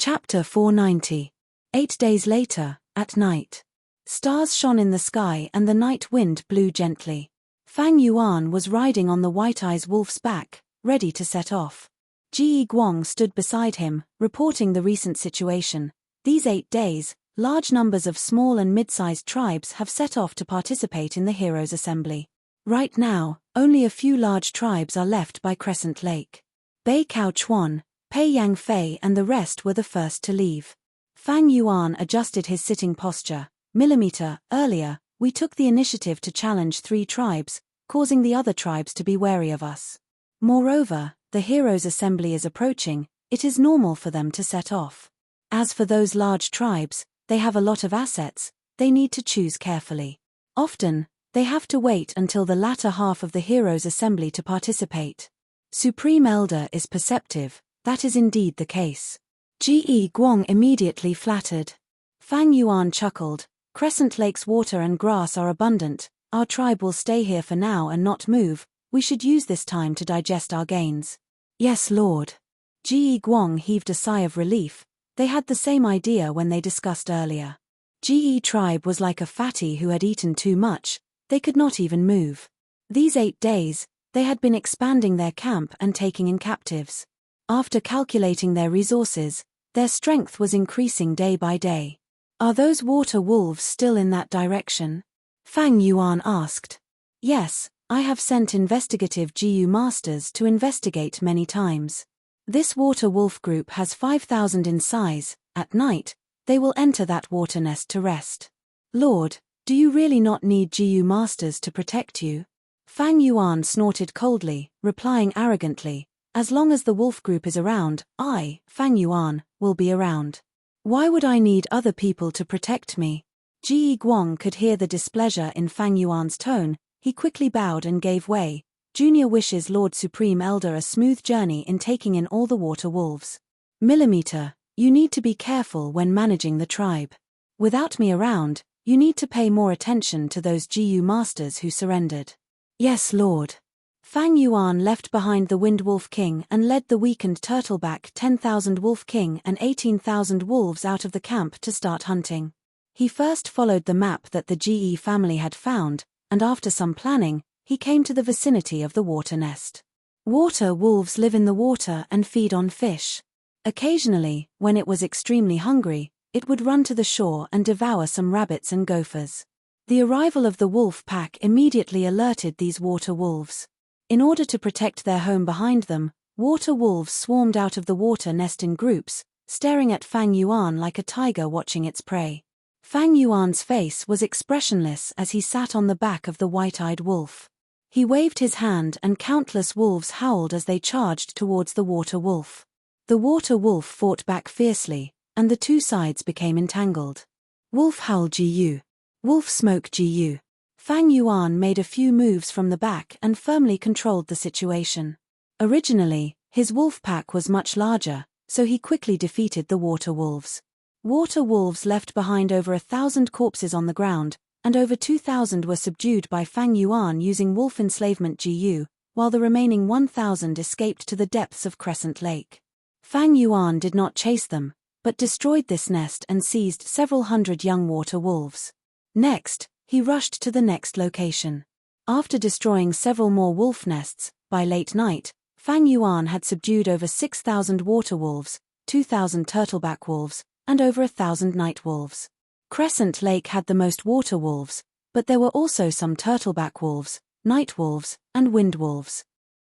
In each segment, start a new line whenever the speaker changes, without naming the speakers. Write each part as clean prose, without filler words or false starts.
Chapter 490. 8 days later, at night. Stars shone in the sky and the night wind blew gently. Fang Yuan was riding on the White-Eyes Wolf's back, ready to set off. Ji Guang stood beside him, reporting the recent situation. These 8 days, large numbers of small and mid-sized tribes have set off to participate in the Heroes' Assembly. Right now, only a few large tribes are left by Crescent Lake. Bei Cao Chuan, Pei Yang Fei and the rest were the first to leave. Fang Yuan adjusted his sitting posture. Earlier, we took the initiative to challenge 3 tribes, causing the other tribes to be wary of us. Moreover, the Heroes' Assembly is approaching, it is normal for them to set off. As for those large tribes, they have a lot of assets, they need to choose carefully. Often, they have to wait until the latter half of the Heroes' Assembly to participate. Supreme Elder is perceptive, that is indeed the case. Ji Guang immediately flattered. Fang Yuan chuckled. Crescent Lake's water and grass are abundant, our tribe will stay here for now and not move, we should use this time to digest our gains. Yes, Lord. Ji Guang heaved a sigh of relief, they had the same idea when they discussed earlier. Ji tribe was like a fatty who had eaten too much, they could not even move. These 8 days, they had been expanding their camp and taking in captives. After calculating their resources, their strength was increasing day by day. Are those water wolves still in that direction? Fang Yuan asked. Yes, I have sent investigative GU masters to investigate many times. This water wolf group has 5,000 in size. At night, they will enter that water nest to rest. Lord, do you really not need GU masters to protect you? Fang Yuan snorted coldly, replying arrogantly, as long as the wolf group is around, I, Fang Yuan, will be around. Why would I need other people to protect me? Ji Guang could hear the displeasure in Fang Yuan's tone, he quickly bowed and gave way. Junior wishes Lord Supreme Elder a smooth journey in taking in all the water wolves. You need to be careful when managing the tribe. Without me around, you need to pay more attention to those GU masters who surrendered. Yes, Lord. Fang Yuan left behind the Wind Wolf King and led the weakened Turtleback 10,000 Wolf King and 18,000 wolves out of the camp to start hunting. He first followed the map that the GE family had found, and after some planning, he came to the vicinity of the water nest. Water wolves live in the water and feed on fish. Occasionally, when it was extremely hungry, it would run to the shore and devour some rabbits and gophers. The arrival of the wolf pack immediately alerted these water wolves. In order to protect their home behind them, water wolves swarmed out of the water nest in groups, staring at Fang Yuan like a tiger watching its prey. Fang Yuan's face was expressionless as he sat on the back of the white-eyed wolf. He waved his hand and countless wolves howled as they charged towards the water wolf. The water wolf fought back fiercely, and the 2 sides became entangled. Wolf howl Gu. Wolf smoke Gu. Fang Yuan made a few moves from the back and firmly controlled the situation. Originally, his wolf pack was much larger, so he quickly defeated the water wolves. Water wolves left behind over 1,000 corpses on the ground, and over 2,000 were subdued by Fang Yuan using wolf enslavement GU, while the remaining 1,000 escaped to the depths of Crescent Lake. Fang Yuan did not chase them, but destroyed this nest and seized several hundred young water wolves. Next, he rushed to the next location. After destroying several more wolf nests, by late night, Fang Yuan had subdued over 6,000 water wolves, 2,000 turtleback wolves, and over 1,000 night wolves. Crescent Lake had the most water wolves, but there were also some turtleback wolves, night wolves, and wind wolves.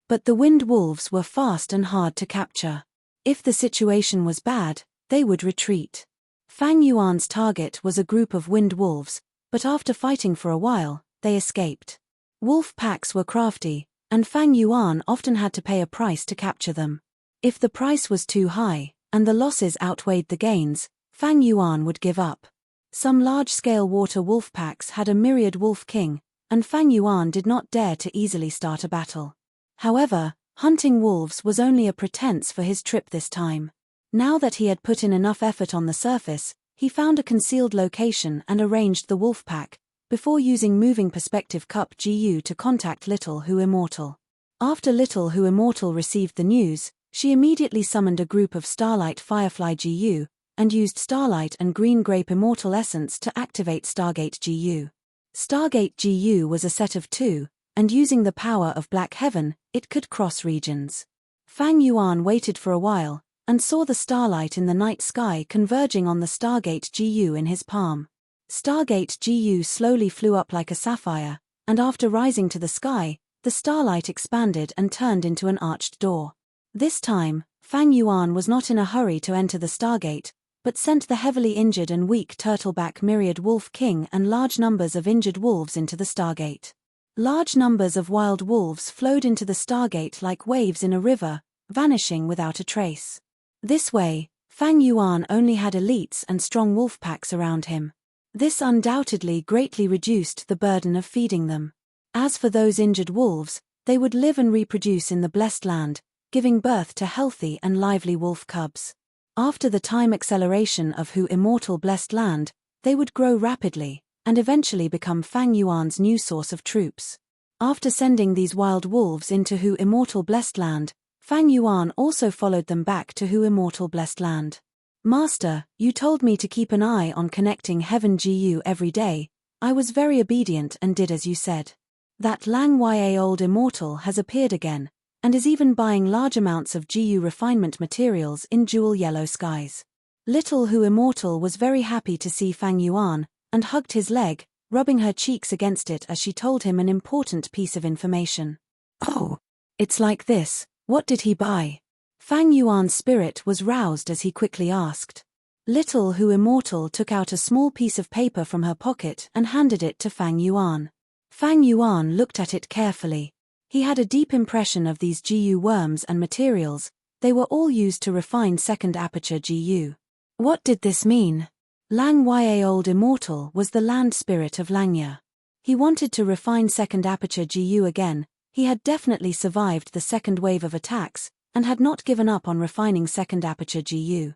But the wind wolves were fast and hard to capture. If the situation was bad, they would retreat. Fang Yuan's target was a group of wind wolves, but after fighting for a while, they escaped. Wolf packs were crafty, and Fang Yuan often had to pay a price to capture them. If the price was too high, and the losses outweighed the gains, Fang Yuan would give up. Some large-scale water wolf packs had a myriad wolf king, and Fang Yuan did not dare to easily start a battle. However, hunting wolves was only a pretense for his trip this time. Now that he had put in enough effort on the surface, he found a concealed location and arranged the wolf pack, before using moving perspective cup GU to contact Little Who Immortal. After Little Who Immortal received the news, She immediately summoned a group of Starlight Firefly GU, and used Starlight and Green Grape Immortal Essence to activate Stargate GU. Stargate GU was a set of 2, and using the power of Black Heaven, it could cross regions. Fang Yuan waited for a while, and saw the starlight in the night sky converging on the Stargate GU in his palm. Stargate GU slowly flew up like a sapphire, and after rising to the sky, the starlight expanded and turned into an arched door. This time, Fang Yuan was not in a hurry to enter the Stargate, but sent the heavily injured and weak turtleback myriad wolf king and large numbers of injured wolves into the Stargate. Large numbers of wild wolves flowed into the Stargate like waves in a river, vanishing without a trace. This way, Fang Yuan only had elites and strong wolf packs around him. This undoubtedly greatly reduced the burden of feeding them. As for those injured wolves, they would live and reproduce in the blessed land, giving birth to healthy and lively wolf cubs. After the time acceleration of Hu Immortal Blessed Land, they would grow rapidly, and eventually become Fang Yuan's new source of troops. After sending these wild wolves into Hu Immortal Blessed Land, Fang Yuan also followed them back to Hu Immortal Blessed Land. Master, you told me to keep an eye on connecting Heaven GU every day. I was very obedient and did as you said. That Lang Ya Old Immortal has appeared again, and is even buying large amounts of GU refinement materials in jewel yellow skies. Little Hu Immortal was very happy to see Fang Yuan, and hugged his leg, rubbing her cheeks against it as she told him an important piece of information. Oh, it's like this. What did he buy? Fang Yuan's spirit was roused as he quickly asked. Little Hu Immortal took out a small piece of paper from her pocket and handed it to Fang Yuan. Fang Yuan looked at it carefully. He had a deep impression of these GU worms and materials. They were all used to refine second aperture GU. What did this mean? Lang Ya Old Immortal was the land spirit of Langya. He wanted to refine second aperture GU again. He had definitely survived the second wave of attacks, and had not given up on refining second aperture GU.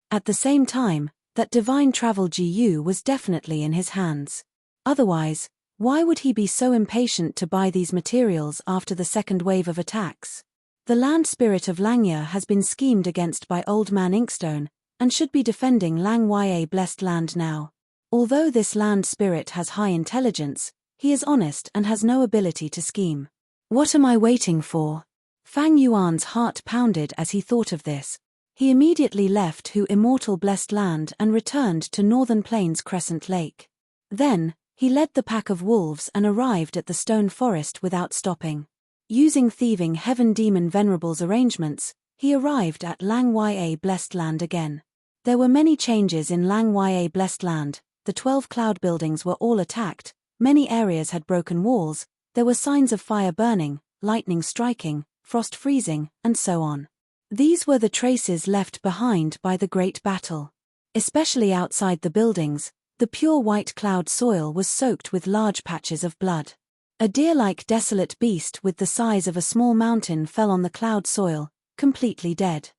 At the same time, that divine travel GU was definitely in his hands. Otherwise, why would he be so impatient to buy these materials after the second wave of attacks? The land spirit of Langya has been schemed against by Old Man Inkstone, and should be defending Lang Ya Blessed Land now. Although this land spirit has high intelligence, he is honest and has no ability to scheme. What am I waiting for? Fang Yuan's heart pounded as he thought of this. He immediately left Hu Immortal Blessed Land and returned to Northern Plains Crescent Lake. Then, he led the pack of wolves and arrived at the stone forest without stopping. Using thieving Heaven Demon Venerable's arrangements, he arrived at Lang Ya Blessed Land again. There were many changes in Lang Ya Blessed Land. The 12 cloud buildings were all attacked, many areas had broken walls, there were signs of fire burning, lightning striking, frost freezing, and so on. These were the traces left behind by the great battle. Especially outside the buildings, the pure white cloud soil was soaked with large patches of blood. A deer-like desolate beast with the size of a small mountain fell on the cloud soil, completely dead.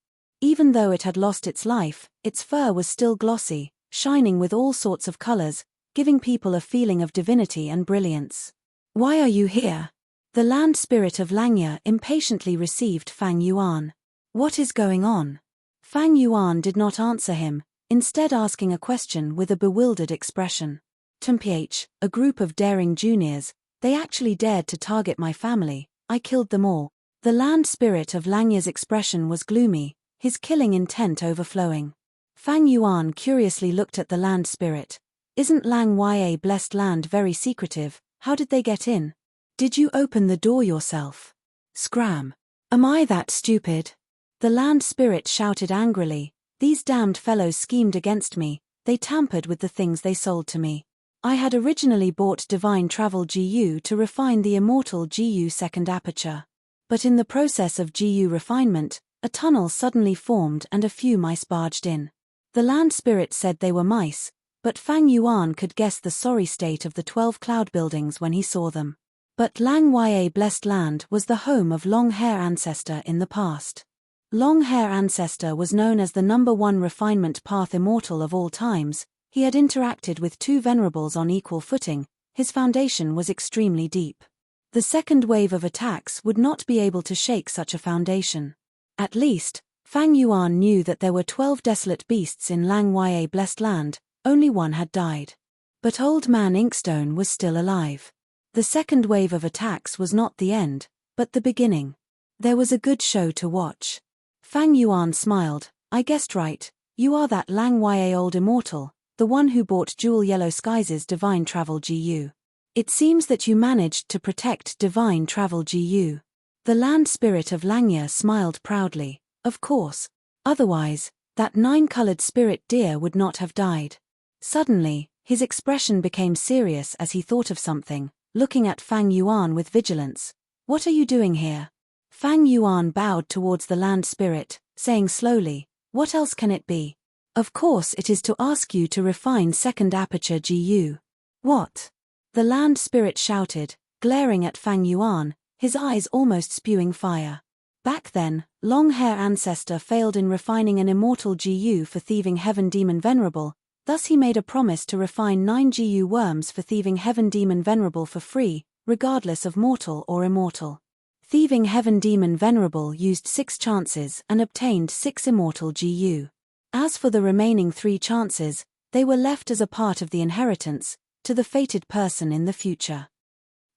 Even though it had lost its life, its fur was still glossy, shining with all sorts of colors, giving people a feeling of divinity and brilliance. Why are you here? The land spirit of Langya impatiently received Fang Yuan. What is going on? Fang Yuan did not answer him, instead asking a question with a bewildered expression. Temph, a group of daring juniors, they actually dared to target my family, I killed them all. The land spirit of Langya's expression was gloomy, his killing intent overflowing. Fang Yuan curiously looked at the land spirit. Isn't Lang Ya Blessed Land very secretive? How did they get in? Did you open the door yourself? Scram. Am I that stupid? The land spirit shouted angrily. These damned fellows schemed against me, they tampered with the things they sold to me. I had originally bought Divine Travel GU to refine the Immortal GU second aperture. But in the process of GU refinement, a tunnel suddenly formed and a few mice barged in. The land spirit said they were mice, but Fang Yuan could guess the sorry state of the 12 cloud buildings when he saw them. But Lang Ya Blessed Land was the home of Long Hair Ancestor in the past. Long Hair Ancestor was known as the #1 refinement path immortal of all times. He had interacted with 2 venerables on equal footing, his foundation was extremely deep. The second wave of attacks would not be able to shake such a foundation. At least, Fang Yuan knew that there were 12 desolate beasts in Lang Ya blessed land, only one had died. But Old Man Inkstone was still alive. The second wave of attacks was not the end, but the beginning. There was a good show to watch. Fang Yuan smiled. I guessed right, you are that Lang Ya old immortal, the one who bought Jewel Yellow Skies' Divine Travel GU. It seems that you managed to protect Divine Travel GU. The land spirit of Langya smiled proudly. Of course. Otherwise, that 9-colored spirit deer would not have died. Suddenly, his expression became serious as he thought of something, looking at Fang Yuan with vigilance. What are you doing here? Fang Yuan bowed towards the land spirit, saying slowly, what else can it be? Of course it is to ask you to refine second aperture GU. What? The land spirit shouted, glaring at Fang Yuan, his eyes almost spewing fire. Back then, Long-Hair Ancestor failed in refining an immortal GU for thieving Heaven Demon Venerable, thus he made a promise to refine 9 GU worms for thieving Heaven Demon Venerable for free, regardless of mortal or immortal. Thieving Heaven Demon Venerable used 6 chances and obtained 6 immortal GU. As for the remaining 3 chances, they were left as a part of the inheritance, to the fated person in the future.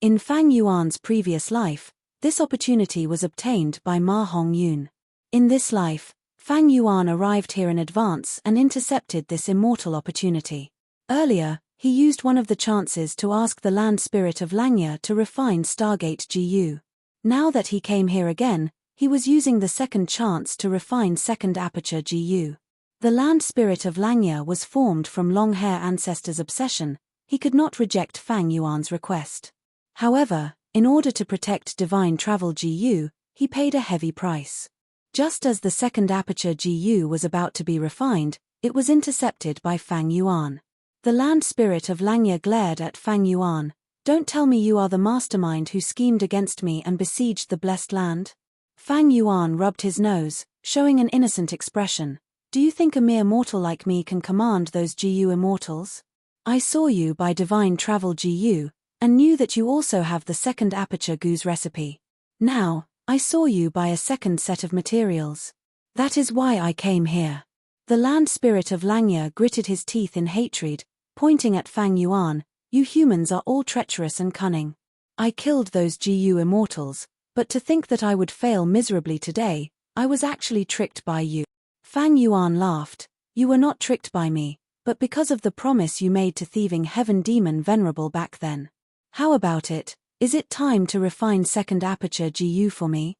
In Fang Yuan's previous life, this opportunity was obtained by Ma Hongyun. In this life, Fang Yuan arrived here in advance and intercepted this immortal opportunity. Earlier, he used one of the chances to ask the land spirit of Langya to refine Stargate GU. Now that he came here again, he was using the second chance to refine second aperture GU. The land spirit of Langya was formed from Long-Hair Ancestor's obsession. He could not reject Fang Yuan's request. However, in order to protect Divine Travel GU, he paid a heavy price. Just as the second aperture GU was about to be refined, it was intercepted by Fang Yuan. The land spirit of Langya glared at Fang Yuan. Don't tell me you are the mastermind who schemed against me and besieged the blessed land? Fang Yuan rubbed his nose, showing an innocent expression. Do you think a mere mortal like me can command those GU immortals? I saw you by Divine Travel GU, and knew that you also have the second aperture GU's recipe. Now, I saw you by a second set of materials. That is why I came here. The land spirit of Langya gritted his teeth in hatred, pointing at Fang Yuan. You humans are all treacherous and cunning. I killed those GU immortals, but to think that I would fail miserably today, I was actually tricked by you. Fang Yuan laughed. You were not tricked by me, but because of the promise you made to thieving Heaven Demon Venerable back then. How about it? Is it time to refine second aperture GU for me?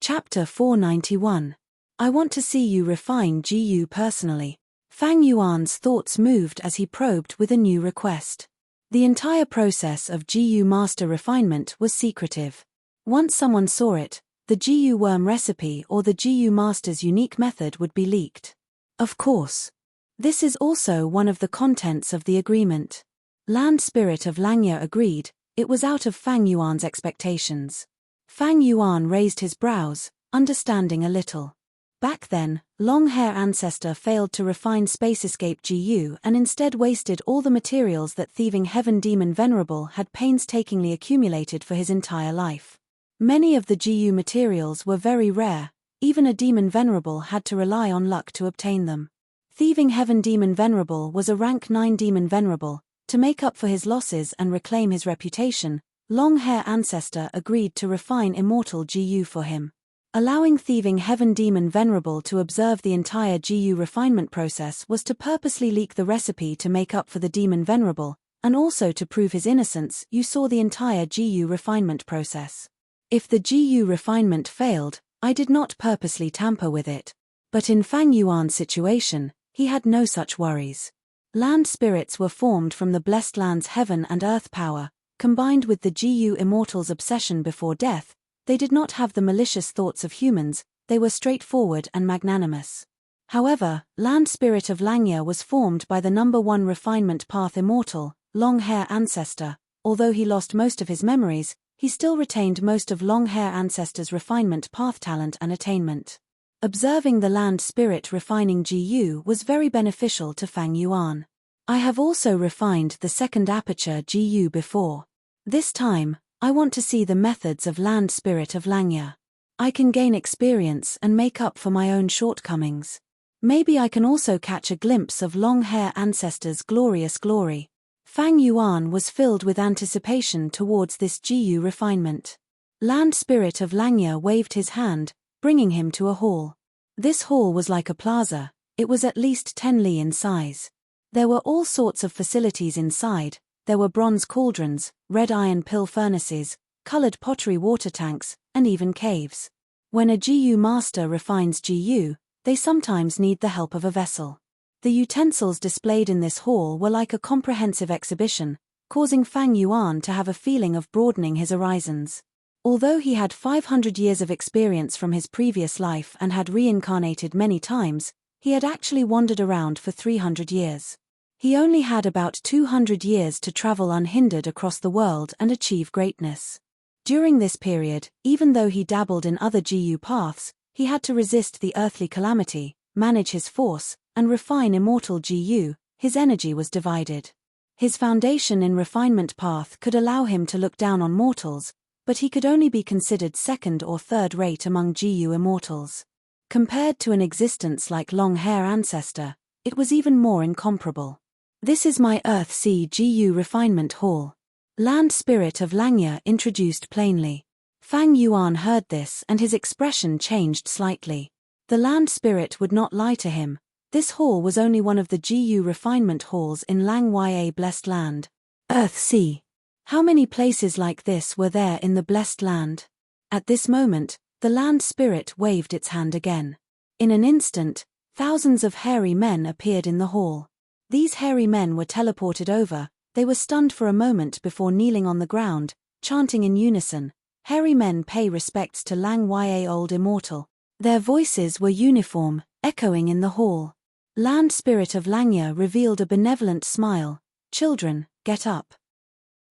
Chapter 491. I want to see you refine GU personally. Fang Yuan's thoughts moved as he probed with a new request. The entire process of GU master refinement was secretive. Once someone saw it, the GU worm recipe or the GU master's unique method would be leaked. Of course. This is also one of the contents of the agreement. Land spirit of Langya agreed. It was out of Fang Yuan's expectations. Fang Yuan raised his brows, understanding a little. Back then, Long-Hair Ancestor failed to refine Space Escape GU and instead wasted all the materials that thieving Heaven Demon Venerable had painstakingly accumulated for his entire life. Many of the GU materials were very rare, even a Demon Venerable had to rely on luck to obtain them. Thieving Heaven Demon Venerable was a rank 9 Demon Venerable. To make up for his losses and reclaim his reputation, Long-Hair Ancestor agreed to refine immortal GU for him. Allowing thieving Heaven Demon Venerable to observe the entire GU refinement process was to purposely leak the recipe to make up for the Demon Venerable, and also to prove his innocence. You saw the entire GU refinement process. If the GU refinement failed, I did not purposely tamper with it. But in Fang Yuan's situation, he had no such worries. Land spirits were formed from the blessed land's heaven and earth power, combined with the GU immortal's obsession before death. They did not have the malicious thoughts of humans, they were straightforward and magnanimous. However, land spirit of Langya was formed by the number 1 refinement path immortal, Long-Hair Ancestor. Although he lost most of his memories, he still retained most of Long-Hair Ancestor's refinement path talent and attainment. Observing the land spirit refining GU was very beneficial to Fang Yuan. I have also refined the second aperture GU before. This time, I want to see the methods of land spirit of Langya. I can gain experience and make up for my own shortcomings. Maybe I can also catch a glimpse of long-hair ancestors' glorious glory. Fang Yuan was filled with anticipation towards this Jiyu refinement. Land Spirit of Langya waved his hand, bringing him to a hall. This hall was like a plaza. It was at least 10 li in size. There were all sorts of facilities inside. There were bronze cauldrons, red iron pill furnaces, colored pottery water tanks, and even caves. When a Jiyu master refines Jiyu, they sometimes need the help of a vessel. The utensils displayed in this hall were like a comprehensive exhibition, causing Fang Yuan to have a feeling of broadening his horizons. Although he had 500 years of experience from his previous life and had reincarnated many times, he had actually wandered around for 300 years. He only had about 200 years to travel unhindered across the world and achieve greatness. During this period, even though he dabbled in other Jiyu paths, he had to resist the earthly calamity, manage his force, and refine immortal Jiyu. His energy was divided. His foundation in refinement path could allow him to look down on mortals, but he could only be considered second or third rate among Jiyu immortals. Compared to an existence like long-hair ancestor, it was even more incomparable. This is my Earth-Sea Jiyu Refinement Hall. Land Spirit of Langya introduced plainly. Fang Yuan heard this and his expression changed slightly. The Land Spirit would not lie to him. This hall was only one of the Jiyu Refinement Halls in Lang Ya Blessed Land. Earth-Sea. How many places like this were there in the Blessed Land? At this moment, the Land Spirit waved its hand again. In an instant, thousands of hairy men appeared in the hall. These hairy men were teleported over. They were stunned for a moment before kneeling on the ground, chanting in unison, "Hairy men pay respects to Lang Ya Old Immortal." Their voices were uniform, echoing in the hall. Land Spirit of Langya revealed a benevolent smile. "Children, get up."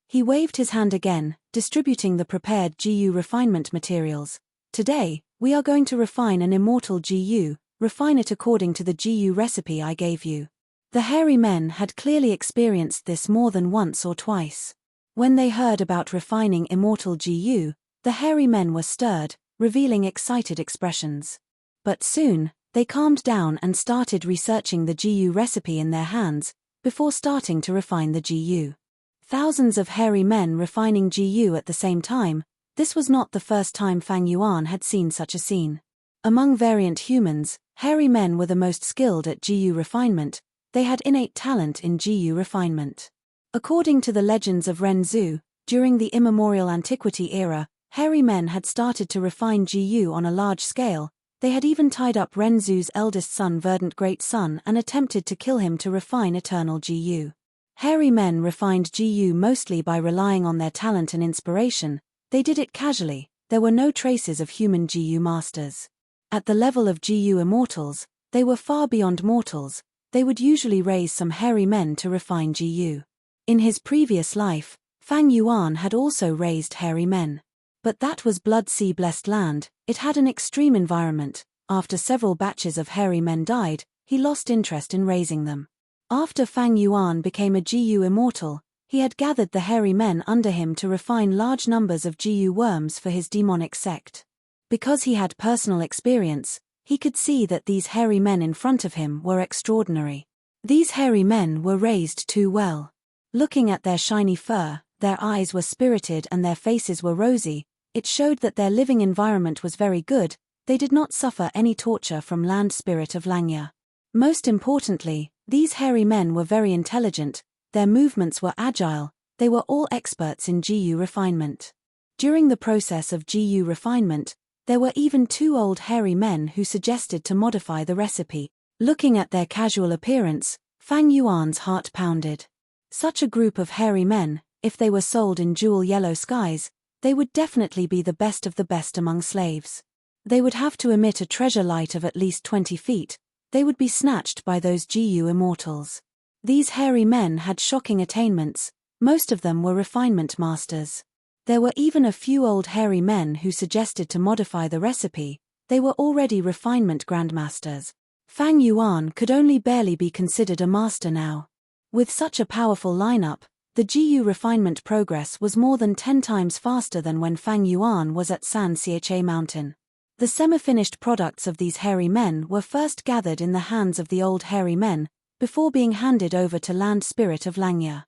He waved his hand again, distributing the prepared Jiyu refinement materials. "Today, we are going to refine an immortal Jiyu. Refine it according to the Jiyu recipe I gave you." The hairy men had clearly experienced this more than once or twice. When they heard about refining immortal Jiyu, the hairy men were stirred, revealing excited expressions. But soon, they calmed down and started researching the Jiyu recipe in their hands, before starting to refine the Jiyu. Thousands of hairy men refining Jiyu at the same time. This was not the first time Fang Yuan had seen such a scene. Among variant humans, hairy men were the most skilled at Jiyu refinement. They had innate talent in Jiyu refinement. According to the legends of Renzu, during the immemorial antiquity era, hairy men had started to refine Jiyu on a large scale. They had even tied up Renzu's eldest son, Verdant Great Sun, and attempted to kill him to refine eternal Jiyu. Hairy men refined Jiyu mostly by relying on their talent and inspiration. They did it casually. There were no traces of human Jiyu masters. At the level of Jiyu immortals, they were far beyond mortals. They would usually raise some hairy men to refine Jiyu. In his previous life, Fang Yuan had also raised hairy men. But that was Blood Sea Blessed Land. It had an extreme environment. After several batches of hairy men died, he lost interest in raising them. After Fang Yuan became a Jiyu immortal, he had gathered the hairy men under him to refine large numbers of Jiyu worms for his demonic sect. Because he had personal experience, he could see that these hairy men in front of him were extraordinary. These hairy men were raised too well. Looking at their shiny fur, their eyes were spirited and their faces were rosy. It showed that their living environment was very good. They did not suffer any torture from Land Spirit of Langya. Most importantly, these hairy men were very intelligent. Their movements were agile. They were all experts in Jiyu refinement. During the process of Jiyu refinement, there were even 2 old hairy men who suggested to modify the recipe. Looking at their casual appearance, Fang Yuan's heart pounded. Such a group of hairy men, if they were sold in jewel yellow skies, they would definitely be the best of the best among slaves. They would have to emit a treasure light of at least 20 feet. They would be snatched by those Jiyu immortals. These hairy men had shocking attainments. Most of them were refinement masters. There were even a few old hairy men who suggested to modify the recipe. They were already refinement grandmasters. Fang Yuan could only barely be considered a master now. With such a powerful lineup, the Jiyu refinement progress was more than 10 times faster than when Fang Yuan was at San Xiache Mountain. The semi-finished products of these hairy men were first gathered in the hands of the old hairy men, before being handed over to Land Spirit of Langya.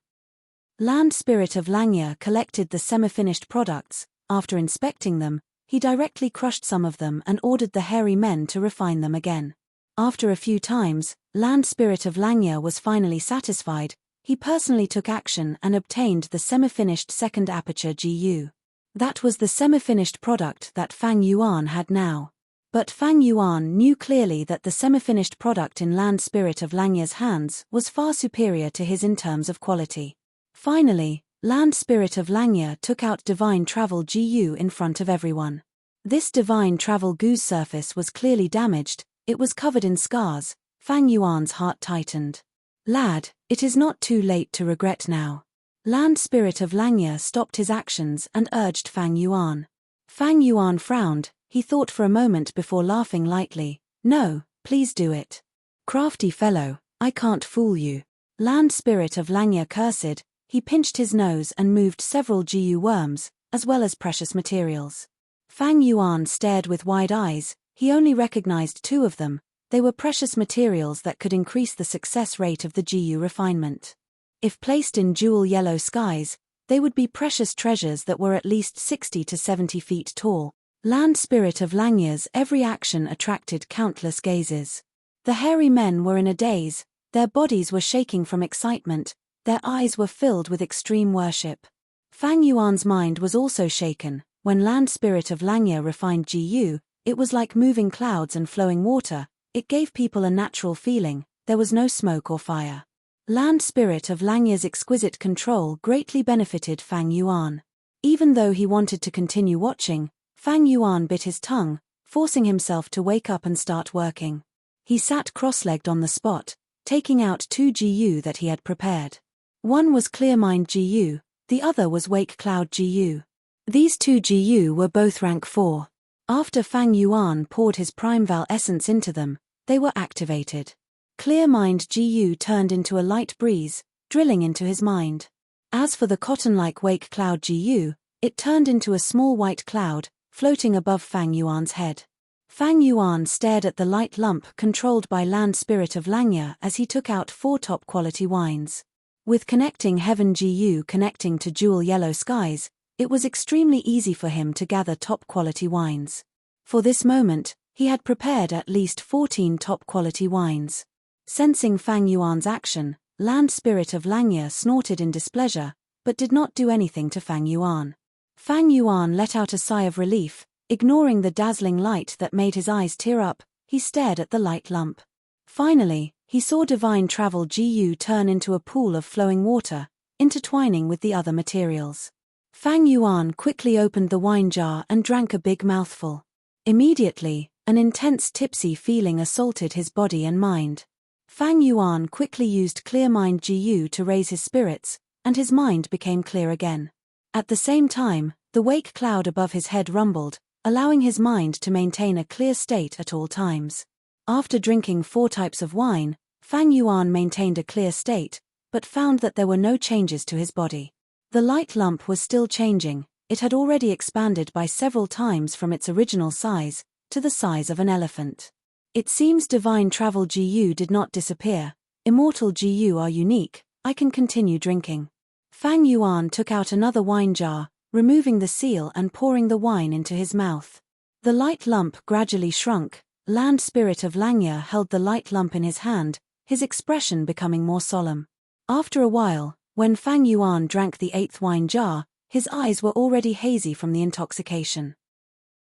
Land Spirit of Langya collected the semi-finished products. After inspecting them, he directly crushed some of them and ordered the hairy men to refine them again. After a few times, Land Spirit of Langya was finally satisfied. He personally took action and obtained the semi-finished second aperture GU. That was the semi-finished product that Fang Yuan had now. But Fang Yuan knew clearly that the semi-finished product in Land Spirit of Langya's hands was far superior to his in terms of quality. Finally, Land Spirit of Langya took out Divine Travel GU in front of everyone. This Divine Travel GU's surface was clearly damaged, it was covered in scars. Fang Yuan's heart tightened. Lad, it is not too late to regret now. Land Spirit of Langya stopped his actions and urged Fang Yuan. Fang Yuan frowned, he thought for a moment before laughing lightly. No, please do it. Crafty fellow, I can't fool you. Land Spirit of Langya cursed, he pinched his nose and moved several GU worms, as well as precious materials. Fang Yuan stared with wide eyes, he only recognized two of them. They were precious materials that could increase the success rate of the GU refinement. If placed in jewel yellow skies, they would be precious treasures that were at least 60 to 70 feet tall. Land Spirit of Langya's every action attracted countless gazes. The hairy men were in a daze, their bodies were shaking from excitement, their eyes were filled with extreme worship. Fang Yuan's mind was also shaken. When Land Spirit of Langya refined GU, it was like moving clouds and flowing water, it gave people a natural feeling, there was no smoke or fire. Land Spirit of Langya's exquisite control greatly benefited Fang Yuan. Even though he wanted to continue watching, Fang Yuan bit his tongue, forcing himself to wake up and start working. He sat cross-legged on the spot, taking out two GU that he had prepared. One was Clear Mind GU, the other was Wake Cloud GU. These two GU were both rank 4. After Fang Yuan poured his Prime Val essence into them, they were activated. Clear Mind GU turned into a light breeze, drilling into his mind. As for the cotton-like Wake Cloud GU, it turned into a small white cloud, floating above Fang Yuan's head. Fang Yuan stared at the light lump controlled by Land Spirit of Langya as he took out 4 top-quality wines. With Connecting Heaven GU connecting to Jewel Yellow Skies, it was extremely easy for him to gather top-quality wines. For this moment, he had prepared at least 14 top-quality wines. Sensing Fang Yuan's action, Land Spirit of Langya snorted in displeasure, but did not do anything to Fang Yuan. Fang Yuan let out a sigh of relief, ignoring the dazzling light that made his eyes tear up, he stared at the light lump. Finally, he saw Divine Travel GU turn into a pool of flowing water, intertwining with the other materials. Fang Yuan quickly opened the wine jar and drank a big mouthful. Immediately, an intense tipsy feeling assaulted his body and mind. Fang Yuan quickly used Clear Mind GU to raise his spirits, and his mind became clear again. At the same time, the wake cloud above his head rumbled, allowing his mind to maintain a clear state at all times. After drinking 4 types of wine, Fang Yuan maintained a clear state, but found that there were no changes to his body. The light lump was still changing, it had already expanded by several times from its original size, to the size of an elephant. It seems Divine Travel GU did not disappear, Immortal GU are unique, I can continue drinking. Fang Yuan took out another wine jar, removing the seal and pouring the wine into his mouth. The light lump gradually shrunk, Land Spirit of Langya held the light lump in his hand, his expression becoming more solemn. After a while, when Fang Yuan drank the 8th wine jar, his eyes were already hazy from the intoxication.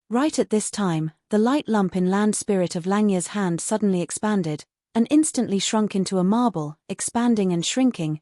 Right at this time, the light lump in Land Spirit of Langya's hand suddenly expanded, and instantly shrunk into a marble, expanding and shrinking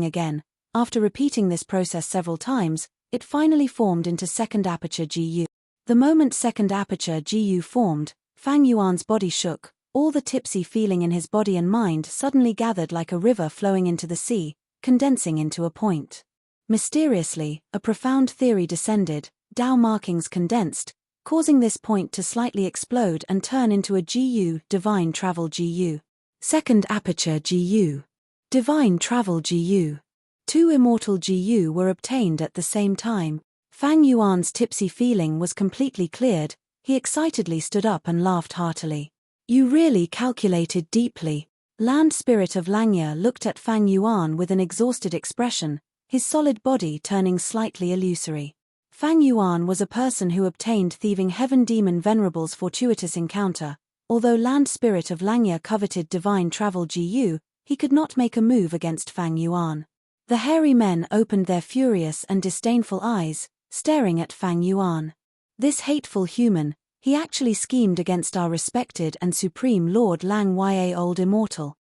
again. After repeating this process several times, it finally formed into second aperture GU. The moment second aperture GU formed, Fang Yuan's body shook, all the tipsy feeling in his body and mind suddenly gathered like a river flowing into the sea, condensing into a point. Mysteriously, a profound theory descended, Tao markings condensed, causing this point to slightly explode and turn into a GU, Divine Travel GU. Second aperture GU. Divine Travel GU. 2 immortal GU were obtained at the same time. Fang Yuan's tipsy feeling was completely cleared, He excitedly stood up and laughed heartily. You really calculated deeply. Land Spirit of Langya looked at Fang Yuan with an exhausted expression, his solid body turning slightly illusory. Fang Yuan was a person who obtained thieving heaven demon Venerable's fortuitous encounter. Although Land Spirit of Langya coveted divine travel Gu, he could not make a move against Fang Yuan. The hairy men opened their furious and disdainful eyes, staring at Fang Yuan. This hateful human, he actually schemed against our respected and supreme Lord Lang Ya Old Immortal.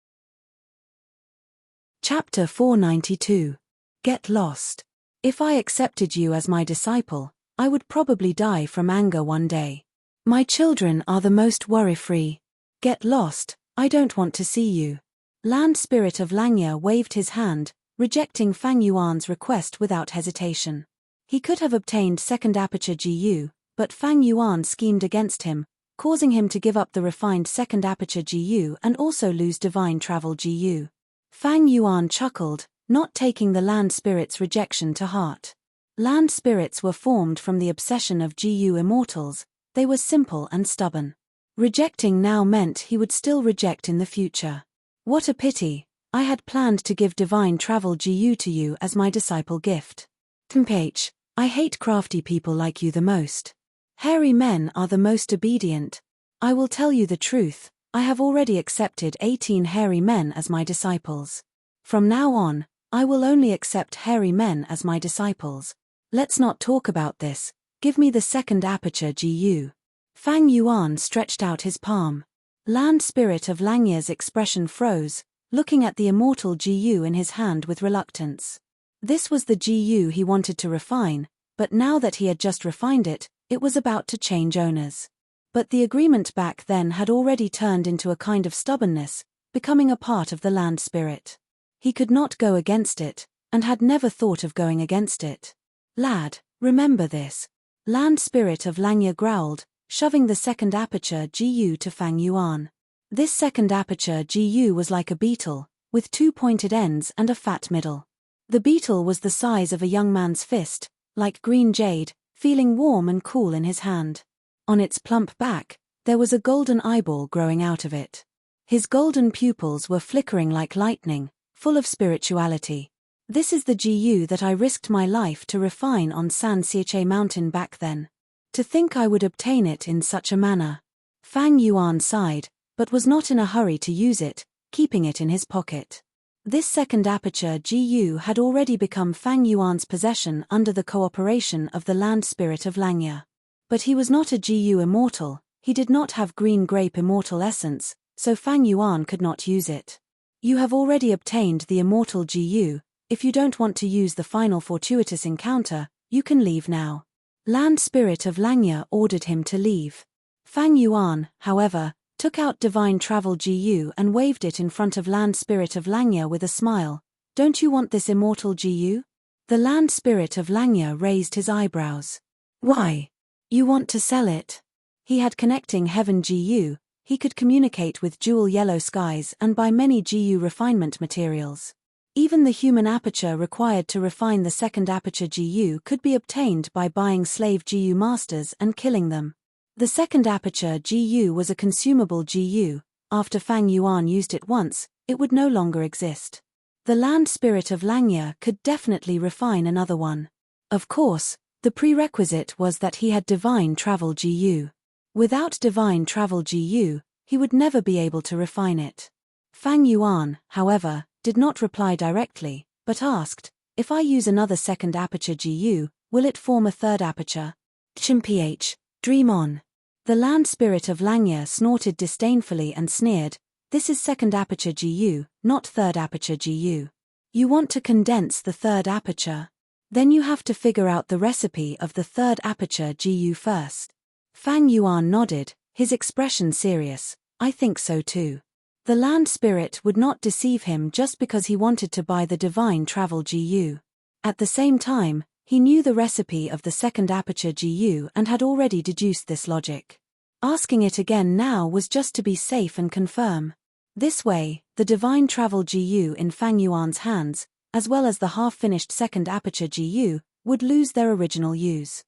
Chapter 492. Get lost. If I accepted you as my disciple, I would probably die from anger one day. My children are the most worry-free. Get lost, I don't want to see you. Land Spirit of Langya waved his hand, rejecting Fang Yuan's request without hesitation. He could have obtained second aperture Gu, but Fang Yuan schemed against him, causing him to give up the refined second aperture Gu and also lose divine travel Gu. Fang Yuan chuckled, not taking the land spirit's rejection to heart. Land spirits were formed from the obsession of Gu immortals. They were simple and stubborn. Rejecting now meant he would still reject in the future. What a pity, I had planned to give divine travel Gu to you as my disciple gift. Temph, I hate crafty people like you the most. Hairy men are the most obedient. I will tell you the truth, I have already accepted 18 hairy men as my disciples. From now on, I will only accept hairy men as my disciples. Let's not talk about this. Give me the second aperture Gu. Fang Yuan stretched out his palm. Land Spirit of Langya's expression froze, looking at the immortal Gu in his hand with reluctance. This was the Gu he wanted to refine, but now that he had just refined it, it was about to change owners. But the agreement back then had already turned into a kind of stubbornness, becoming a part of the land spirit. He could not go against it, and had never thought of going against it. Lad, remember this. Land Spirit of Langya growled, shoving the second aperture Gu to Fang Yuan. This second aperture Gu was like a beetle, with 2 pointed ends and a fat middle. The beetle was the size of a young man's fist, like green jade, feeling warm and cool in his hand. On its plump back, there was a golden eyeball growing out of it. His golden pupils were flickering like lightning, full of spirituality. This is the Gu that I risked my life to refine on San Xiche Mountain back then. To think I would obtain it in such a manner. Fang Yuan sighed, but was not in a hurry to use it, keeping it in his pocket. This second aperture Gu had already become Fang Yuan's possession under the cooperation of the Land Spirit of Langya. But he was not a Gu immortal, he did not have green grape immortal essence, so Fang Yuan could not use it. You have already obtained the immortal Gu. If you don't want to use the final fortuitous encounter, you can leave now. Land Spirit of Langya ordered him to leave. Fang Yuan, however, took out divine travel Gu and waved it in front of Land Spirit of Langya with a smile. Don't you want this immortal Gu? The Land Spirit of Langya raised his eyebrows. Why? You want to sell it? He had connecting heaven Gu, he could communicate with jewel yellow skies and buy many Gu refinement materials. Even the human aperture required to refine the second aperture Gu could be obtained by buying slave Gu masters and killing them. The second aperture Gu was a consumable Gu. After Fang Yuan used it once, it would no longer exist. The Land Spirit of Langya could definitely refine another one. Of course, the prerequisite was that he had divine travel Gu. Without divine travel Gu, he would never be able to refine it. Fang Yuan, however, did not reply directly, but asked, if I use another second aperture Gu, will it form a third aperture? Temph, dream on. The Land Spirit of Langya snorted disdainfully and sneered, this is second aperture Gu, not third aperture Gu. You want to condense the third aperture? Then you have to figure out the recipe of the third aperture Gu first. Fang Yuan nodded, his expression serious, I think so too. The Land Spirit would not deceive him just because he wanted to buy the divine travel Gu. At the same time, he knew the recipe of the second aperture Gu and had already deduced this logic. Asking it again now was just to be safe and confirm. This way, the divine travel Gu in Fang Yuan's hands, as well as the half-finished second aperture Gu, would lose their original use.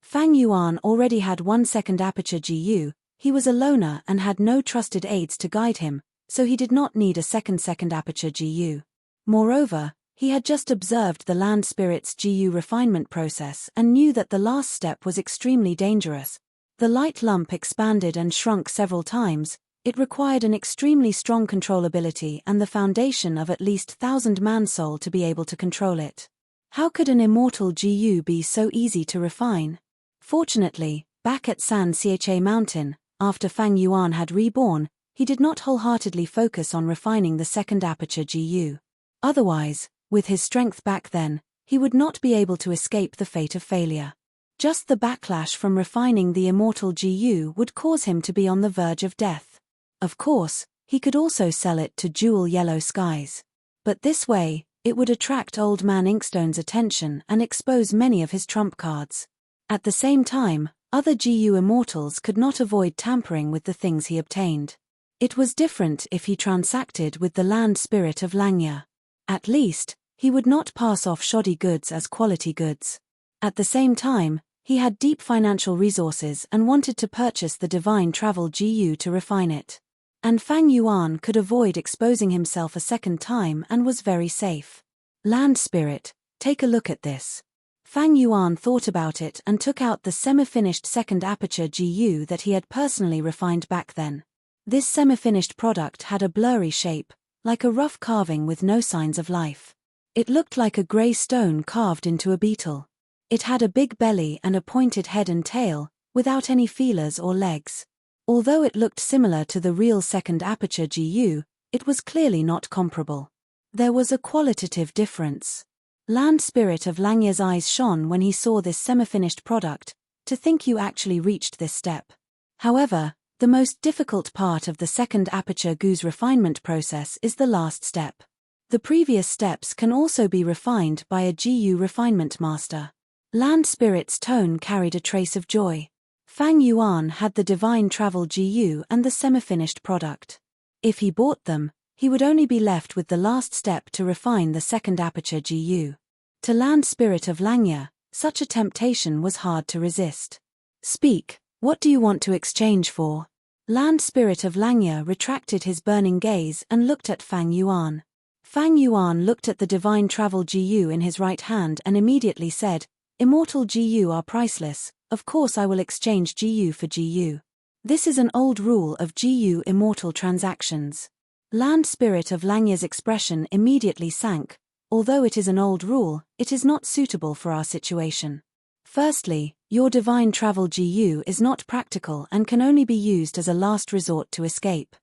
Fang Yuan already had 1 second aperture GU, he was a loner and had no trusted aides to guide him, so he did not need a second aperture GU. Moreover, he had just observed the land spirit's GU refinement process and knew that the last step was extremely dangerous. The light lump expanded and shrunk several times. It required an extremely strong control ability and the foundation of at least 1,000 man-soul to be able to control it. How could an immortal GU be so easy to refine? Fortunately, back at San Cha Mountain, after Fang Yuan had reborn, he did not wholeheartedly focus on refining the second aperture GU. Otherwise, with his strength back then, he would not be able to escape the fate of failure. Just the backlash from refining the immortal GU would cause him to be on the verge of death. Of course, he could also sell it to Jewel Yellow Skies. But this way, it would attract Old Man Inkstone's attention and expose many of his trump cards. At the same time, other GU immortals could not avoid tampering with the things he obtained. It was different if he transacted with the land spirit of Langya. At least, he would not pass off shoddy goods as quality goods. At the same time, he had deep financial resources and wanted to purchase the divine travel GU to refine it. And Fang Yuan could avoid exposing himself a second time and was very safe. Land spirit, take a look at this. Fang Yuan thought about it and took out the semi-finished second aperture GU that he had personally refined back then. This semi-finished product had a blurry shape, like a rough carving with no signs of life. It looked like a grey stone carved into a beetle. It had a big belly and a pointed head and tail, without any feelers or legs. Although it looked similar to the real second aperture GU, it was clearly not comparable. There was a qualitative difference. Land spirit of Langya's eyes shone when he saw this semi-finished product. To think you actually reached this step. However, the most difficult part of the second aperture GU's refinement process is the last step. The previous steps can also be refined by a GU refinement master. Land spirit's tone carried a trace of joy. Fang Yuan had the divine travel GU and the semi-finished product. If he bought them, he would only be left with the last step to refine the second aperture GU. To land spirit of Langya, such a temptation was hard to resist. Speak, what do you want to exchange for? Land spirit of Langya retracted his burning gaze and looked at Fang Yuan. Fang Yuan looked at the divine travel GU in his right hand and immediately said, "Immortal GU are priceless, of course I will exchange GU for GU. This is an old rule of GU immortal transactions." Land spirit of Langya's expression immediately sank. Although it is an old rule, it is not suitable for our situation. Firstly, your divine travel GU is not practical and can only be used as a last resort to escape.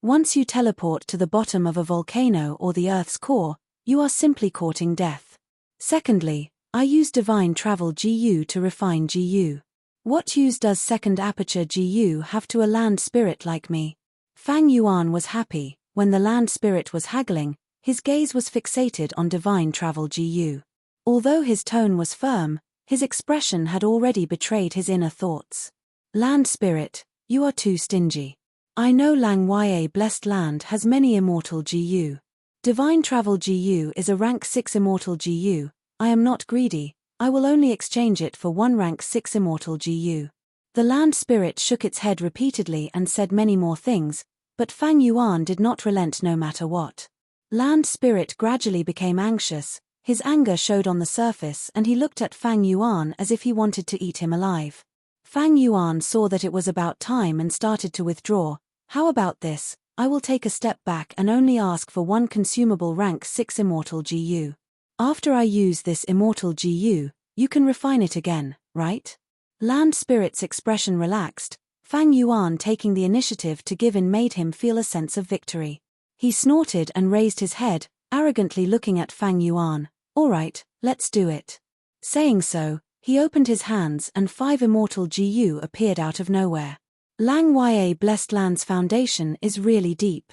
Once you teleport to the bottom of a volcano or the Earth's core, you are simply courting death. Secondly, I use divine travel GU to refine GU. What use does second aperture GU have to a land spirit like me? Fang Yuan was happy. When the land spirit was haggling, his gaze was fixated on divine travel GU. Although his tone was firm, his expression had already betrayed his inner thoughts. Land spirit, you are too stingy. I know Lang Ya blessed land has many immortal GU. Divine travel GU is a rank 6 immortal GU. I am not greedy, I will only exchange it for 1 rank 6 immortal GU. The land spirit shook its head repeatedly and said many more things, but Fang Yuan did not relent no matter what. Land spirit gradually became anxious, his anger showed on the surface and he looked at Fang Yuan as if he wanted to eat him alive. Fang Yuan saw that it was about time and started to withdraw. How about this? I will take a step back and only ask for 1 consumable rank 6 immortal GU. After I use this immortal GU, you can refine it again, right? Land spirit's expression relaxed. Fang Yuan taking the initiative to give in made him feel a sense of victory. He snorted and raised his head, arrogantly looking at Fang Yuan. All right, let's do it. Saying so, he opened his hands and 5 immortal GU appeared out of nowhere. Lang Ya blessed land's foundation is really deep.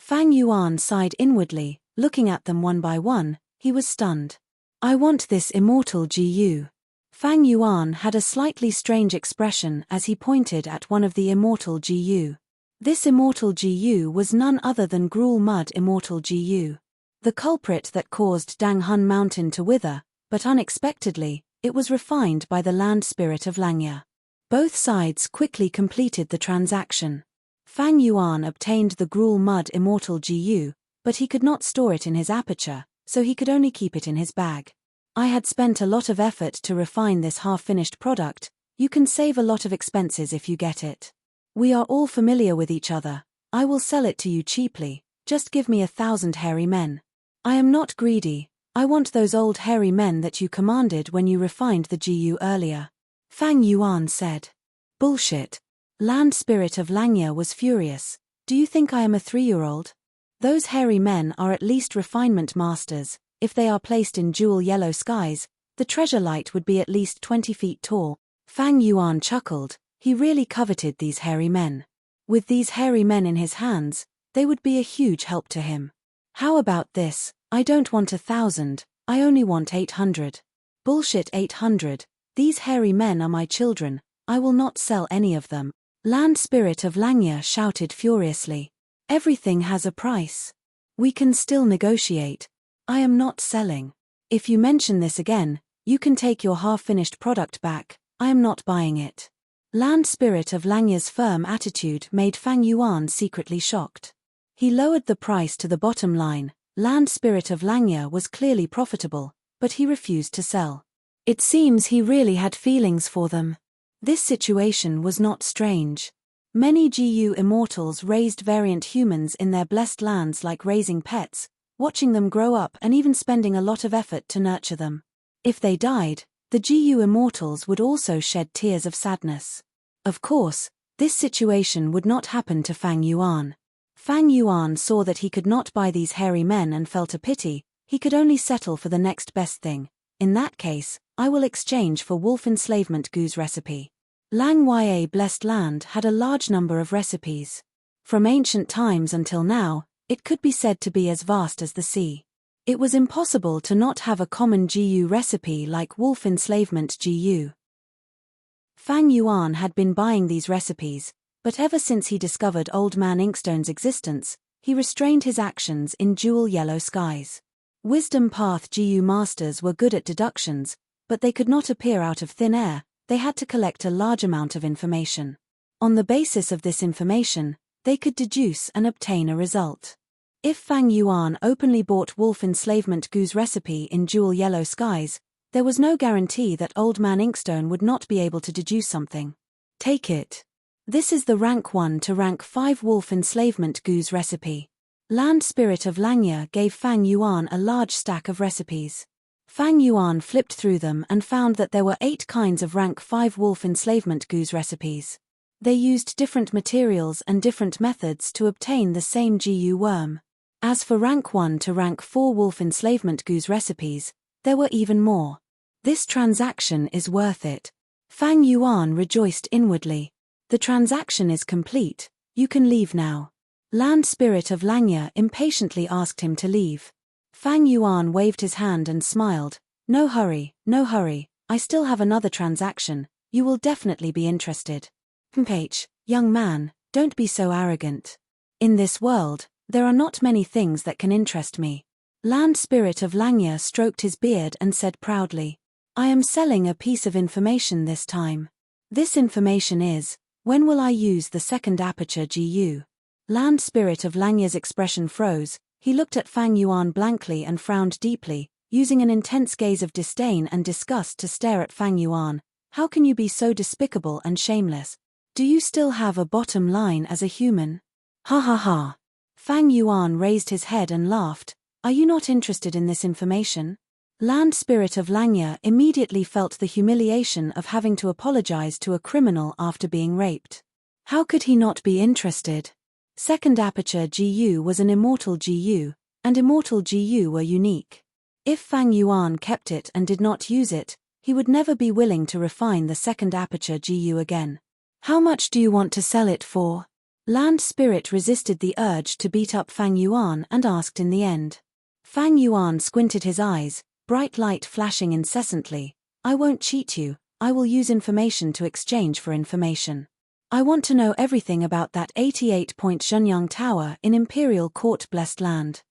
Fang Yuan sighed inwardly, looking at them one by one. He was stunned. I want this immortal GU. Fang Yuan had a slightly strange expression as he pointed at one of the immortal GU. This immortal GU was none other than Gruel Mud immortal GU. The culprit that caused Dang Hun Mountain to wither, but unexpectedly, It was refined by the land spirit of Langya. Both sides quickly completed the transaction. Fang Yuan obtained the Gruel Mud Immortal GU, but he could not store it in his aperture, so he could only keep it in his bag. I had spent a lot of effort to refine this half-finished product. You can save a lot of expenses if you get it. We are all familiar with each other. I will sell it to you cheaply. Just give me 1,000 hairy men. I am not greedy. I want those old hairy men that you commanded when you refined the GU earlier. Fang Yuan said. Bullshit. Land spirit of Langya was furious. Do you think I am a 3-year-old? Those hairy men are at least refinement masters. If they are placed in jewel yellow skies, the treasure light would be at least 20 feet tall. Fang Yuan chuckled. He really coveted these hairy men. With these hairy men in his hands, they would be a huge help to him. How about this? I don't want 1,000, I only want 800. Bullshit 800. These hairy men are my children. I will not sell any of them. Land spirit of Langya shouted furiously. Everything has a price. We can still negotiate. I am not selling. If you mention this again, you can take your half-finished product back. I am not buying it. Land spirit of Langya's firm attitude made Fang Yuan secretly shocked. He lowered the price to the bottom line. Land spirit of Langya was clearly profitable, but he refused to sell. It seems he really had feelings for them. This situation was not strange. Many GU immortals raised variant humans in their blessed lands like raising pets, watching them grow up and even spending a lot of effort to nurture them. If they died, the GU immortals would also shed tears of sadness. Of course, this situation would not happen to Fang Yuan. Fang Yuan saw that he could not buy these hairy men and felt a pity. He could only settle for the next best thing. In that case, I will exchange for wolf enslavement goose recipe. Lang Ya Blessed Land had a large number of recipes. From ancient times until now, it could be said to be as vast as the sea. It was impossible to not have a common GU recipe like wolf enslavement GU. Fang Yuan had been buying these recipes, but ever since he discovered Old Man Inkstone's existence, he restrained his actions in jewel yellow skies. Wisdom Path GU masters were good at deductions, but they could not appear out of thin air. They had to collect a large amount of information. On the basis of this information, they could deduce and obtain a result. If Fang Yuan openly bought wolf enslavement goose recipe in jewel yellow skies, there was no guarantee that Old Man Inkstone would not be able to deduce something. Take it. This is the rank 1 to rank 5 wolf enslavement goose recipe. Land spirit of Langya gave Fang Yuan a large stack of recipes. Fang Yuan flipped through them and found that there were 8 kinds of rank 5 wolf enslavement goose recipes. They used different materials and different methods to obtain the same GU worm. As for rank 1 to rank 4 wolf enslavement goose recipes, there were even more. This transaction is worth it. Fang Yuan rejoiced inwardly. The transaction is complete, you can leave now. Land spirit of Langya impatiently asked him to leave. Fang Yuan waved his hand and smiled. No hurry, I still have another transaction, you will definitely be interested. Young man, don't be so arrogant. In this world, there are not many things that can interest me. Land spirit of Langya stroked his beard and said proudly. I am selling a piece of information this time. This information is, when will I use the second aperture GU? Land spirit of Langya's expression froze. He looked at Fang Yuan blankly and frowned deeply, using an intense gaze of disdain and disgust to stare at Fang Yuan. How can you be so despicable and shameless? Do you still have a bottom line as a human? Ha ha ha. Fang Yuan raised his head and laughed. Are you not interested in this information? Land spirit of Langya immediately felt the humiliation of having to apologize to a criminal after being raped. How could he not be interested? Second aperture GU was an immortal GU, and immortal GU were unique. If Fang Yuan kept it and did not use it, he would never be willing to refine the second aperture GU again. How much do you want to sell it for? Land spirit resisted the urge to beat up Fang Yuan and asked in the end. Fang Yuan squinted his eyes, bright light flashing incessantly. I won't cheat you, I will use information to exchange for information. I want to know everything about that 88-point Zhenyang Tower in Imperial Court Blessed Land.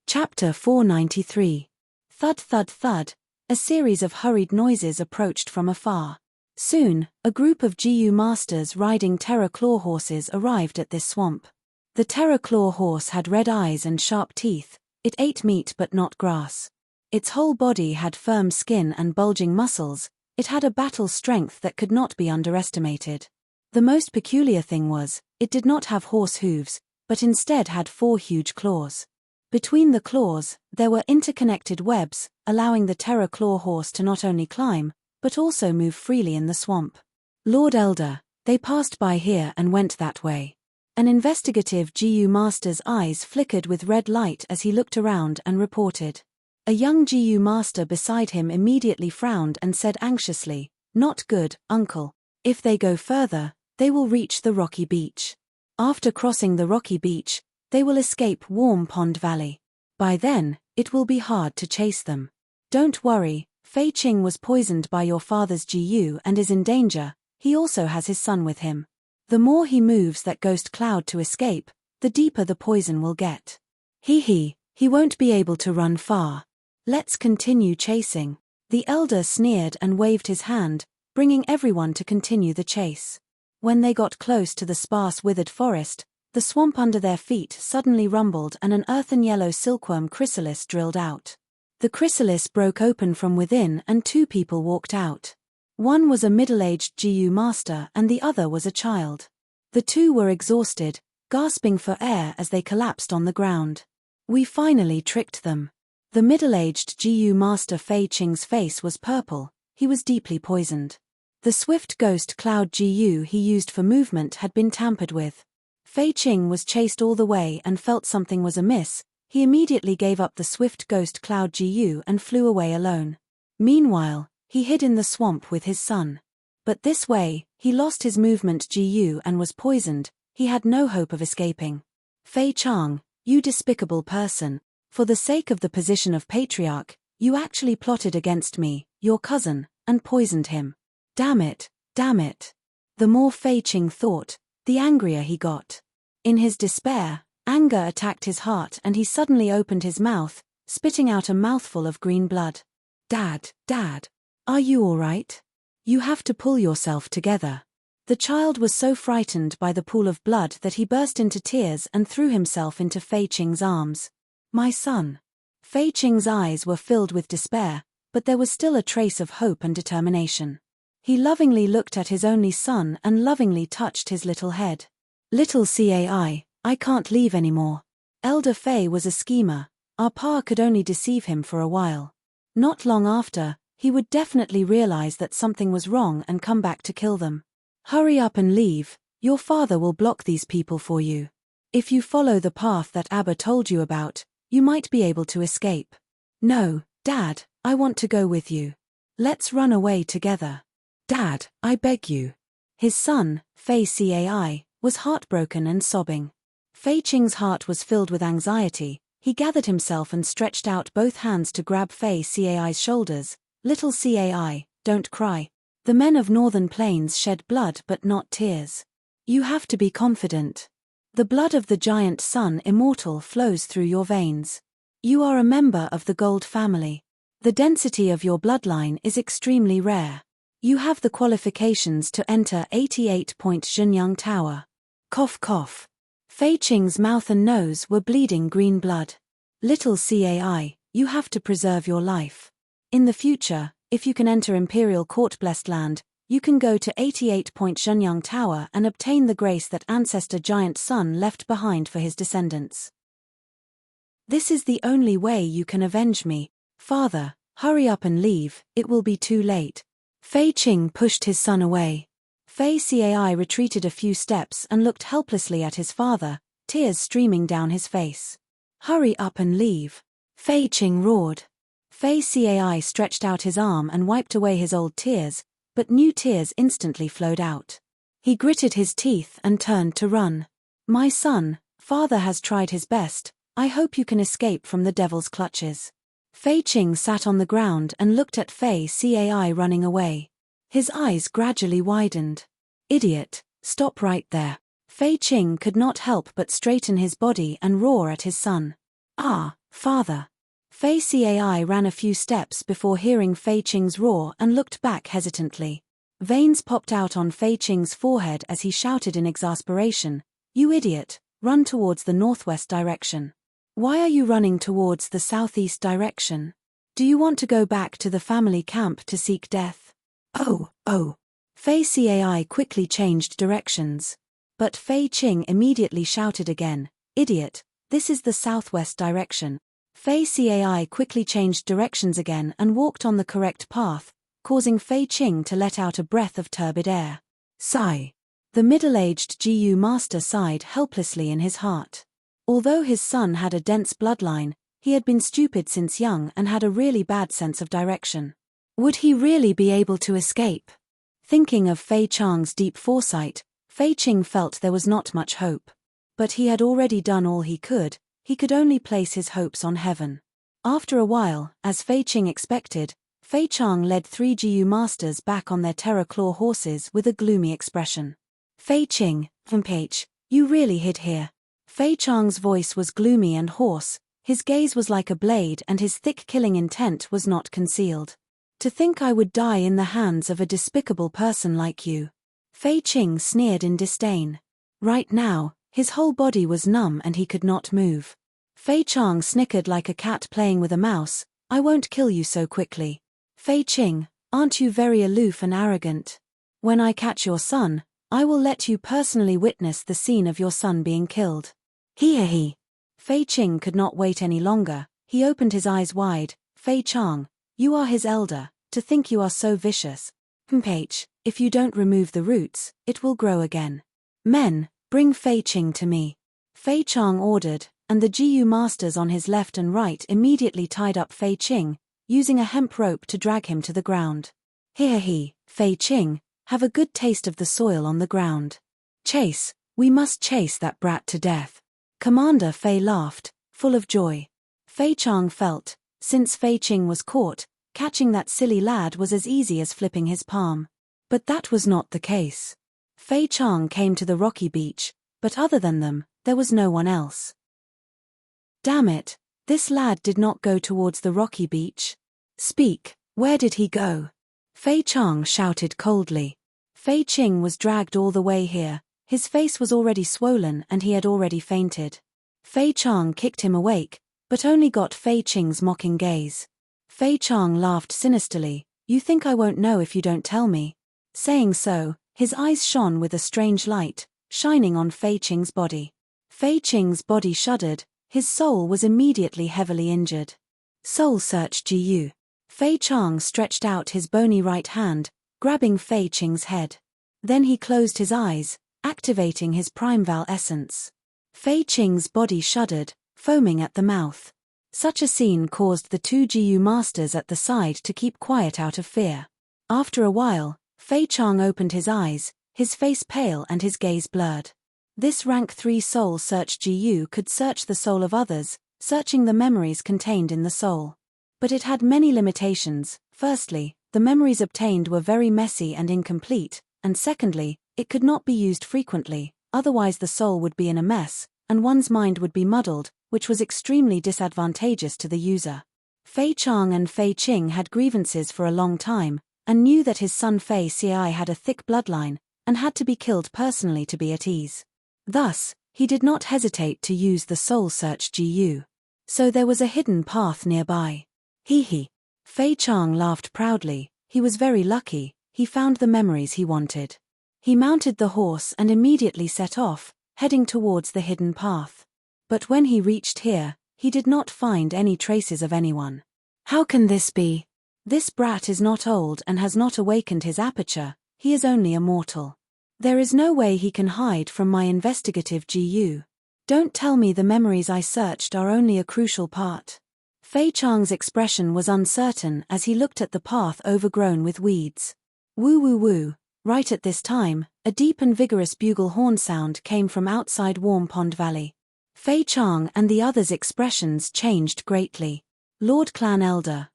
Chapter 493. Thud thud thud, A series of hurried noises approached from afar. Soon, a group of Gu masters riding terror claw horses arrived at this swamp. The terror claw horse had red eyes and sharp teeth. It ate meat but not grass. Its whole body had firm skin and bulging muscles. It had a battle strength that could not be underestimated. The most peculiar thing was, it did not have horse hooves, but instead had 4 huge claws. Between the claws, there were interconnected webs, allowing the terror claw horse to not only climb, but also move freely in the swamp. Lord Elder, they passed by here and went that way. An investigative Gu master's eyes flickered with red light as he looked around and reported. A young Gu master beside him immediately frowned and said anxiously, "Not good, uncle. If they go further, they will reach the rocky beach. After crossing the rocky beach, they will escape Warm Pond Valley. By then, it will be hard to chase them. Don't worry, Fei Qing was poisoned by your father's Gu and is in danger. He also has his son with him. The more he moves that ghost cloud to escape, the deeper the poison will get. He won't be able to run far. Let's continue chasing." The elder sneered and waved his hand, bringing everyone to continue the chase. When they got close to the sparse withered forest, the swamp under their feet suddenly rumbled and an earthen yellow silkworm chrysalis drilled out. The chrysalis broke open from within and 2 people walked out. One was a middle-aged Gu master and the other was a child. The 2 were exhausted, gasping for air as they collapsed on the ground. "We finally tricked them." The middle-aged Gu master Fei Qing's face was purple. He was deeply poisoned. The swift ghost cloud Gu he used for movement had been tampered with. Fei Qing was chased all the way and felt something was amiss. He immediately gave up the swift ghost cloud Gu and flew away alone. Meanwhile, he hid in the swamp with his son. But this way, he lost his movement Gu and was poisoned. He had no hope of escaping. "Fei Chang, you despicable person. For the sake of the position of patriarch, you actually plotted against me, your cousin, and poisoned him. Damn it, damn it." The more Fei Qing thought, the angrier he got. In his despair, anger attacked his heart and he suddenly opened his mouth, spitting out a mouthful of green blood. Dad, are you all right? You have to pull yourself together." The child was so frightened by the pool of blood that he burst into tears and threw himself into Fei Qing's arms. "My son." Fei Qing's eyes were filled with despair, but there was still a trace of hope and determination. He lovingly looked at his only son and lovingly touched his little head. "Little Cai, I can't leave anymore. Elder Fei was a schemer. Our pa could only deceive him for a while. Not long after, he would definitely realize that something was wrong and come back to kill them. Hurry up and leave. Your father will block these people for you. If you follow the path that Abba told you about, you might be able to escape." "No, Dad, I want to go with you. Let's run away together." "Dad, I beg you." His son, Fei Cai, was heartbroken and sobbing. Fei Qing's heart was filled with anxiety. He gathered himself and stretched out both hands to grab Fei Cai's shoulders. "Little Cai, don't cry. The men of Northern Plains shed blood but not tears. You have to be confident. The blood of the giant sun immortal flows through your veins. You are a member of the Gold family. The density of your bloodline is extremely rare. You have the qualifications to enter 88-point Zhenyang Tower." Cough cough. Fei Qing's mouth and nose were bleeding green blood. "Little Cai, you have to preserve your life. In the future, if you can enter Imperial Court Blessed Land, you can go to 88-point Zhenyang Tower and obtain the grace that ancestor Giant Sun left behind for his descendants. This is the only way you can avenge me. Father, hurry up and leave, it will be too late." Fei Qing pushed his son away. Fei Cai retreated a few steps and looked helplessly at his father, tears streaming down his face. "Hurry up and leave." Fei Qing roared. Fei Cai stretched out his arm and wiped away his old tears, but new tears instantly flowed out. He gritted his teeth and turned to run. "My son, father has tried his best. I hope you can escape from the devil's clutches." Fei Qing sat on the ground and looked at Fei Cai running away. His eyes gradually widened. "Idiot, stop right there." Fei Qing could not help but straighten his body and roar at his son. "Ah, father." Fei Cai ran a few steps before hearing Fei Qing's roar and looked back hesitantly. Veins popped out on Fei Qing's forehead as he shouted in exasperation, "You idiot, run towards the northwest direction. Why are you running towards the southeast direction? Do you want to go back to the family camp to seek death?" Oh. Fei Cai quickly changed directions. But Fei Qing immediately shouted again, "Idiot, this is the southwest direction." Fei Cai quickly changed directions again and walked on the correct path, causing Fei Qing to let out a breath of turbid air. Sigh. The middle-aged Gu master sighed helplessly in his heart. Although his son had a dense bloodline, he had been stupid since young and had a really bad sense of direction. Would he really be able to escape? Thinking of Fei Chang's deep foresight, Fei Qing felt there was not much hope. But he had already done all he could only place his hopes on heaven. After a while, as Fei Qing expected, Fei Chang led 3 Gu masters back on their terror claw horses with a gloomy expression. "Fei Qing, you really hid here." Fei Chang's voice was gloomy and hoarse, his gaze was like a blade and his thick killing intent was not concealed. "To think I would die in the hands of a despicable person like you." Fei Qing sneered in disdain. Right now, his whole body was numb and he could not move. Fei Chang snickered like a cat playing with a mouse, "I won't kill you so quickly. Fei Qing, aren't you very aloof and arrogant? When I catch your son, I will let you personally witness the scene of your son being killed." He. Fei Qing could not wait any longer, he opened his eyes wide. "Fei Chang, you are his elder, to think you are so vicious. If you don't remove the roots, it will grow again. Men, bring Fei Qing to me." Fei Chang ordered, and the Gu masters on his left and right immediately tied up Fei Qing, using a hemp rope to drag him to the ground. "Here Fei Qing, have a good taste of the soil on the ground. Chase, we must chase that brat to death." Commander Fei laughed, full of joy. Fei Chang felt, since Fei Qing was caught, catching that silly lad was as easy as flipping his palm. But that was not the case. Fei Chang came to the rocky beach, but other than them, there was no one else. Damn it, this lad did not go towards the rocky beach. "Speak, where did he go?" Fei Chang shouted coldly. Fei Qing was dragged all the way here, his face was already swollen and he had already fainted. Fei Chang kicked him awake, but only got Fei Qing's mocking gaze. Fei Chang laughed sinisterly, "You think I won't know if you don't tell me?" Saying so, his eyes shone with a strange light, shining on Fei Qing's body. Fei Qing's body shuddered, his soul was immediately heavily injured. "Soul Search Gu." Fei Chang stretched out his bony right hand, grabbing Fei Qing's head. Then he closed his eyes, activating his Primeval essence. Fei Qing's body shuddered, foaming at the mouth. Such a scene caused the 2 Gu masters at the side to keep quiet out of fear. After a while, Fei Chang opened his eyes, his face pale and his gaze blurred. This rank 3 Soul Search Gu could search the soul of others, searching the memories contained in the soul. But it had many limitations. Firstly, the memories obtained were very messy and incomplete, and secondly, it could not be used frequently, otherwise the soul would be in a mess, and one's mind would be muddled, which was extremely disadvantageous to the user. Fei Chang and Fei Qing had grievances for a long time, and knew that his son Fei Cai had a thick bloodline, and had to be killed personally to be at ease. Thus, he did not hesitate to use the Soul Search Gu. So there was a hidden path nearby. He. Fei Chang laughed proudly, he was very lucky, he found the memories he wanted. He mounted the horse and immediately set off, heading towards the hidden path. But when he reached here, he did not find any traces of anyone. How can this be? This brat is not old and has not awakened his aperture, he is only a mortal. There is no way he can hide from my investigative Gu. Don't tell me the memories I searched are only a crucial part. Fei Chang's expression was uncertain as he looked at the path overgrown with weeds. Woo woo woo. Right at this time, a deep and vigorous bugle horn sound came from outside Warm Pond Valley. Fei Chang and the others' expressions changed greatly. Lord Clan Elder,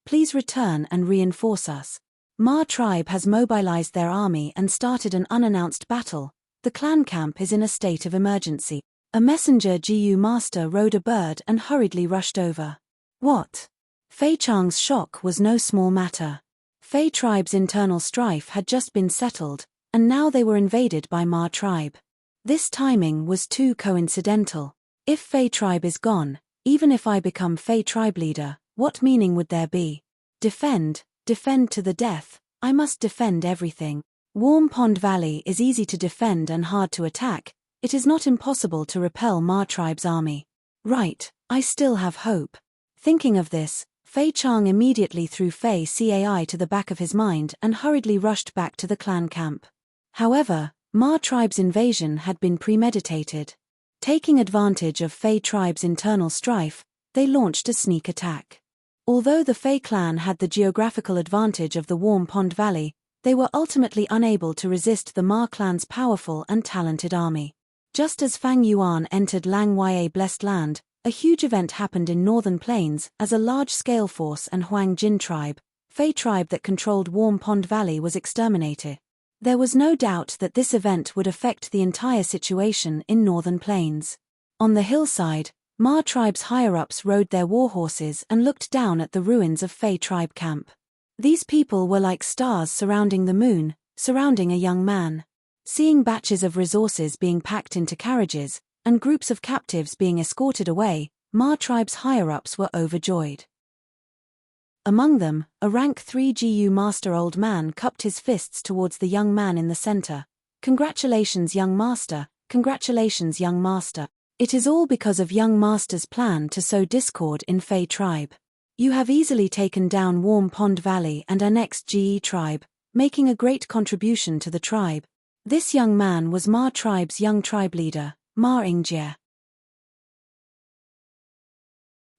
please return and reinforce us. Ma tribe has mobilized their army and started an unannounced battle. The clan camp is in a state of emergency. A messenger Gu master rode a bird and hurriedly rushed over. What? Fei Chang's shock was no small matter. Fei tribe's internal strife had just been settled, and now they were invaded by Ma tribe. This timing was too coincidental. If Fei tribe is gone, even if I become Fei tribe leader, what meaning would there be? Defend to the death. I must defend everything. Warm Pond Valley is easy to defend and hard to attack. It is not impossible to repel Ma tribe's army. Right, I still have hope. Thinking of this, Fei Chang immediately threw Fei Cai to the back of his mind and hurriedly rushed back to the clan camp. However, Ma tribe's invasion had been premeditated. Taking advantage of Fei tribe's internal strife, they launched a sneak attack. Although the Fei clan had the geographical advantage of the Warm Pond Valley, they were ultimately unable to resist the Ma clan's powerful and talented army. Just as Fang Yuan entered Lang Ya Blessed Land, a huge event happened in Northern Plains as a large-scale force and Huang Jin tribe, Fei tribe that controlled Warm Pond Valley, was exterminated. There was no doubt that this event would affect the entire situation in Northern Plains. On the hillside, Ma tribe's higher-ups rode their warhorses and looked down at the ruins of Fei tribe camp. These people were like stars surrounding the moon, surrounding a young man. Seeing batches of resources being packed into carriages, and groups of captives being escorted away, Ma tribe's higher-ups were overjoyed. Among them, a rank 3 Gu master old man cupped his fists towards the young man in the center. Congratulations, young master, congratulations, young master. It is all because of young master's plan to sow discord in Fei tribe. You have easily taken down Warm Pond Valley and annexed Ge tribe, making a great contribution to the tribe. This young man was Ma tribe's young tribe leader, Ma Yingjie.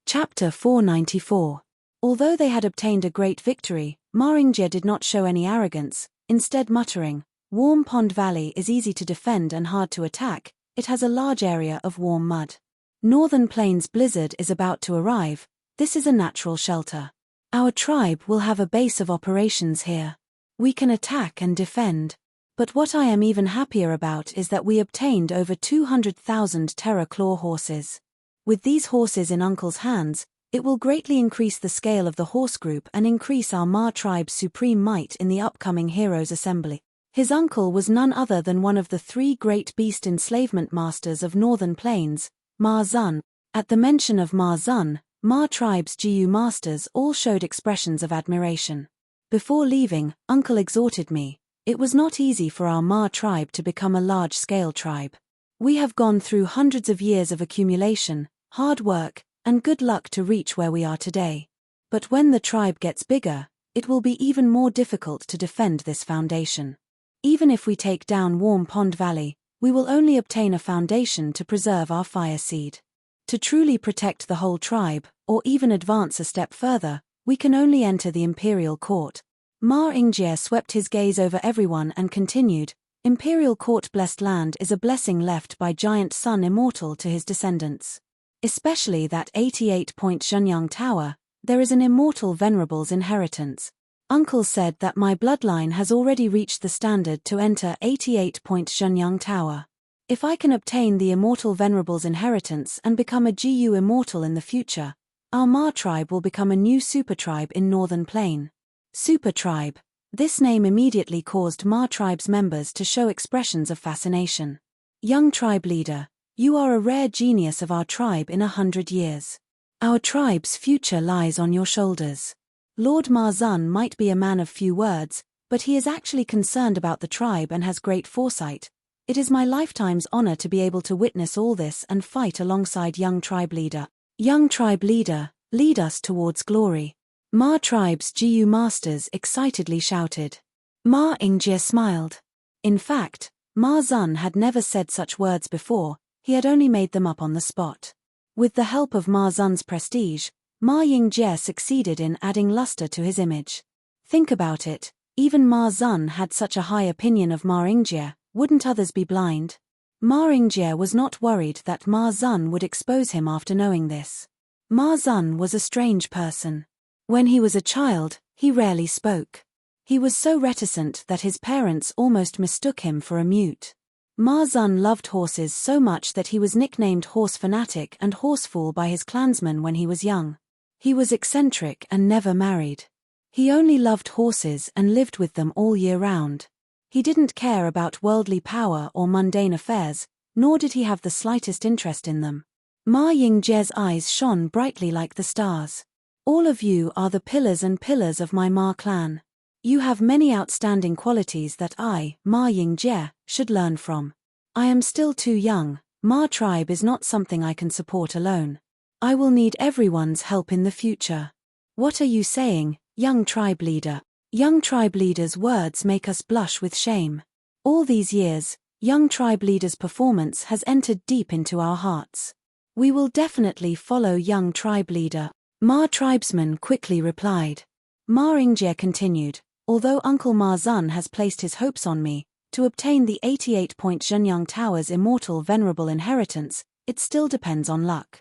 Chapter 494. Although they had obtained a great victory, Ma Yingjie did not show any arrogance, instead muttering, Warm Pond Valley is easy to defend and hard to attack. It has a large area of warm mud. Northern Plains blizzard is about to arrive. This is a natural shelter. Our tribe will have a base of operations here. We can attack and defend. But what I am even happier about is that we obtained over 200,000 Terror Claw horses. With these horses in Uncle's hands, it will greatly increase the scale of the horse group and increase our Ma tribe's supreme might in the upcoming Heroes Assembly. His uncle was none other than one of the 3 great beast enslavement masters of Northern Plains, Ma Zun. At the mention of Ma Zun, Ma tribe's Gu masters all showed expressions of admiration. Before leaving, Uncle exhorted me. It was not easy for our Ma tribe to become a large-scale tribe. We have gone through hundreds of years of accumulation, hard work, and good luck to reach where we are today. But when the tribe gets bigger, it will be even more difficult to defend this foundation. Even if we take down Warm Pond Valley, we will only obtain a foundation to preserve our fire seed. To truly protect the whole tribe, or even advance a step further, we can only enter the imperial court. Ma Yingjie swept his gaze over everyone and continued, Imperial Court Blessed Land is a blessing left by Giant Sun Immortal to his descendants. Especially that 88-point Shenyang Tower, there is an immortal Venerable's inheritance. Uncle said that my bloodline has already reached the standard to enter 88-point Shenyang Tower. If I can obtain the immortal Venerable's inheritance and become a Gu immortal in the future, our Ma tribe will become a new super tribe in Northern Plain. Super tribe. This name immediately caused Ma tribe's members to show expressions of fascination. Young tribe leader, you are a rare genius of our tribe in 100 years. Our tribe's future lies on your shoulders. Lord Ma Zun might be a man of few words, but he is actually concerned about the tribe and has great foresight. It is my lifetime's honor to be able to witness all this and fight alongside young tribe leader. Young tribe leader, lead us towards glory. Ma tribe's Gu masters excitedly shouted. Ma Yingjie smiled. In fact, Ma Zun had never said such words before, he had only made them up on the spot. With the help of Ma Zun's prestige, Ma Yingjie succeeded in adding luster to his image. Think about it, even Ma Zun had such a high opinion of Ma Yingjie, wouldn't others be blind? Ma Yingjie was not worried that Ma Zun would expose him after knowing this. Ma Zun was a strange person. When he was a child, he rarely spoke. He was so reticent that his parents almost mistook him for a mute. Ma Zun loved horses so much that he was nicknamed Horse Fanatic and Horsefool by his clansmen when he was young. He was eccentric and never married. He only loved horses and lived with them all year round. He didn't care about worldly power or mundane affairs, nor did he have the slightest interest in them. Ma Yingjie's eyes shone brightly like the stars. All of you are the pillars and pillars of my Ma clan. You have many outstanding qualities that I, Ma Yingjie, should learn from. I am still too young. Ma tribe is not something I can support alone. I will need everyone's help in the future. What are you saying, young tribe leader? Young tribe leader's words make us blush with shame. All these years, young tribe leader's performance has entered deep into our hearts. We will definitely follow young tribe leader. Ma tribesman quickly replied. Ma Yingjie continued. Although Uncle Ma Zun has placed his hopes on me, to obtain the 88-point Zhenyang Tower's immortal venerable inheritance, it still depends on luck.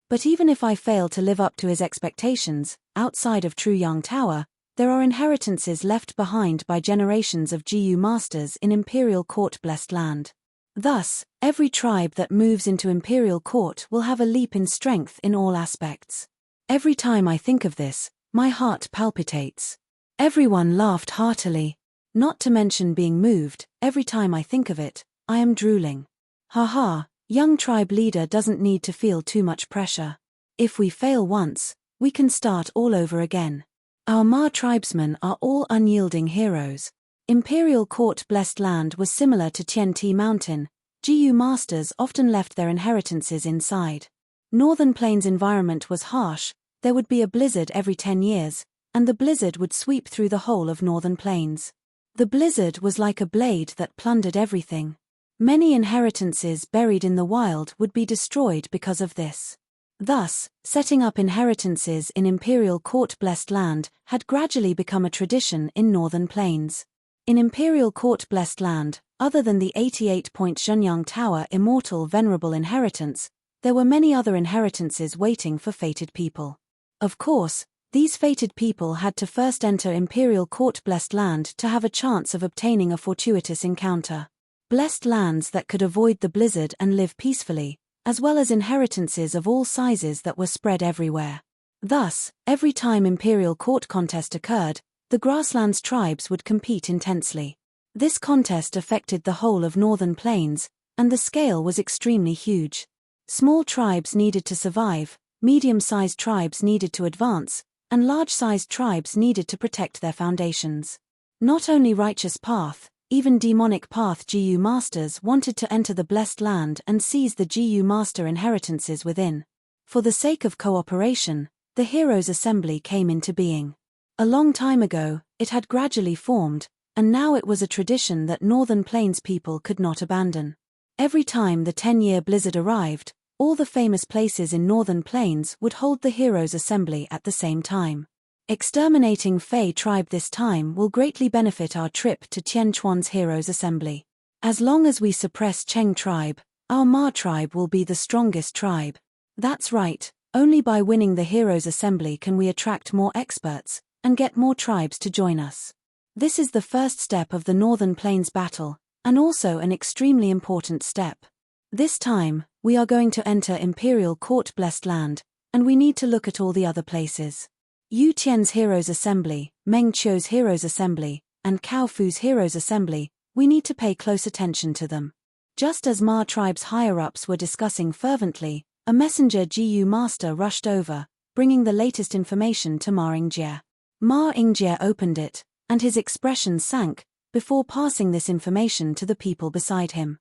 But even if I fail to live up to his expectations, outside of Truyang Tower, there are inheritances left behind by generations of GU masters in Imperial Court blessed land. Thus, every tribe that moves into Imperial Court will have a leap in strength in all aspects. Every time I think of this, my heart palpitates. Everyone laughed heartily. Not to mention being moved, every time I think of it, I am drooling. Haha, young tribe leader doesn't need to feel too much pressure. If we fail once, we can start all over again. Our Ma tribesmen are all unyielding heroes. Imperial Court blessed land was similar to Tianti Mountain. GU masters often left their inheritances inside. Northern Plains environment was harsh, there would be a blizzard every 10 years, and the blizzard would sweep through the whole of Northern Plains. The blizzard was like a blade that plundered everything. Many inheritances buried in the wild would be destroyed because of this. Thus, setting up inheritances in Imperial Court blessed land had gradually become a tradition in Northern Plains. In Imperial Court blessed land, other than the 88-point Zhenyang Tower immortal venerable inheritance, there were many other inheritances waiting for fated people. Of course, these fated people had to first enter Imperial Court blessed land to have a chance of obtaining a fortuitous encounter. Blessed lands that could avoid the blizzard and live peacefully, as well as inheritances of all sizes that were spread everywhere. Thus, every time Imperial Court contest occurred, the grasslands tribes would compete intensely. This contest affected the whole of Northern Plains, and the scale was extremely huge. Small tribes needed to survive, medium-sized tribes needed to advance, and large-sized tribes needed to protect their foundations. Not only Righteous Path, even Demonic Path GU masters wanted to enter the blessed land and seize the GU master inheritances within. For the sake of cooperation, the Heroes' Assembly came into being. A long time ago, it had gradually formed, and now it was a tradition that Northern Plains people could not abandon. Every time the 10-year blizzard arrived, all the famous places in Northern Plains would hold the Heroes' Assembly at the same time. Exterminating Fei tribe this time will greatly benefit our trip to Tianquan's Heroes' Assembly. As long as we suppress Cheng tribe, our Ma tribe will be the strongest tribe. That's right, only by winning the Heroes' Assembly can we attract more experts, and get more tribes to join us. This is the first step of the Northern Plains battle, and also an extremely important step. This time, we are going to enter Imperial Court blessed land, and we need to look at all the other places. Yu Tian's Heroes' Assembly, Meng Qiu's Heroes' Assembly, and Cao Fu's Heroes' Assembly, we need to pay close attention to them. Just as Ma tribe's higher-ups were discussing fervently, a messenger GU master rushed over, bringing the latest information to Ma Yingjie. Ma Yingjie opened it, and his expression sank, before passing this information to the people beside him.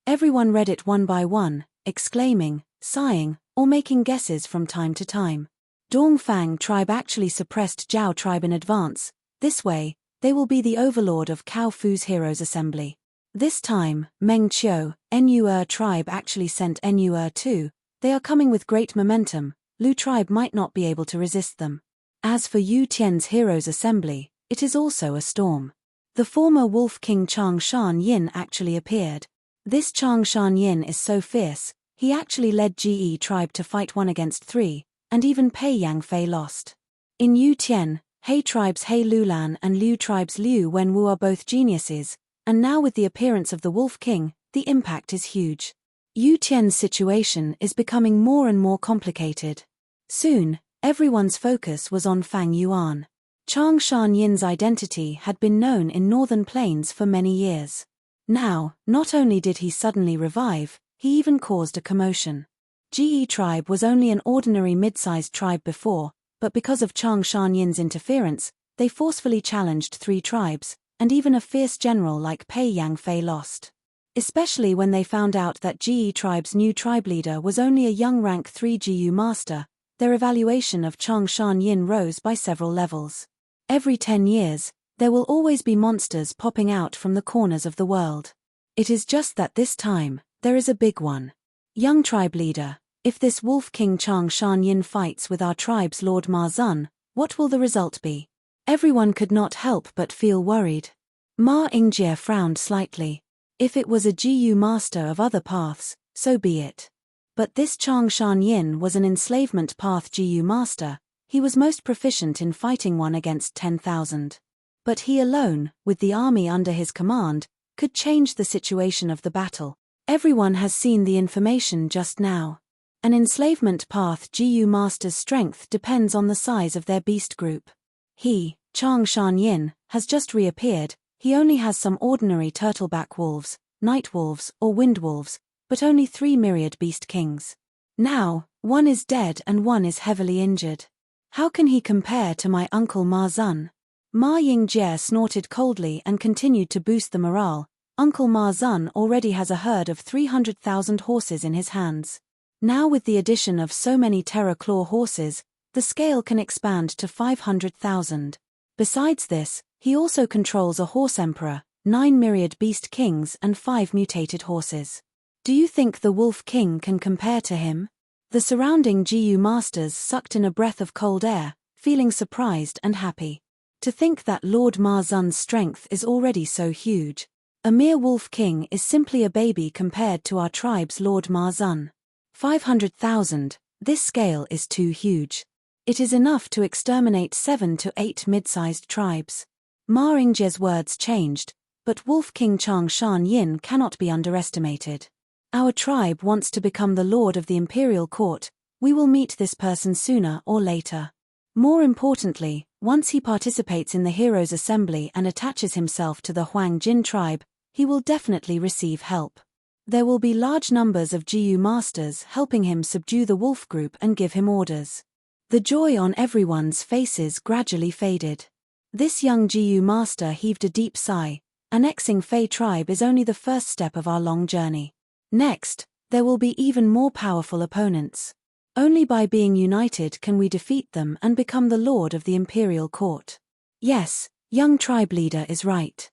Everyone read it one by one, exclaiming, sighing, or making guesses from time to time. Dongfang tribe actually suppressed Zhao tribe in advance. This way, they will be the overlord of Cao Fu's Heroes' Assembly. This time, Meng Qiu, Nu tribe actually sent Nu too. They are coming with great momentum. Lu tribe might not be able to resist them. As for Yu Tian's Heroes' Assembly, it is also a storm. The former Wolf King Chang Shan Yin actually appeared. This Chang Shan Yin is so fierce, he actually led GE tribe to fight 1 against 3, and even Pei Yang Fei lost. In Yu Tian, He tribe's He Lulan and Liu tribe's Liu Wenwu are both geniuses, and now with the appearance of the Wolf King, the impact is huge. Yu Tian's situation is becoming more and more complicated. Soon, everyone's focus was on Fang Yuan. Chang Shan-yin's identity had been known in northern plains for many years. Now, not only did he suddenly revive, he even caused a commotion. Ge tribe was only an ordinary mid-sized tribe before, but because of Chang Shan-yin's interference, they forcefully challenged 3 tribes, and even a fierce general like Pei Yangfei lost. Especially when they found out that Ge tribe's new tribe leader was only a young rank 3 Gu master, their evaluation of Chang Shan-yin rose by several levels. Every 10 years, there will always be monsters popping out from the corners of the world. It is just that this time, there is a big one. Young tribe leader, if this Wolf King Chang Shan-yin fights with our tribe's Lord Ma Zun, what will the result be? Everyone could not help but feel worried. Ma Yingjie frowned slightly. If it was a Gu master of other paths, so be it. But this Chang Shan-yin was an enslavement path Gu master. He was most proficient in fighting 1 against 10,000. But he alone, with the army under his command, could change the situation of the battle. Everyone has seen the information just now. An enslavement path Gu master's strength depends on the size of their beast group. He, Chang Shan-yin, has just reappeared. He only has some ordinary turtleback wolves, night wolves, or wind wolves, but only 3 myriad beast kings. Now, 1 is dead and 1 is heavily injured. How can he compare to my uncle Ma Zun? Ma Yingjie snorted coldly and continued to boost the morale. Uncle Ma Zun already has a herd of 300,000 horses in his hands. Now with the addition of so many Terror Claw horses, the scale can expand to 500,000. Besides this, he also controls a horse emperor, 9 myriad beast kings and 5 mutated horses. Do you think the Wolf King can compare to him? The surrounding Gu masters sucked in a breath of cold air, feeling surprised and happy. To think that Lord Ma Zun's strength is already so huge. A mere Wolf King is simply a baby compared to our tribe's Lord Ma Zun. 500,000, this scale is too huge. It is enough to exterminate 7 to 8 mid-sized tribes. Ma Yingjie's words changed, but Wolf King Chang Shan-yin cannot be underestimated. Our tribe wants to become the lord of the imperial court. We will meet this person sooner or later. More importantly, once he participates in the Heroes' Assembly and attaches himself to the Huang Jin tribe, he will definitely receive help. There will be large numbers of Gu masters helping him subdue the wolf group and give him orders. The joy on everyone's faces gradually faded. This young Gu master heaved a deep sigh. Annexing Fei tribe is only the first step of our long journey. Next, there will be even more powerful opponents. Only by being united can we defeat them and become the lord of the imperial court. Yes, young tribe leader is right.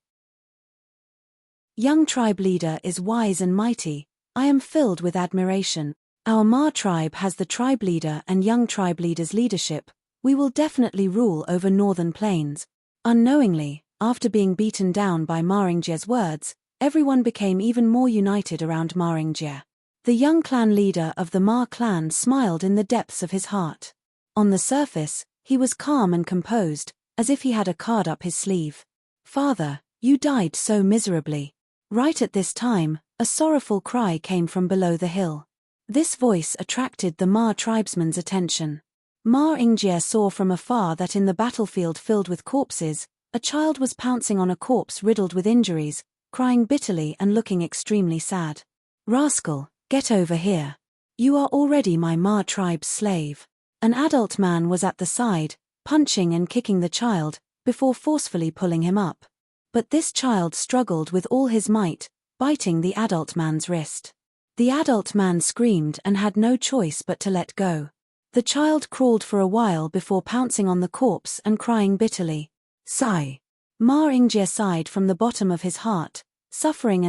Young tribe leader is wise and mighty. I am filled with admiration. Our Ma tribe has the tribe leader and young tribe leader's leadership. We will definitely rule over northern plains. Unknowingly, after being beaten down by Ma Yingjie's words, everyone became even more united around Ma Yingjie. The young clan leader of the Ma clan smiled in the depths of his heart. On the surface, he was calm and composed, as if he had a card up his sleeve. Father, you died so miserably. Right at this time, a sorrowful cry came from below the hill. This voice attracted the Ma tribesman's attention. Ma Yingjie saw from afar that in the battlefield filled with corpses, a child was pouncing on a corpse riddled with injuries, crying bitterly and looking extremely sad. Rascal, get over here. You are already my Ma tribe's slave. An adult man was at the side, punching and kicking the child, before forcefully pulling him up. But this child struggled with all his might, biting the adult man's wrist. The adult man screamed and had no choice but to let go. The child crawled for a while before pouncing on the corpse and crying bitterly. Sigh. Ma Yingjie sighed from the bottom of his heart. Suffering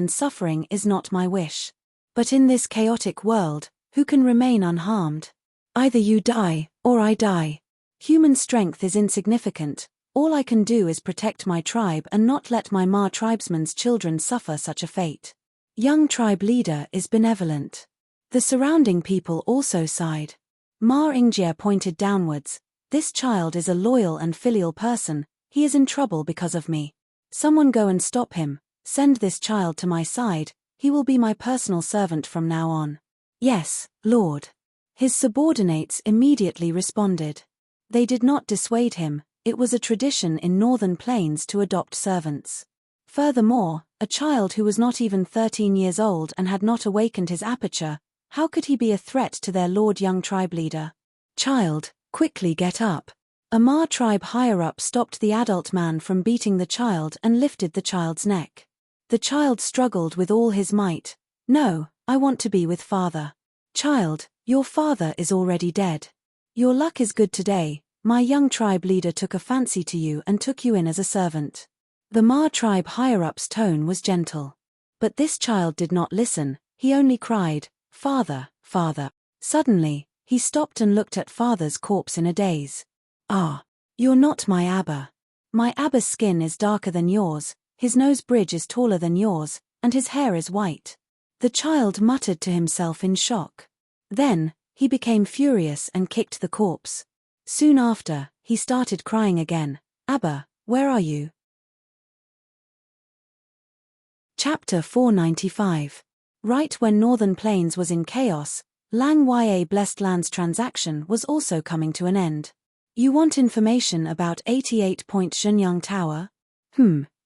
is not my wish. But in this chaotic world, who can remain unharmed? Either you die, or I die. Human strength is insignificant. All I can do is protect my tribe and not let my Ma tribesman's children suffer such a fate. Young tribe leader is benevolent. The surrounding people also sighed. Ma Yingjie pointed downwards. This child is a loyal and filial person. He is in trouble because of me. Someone go and stop him. Send this child to my side, he will be my personal servant from now on. Yes, Lord. His subordinates immediately responded. They did not dissuade him, it was a tradition in northern plains to adopt servants. Furthermore, a child who was not even 13 years old and had not awakened his aperture, how could he be a threat to their lord? Young tribe leader. Child, quickly get up. A Ma tribe higher-up stopped the adult man from beating the child and lifted the child's neck. The child struggled with all his might. No, I want to be with father. Child, your father is already dead. Your luck is good today, my young tribe leader took a fancy to you and took you in as a servant. The Ma tribe higher-up's tone was gentle. But this child did not listen, he only cried, Father, father. Suddenly, he stopped and looked at father's corpse in a daze. Ah, you're not my Abba. My Abba's skin is darker than yours, his nose bridge is taller than yours, and his hair is white. The child muttered to himself in shock. Then, he became furious and kicked the corpse. Soon after, he started crying again. Abba, where are you? Chapter 495. Right when Northern Plains was in chaos, Lang Ya Blessed Land's transaction was also coming to an end. You want information about 88-point Shenyang Tower?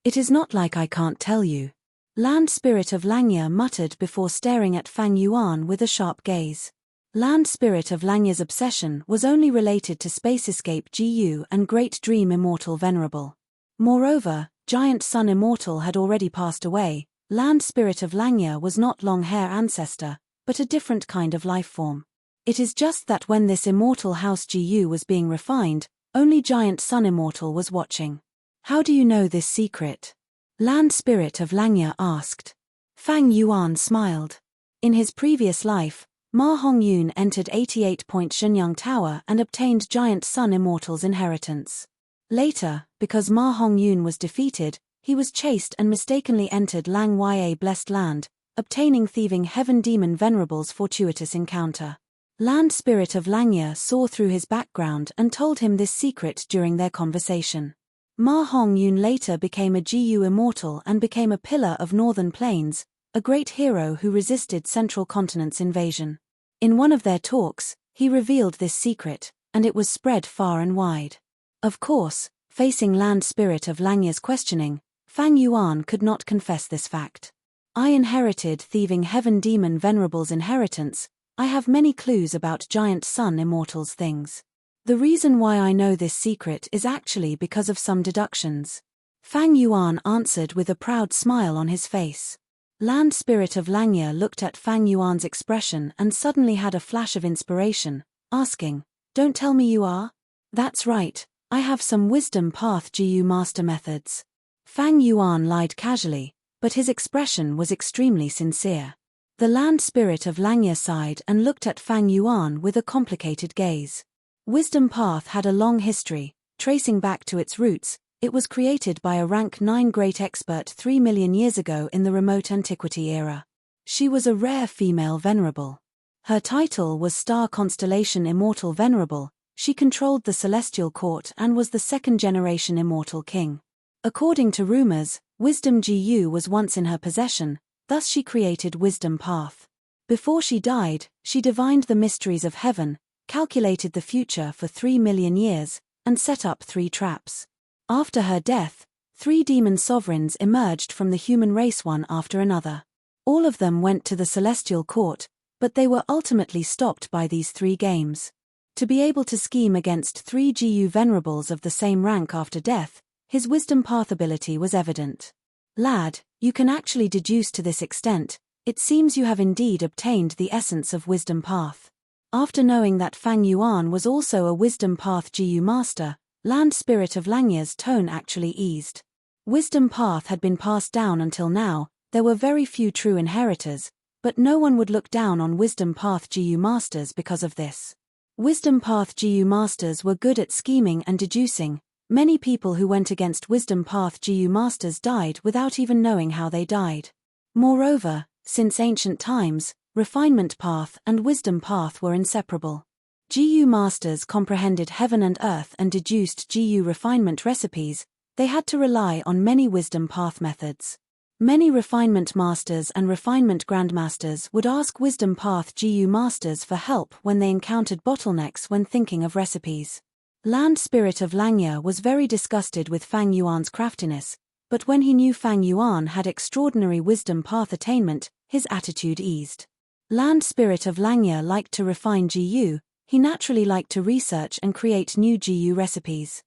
It is not like I can't tell you. Land Spirit of Langya muttered before staring at Fang Yuan with a sharp gaze. Land Spirit of Langya's obsession was only related to Space Escape GU and Great Dream Immortal Venerable. Moreover, Giant Sun Immortal had already passed away. Land Spirit of Langya was not long hair ancestor, but a different kind of life form. It is just that when this Immortal House GU was being refined, only Giant Sun Immortal was watching. How do you know this secret? Land Spirit of Langya asked. Fang Yuan smiled. In his previous life, Ma Hongyun entered 88-point Shenyang Tower and obtained Giant Sun Immortal's inheritance. Later, because Ma Hongyun was defeated, he was chased and mistakenly entered Lang Ya Blessed Land, obtaining thieving Heaven Demon Venerable's fortuitous encounter. Land Spirit of Langya saw through his background and told him this secret during their conversation. Ma Hongyun later became a GU Immortal and became a pillar of Northern Plains, a great hero who resisted Central Continent's invasion. In one of their talks, he revealed this secret, and it was spread far and wide. Of course, facing Land Spirit of Langya's questioning, Fang Yuan could not confess this fact. I inherited thieving Heaven Demon Venerable's inheritance. I have many clues about Giant Sun Immortal's things. The reason why I know this secret is actually because of some deductions. Fang Yuan answered with a proud smile on his face. Land Spirit of Langya looked at Fang Yuan's expression and suddenly had a flash of inspiration, asking, Don't tell me you are? That's right, I have some wisdom path GU master methods. Fang Yuan lied casually, but his expression was extremely sincere. The Land Spirit of Langya sighed and looked at Fang Yuan with a complicated gaze. Wisdom Path had a long history, tracing back to its roots. It was created by a rank 9 great expert 3 million years ago in the remote antiquity era. She was a rare female venerable. Her title was Star Constellation Immortal Venerable. She controlled the celestial court and was the second-generation immortal king. According to rumors, Wisdom GU was once in her possession, thus she created Wisdom Path. Before she died, she divined the mysteries of heaven, calculated the future for 3 million years, and set up 3 traps. After her death, 3 demon sovereigns emerged from the human race one after another. All of them went to the celestial court, but they were ultimately stopped by these 3 games. To be able to scheme against 3 GU venerables of the same rank after death, his wisdom path ability was evident. Lad, you can actually deduce to this extent, it seems you have indeed obtained the essence of wisdom path. After knowing that Fang Yuan was also a wisdom path GU master, Land Spirit of Langya's tone actually eased. Wisdom path had been passed down until now, there were very few true inheritors, but no one would look down on wisdom path GU masters because of this. Wisdom path GU masters were good at scheming and deducing. Many people who went against wisdom path GU masters died without even knowing how they died. Moreover, since ancient times, refinement path and wisdom path were inseparable. GU masters comprehended heaven and earth and deduced GU refinement recipes. They had to rely on many wisdom path methods. Many refinement masters and refinement grandmasters would ask wisdom path GU masters for help when they encountered bottlenecks when thinking of recipes. Land Spirit of Langya was very disgusted with Fang Yuan's craftiness, but when he knew Fang Yuan had extraordinary wisdom path attainment, his attitude eased. Land Spirit of Langya liked to refine GU, he naturally liked to research and create new GU recipes.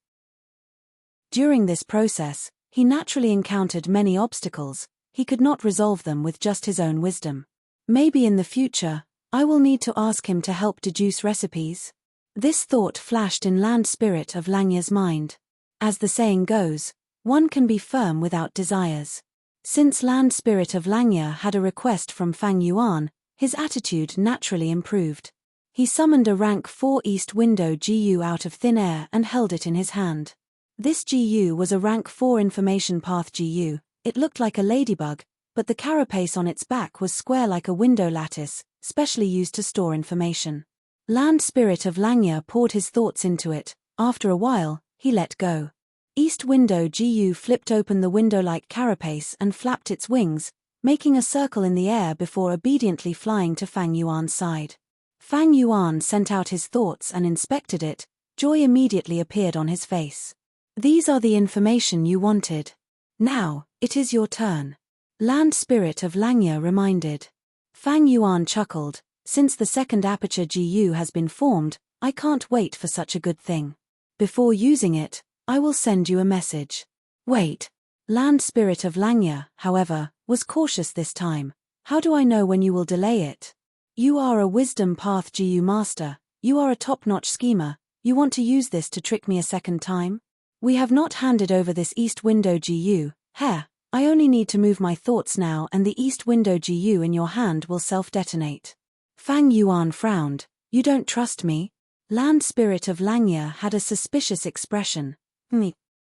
During this process, he naturally encountered many obstacles, he could not resolve them with just his own wisdom. Maybe in the future, I will need to ask him to help deduce recipes? This thought flashed in Land Spirit of Langya's mind. As the saying goes, one can be firm without desires. Since Land Spirit of Langya had a request from Fang Yuan, his attitude naturally improved. He summoned a rank 4 East Window GU out of thin air and held it in his hand. This GU was a rank 4 information path GU, it looked like a ladybug, but the carapace on its back was square like a window lattice, specially used to store information. Land Spirit of Langya poured his thoughts into it, after a while, he let go. East Window GU flipped open the window-like carapace and flapped its wings, making a circle in the air before obediently flying to Fang Yuan's side. Fang Yuan sent out his thoughts and inspected it, joy immediately appeared on his face. These are the information you wanted. Now, it is your turn. Land Spirit of Langya reminded. Fang Yuan chuckled, since the second aperture GU has been formed, I can't wait for such a good thing. Before using it, I will send you a message. Wait. Land Spirit of Langya, however, was cautious this time. How do I know when you will delay it? You are a wisdom path GU master, you are a top-notch schemer, you want to use this to trick me a second time? We have not handed over this East Window GU, Heh, I only need to move my thoughts now and the East Window GU in your hand will self-detonate. Fang Yuan frowned, you don't trust me? Land Spirit of Langya had a suspicious expression.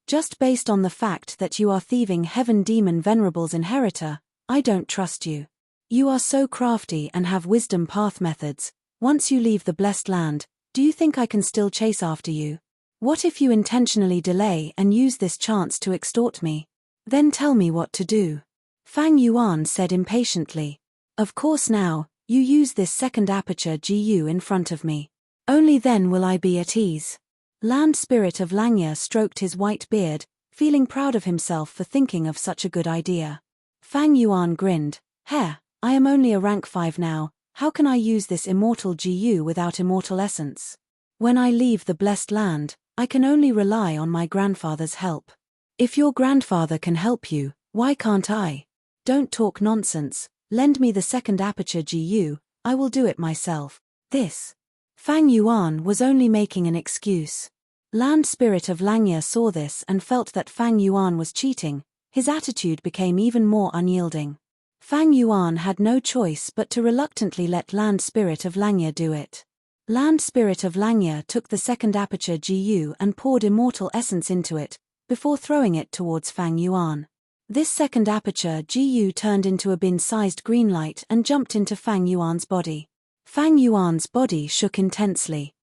Just based on the fact that you are thieving Heaven Demon Venerable's inheritor, I don't trust you. You are so crafty and have wisdom path methods, once you leave the blessed land, do you think I can still chase after you? What if you intentionally delay and use this chance to extort me? Then tell me what to do. Fang Yuan said impatiently. Of course now, you use this second aperture GU in front of me. Only then will I be at ease. Land Spirit of Langya stroked his white beard, feeling proud of himself for thinking of such a good idea. Fang Yuan grinned, Heh, I am only a rank 5 now, how can I use this immortal GU without immortal essence? When I leave the blessed land, I can only rely on my grandfather's help. If your grandfather can help you, why can't I? Don't talk nonsense, lend me the second aperture GU, I will do it myself. This. Fang Yuan was only making an excuse. Land Spirit of Langya saw this and felt that Fang Yuan was cheating, his attitude became even more unyielding. Fang Yuan had no choice but to reluctantly let Land Spirit of Langya do it. Land Spirit of Langya took the second aperture GU and poured immortal essence into it, before throwing it towards Fang Yuan. This second aperture GU turned into a bin-sized green light and jumped into Fang Yuan's body. Fang Yuan's body shook intensely.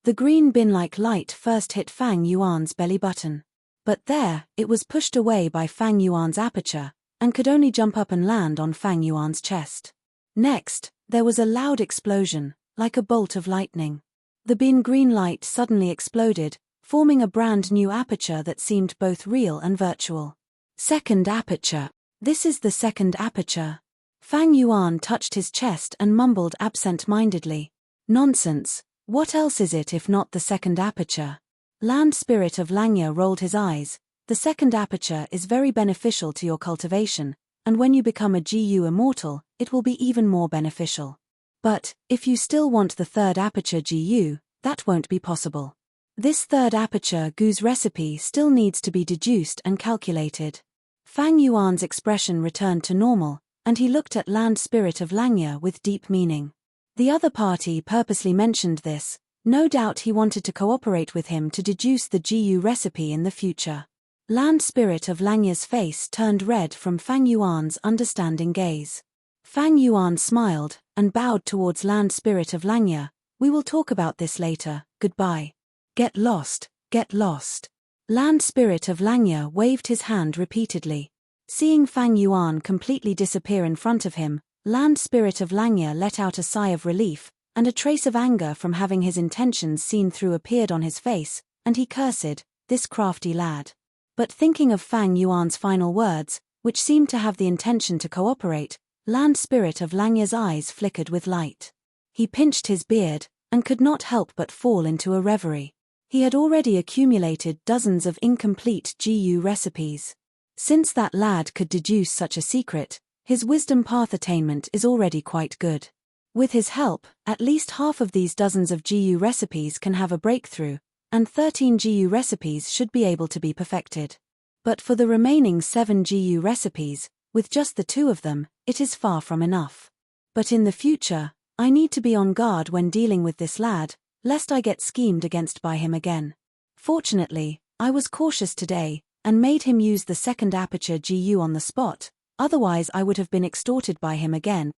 The green bin-like light first hit Fang Yuan's belly button. But there, it was pushed away by Fang Yuan's aperture, and could only jump up and land on Fang Yuan's chest. Next, there was a loud explosion, like a bolt of lightning. The bin green light suddenly exploded, forming a brand new aperture that seemed both real and virtual. Second aperture. This is the second aperture. Fang Yuan touched his chest and mumbled absent-mindedly. Nonsense, what else is it if not the second aperture? Land Spirit of Langya rolled his eyes. The second aperture is very beneficial to your cultivation, and when you become a GU immortal, it will be even more beneficial. But, if you still want the third aperture GU, that won't be possible. This third aperture GU's recipe still needs to be deduced and calculated. Fang Yuan's expression returned to normal, and he looked at Land Spirit of Langya with deep meaning. The other party purposely mentioned this, no doubt he wanted to cooperate with him to deduce the GU recipe in the future. Land Spirit of Langya's face turned red from Fang Yuan's understanding gaze. Fang Yuan smiled, and bowed towards Land Spirit of Langya. We will talk about this later, goodbye. Get lost, get lost. Land Spirit of Langya waved his hand repeatedly. Seeing Fang Yuan completely disappear in front of him, Land Spirit of Langya let out a sigh of relief, and a trace of anger from having his intentions seen through appeared on his face, and he cursed, "This crafty lad." But thinking of Fang Yuan's final words, which seemed to have the intention to cooperate, Land Spirit of Langya's eyes flickered with light. He pinched his beard, and could not help but fall into a reverie. He had already accumulated dozens of incomplete GU recipes. Since that lad could deduce such a secret, his wisdom path attainment is already quite good. With his help, at least half of these dozens of GU recipes can have a breakthrough, and 13 GU recipes should be able to be perfected. But for the remaining 7 GU recipes, with just the 2 of them, it is far from enough. But in the future, I need to be on guard when dealing with this lad, lest I get schemed against by him again. Fortunately, I was cautious today, and made him use the second aperture GU on the spot, otherwise I would have been extorted by him again.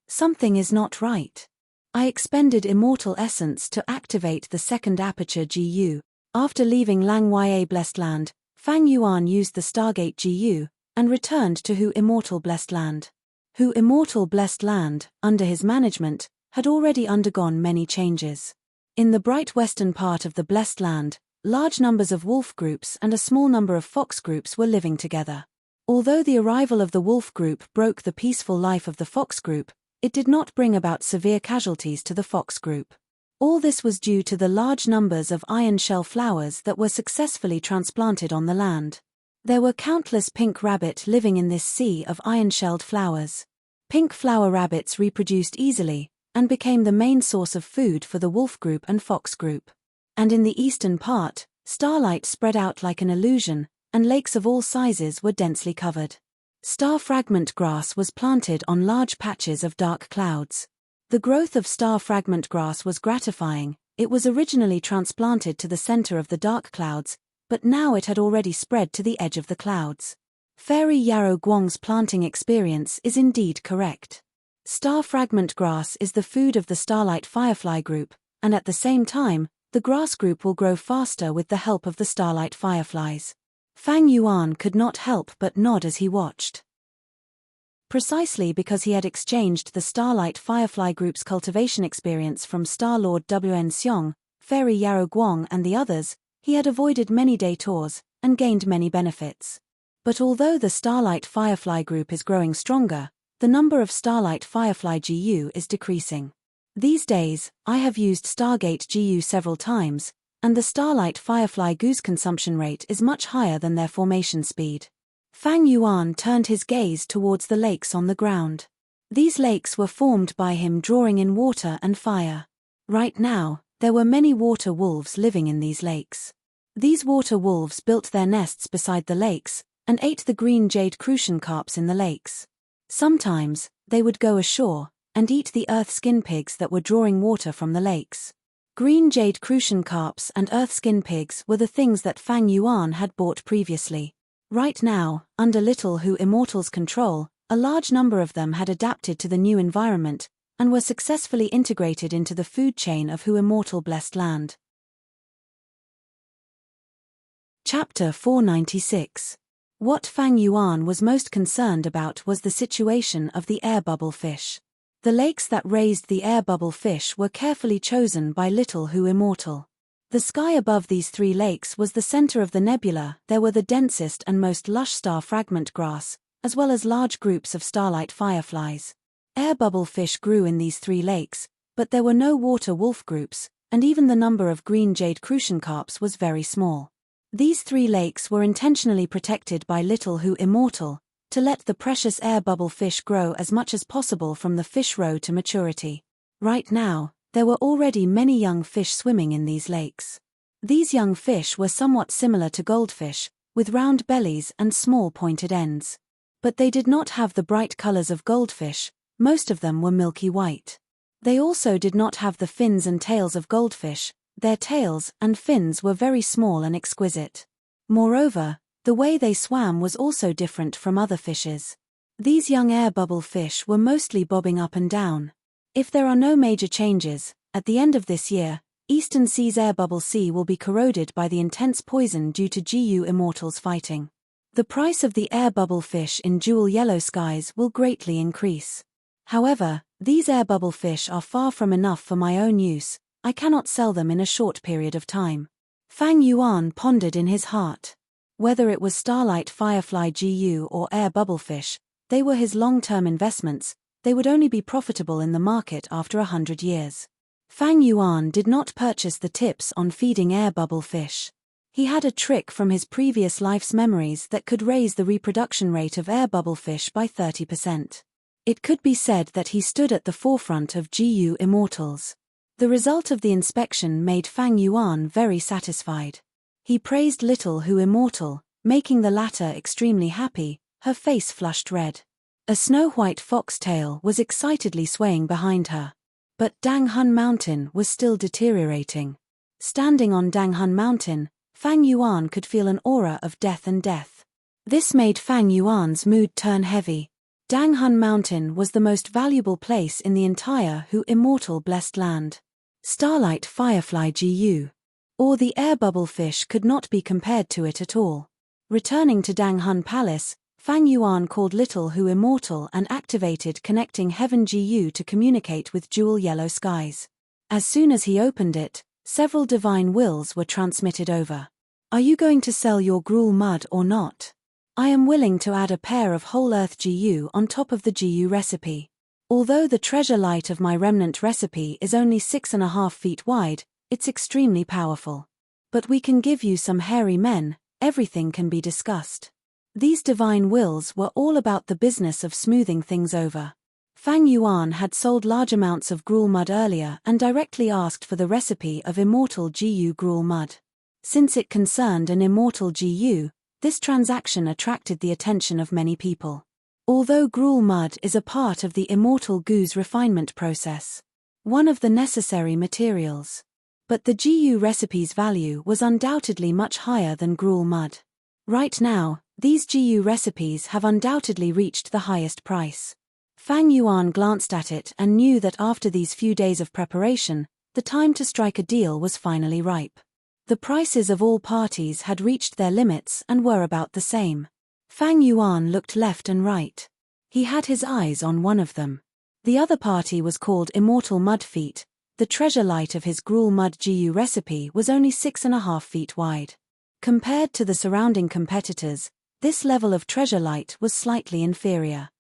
Something is not right. I expended Immortal Essence to activate the second aperture GU. After leaving Lang Ya Blessed Land, Fang Yuan used the Stargate GU, and returned to Hu Immortal Blessed Land. Hu Immortal Blessed Land, under his management, had already undergone many changes. In the bright western part of the Blessed Land, large numbers of wolf groups and a small number of fox groups were living together. Although the arrival of the wolf group broke the peaceful life of the fox group, it did not bring about severe casualties to the fox group. All this was due to the large numbers of iron shell flowers that were successfully transplanted on the land. There were countless pink rabbit living in this sea of iron-shelled flowers. Pink flower rabbits reproduced easily, and became the main source of food for the wolf group and fox group. And in the eastern part, starlight spread out like an illusion, and lakes of all sizes were densely covered. Star fragment grass was planted on large patches of dark clouds. The growth of star fragment grass was gratifying. It was originally transplanted to the center of the dark clouds, but now it had already spread to the edge of the clouds. Fairy Yarrow Guang's planting experience is indeed correct. Star fragment grass is the food of the starlight firefly group, and at the same time, the grass group will grow faster with the help of the starlight fireflies. Fang Yuan could not help but nod as he watched. Precisely because he had exchanged the starlight firefly group's cultivation experience from Star Lord Wn Xiong, Fairy Yarrow Guang and the others, he had avoided many detours, and gained many benefits. But although the starlight firefly group is growing stronger, the number of starlight firefly GU is decreasing. These days, I have used Stargate GU several times, and the starlight firefly goose consumption rate is much higher than their formation speed. Fang Yuan turned his gaze towards the lakes on the ground. These lakes were formed by him drawing in water and fire. Right now, there were many water wolves living in these lakes. These water wolves built their nests beside the lakes, and ate the green jade crucian carps in the lakes. Sometimes, they would go ashore, and eat the earth skin pigs that were drawing water from the lakes. Green jade crucian carps and earth skin pigs were the things that Fang Yuan had bought previously. Right now, under Little Hu Immortal's control, a large number of them had adapted to the new environment, and were successfully integrated into the food chain of Hu Immortal Blessed Land. Chapter 496. What Fang Yuan was most concerned about was the situation of the air bubble fish. The lakes that raised the air bubble fish were carefully chosen by Little Hu Immortal. The sky above these 3 lakes was the center of the nebula. There were the densest and most lush star fragment grass, as well as large groups of starlight fireflies. Air bubble fish grew in these 3 lakes, but there were no water wolf groups, and even the number of green jade crucian carps was very small. These 3 lakes were intentionally protected by Little Hu Immortal, to let the precious air bubble fish grow as much as possible from the fish roe to maturity. Right now, there were already many young fish swimming in these lakes. These young fish were somewhat similar to goldfish, with round bellies and small pointed ends. But they did not have the bright colors of goldfish. Most of them were milky white. They also did not have the fins and tails of goldfish. Their tails and fins were very small and exquisite. Moreover, the way they swam was also different from other fishes. These young air bubble fish were mostly bobbing up and down. If there are no major changes, at the end of this year, Eastern Sea's air bubble sea will be corroded by the intense poison due to GU Immortals fighting. The price of the air bubble fish in jewel yellow skies will greatly increase. However, these air bubble fish are far from enough for my own use. I cannot sell them in a short period of time. Fang Yuan pondered in his heart. Whether it was starlight firefly GU or air bubblefish, they were his long-term investments. They would only be profitable in the market after 100 years. Fang Yuan did not purchase the tips on feeding air bubble fish. He had a trick from his previous life's memories that could raise the reproduction rate of air bubble fish by 30%. It could be said that he stood at the forefront of GU immortals. The result of the inspection made Fang Yuan very satisfied. He praised Little Who Immortal, making the latter extremely happy. Her face flushed red. A snow-white foxtail was excitedly swaying behind her. But Dang Hun Mountain was still deteriorating. Standing on Dang Hun Mountain, Fang Yuan could feel an aura of death and death. This made Fang Yuan's mood turn heavy. Dang Hun Mountain was the most valuable place in the entire Who Immortal blessed land. Starlight Firefly GU, or the air bubble fish, could not be compared to it at all. Returning to Dang Hun Palace, Fang Yuan called Little Who Immortal and activated Connecting Heaven GU to communicate with jewel yellow skies. As soon as he opened it, several divine wills were transmitted over. Are you going to sell your gruel mud or not? I am willing to add a pair of whole earth GU on top of the GU recipe. Although the treasure light of my remnant recipe is only 6.5 feet wide, it's extremely powerful. But we can give you some hairy men, everything can be discussed. These divine wills were all about the business of smoothing things over. Fang Yuan had sold large amounts of gruel mud earlier and directly asked for the recipe of immortal GU gruel mud. Since it concerned an immortal GU, this transaction attracted the attention of many people. Although gruel mud is a part of the immortal goo's refinement process, one of the necessary materials. But the GU recipe's value was undoubtedly much higher than gruel mud. Right now, these GU recipes have undoubtedly reached the highest price. Fang Yuan glanced at it and knew that after these few days of preparation, the time to strike a deal was finally ripe. The prices of all parties had reached their limits and were about the same. Fang Yuan looked left and right. He had his eyes on one of them. The other party was called Immortal Mudfeet. The treasure light of his gruel mud GU recipe was only 6.5 feet wide. Compared to the surrounding competitors, this level of treasure light was slightly inferior.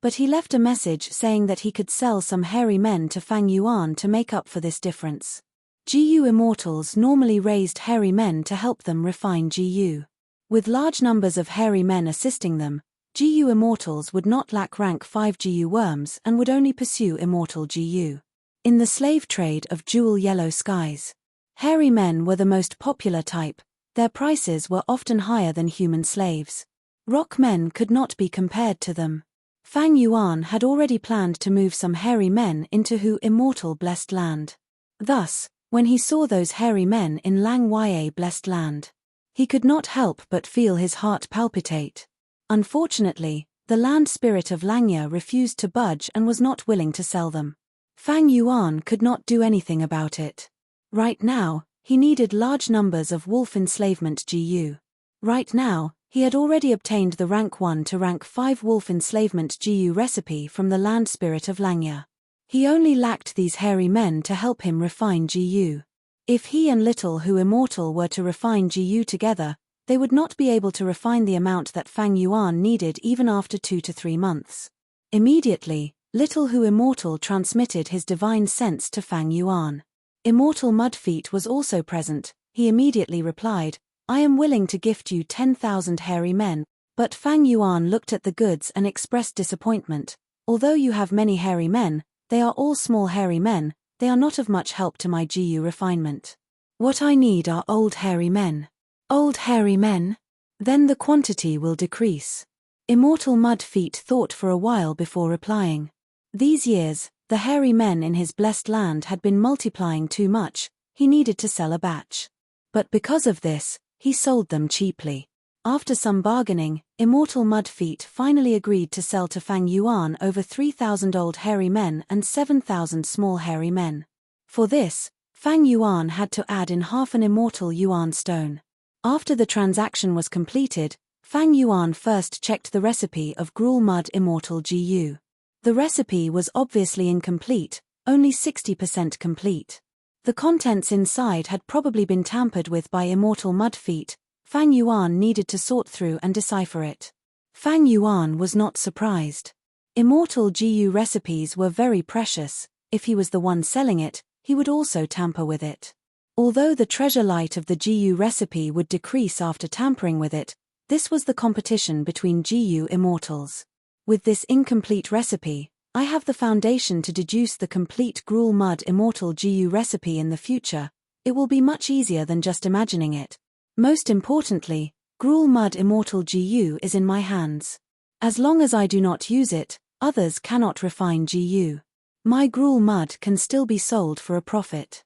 But he left a message saying that he could sell some hairy men to Fang Yuan to make up for this difference. GU immortals normally raised hairy men to help them refine GU. With large numbers of hairy men assisting them, GU immortals would not lack rank 5 GU worms and would only pursue immortal GU. In the slave trade of jewel yellow skies, hairy men were the most popular type. Their prices were often higher than human slaves. Rock men could not be compared to them. Fang Yuan had already planned to move some hairy men into Who Immortal blessed land. Thus, when he saw those hairy men in Lang Ya blessed land, he could not help but feel his heart palpitate. Unfortunately, the land spirit of Langya refused to budge and was not willing to sell them. Fang Yuan could not do anything about it. Right now, he needed large numbers of wolf enslavement GU. Right now, he had already obtained the rank 1 to rank 5 wolf enslavement GU recipe from the land spirit of Langya. He only lacked these hairy men to help him refine GU. If he and Little Who Immortal were to refine GU together, they would not be able to refine the amount that Fang Yuan needed even after 2 to 3 months. Immediately, Little Who Immortal transmitted his divine sense to Fang Yuan. Immortal Mudfeet was also present. He immediately replied, I am willing to gift you 10,000 hairy men, but Fang Yuan looked at the goods and expressed disappointment. Although you have many hairy men, they are all small hairy men, they are not of much help to my GU refinement. What I need are old hairy men. Old hairy men? Then the quantity will decrease. Immortal Mudfeet thought for a while before replying. These years, the hairy men in his blessed land had been multiplying too much. He needed to sell a batch. But because of this, he sold them cheaply. After some bargaining, Immortal Mudfeet finally agreed to sell to Fang Yuan over 3,000 old hairy men and 7,000 small hairy men. For this, Fang Yuan had to add in half an immortal Yuan stone. After the transaction was completed, Fang Yuan first checked the recipe of Gruel Mud Immortal GU. The recipe was obviously incomplete, only 60% complete. The contents inside had probably been tampered with by Immortal Mud Feet. Fang Yuan needed to sort through and decipher it. Fang Yuan was not surprised. Immortal GU recipes were very precious. If he was the one selling it, he would also tamper with it. Although the treasure light of the GU recipe would decrease after tampering with it, this was the competition between GU immortals. With this incomplete recipe, I have the foundation to deduce the complete Gruel Mud Immortal GU recipe in the future. It will be much easier than just imagining it. Most importantly, Gruel Mud Immortal GU is in my hands. As long as I do not use it, others cannot refine GU. My Gruel Mud can still be sold for a profit.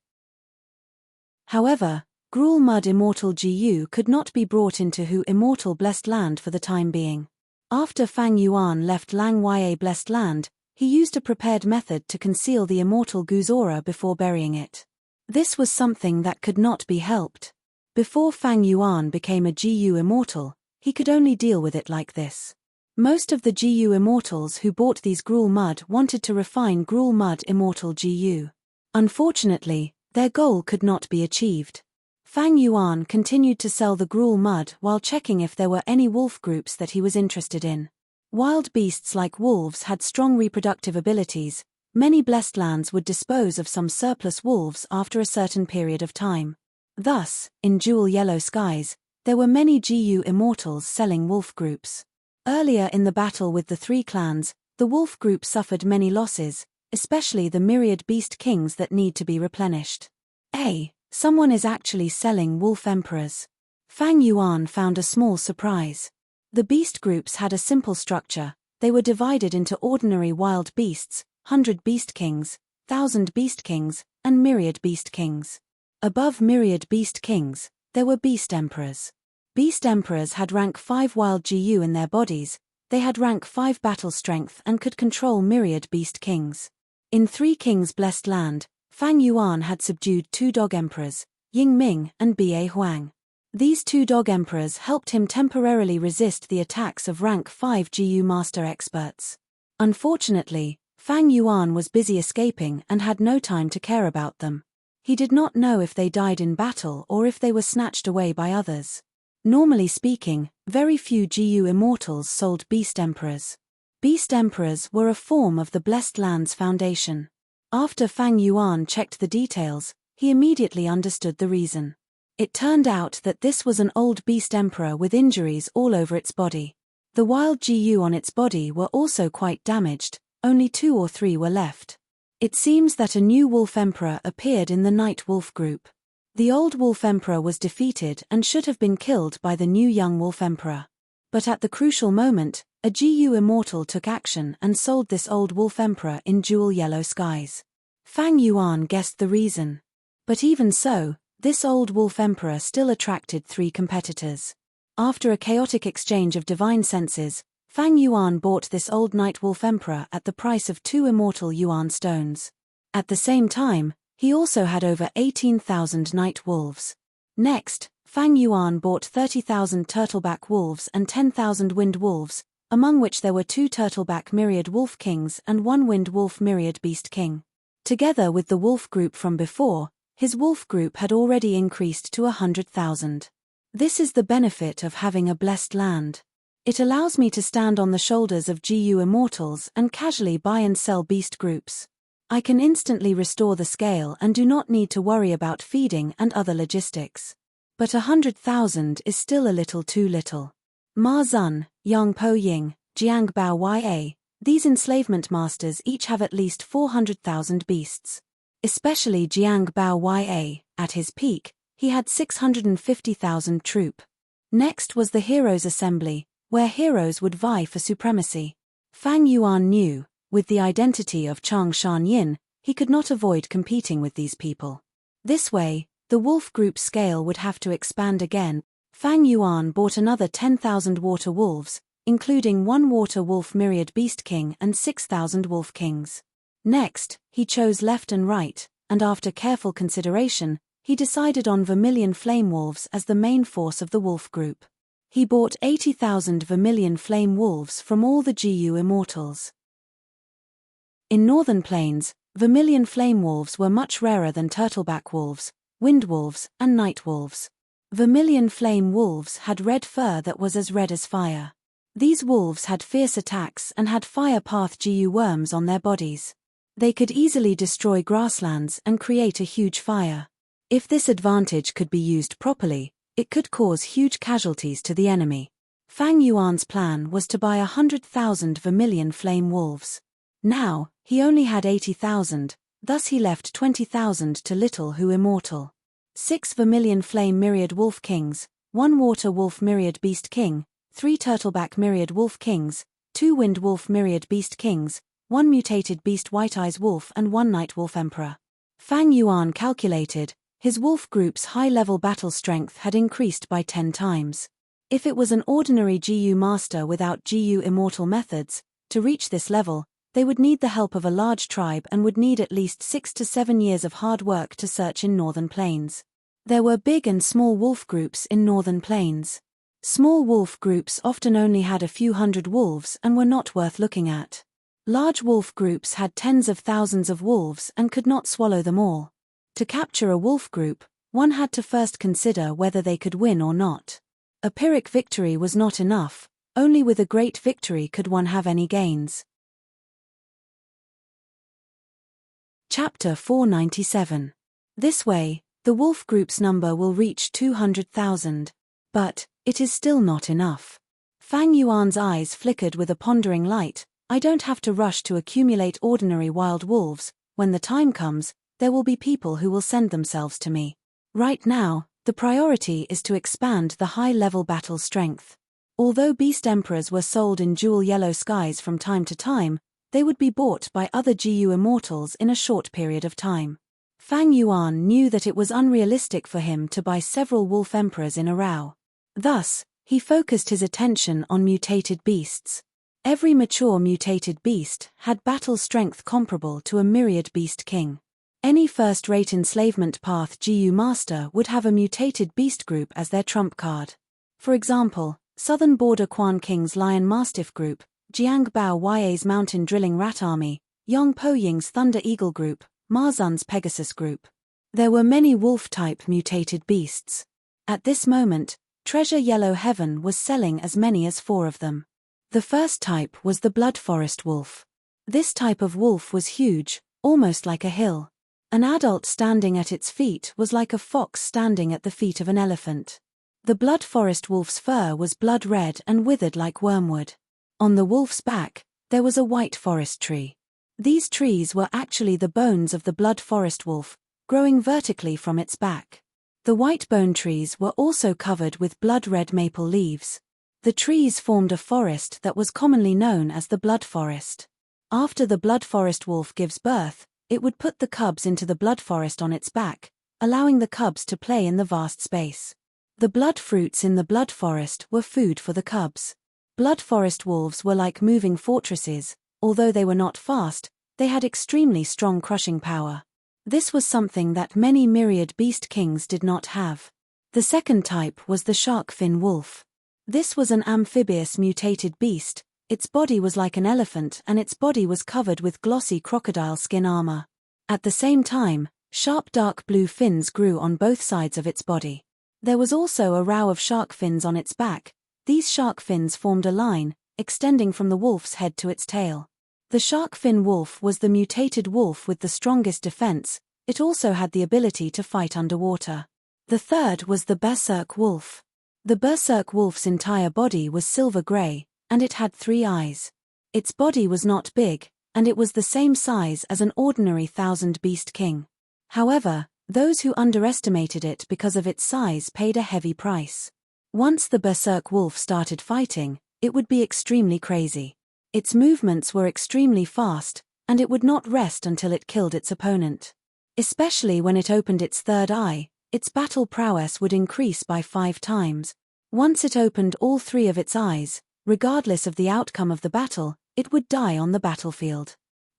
However, Gruel Mud Immortal GU could not be brought into Hu Immortal Blessed Land for the time being. After Fang Yuan left Lang Ya Blessed Land, he used a prepared method to conceal the Immortal Gu's aura before burying it. This was something that could not be helped. Before Fang Yuan became a GU Immortal, he could only deal with it like this. Most of the GU Immortals who bought these Gruel Mud wanted to refine Gruel Mud Immortal GU. Unfortunately, their goal could not be achieved. Fang Yuan continued to sell the Gruel Mud while checking if there were any wolf groups that he was interested in. Wild beasts like wolves had strong reproductive abilities. Many blessed lands would dispose of some surplus wolves after a certain period of time. Thus, in Jewel Yellow Skies, there were many GU immortals selling wolf groups. Earlier in the battle with the three clans, the wolf group suffered many losses, especially the myriad beast kings that need to be replenished. Someone is actually selling wolf emperors. Fang Yuan found a small surprise. The beast groups had a simple structure. They were divided into ordinary wild beasts, 100 beast kings, 1,000 beast kings, and myriad beast kings. Above myriad beast kings, there were beast emperors. Beast emperors had rank 5 wild GU in their bodies. They had rank 5 battle strength and could control myriad beast kings. In Three Kings Blessed Land, Fang Yuan had subdued 2 dog emperors, Ying Ming and Ba Huang. These 2 dog emperors helped him temporarily resist the attacks of rank 5 GU master experts. Unfortunately, Fang Yuan was busy escaping and had no time to care about them. He did not know if they died in battle or if they were snatched away by others. Normally speaking, very few GU immortals sold beast emperors. Beast emperors were a form of the Blessed Land's foundation. After Fang Yuan checked the details, he immediately understood the reason. It turned out that this was an old beast emperor with injuries all over its body. The wild GU on its body were also quite damaged, only 2 or 3 were left. It seems that a new wolf emperor appeared in the night wolf group. The old wolf emperor was defeated and should have been killed by the new young wolf emperor. But at the crucial moment, a GU immortal took action and sold this old wolf emperor in Jewel Yellow Skies. Fang Yuan guessed the reason. But even so, this old wolf emperor still attracted 3 competitors. After a chaotic exchange of divine senses, Fang Yuan bought this old night wolf emperor at the price of 2 immortal yuan stones. At the same time, he also had over 18,000 night wolves. Next, Fang Yuan bought 30,000 turtleback wolves and 10,000 wind wolves, among which there were 2 turtleback myriad wolf kings and 1 wind wolf myriad beast king. Together with the wolf group from before, his wolf group had already increased to 100,000. This is the benefit of having a blessed land. It allows me to stand on the shoulders of GU immortals and casually buy and sell beast groups. I can instantly restore the scale and do not need to worry about feeding and other logistics. But 100,000 is still a little too little. Ma Zun, Yang Po Ying, Jiang Bao Ya, these enslavement masters each have at least 400,000 beasts. Especially Jiang Bao Ya, at his peak, he had 650,000 troop. Next was the Heroes Assembly, where heroes would vie for supremacy. Fang Yuan knew, with the identity of Chang Shan Yin, he could not avoid competing with these people. This way, the wolf group scale would have to expand again. Fang Yuan bought another 10,000 water wolves, including 1 water wolf myriad beast king and 6,000 wolf kings. Next, he chose left and right, and after careful consideration, he decided on vermilion flame wolves as the main force of the wolf group. He bought 80,000 vermilion flame wolves from all the GU immortals. In northern plains, vermilion flame wolves were much rarer than turtleback wolves, wind wolves, and night wolves. Vermilion flame wolves had red fur that was as red as fire. These wolves had fierce attacks and had fire path GU worms on their bodies. They could easily destroy grasslands and create a huge fire. If this advantage could be used properly, it could cause huge casualties to the enemy. Fang Yuan's plan was to buy 100,000 vermilion flame wolves. Now, he only had 80,000, thus he left 20,000 to Little Who Immortal. 6 vermilion flame myriad wolf kings, 1 water wolf myriad beast king, 3 turtleback myriad wolf kings, 2 wind wolf myriad beast kings, 1 mutated beast white eyes wolf and 1 night wolf emperor. Fang Yuan calculated, his wolf group's high-level battle strength had increased by 10 times. If it was an ordinary GU master without GU immortal methods, to reach this level, they would need the help of a large tribe and would need at least 6 to 7 years of hard work to search in northern plains. There were big and small wolf groups in northern plains. Small wolf groups often only had a few hundred wolves and were not worth looking at. Large wolf groups had tens of thousands of wolves and could not swallow them all. To capture a wolf group, one had to first consider whether they could win or not. A Pyrrhic victory was not enough, only with a great victory could one have any gains. Chapter 497. This way, the wolf group's number will reach 200,000. But, it is still not enough. Fang Yuan's eyes flickered with a pondering light. I don't have to rush to accumulate ordinary wild wolves. When the time comes, there will be people who will send themselves to me. Right now, the priority is to expand the high-level battle strength. Although beast emperors were sold in jewel yellow skies from time to time, they would be bought by other GU immortals in a short period of time. Fang Yuan knew that it was unrealistic for him to buy several wolf emperors in a row. Thus, he focused his attention on mutated beasts. Every mature mutated beast had battle strength comparable to a myriad beast king. Any first-rate enslavement path GU master would have a mutated beast group as their trump card. For example, Southern Border Quan King's Lion Mastiff group, Jiangbao Ya's Mountain Drilling Rat Army, Yong Po Ying's Thunder Eagle group, Ma Zun's Pegasus group. There were many wolf-type mutated beasts. At this moment, Treasure Yellow Heaven was selling as many as 4 of them. The first type was the Blood Forest Wolf. This type of wolf was huge, almost like a hill. An adult standing at its feet was like a fox standing at the feet of an elephant. The Blood Forest Wolf's fur was blood red and withered like wormwood. On the wolf's back, there was a white forest tree. These trees were actually the bones of the Blood Forest Wolf, growing vertically from its back. The white bone trees were also covered with blood-red maple leaves. The trees formed a forest that was commonly known as the Blood Forest. After the Blood Forest Wolf gives birth, it would put the cubs into the blood forest on its back, allowing the cubs to play in the vast space. The blood fruits in the blood forest were food for the cubs. Blood forest wolves were like moving fortresses. Although they were not fast, they had extremely strong crushing power. This was something that many myriad beast kings did not have. The second type was the shark fin wolf. This was an amphibious mutated beast. Its body was like an elephant and its body was covered with glossy crocodile skin armor. At the same time, sharp dark blue fins grew on both sides of its body. There was also a row of shark fins on its back. These shark fins formed a line, extending from the wolf's head to its tail. The shark fin wolf was the mutated wolf with the strongest defense. It also had the ability to fight underwater. The third was the berserk wolf. The berserk wolf's entire body was silver gray, and it had 3 eyes. Its body was not big, and it was the same size as an ordinary 1,000 beast king. However, those who underestimated it because of its size paid a heavy price. Once the berserk wolf started fighting, it would be extremely crazy. Its movements were extremely fast, and it would not rest until it killed its opponent. Especially when it opened its third eye, its battle prowess would increase by 5 times. Once it opened all 3 of its eyes, regardless of the outcome of the battle, it would die on the battlefield.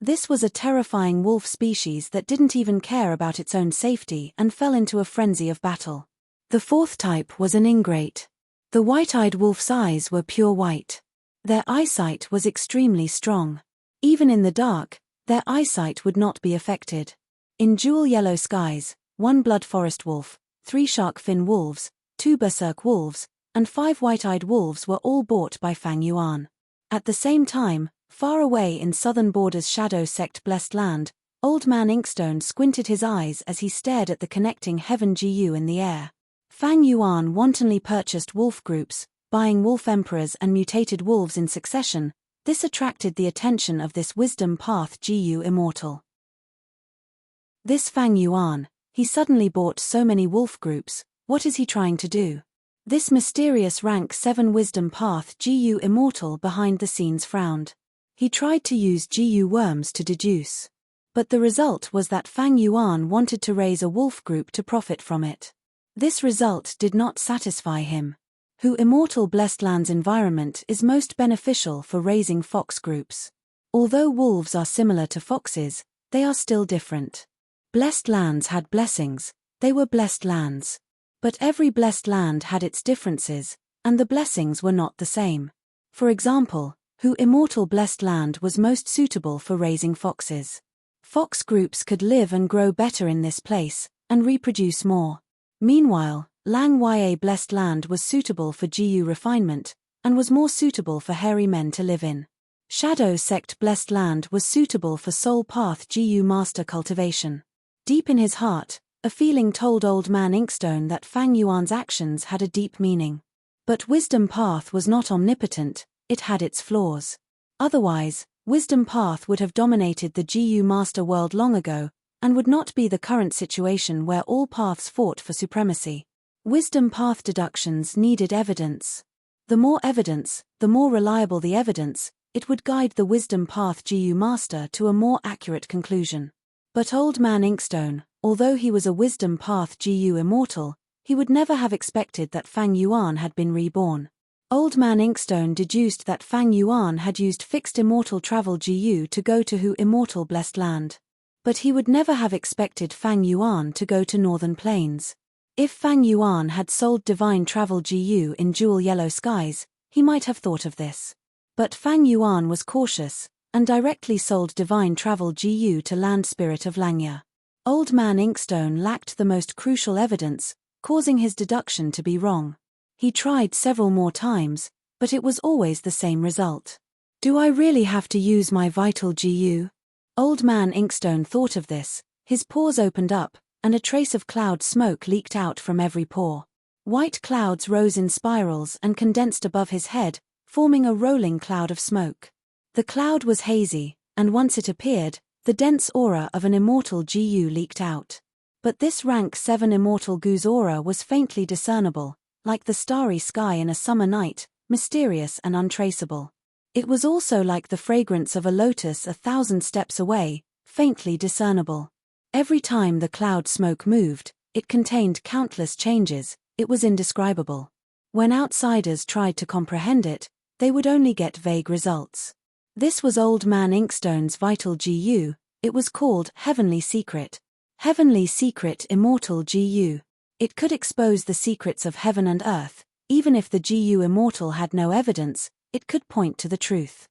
This was a terrifying wolf species that didn't even care about its own safety and fell into a frenzy of battle. The fourth type was an ingrate. The white-eyed wolf's eyes were pure white. Their eyesight was extremely strong. Even in the dark, their eyesight would not be affected. In jewel yellow skies, 1 blood forest wolf, 3 shark fin wolves, 2 berserk wolves, and 5 white-eyed wolves were all bought by Fang Yuan. At the same time, far away in southern borders Shadow Sect Blessed Land, Old Man Inkstone squinted his eyes as he stared at the connecting Heaven GU in the air. Fang Yuan wantonly purchased wolf groups, buying wolf emperors and mutated wolves in succession. This attracted the attention of this Wisdom Path GU immortal. This Fang Yuan, he suddenly bought so many wolf groups, what is he trying to do? This mysterious rank 7 Wisdom Path GU immortal behind the scenes frowned. He tried to use GU worms to deduce. But the result was that Fang Yuan wanted to raise a wolf group to profit from it. This result did not satisfy him. Who immortal Blessed Land's environment is most beneficial for raising fox groups. Although wolves are similar to foxes, they are still different. Blessed Lands had blessings, they were blessed lands. But every blessed land had its differences, and the blessings were not the same. For example, who immortal Blessed Land was most suitable for raising foxes? Fox groups could live and grow better in this place, and reproduce more. Meanwhile, Lang Ya Blessed Land was suitable for GU refinement, and was more suitable for hairy men to live in. Shadow Sect Blessed Land was suitable for Soul Path GU master cultivation. Deep in his heart, a feeling told Old Man Inkstone that Fang Yuan's actions had a deep meaning. But Wisdom Path was not omnipotent, it had its flaws. Otherwise, Wisdom Path would have dominated the GU master world long ago, and would not be the current situation where all paths fought for supremacy. Wisdom Path deductions needed evidence. The more evidence, the more reliable the evidence, it would guide the Wisdom Path GU master to a more accurate conclusion. But Old Man Inkstone, although he was a Wisdom Path GU immortal, he would never have expected that Fang Yuan had been reborn. Old Man Inkstone deduced that Fang Yuan had used fixed immortal travel GU to go to Hu immortal Blessed Land. But he would never have expected Fang Yuan to go to Northern Plains. If Fang Yuan had sold divine travel GU in jewel yellow skies, he might have thought of this. But Fang Yuan was cautious, and directly sold divine travel GU to Land Spirit of Langya. Old Man Inkstone lacked the most crucial evidence, causing his deduction to be wrong. He tried several more times, but it was always the same result. Do I really have to use my vital GU? Old Man Inkstone thought of this, his pores opened up, and a trace of cloud smoke leaked out from every pore. White clouds rose in spirals and condensed above his head, forming a rolling cloud of smoke. The cloud was hazy, and once it appeared, the dense aura of an immortal GU leaked out. But this rank 7 immortal GU's aura was faintly discernible, like the starry sky in a summer night, mysterious and untraceable. It was also like the fragrance of a lotus 1,000 steps away, faintly discernible. Every time the cloud smoke moved, it contained countless changes, it was indescribable. When outsiders tried to comprehend it, they would only get vague results. This was Old Man Inkstone's vital GU, it was called Heavenly Secret. Heavenly Secret Immortal GU. It could expose the secrets of heaven and earth, even if the GU immortal had no evidence, it could point to the truth.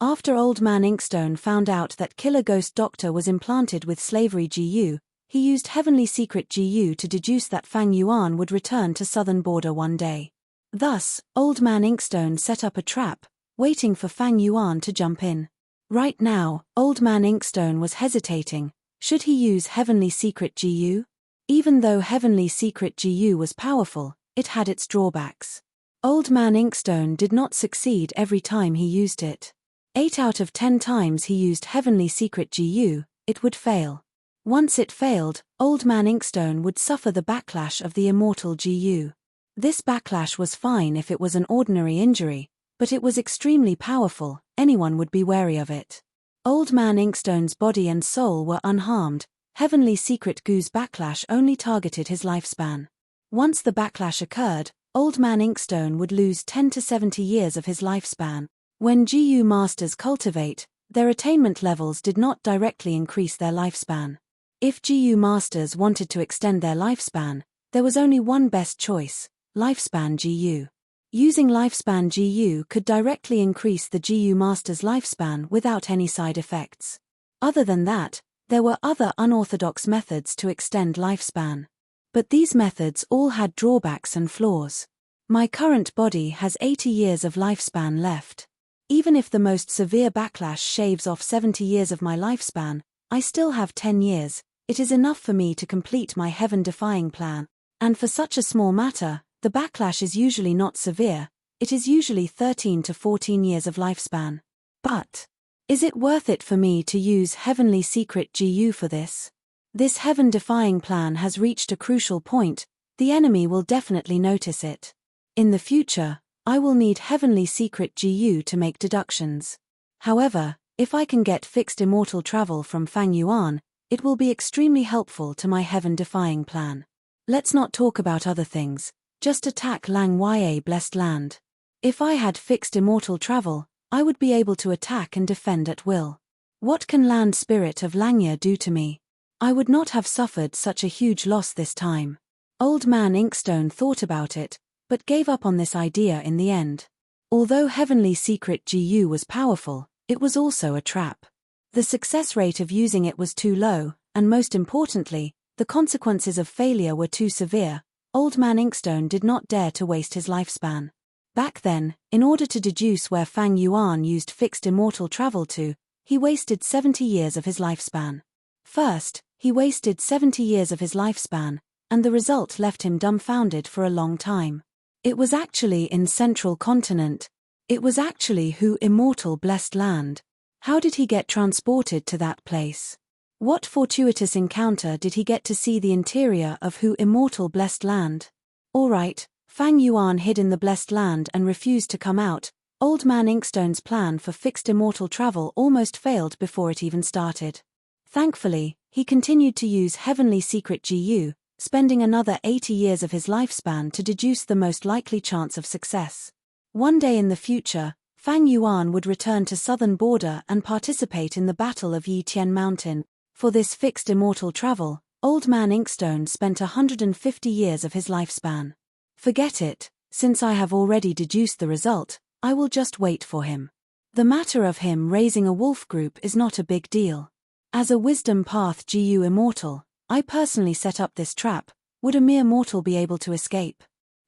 After Old Man Inkstone found out that Killer Ghost Doctor was implanted with slavery GU, he used Heavenly Secret GU to deduce that Fang Yuan would return to southern border one day. Thus, Old Man Inkstone set up a trap, waiting for Fang Yuan to jump in. Right now, Old Man Inkstone was hesitating. Should he use Heavenly Secret GU? Even though Heavenly Secret GU was powerful, it had its drawbacks. Old Man Inkstone did not succeed every time he used it. 8 out of 10 times he used Heavenly Secret GU, it would fail. Once it failed, Old Man Inkstone would suffer the backlash of the immortal GU. This backlash was fine if it was an ordinary injury, but it was extremely powerful, anyone would be wary of it. Old Man Inkstone's body and soul were unharmed, Heavenly Secret GU's backlash only targeted his lifespan. Once the backlash occurred, Old Man Inkstone would lose 10 to 70 years of his lifespan. When GU masters cultivate, Their attainment levels did not directly increase their lifespan. If GU masters wanted to extend their lifespan, there was only one best choice: lifespan GU. Using lifespan GU could directly increase the GU master's lifespan without any side effects. Other than that, there were other unorthodox methods to extend lifespan. But these methods all had drawbacks and flaws. My current body has 80 years of lifespan left. Even if the most severe backlash shaves off 70 years of my lifespan, I still have 10 years. It is enough for me to complete my heaven-defying plan. And for such a small matter, the backlash is usually not severe. It is usually 13 to 14 years of lifespan. But is it worth it for me to use Heavenly Secret GU for this? This heaven-defying plan has reached a crucial point. The enemy will definitely notice it. In the future, I will need Heavenly Secret GU to make deductions. However, if I can get fixed immortal travel from Fang Yuan, it will be extremely helpful to my heaven-defying plan. Let's not talk about other things, just attack Lang Ya Blessed Land. If I had fixed immortal travel, I would be able to attack and defend at will. What can Land Spirit of Langya do to me? I would not have suffered such a huge loss this time. Old Man Inkstone thought about it, but gave up on this idea in the end. Although Heavenly Secret GU was powerful, it was also a trap. The success rate of using it was too low, and most importantly, the consequences of failure were too severe. Old Man Inkstone did not dare to waste his lifespan. Back then, in order to deduce where Fang Yuan used fixed immortal travel to, he wasted 70 years of his lifespan. First, he wasted 70 years of his lifespan, and the result left him dumbfounded for a long time. It was actually in Central Continent. It was actually Hu Immortal Blessed Land. How did he get transported to that place? What fortuitous encounter did he get to see the interior of Hu Immortal Blessed Land? Alright, Fang Yuan hid in the Blessed Land and refused to come out. Old Man Inkstone's plan for fixed immortal travel almost failed before it even started. Thankfully, he continued to use Heavenly Secret GU, spending another 80 years of his lifespan to deduce the most likely chance of success. One day in the future, Fang Yuan would return to southern border and participate in the Battle of Yitian Mountain. For this fixed immortal travel, Old Man Inkstone spent 150 years of his lifespan. Forget it, since I have already deduced the result, I will just wait for him. The matter of him raising a wolf group is not a big deal. As a wisdom path GU immortal, I personally set up this trap. Would a mere mortal be able to escape?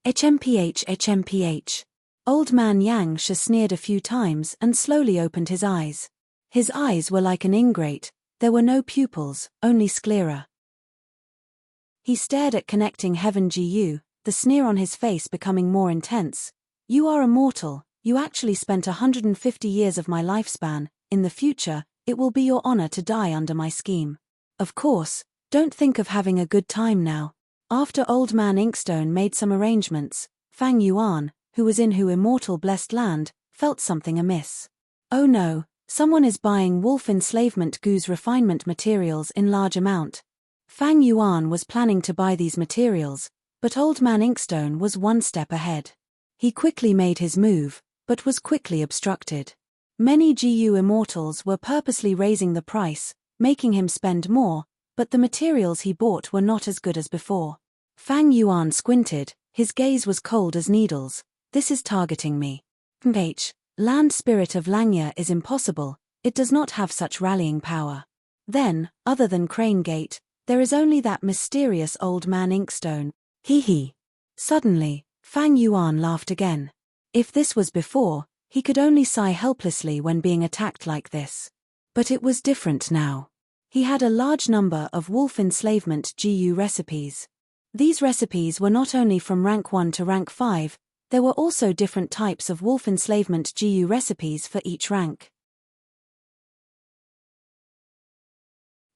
HMPH. Old Man Yang Shi sneered a few times and slowly opened his eyes. His eyes were like an ingrate, there were no pupils, only sclera. He stared at connecting Heaven GU, the sneer on his face becoming more intense. You are a mortal, you actually spent 150 years of my lifespan. In the future, it will be your honor to die under my scheme. Of course, don't think of having a good time now. After Old Man Inkstone made some arrangements, Fang Yuan, who was in Hu Immortal Blessed Land, felt something amiss. Oh no, someone is buying wolf enslavement goose refinement materials in large amount. Fang Yuan was planning to buy these materials, but Old Man Inkstone was one step ahead. He quickly made his move, but was quickly obstructed. Many GU immortals were purposely raising the price, making him spend more, but the materials he bought were not as good as before. Fang Yuan squinted, his gaze was cold as needles. This is targeting me. Land Spirit of Langya is impossible, it does not have such rallying power. Then, other than Crane Gate, there is only that mysterious Old Man Inkstone. Hee. Suddenly, Fang Yuan laughed again. If this was before, he could only sigh helplessly when being attacked like this. But it was different now. He had a large number of wolf enslavement GU recipes. These recipes were not only from rank 1 to rank 5, there were also different types of wolf enslavement GU recipes for each rank.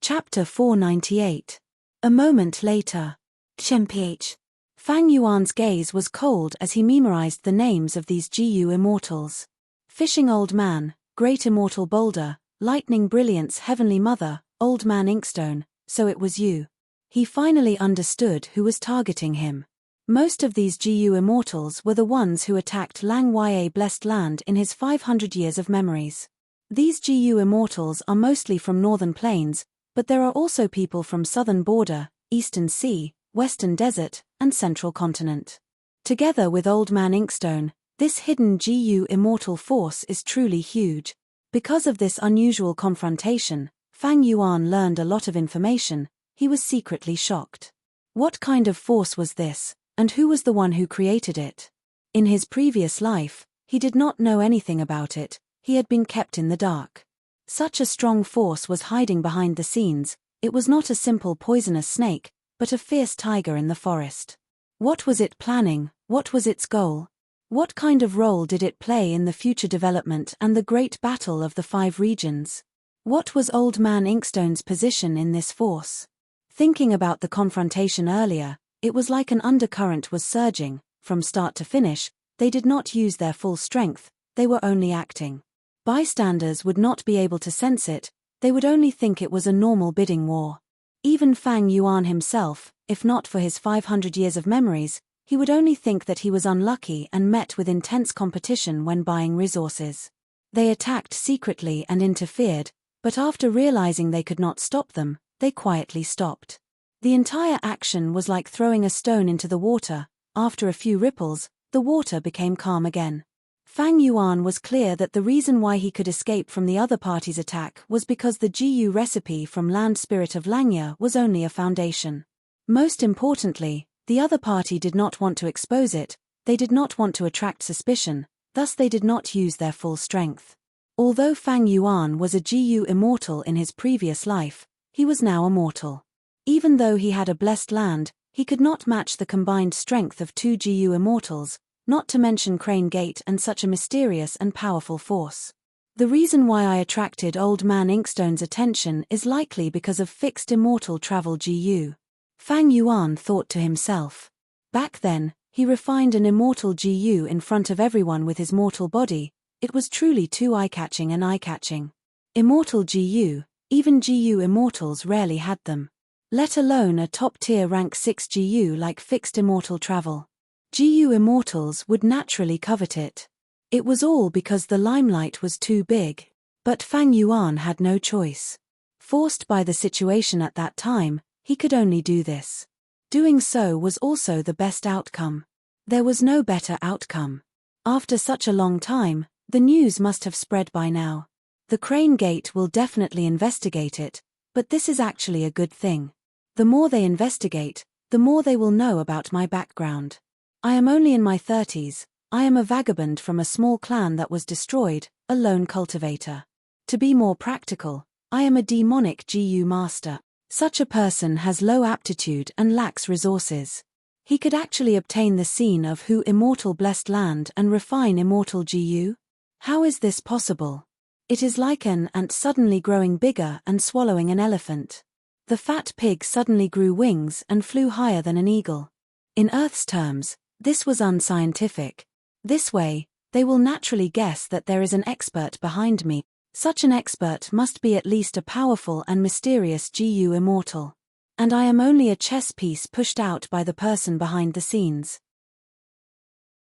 Chapter 498. A moment later. HMPH. Fang Yuan's gaze was cold as he memorized the names of these GU immortals. Fishing Old Man, Great Immortal Boulder, Lightning Brilliance Heavenly Mother, Old Man Inkstone, so it was you. He finally understood who was targeting him. Most of these GU immortals were the ones who attacked Lang Ya Blessed Land in his 500 years of memories. These GU immortals are mostly from northern plains, but there are also people from southern border, eastern sea, western desert, and central continent. Together with Old Man Inkstone, this hidden GU immortal force is truly huge. Because of this unusual confrontation, Fang Yuan learned a lot of information. He was secretly shocked. What kind of force was this, and who was the one who created it? In his previous life, he did not know anything about it. He had been kept in the dark. Such a strong force was hiding behind the scenes. It was not a simple poisonous snake, but a fierce tiger in the forest. What was it planning? What was its goal? What kind of role did it play in the future development and the great battle of the 5 regions? What was Old Man Inkstone's position in this force? Thinking about the confrontation earlier, it was like an undercurrent was surging. From start to finish, they did not use their full strength, they were only acting. Bystanders would not be able to sense it, they would only think it was a normal bidding war. Even Fang Yuan himself, if not for his 500 years of memories, he would only think that he was unlucky and met with intense competition when buying resources. They attacked secretly and interfered, but after realizing they could not stop them, they quietly stopped. The entire action was like throwing a stone into the water. After a few ripples, the water became calm again. Fang Yuan was clear that the reason why he could escape from the other party's attack was because the GU recipe from Land Spirit of Langya was only a foundation. Most importantly, the other party did not want to expose it, they did not want to attract suspicion, thus they did not use their full strength. Although Fang Yuan was a GU immortal in his previous life, he was now a mortal. Even though he had a blessed land, he could not match the combined strength of 2 GU immortals, not to mention Crane Gate and such a mysterious and powerful force. The reason why I attracted Old Man Inkstone's attention is likely because of fixed immortal travel GU. Fang Yuan thought to himself. Back then, he refined an immortal GU in front of everyone with his mortal body. It was truly too eye-catching and eye-catching. Immortal GU, even GU immortals rarely had them. Let alone a top-tier rank 6 GU like fixed immortal travel. GU immortals would naturally covet it. It was all because the limelight was too big. But Fang Yuan had no choice. Forced by the situation at that time, he could only do this. Doing so was also the best outcome. There was no better outcome. After such a long time, the news must have spread by now. The Crane Gate will definitely investigate it, but this is actually a good thing. The more they investigate, the more they will know about my background. I am only in my 30s, I am a vagabond from a small clan that was destroyed, a lone cultivator. To be more practical, I am a demonic GU master. Such a person has low aptitude and lacks resources. He could actually obtain the scene of who immortal blessed land and refine immortal GU? How is this possible? It is like an ant suddenly growing bigger and swallowing an elephant. The fat pig suddenly grew wings and flew higher than an eagle. In Earth's terms, this was unscientific. This way, they will naturally guess that there is an expert behind me. Such an expert must be at least a powerful and mysterious GU immortal. And I am only a chess piece pushed out by the person behind the scenes.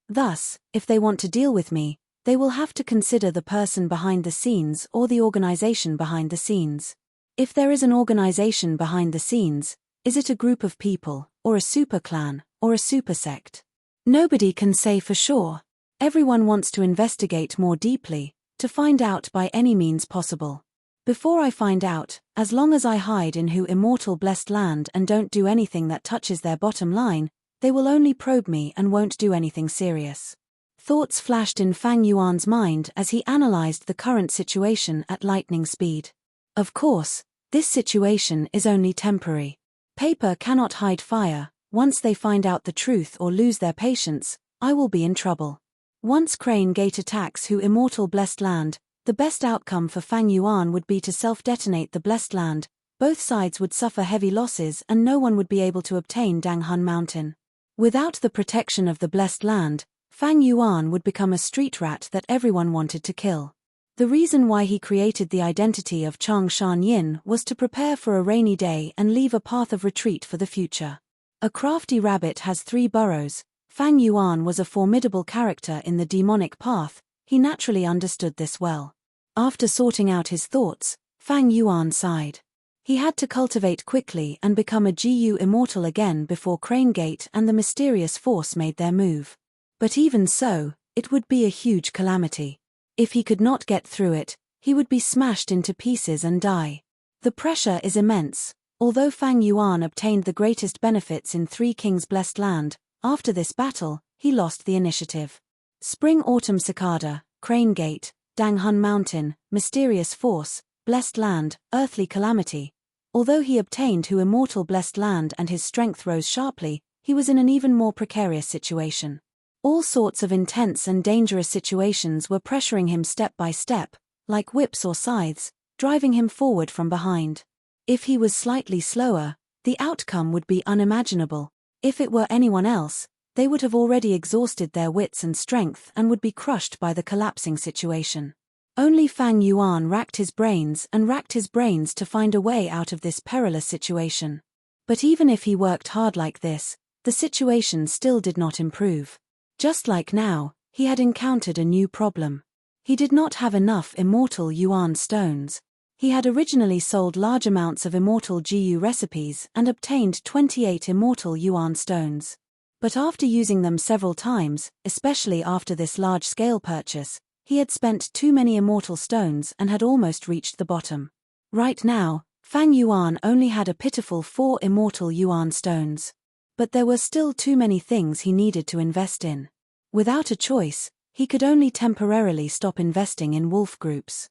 Thus, if they want to deal with me, they will have to consider the person behind the scenes or the organization behind the scenes. If there is an organization behind the scenes, is it a group of people, or a super clan, or a super sect? Nobody can say for sure. Everyone wants to investigate more deeply, to find out by any means possible. Before I find out, as long as I hide in who immortal blessed land and don't do anything that touches their bottom line, they will only probe me and won't do anything serious. Thoughts flashed in Fang Yuan's mind as he analyzed the current situation at lightning speed. Of course, this situation is only temporary. Paper cannot hide fire. Once they find out the truth or lose their patience, I will be in trouble. Once Crane Gate attacks who immortal blessed land, the best outcome for Fang Yuan would be to self-detonate the blessed land. Both sides would suffer heavy losses and no one would be able to obtain Danghun Mountain. Without the protection of the blessed land, Fang Yuan would become a street rat that everyone wanted to kill. The reason why he created the identity of Chang Shan Yin was to prepare for a rainy day and leave a path of retreat for the future. A crafty rabbit has 3 burrows. Fang Yuan was a formidable character in the demonic path, he naturally understood this well. After sorting out his thoughts, Fang Yuan sighed. He had to cultivate quickly and become a GU immortal again before Crane Gate and the mysterious force made their move. But even so, it would be a huge calamity. If he could not get through it, he would be smashed into pieces and die. The pressure is immense. Although Fang Yuan obtained the greatest benefits in Three Kings' blessed land, after this battle, he lost the initiative. Spring-autumn cicada, Crane Gate, Danghun Mountain, mysterious force, blessed land, earthly calamity. Although he obtained Hu immortal blessed land and his strength rose sharply, he was in an even more precarious situation. All sorts of intense and dangerous situations were pressuring him step by step, like whips or scythes, driving him forward from behind. If he was slightly slower, the outcome would be unimaginable. If it were anyone else, they would have already exhausted their wits and strength and would be crushed by the collapsing situation. Only Fang Yuan racked his brains to find a way out of this perilous situation. But even if he worked hard like this, the situation still did not improve. Just like now, he had encountered a new problem. He did not have enough immortal Yuan stones. He had originally sold large amounts of immortal GU recipes and obtained 28 immortal Yuan stones. But after using them several times, especially after this large-scale purchase, he had spent too many immortal stones and had almost reached the bottom. Right now, Fang Yuan only had a pitiful 4 immortal Yuan stones. But there were still too many things he needed to invest in. Without a choice, he could only temporarily stop investing in wolf groups.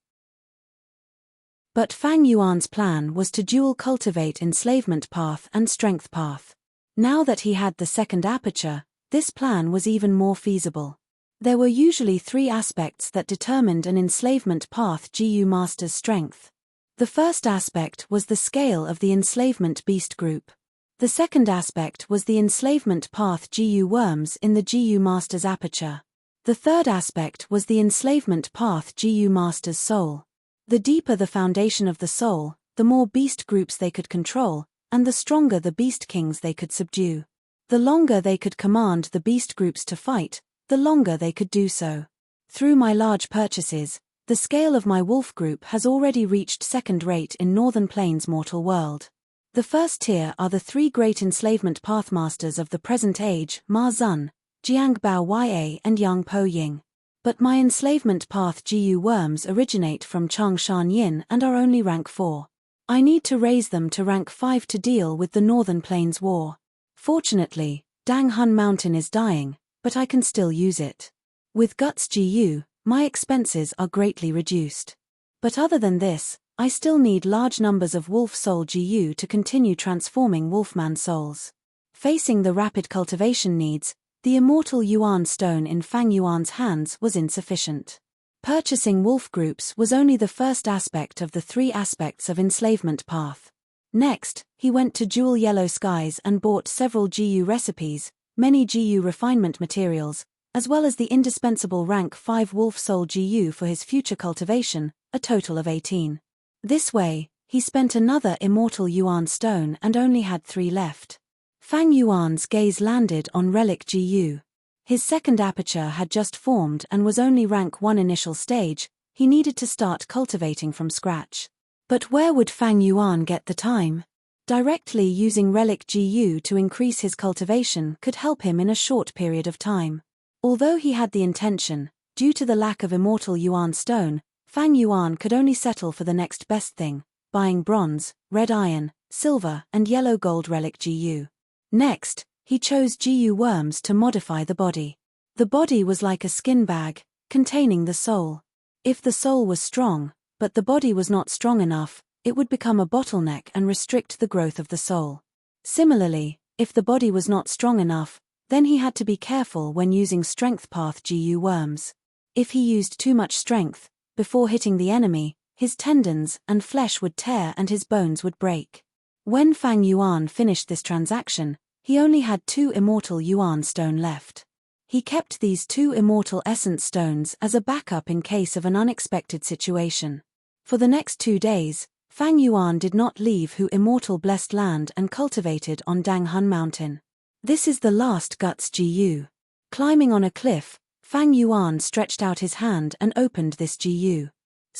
But Fang Yuan's plan was to dual cultivate enslavement path and strength path. Now that he had the second aperture, this plan was even more feasible. There were usually 3 aspects that determined an enslavement path GU master's strength. The first aspect was the scale of the enslavement beast group. The second aspect was the enslavement path GU worms in the GU master's aperture. The third aspect was the enslavement path GU master's soul. The deeper the foundation of the soul, the more beast groups they could control, and the stronger the beast kings they could subdue. The longer they could command the beast groups to fight, the longer they could do so. Through my large purchases, the scale of my wolf group has already reached second rate in Northern Plains mortal world. The first tier are the 3 great enslavement pathmasters of the present age, Ma Zun, Jiang Bao Ya and Yang Po Ying. But my enslavement path GU worms originate from Chang Shan Yin and are only rank 4. I need to raise them to rank 5 to deal with the Northern Plains War. Fortunately, Danghun Mountain is dying, but I can still use it. With Guts GU, my expenses are greatly reduced. But other than this, I still need large numbers of Wolf Soul GU to continue transforming Wolfman souls. Facing the rapid cultivation needs, the immortal Yuan stone in Fang Yuan's hands was insufficient. Purchasing wolf groups was only the first aspect of the 3 aspects of enslavement path. Next, he went to Jewel Yellow Skies and bought several GU recipes, many GU refinement materials, as well as the indispensable rank 5 wolf soul GU for his future cultivation, a total of 18. This way, he spent another immortal Yuan stone and only had 3 left. Fang Yuan's gaze landed on Relic GU. His second aperture had just formed and was only rank 1 initial stage. He needed to start cultivating from scratch. But where would Fang Yuan get the time? Directly using Relic GU to increase his cultivation could help him in a short period of time. Although he had the intention, due to the lack of immortal Yuan stone, Fang Yuan could only settle for the next best thing, buying bronze, red iron, silver and yellow gold Relic GU. Next, he chose GU worms to modify the body. The body was like a skin bag, containing the soul. If the soul was strong, but the body was not strong enough, it would become a bottleneck and restrict the growth of the soul. Similarly, if the body was not strong enough, then he had to be careful when using strength path GU worms. If he used too much strength, before hitting the enemy, his tendons and flesh would tear and his bones would break. When Fang Yuan finished this transaction, he only had 2 immortal Yuan stone left. He kept these 2 immortal essence stones as a backup in case of an unexpected situation. For the next 2 days, Fang Yuan did not leave Hu immortal blessed land and cultivated on Danghun Mountain. This is the last Guts GU. Climbing on a cliff, Fang Yuan stretched out his hand and opened this GU.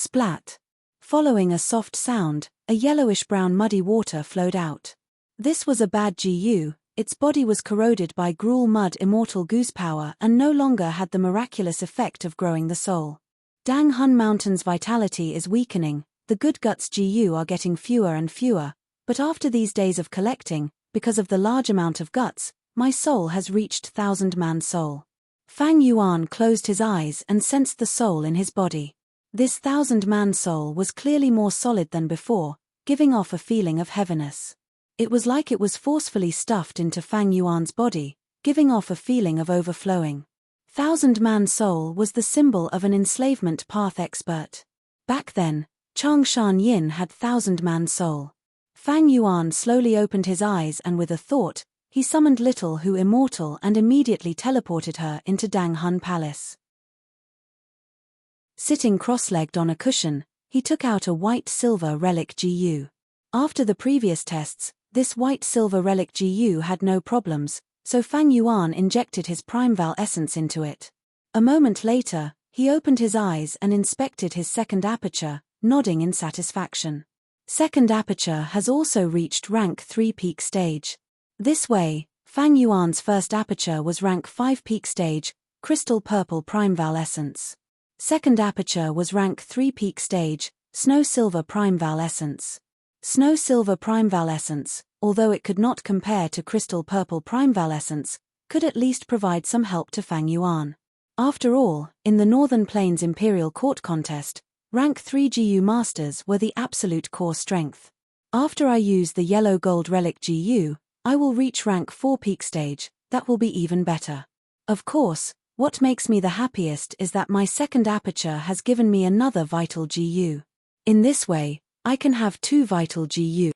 Splat. Following a soft sound, a yellowish-brown muddy water flowed out. This was a bad GU, its body was corroded by gruel mud immortal goose power and no longer had the miraculous effect of growing the soul. Dang Hun Mountain's vitality is weakening, the good guts GU are getting fewer and fewer, but after these days of collecting, because of the large amount of guts, my soul has reached 1,000-man soul. Fang Yuan closed his eyes and sensed the soul in his body. This 1,000-man soul was clearly more solid than before, giving off a feeling of heaviness. It was like it was forcefully stuffed into Fang Yuan's body, giving off a feeling of overflowing. 1,000-man soul was the symbol of an enslavement path expert. Back then, Chang Shan Yin had 1,000-man soul. Fang Yuan slowly opened his eyes and with a thought, he summoned Little Hu Immortal and immediately teleported her into Dang Hun Palace. Sitting cross-legged on a cushion, he took out a white-silver relic GU. After the previous tests, this white-silver relic GU had no problems, so Fang Yuan injected his Primeval essence into it. A moment later, he opened his eyes and inspected his second aperture, nodding in satisfaction. Second aperture has also reached rank 3 peak stage. This way, Fang Yuan's first aperture was rank 5 peak stage, crystal purple Primeval essence. Second aperture was rank 3 peak stage, snow silver Primeval essence. Snow silver Primeval essence, although it could not compare to crystal purple Primeval essence, could at least provide some help to Fang Yuan. After all, in the Northern Plains Imperial Court contest, rank 3 GU masters were the absolute core strength. After I use the yellow gold relic GU, I will reach rank 4 peak stage, that will be even better. Of course, what makes me the happiest is that my second aperture has given me another vital GU. In this way, I can have 2 vital GU.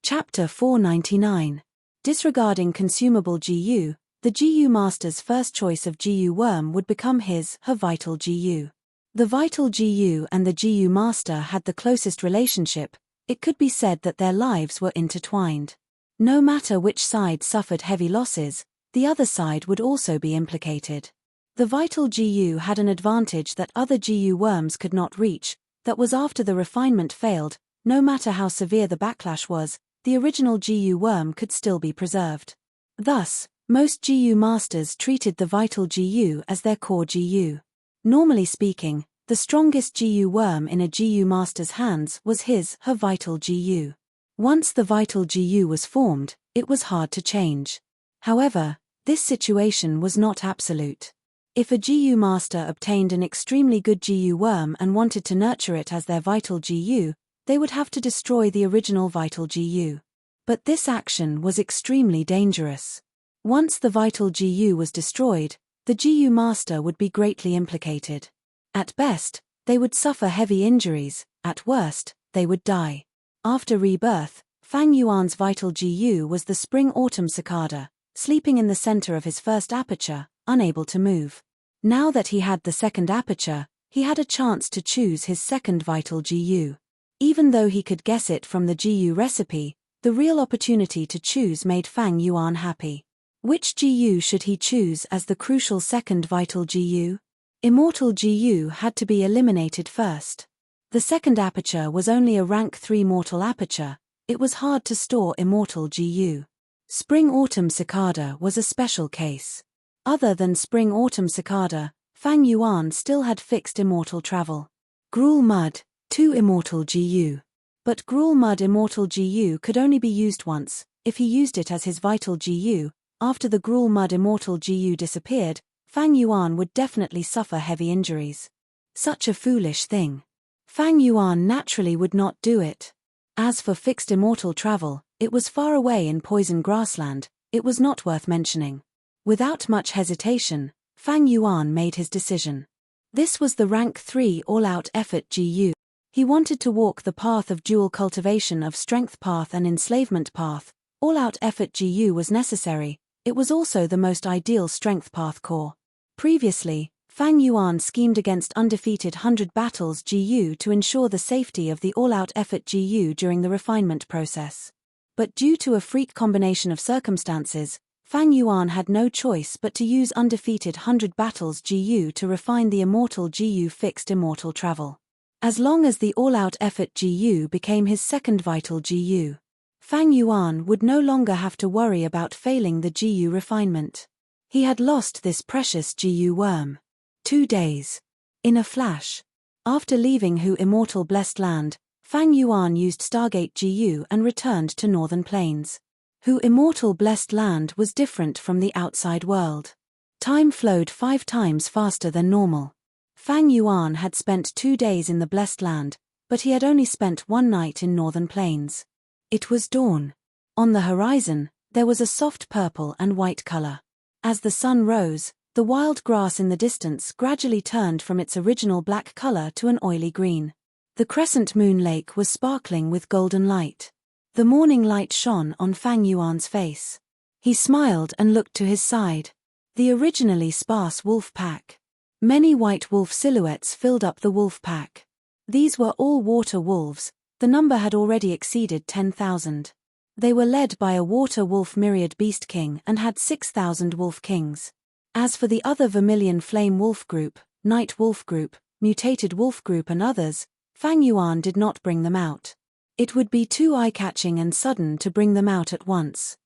Chapter 499. Disregarding consumable GU, the GU Master's first choice of GU Worm would become her vital GU. The vital GU and the GU Master had the closest relationship, it could be said that their lives were intertwined. No matter which side suffered heavy losses, the other side would also be implicated. The vital GU had an advantage that other GU worms could not reach, that was after the refinement failed, no matter how severe the backlash was, the original GU worm could still be preserved. Thus, most GU masters treated the vital GU as their core GU. Normally speaking, the strongest GU worm in a GU master's hands was her vital GU. Once the vital GU was formed, it was hard to change. However, this situation was not absolute. If a GU master obtained an extremely good GU worm and wanted to nurture it as their vital GU, they would have to destroy the original vital GU. But this action was extremely dangerous. Once the vital GU was destroyed, the GU master would be greatly implicated. At best, they would suffer heavy injuries, at worst, they would die. After rebirth, Fang Yuan's vital GU was the spring-autumn cicada, sleeping in the center of his first aperture, unable to move. Now that he had the second aperture, he had a chance to choose his second vital GU. Even though he could guess it from the GU recipe, the real opportunity to choose made Fang Yuan happy. Which GU should he choose as the crucial second vital GU? Immortal GU had to be eliminated first. The second aperture was only a rank 3 mortal aperture, it was hard to store immortal GU. Spring-autumn cicada was a special case. Other than spring-autumn cicada, Fang Yuan still had fixed immortal travel. Gruel mud, 2 immortal GU. But gruel mud immortal GU could only be used once. If he used it as his vital GU, after the gruel mud immortal GU disappeared, Fang Yuan would definitely suffer heavy injuries. Such a foolish thing. Fang Yuan naturally would not do it. As for fixed immortal travel, it was far away in poison grassland, it was not worth mentioning. Without much hesitation, Fang Yuan made his decision. This was the rank 3 all-out effort GU. He wanted to walk the path of dual cultivation of strength path and enslavement path. All-out effort GU was necessary, it was also the most ideal strength path core. Previously, Fang Yuan schemed against undefeated 100 battles GU to ensure the safety of the all-out effort GU during the refinement process. But due to a freak combination of circumstances, Fang Yuan had no choice but to use undefeated 100 battles GU to refine the immortal GU fixed immortal travel. As long as the all-out effort GU became his second vital GU, Fang Yuan would no longer have to worry about failing the GU refinement. He had lost this precious GU worm. 2 days. In a flash. After leaving Hu Immortal Blessed Land, Fang Yuan used Stargate GU and returned to Northern Plains. Hu Immortal Blessed Land was different from the outside world. Time flowed 5 times faster than normal. Fang Yuan had spent 2 days in the Blessed Land, but he had only spent 1 night in Northern Plains. It was dawn. On the horizon, there was a soft purple and white color. As the sun rose, the wild grass in the distance gradually turned from its original black color to an oily green. The crescent moon lake was sparkling with golden light. The morning light shone on Fang Yuan's face. He smiled and looked to his side. The originally sparse wolf pack. Many white wolf silhouettes filled up the wolf pack. These were all water wolves. The number had already exceeded 10,000. They were led by a water wolf myriad beast king and had 6,000 wolf kings. As for the other vermilion flame wolf group, night wolf group, mutated wolf group and others, Fang Yuan did not bring them out. It would be too eye-catching and sudden to bring them out at once.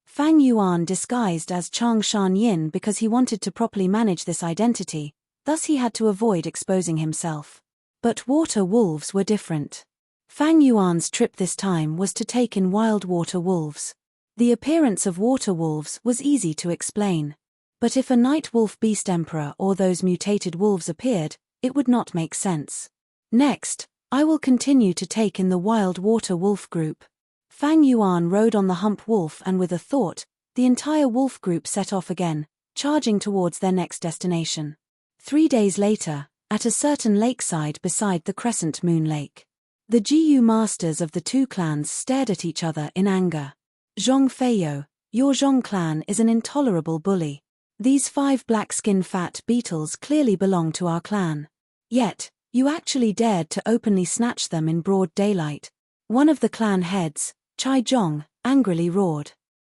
Fang Yuan disguised as Chang Shan Yin because he wanted to properly manage this identity, thus he had to avoid exposing himself. But water wolves were different. Fang Yuan's trip this time was to take in wild water wolves. The appearance of water wolves was easy to explain. But if a night wolf beast emperor or those mutated wolves appeared, it would not make sense. Next, I will continue to take in the wild water wolf group. Fang Yuan rode on the hump wolf and with a thought, the entire wolf group set off again, charging towards their next destination. 3 days later, at a certain lakeside beside the crescent moon lake, the GU masters of the 2 clans stared at each other in anger. Zhong Feiyou, your Zhong clan is an intolerable bully. These 5 black-skinned fat beetles clearly belong to our clan. Yet, you actually dared to openly snatch them in broad daylight. One of the clan heads, Chai Zhong, angrily roared.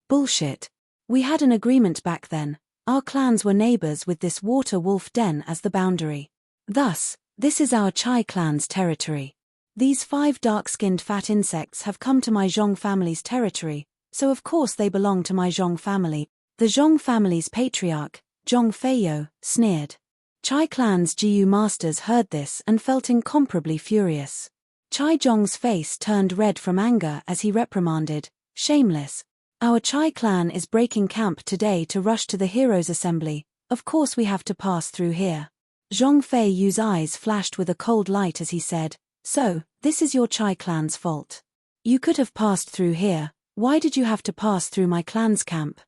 Bullshit. We had an agreement back then. Our clans were neighbors with this water wolf den as the boundary. Thus, this is our Chai clan's territory. These 5 dark-skinned fat insects have come to my Zhong family's territory, so of course they belong to my Zhong family. The Zhong family's patriarch, Zhong Feiyou, sneered. Chai clan's GU masters heard this and felt incomparably furious. Chai Zhong's face turned red from anger as he reprimanded, shameless. Our Chai clan is breaking camp today to rush to the heroes' assembly, of course we have to pass through here. Zhong Feiyou's eyes flashed with a cold light as he said, so, this is your Chai clan's fault. You could have passed through here, why did you have to pass through my clan's camp?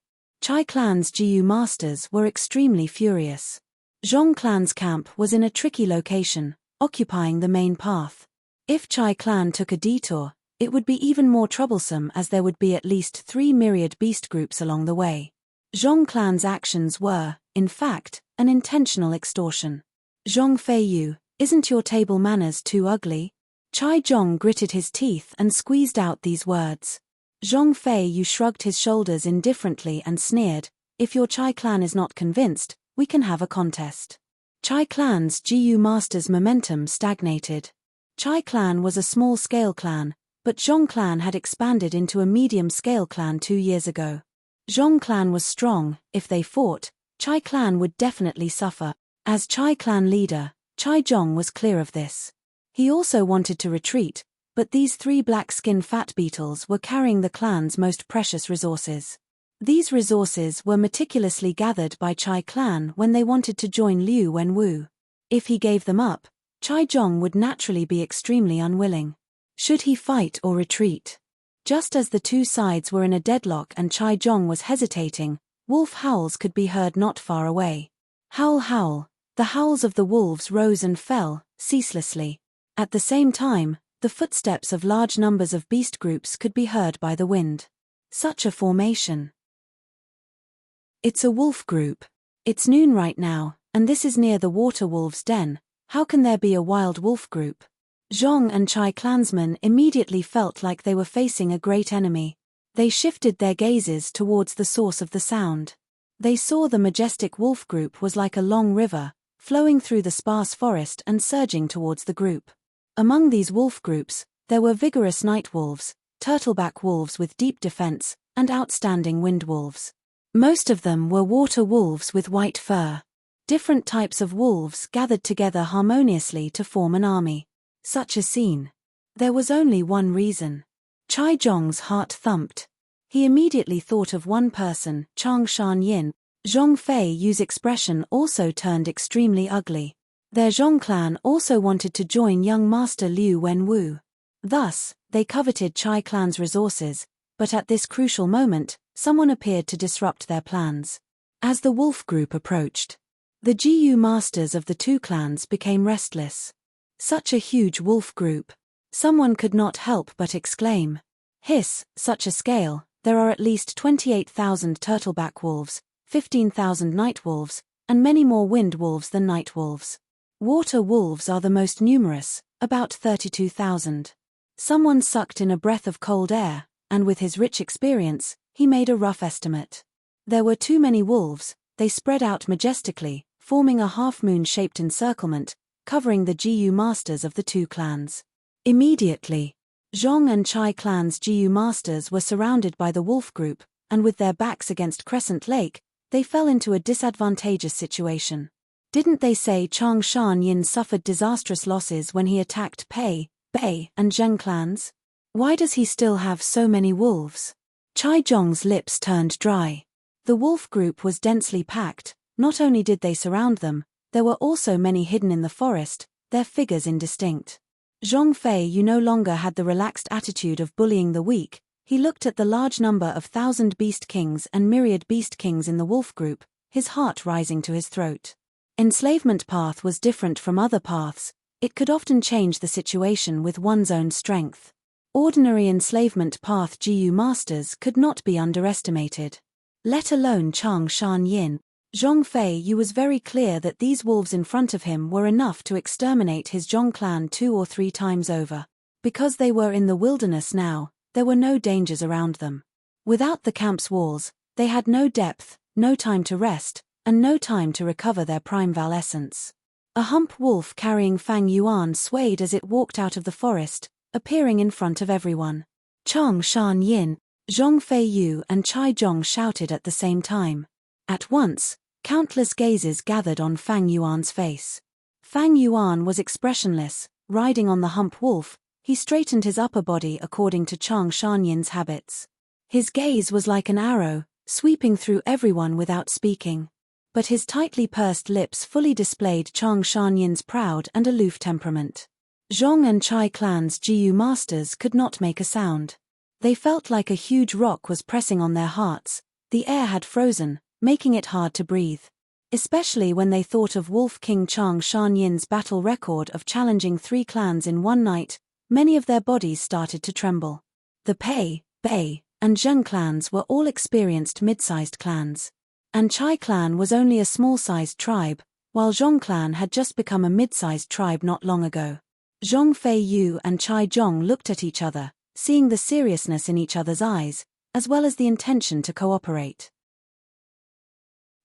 Chai clan's GU masters were extremely furious. Zhong clan's camp was in a tricky location, occupying the main path. If Chai clan took a detour, it would be even more troublesome as there would be at least 3 myriad beast groups along the way. Zhong clan's actions were, in fact, an intentional extortion. Zhong Feiyou, isn't your table manners too ugly? Chai Zhong gritted his teeth and squeezed out these words. Zhong Feiyou shrugged his shoulders indifferently and sneered, if your Chai clan is not convinced, we can have a contest. Chai clan's GU master's momentum stagnated. Chai clan was a small-scale clan, but Zhong clan had expanded into a medium-scale clan 2 years ago. Zhong clan was strong. If they fought, Chai clan would definitely suffer. As Chai clan leader, Chai Zhong was clear of this. He also wanted to retreat, but these 3 black-skinned fat beetles were carrying the clan's most precious resources. These resources were meticulously gathered by Chai clan when they wanted to join Liu Wenwu. If he gave them up, Chai Zhong would naturally be extremely unwilling. Should he fight or retreat? Just as the 2 sides were in a deadlock and Chai Zhong was hesitating, wolf howls could be heard not far away. Howl, howl. The howls of the wolves rose and fell, ceaselessly. At the same time, the footsteps of large numbers of beast groups could be heard by the wind. Such a formation. It's a wolf group. It's noon right now, and this is near the water wolves' den. How can there be a wild wolf group? Zhong and Chai clansmen immediately felt like they were facing a great enemy. They shifted their gazes towards the source of the sound. They saw the majestic wolf group was like a long river, flowing through the sparse forest and surging towards the group. Among these wolf groups, there were vigorous night wolves, turtleback wolves with deep defense, and outstanding wind wolves. Most of them were water wolves with white fur. Different types of wolves gathered together harmoniously to form an army. Such a scene. There was only one reason. Chai Zhong's heart thumped. He immediately thought of one person, Chang Shan Yin. Zhong Fei Yu's expression also turned extremely ugly. Their Zhong clan also wanted to join young master Liu Wenwu. Thus, they coveted Chai clan's resources, but at this crucial moment, someone appeared to disrupt their plans. As the wolf group approached, the Jiyu masters of the two clans became restless. Such a huge wolf group. Someone could not help but exclaim. Hiss, such a scale, there are at least 28,000 turtleback wolves, 15,000 night wolves, and many more wind wolves than night wolves. Water wolves are the most numerous, about 32,000. Someone sucked in a breath of cold air, and with his rich experience, he made a rough estimate. There were too many wolves. They spread out majestically, forming a half-moon-shaped encirclement, covering the Jiyu masters of the two clans. Immediately, Zhong and Chai clans' Jiyu masters were surrounded by the wolf group, and with their backs against Crescent Lake, they fell into a disadvantageous situation. Didn't they say Chang Shan Yin suffered disastrous losses when he attacked Pei, Bei, and Zheng clans? Why does he still have so many wolves? Chai Zhong's lips turned dry. The wolf group was densely packed. Not only did they surround them, there were also many hidden in the forest, their figures indistinct. Zhong Fei Yu no longer had the relaxed attitude of bullying the weak. He looked at the large number of 1,000 beast kings and myriad beast kings in the wolf group, his heart rising to his throat. Enslavement path was different from other paths. It could often change the situation with one's own strength. Ordinary enslavement path Jiyu masters could not be underestimated. Let alone Chang Shan Yin. Zhong Fei Yu was very clear that these wolves in front of him were enough to exterminate his Zhong clan 2 or 3 times over. Because they were in the wilderness now, there were no dangers around them. Without the camp's walls, they had no depth, no time to rest, and no time to recover their primeval essence. A hump wolf carrying Fang Yuan swayed as it walked out of the forest, appearing in front of everyone. Chang Shan Yin, Zhong Fei Yu and Chai Zhong shouted at the same time. At once, countless gazes gathered on Fang Yuan's face. Fang Yuan was expressionless, riding on the hump wolf. He straightened his upper body according to Chang Shanyin's habits. His gaze was like an arrow, sweeping through everyone without speaking. But his tightly pursed lips fully displayed Chang Shanyin's proud and aloof temperament. Zhong and Chai clans' Jiyu masters could not make a sound. They felt like a huge rock was pressing on their hearts. The air had frozen, making it hard to breathe. Especially when they thought of Wolf King Chang Shanyin's battle record of challenging 3 clans in one night, many of their bodies started to tremble. The Pei, Bei, and Zheng clans were all experienced mid-sized clans. And Chai clan was only a small-sized tribe, while Zhong clan had just become a mid-sized tribe not long ago. Zhong Fei Yu and Chai Zhong looked at each other, seeing the seriousness in each other's eyes, as well as the intention to cooperate.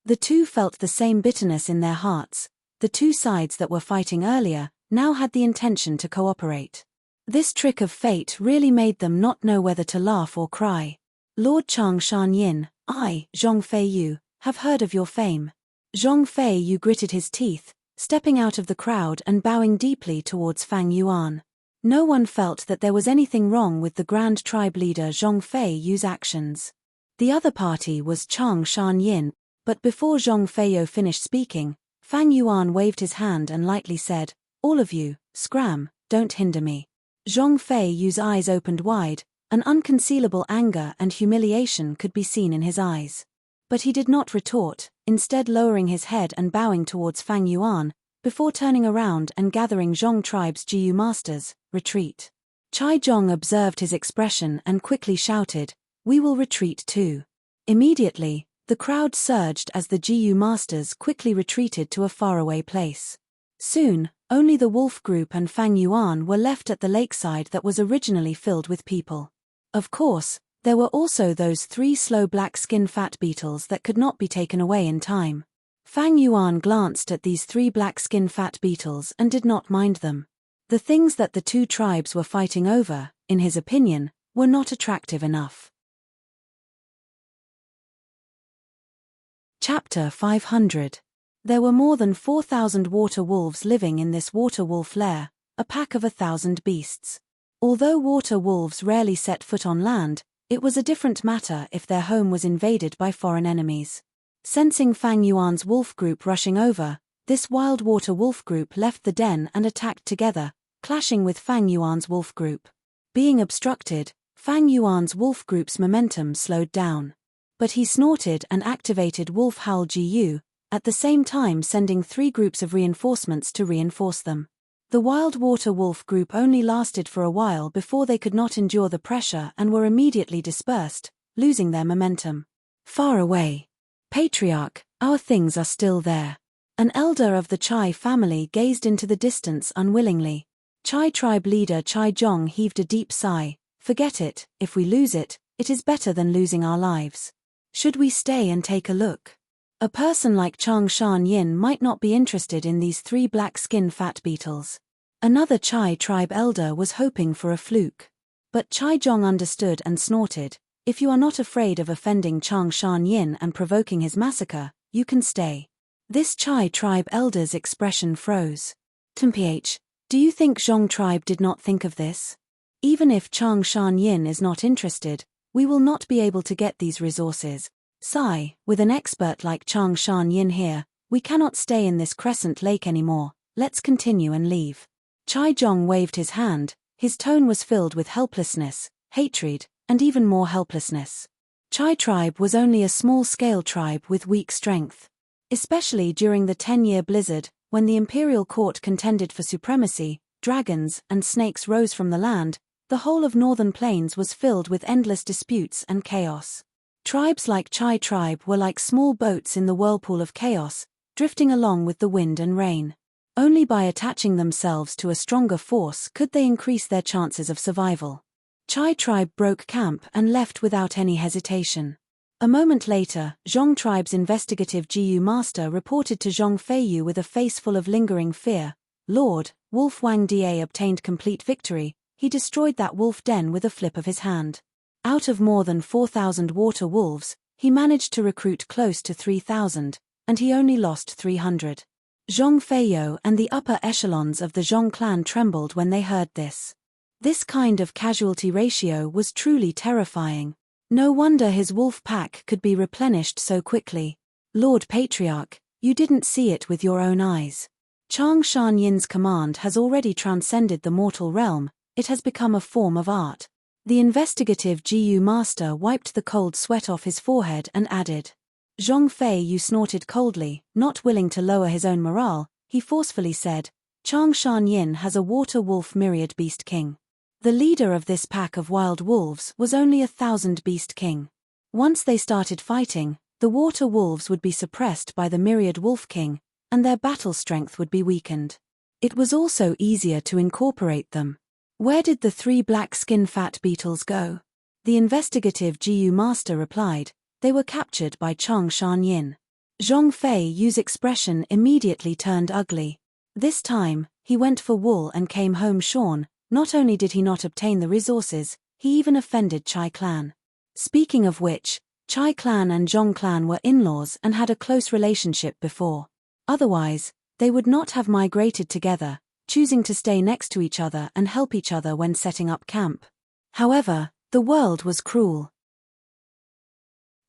The two felt the same bitterness in their hearts. The two sides that were fighting earlier now had the intention to cooperate. This trick of fate really made them not know whether to laugh or cry. Lord Chang Shan Yin, I, Zhong Fei Yu, have heard of your fame. Zhong Fei Yu gritted his teeth, stepping out of the crowd and bowing deeply towards Fang Yuan. No one felt that there was anything wrong with the Grand Tribe leader Zhong Fei Yu's actions. The other party was Chang Shan Yin, but before Zhong Fei Yu finished speaking, Fang Yuan waved his hand and lightly said, "All of you, scram, don't hinder me." Zhong Fei Yu's eyes opened wide, an unconcealable anger and humiliation could be seen in his eyes. But he did not retort, instead lowering his head and bowing towards Fang Yuan, before turning around and gathering Zhong tribe's Jiyu masters, retreat. Chai Zhong observed his expression and quickly shouted, "We will retreat too." Immediately, the crowd surged as the Jiyu masters quickly retreated to a faraway place. Soon, only the wolf group and Fang Yuan were left at the lakeside that was originally filled with people. Of course, There were also those 3 slow black skin fat beetles that could not be taken away in time. Fang Yuan glanced at these 3 black skin fat beetles and did not mind them. The things that the 2 tribes were fighting over, in his opinion, were not attractive enough. Chapter 500. There were more than 4,000 water wolves living in this water wolf lair, a pack of 1,000 beasts. Although water wolves rarely set foot on land, it was a different matter if their home was invaded by foreign enemies. Sensing Fang Yuan's wolf group rushing over, this wild water wolf group left the den and attacked together, clashing with Fang Yuan's wolf group. Being obstructed, Fang Yuan's wolf group's momentum slowed down. But he snorted and activated Wolf Howl GU, at the same time sending 3 groups of reinforcements to reinforce them. The wild water wolf group only lasted for a while before they could not endure the pressure and were immediately dispersed, losing their momentum. Far away. Patriarch, our things are still there. An elder of the Chai family gazed into the distance unwillingly. Chai tribe leader Chai Zhong heaved a deep sigh. Forget it, if we lose it, it is better than losing our lives. Should we stay and take a look? A person like Chang Shan Yin might not be interested in these 3 black skin fat beetles. Another Chai tribe elder was hoping for a fluke. But Chai Zhong understood and snorted. If you are not afraid of offending Chang Shan Yin and provoking his massacre, you can stay. This Chai tribe elder's expression froze. Temph, do you think Zhong tribe did not think of this? Even if Chang Shan Yin is not interested, we will not be able to get these resources. Sigh, with an expert like Chang Shan Yin here, we cannot stay in this crescent lake anymore, let's continue and leave. Chai Zhong waved his hand, his tone was filled with helplessness, hatred, and even more helplessness. Chai tribe was only a small-scale tribe with weak strength. Especially during the 10-year blizzard, when the imperial court contended for supremacy, dragons and snakes rose from the land, the whole of northern plains was filled with endless disputes and chaos. Tribes like Chai tribe were like small boats in the whirlpool of chaos, drifting along with the wind and rain. Only by attaching themselves to a stronger force could they increase their chances of survival. Chai tribe broke camp and left without any hesitation. A moment later, Zhong tribe's investigative GU master reported to Zhong Feiyu with a face full of lingering fear. Lord, Wolf Wang Da obtained complete victory. He destroyed that wolf den with a flip of his hand. Out of more than 4,000 water wolves, he managed to recruit close to 3,000, and he only lost 300. Zhong Feiyu and the upper echelons of the Zhong clan trembled when they heard this. This kind of casualty ratio was truly terrifying. No wonder his wolf pack could be replenished so quickly. Lord Patriarch, you didn't see it with your own eyes. Chang Shan Yin's command has already transcended the mortal realm. It has become a form of art. The investigative GU master wiped the cold sweat off his forehead and added. Zhong Feiyu snorted coldly, not willing to lower his own morale. He forcefully said, Chang Shan Yin has a water wolf myriad beast king. The leader of this pack of wild wolves was only 1,000 beast king. Once they started fighting, the water wolves would be suppressed by the myriad wolf king, and their battle strength would be weakened. It was also easier to incorporate them. Where did the 3 black skin fat beetles go? The investigative GU master replied, they were captured by Chang Shan Yin. Zhong Feiyu's expression immediately turned ugly. This time, he went for wool and came home shorn. Not only did he not obtain the resources, he even offended Chai clan. Speaking of which, Chai clan and Zhong clan were in-laws and had a close relationship before. Otherwise, they would not have migrated together, choosing to stay next to each other and help each other when setting up camp. However, the world was cruel.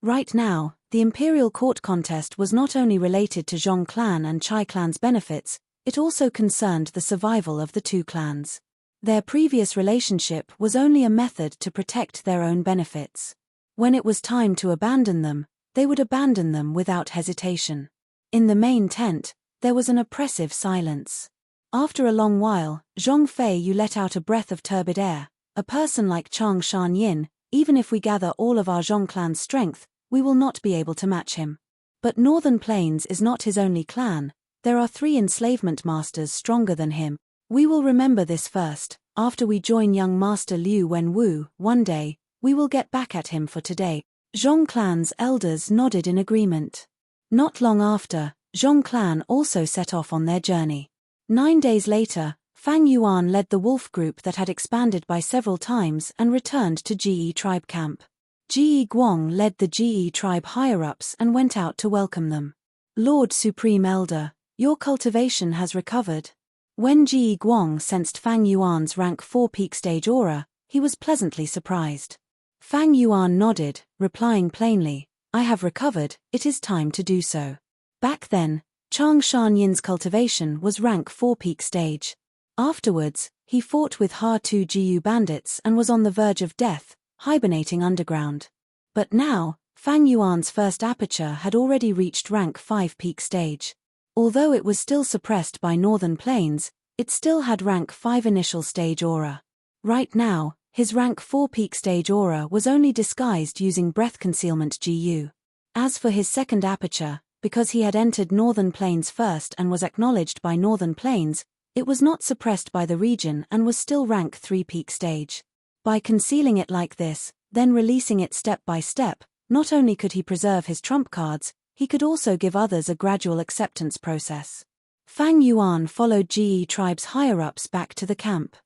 Right now, the imperial court contest was not only related to Zhong clan and Chai clan's benefits, it also concerned the survival of the 2 clans. Their previous relationship was only a method to protect their own benefits. When it was time to abandon them, they would abandon them without hesitation. In the main tent, there was an oppressive silence. After a long while, Zhong Feiyu let out a breath of turbid air. A person like Chang Shan Yin, even if we gather all of our Zhong clan's strength, we will not be able to match him. But Northern Plains is not his only clan. There are 3 enslavement masters stronger than him. We will remember this first. After we join young Master Liu Wenwu, one day, We will get back at him for today. Zhong clan's elders nodded in agreement. Not long after, Zhong clan also set off on their journey. 9 days later, Fang Yuan led the wolf group that had expanded by several times and returned to Ge tribe camp. Ge Guang led the Ge tribe higher-ups and went out to welcome them. Lord Supreme Elder, your cultivation has recovered. When Ge Guang sensed Fang Yuan's rank 4 peak stage aura, he was pleasantly surprised. Fang Yuan nodded, replying plainly, I have recovered, it is time to do so. Back then, Chang Shan-yin's cultivation was rank 4 peak stage. Afterwards, he fought with Ha-Tu Jiu bandits and was on the verge of death, hibernating underground. But now, Fang Yuan's first aperture had already reached rank 5 peak stage. Although it was still suppressed by northern plains, it still had rank 5 initial stage aura. Right now, his rank 4 peak stage aura was only disguised using breath concealment GU. As for his second aperture, because he had entered northern plains first and was acknowledged by northern plains, it was not suppressed by the region and was still rank 3 peak stage. By concealing it like this, then releasing it step by step, not only could he preserve his trump cards, he could also give others a gradual acceptance process. Fang Yuan followed Ge tribe's higher-ups back to the camp.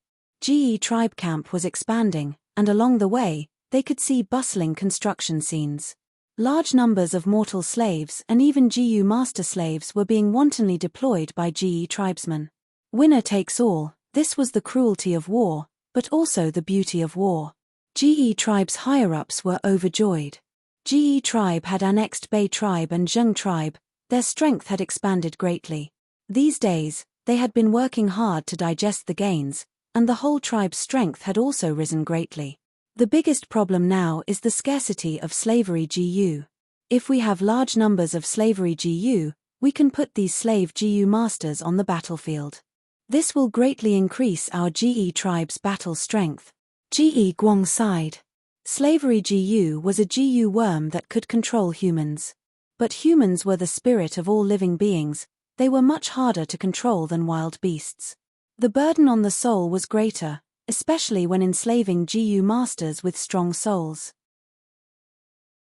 Ge tribe camp was expanding, and along the way, they could see bustling construction scenes. Large numbers of mortal slaves and even Gu master slaves were being wantonly deployed by Ge tribesmen. Winner takes all, this was the cruelty of war, but also the beauty of war. Ge tribe's higher-ups were overjoyed. Ge tribe had annexed Bei tribe and Zheng tribe, their strength had expanded greatly. These days, they had been working hard to digest the gains, and the whole tribe's strength had also risen greatly. The biggest problem now is the scarcity of slavery Gu. If we have large numbers of slavery Gu, we can put these slave Gu masters on the battlefield. This will greatly increase our Ge tribe's battle strength. Ge Guang sighed. Slavery Gu was a Gu worm that could control humans. But humans were the spirit of all living beings, they were much harder to control than wild beasts. The burden on the soul was greater, especially when enslaving Gu masters with strong souls.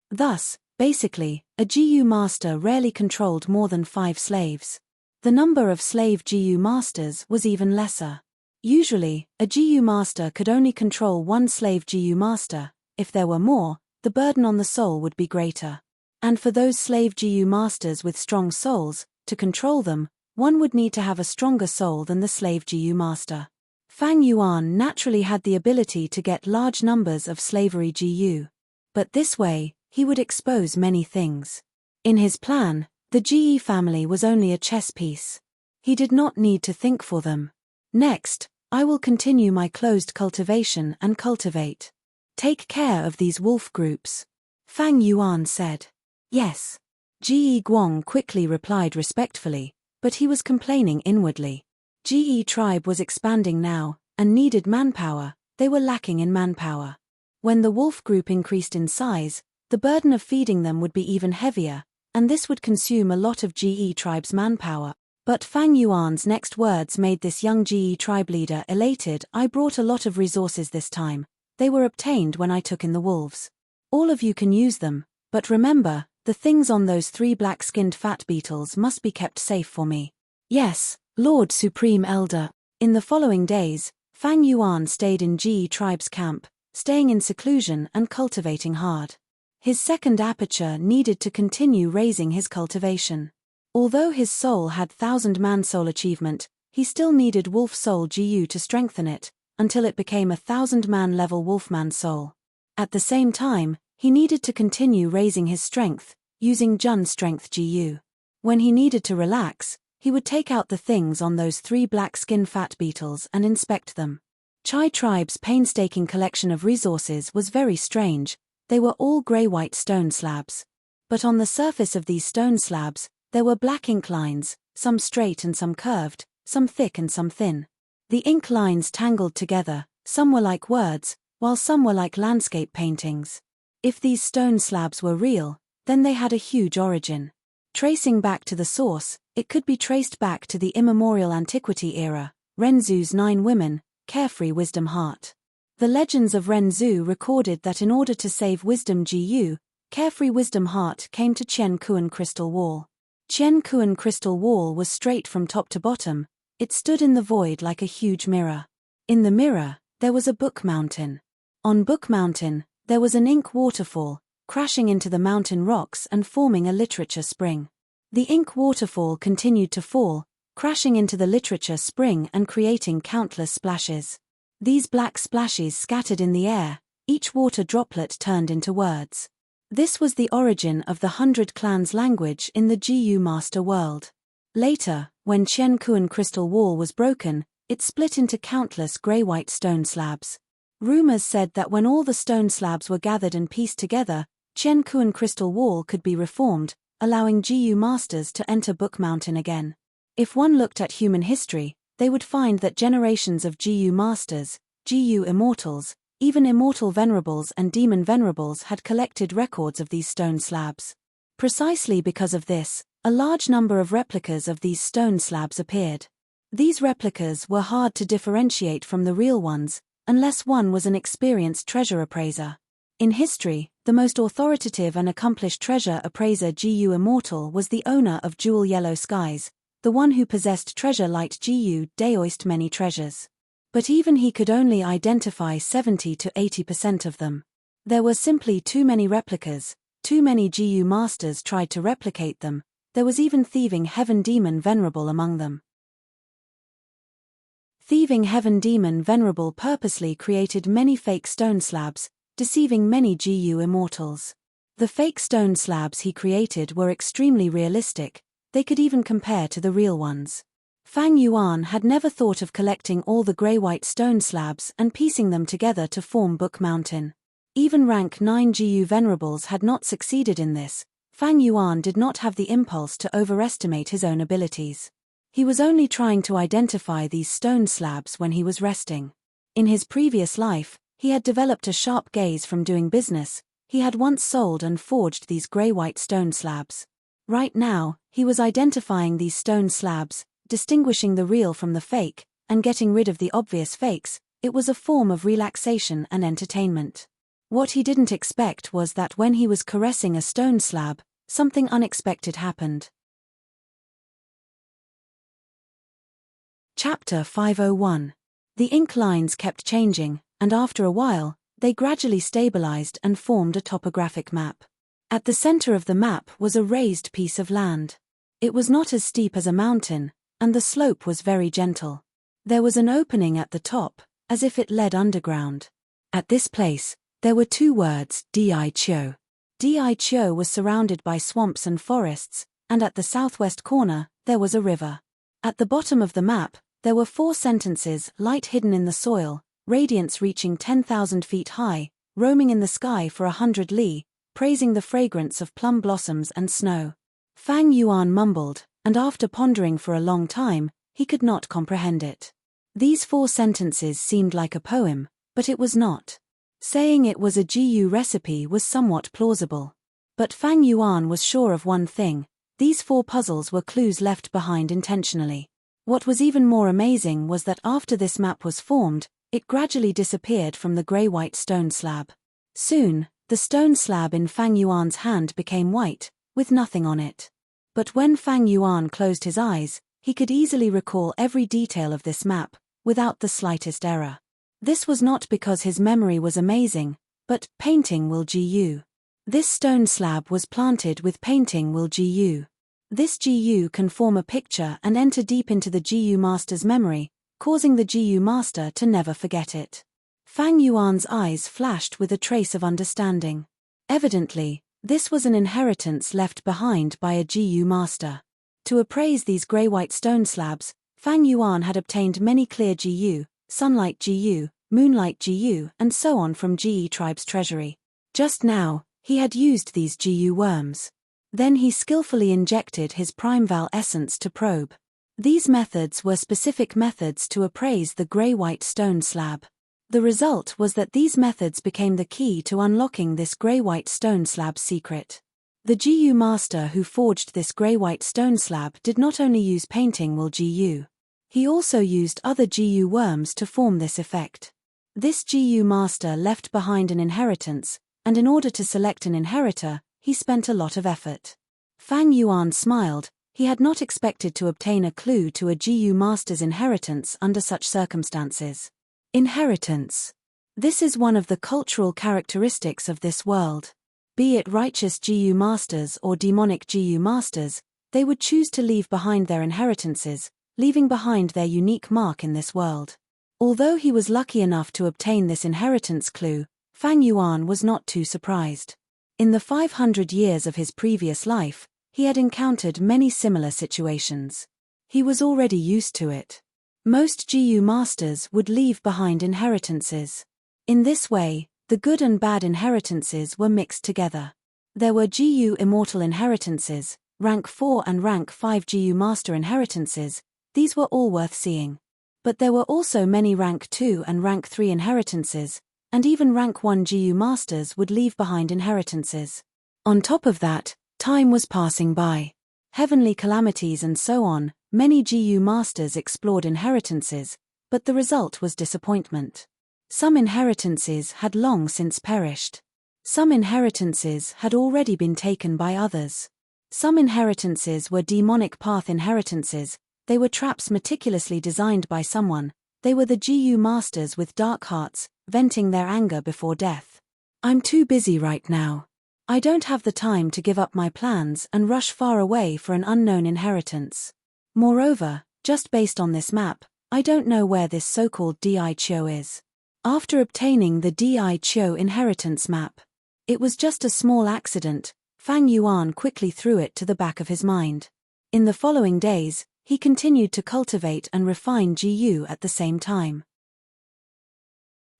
Thus, basically, a Gu master rarely controlled more than 5 slaves. The number of slave Gu masters was even lesser. Usually, a Gu master could only control 1 slave Gu master. If there were more, the burden on the soul would be greater. And for those slave Gu masters with strong souls, to control them, one would need to have a stronger soul than the slave Gu master. Fang Yuan naturally had the ability to get large numbers of slavery Gu. But this way, he would expose many things. In his plan, the Ge family was only a chess piece. He did not need to think for them. Next, I will continue my closed cultivation and cultivate. Take care of these wolf groups. Fang Yuan said. Yes. Ge Guang quickly replied respectfully, but he was complaining inwardly. Ge tribe was expanding now, and needed manpower, they were lacking in manpower. When the wolf group increased in size, the burden of feeding them would be even heavier, and this would consume a lot of Ge tribe's manpower. But Fang Yuan's next words made this young Ge tribe leader elated. I brought a lot of resources this time. They were obtained when I took in the wolves. All of you can use them, but remember, the things on those 3 black-skinned fat beetles must be kept safe for me. Yes, Lord Supreme Elder. In the following days, Fang Yuan stayed in Ge tribe's camp, staying in seclusion and cultivating hard. His second aperture needed to continue raising his cultivation. Although his soul had 1000-man soul achievement, he still needed wolf soul Gu to strengthen it, until it became a 1000-man level wolfman soul. At the same time, he needed to continue raising his strength, using Jun strength Gu. When he needed to relax, he would take out the things on those 3 black skin fat beetles and inspect them. Chai tribe's painstaking collection of resources was very strange. They were all grey-white stone slabs. But on the surface of these stone slabs, there were black ink lines, some straight and some curved, some thick and some thin. The ink lines tangled together, some were like words, while some were like landscape paintings. If these stone slabs were real, then they had a huge origin. Tracing back to the source, it could be traced back to the immemorial antiquity era, Renzu's 9 women, carefree wisdom heart. The legends of Renzu recorded that in order to save Wisdom Gu, Carefree Wisdom Heart came to Chen Kuan Crystal Wall. Chen Kuan Crystal Wall was straight from top to bottom. It stood in the void like a huge mirror. In the mirror, there was a book mountain. On Book Mountain, there was an ink waterfall, crashing into the mountain rocks and forming a literature spring. The ink waterfall continued to fall, crashing into the literature spring and creating countless splashes. These black splashes scattered in the air, each water droplet turned into words. This was the origin of the 100 Clans language in the Gu Master world. Later, when Chen Kuan Crystal Wall was broken, it split into countless grey-white stone slabs. Rumors said that when all the stone slabs were gathered and pieced together, Chen Kuan Crystal Wall could be reformed, allowing Gu Masters to enter Book Mountain again. If one looked at human history, they would find that generations of Gu Masters, Gu Immortals, even Immortal Venerables and Demon Venerables had collected records of these stone slabs. Precisely because of this, a large number of replicas of these stone slabs appeared. These replicas were hard to differentiate from the real ones, unless one was an experienced treasure appraiser. In history, the most authoritative and accomplished treasure appraiser Gu Immortal was the owner of Jewel Yellow Skies, the one who possessed treasure light Gu Daoist many treasures. But even he could only identify 70 to 80% of them. There were simply too many replicas, too many Gu Masters tried to replicate them, there was even Thieving Heaven Demon Venerable among them. Thieving Heaven Demon Venerable purposely created many fake stone slabs, deceiving many Gu Immortals. The fake stone slabs he created were extremely realistic, they could even compare to the real ones. Fang Yuan had never thought of collecting all the grey-white stone slabs and piecing them together to form Book Mountain. Even rank 9 Gu Venerables had not succeeded in this. Fang Yuan did not have the impulse to overestimate his own abilities. He was only trying to identify these stone slabs when he was resting. In his previous life, he had developed a sharp gaze from doing business. He had once sold and forged these grey-white stone slabs. Right now, he was identifying these stone slabs, distinguishing the real from the fake, and getting rid of the obvious fakes. It was a form of relaxation and entertainment. What he didn't expect was that when he was caressing a stone slab, something unexpected happened. Chapter 501. The ink lines kept changing, and after a while, they gradually stabilized and formed a topographic map. At the center of the map was a raised piece of land. It was not as steep as a mountain, and the slope was very gentle. There was an opening at the top, as if it led underground. At this place, there were 2 words, Di Chio. Di Chio was surrounded by swamps and forests, and at the southwest corner, there was a river. At the bottom of the map, there were 4 sentences, light hidden in the soil, radiance reaching 10,000 feet high, roaming in the sky for 100 li, praising the fragrance of plum blossoms and snow. Fang Yuan mumbled, and after pondering for a long time, he could not comprehend it. These 4 sentences seemed like a poem, but it was not. Saying it was a Gu recipe was somewhat plausible. But Fang Yuan was sure of one thing, these 4 puzzles were clues left behind intentionally. What was even more amazing was that after this map was formed, it gradually disappeared from the grey-white stone slab. Soon, the stone slab in Fang Yuan's hand became white, with nothing on it. But when Fang Yuan closed his eyes, he could easily recall every detail of this map, without the slightest error. This was not because his memory was amazing, but painting will Gu. This stone slab was planted with painting will Gu. This Gu can form a picture and enter deep into the Gu Master's memory, causing the Gu Master to never forget it. Fang Yuan's eyes flashed with a trace of understanding. Evidently, this was an inheritance left behind by a Gu Master. To appraise these grey-white stone slabs, Fang Yuan had obtained many clear Gu, sunlight Gu, moonlight Gu, and so on from Ge tribe's treasury. Just now, he had used these Gu worms. Then he skillfully injected his Primeval essence to probe. These methods were specific methods to appraise the grey-white stone slab. The result was that these methods became the key to unlocking this grey-white stone slab secret. The Gu Master who forged this grey-white stone slab did not only use painting will Gu. He also used other Gu worms to form this effect. This GU master left behind an inheritance, and in order to select an inheritor, he spent a lot of effort. Fang Yuan smiled. He had not expected to obtain a clue to a GU master's inheritance under such circumstances. Inheritance. This is one of the cultural characteristics of this world. Be it righteous GU masters or demonic GU masters, they would choose to leave behind their inheritances, leaving behind their unique mark in this world. Although he was lucky enough to obtain this inheritance clue, Fang Yuan was not too surprised. In the 500 years of his previous life, he had encountered many similar situations. He was already used to it. Most GU masters would leave behind inheritances. In this way, the good and bad inheritances were mixed together. There were GU immortal inheritances, rank 4 and rank 5 GU master inheritances. These were all worth seeing. But there were also many rank 2 and rank 3 inheritances, and even rank 1 GU masters would leave behind inheritances. On top of that, time was passing by. Heavenly calamities and so on, many GU masters explored inheritances, but the result was disappointment. Some inheritances had long since perished. Some inheritances had already been taken by others. Some inheritances were demonic path inheritances. They were traps meticulously designed by someone. They were the GU masters with dark hearts, venting their anger before death. I'm too busy right now. I don't have the time to give up my plans and rush far away for an unknown inheritance. Moreover, just based on this map, I don't know where this so-called Di Chio is. After obtaining the Di Chio inheritance map, it was just a small accident. Fang Yuan quickly threw it to the back of his mind. In the following days, he continued to cultivate and refine GU at the same time.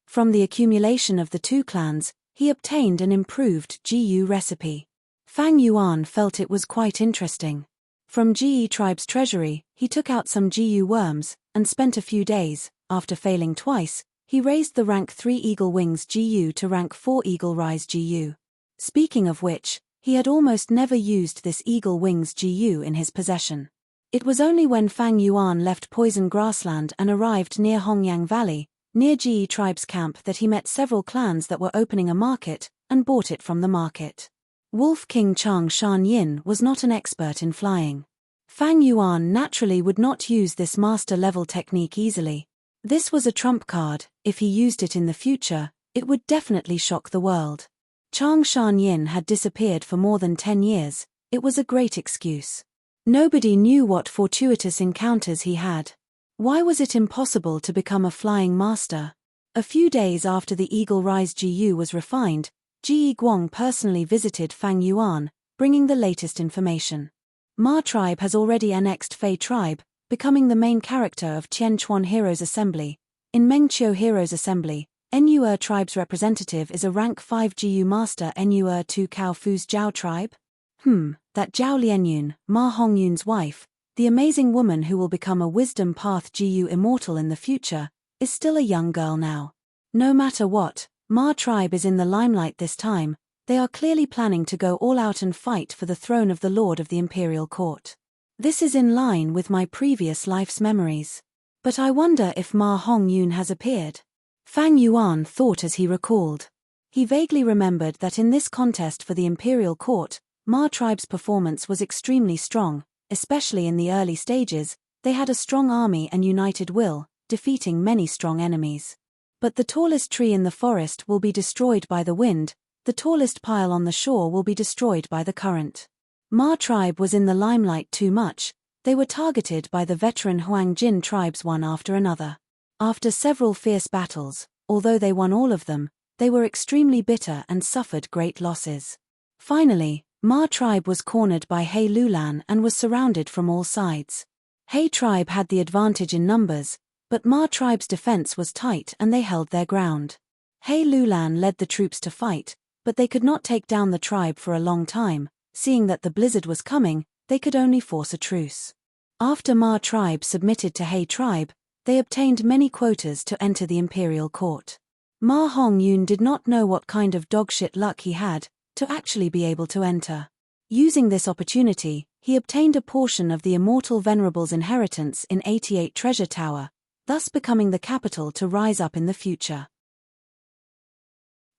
From the accumulation of the two clans, he obtained an improved GU recipe. Fang Yuan felt it was quite interesting. From GE tribe's treasury, he took out some GU worms, and spent a few days. After failing twice, he raised the rank 3 Eagle Wings GU to rank 4 Eagle Rise GU. Speaking of which, he had almost never used this Eagle Wings GU in his possession. It was only when Fang Yuan left Poison Grassland and arrived near Hongyang Valley, near GE tribe's camp, that he met several clans that were opening a market, and bought it from the market. Wolf King Chang Shan Yin was not an expert in flying. Fang Yuan naturally would not use this master-level technique easily. This was a trump card. If he used it in the future, it would definitely shock the world. Chang Shan Yin had disappeared for more than 10 years. It was a great excuse. Nobody knew what fortuitous encounters he had. Why was it impossible to become a flying master? A few days after the Eagle Rise GU was refined, Ji Guang personally visited Fang Yuan, bringing the latest information. Ma tribe has already annexed Fei tribe, becoming the main character of Tianchuan Heroes Assembly. In Mengqiu Heroes Assembly, Nuer tribe's representative is a rank 5 GU master. Nuer 2 Cao Fu's Zhao tribe? That Zhao Lianyun, Ma Hongyun's wife, the amazing woman who will become a wisdom path GU immortal in the future, is still a young girl now. No matter what, Ma tribe is in the limelight this time. They are clearly planning to go all out and fight for the throne of the Lord of the Imperial Court. This is in line with my previous life's memories. But I wonder if Ma Hongyun has appeared. Fang Yuan thought as he recalled. He vaguely remembered that in this contest for the Imperial Court, Ma tribe's performance was extremely strong, especially in the early stages. They had a strong army and united will, defeating many strong enemies. But the tallest tree in the forest will be destroyed by the wind, the tallest pile on the shore will be destroyed by the current. Ma tribe was in the limelight too much. They were targeted by the veteran Huang Jin tribes one after another. After several fierce battles, although they won all of them, they were extremely bitter and suffered great losses. Finally, Ma tribe was cornered by He Lulan and was surrounded from all sides. He tribe had the advantage in numbers, but Ma tribe's defense was tight and they held their ground. He Lulan led the troops to fight, but they could not take down the tribe for a long time. Seeing that the blizzard was coming, they could only force a truce. After Ma tribe submitted to He tribe, they obtained many quotas to enter the imperial court. Ma Hongyun did not know what kind of dogshit luck he had to actually be able to enter. Using this opportunity, he obtained a portion of the immortal Venerable's inheritance in 88 Treasure Tower, thus becoming the capital to rise up in the future.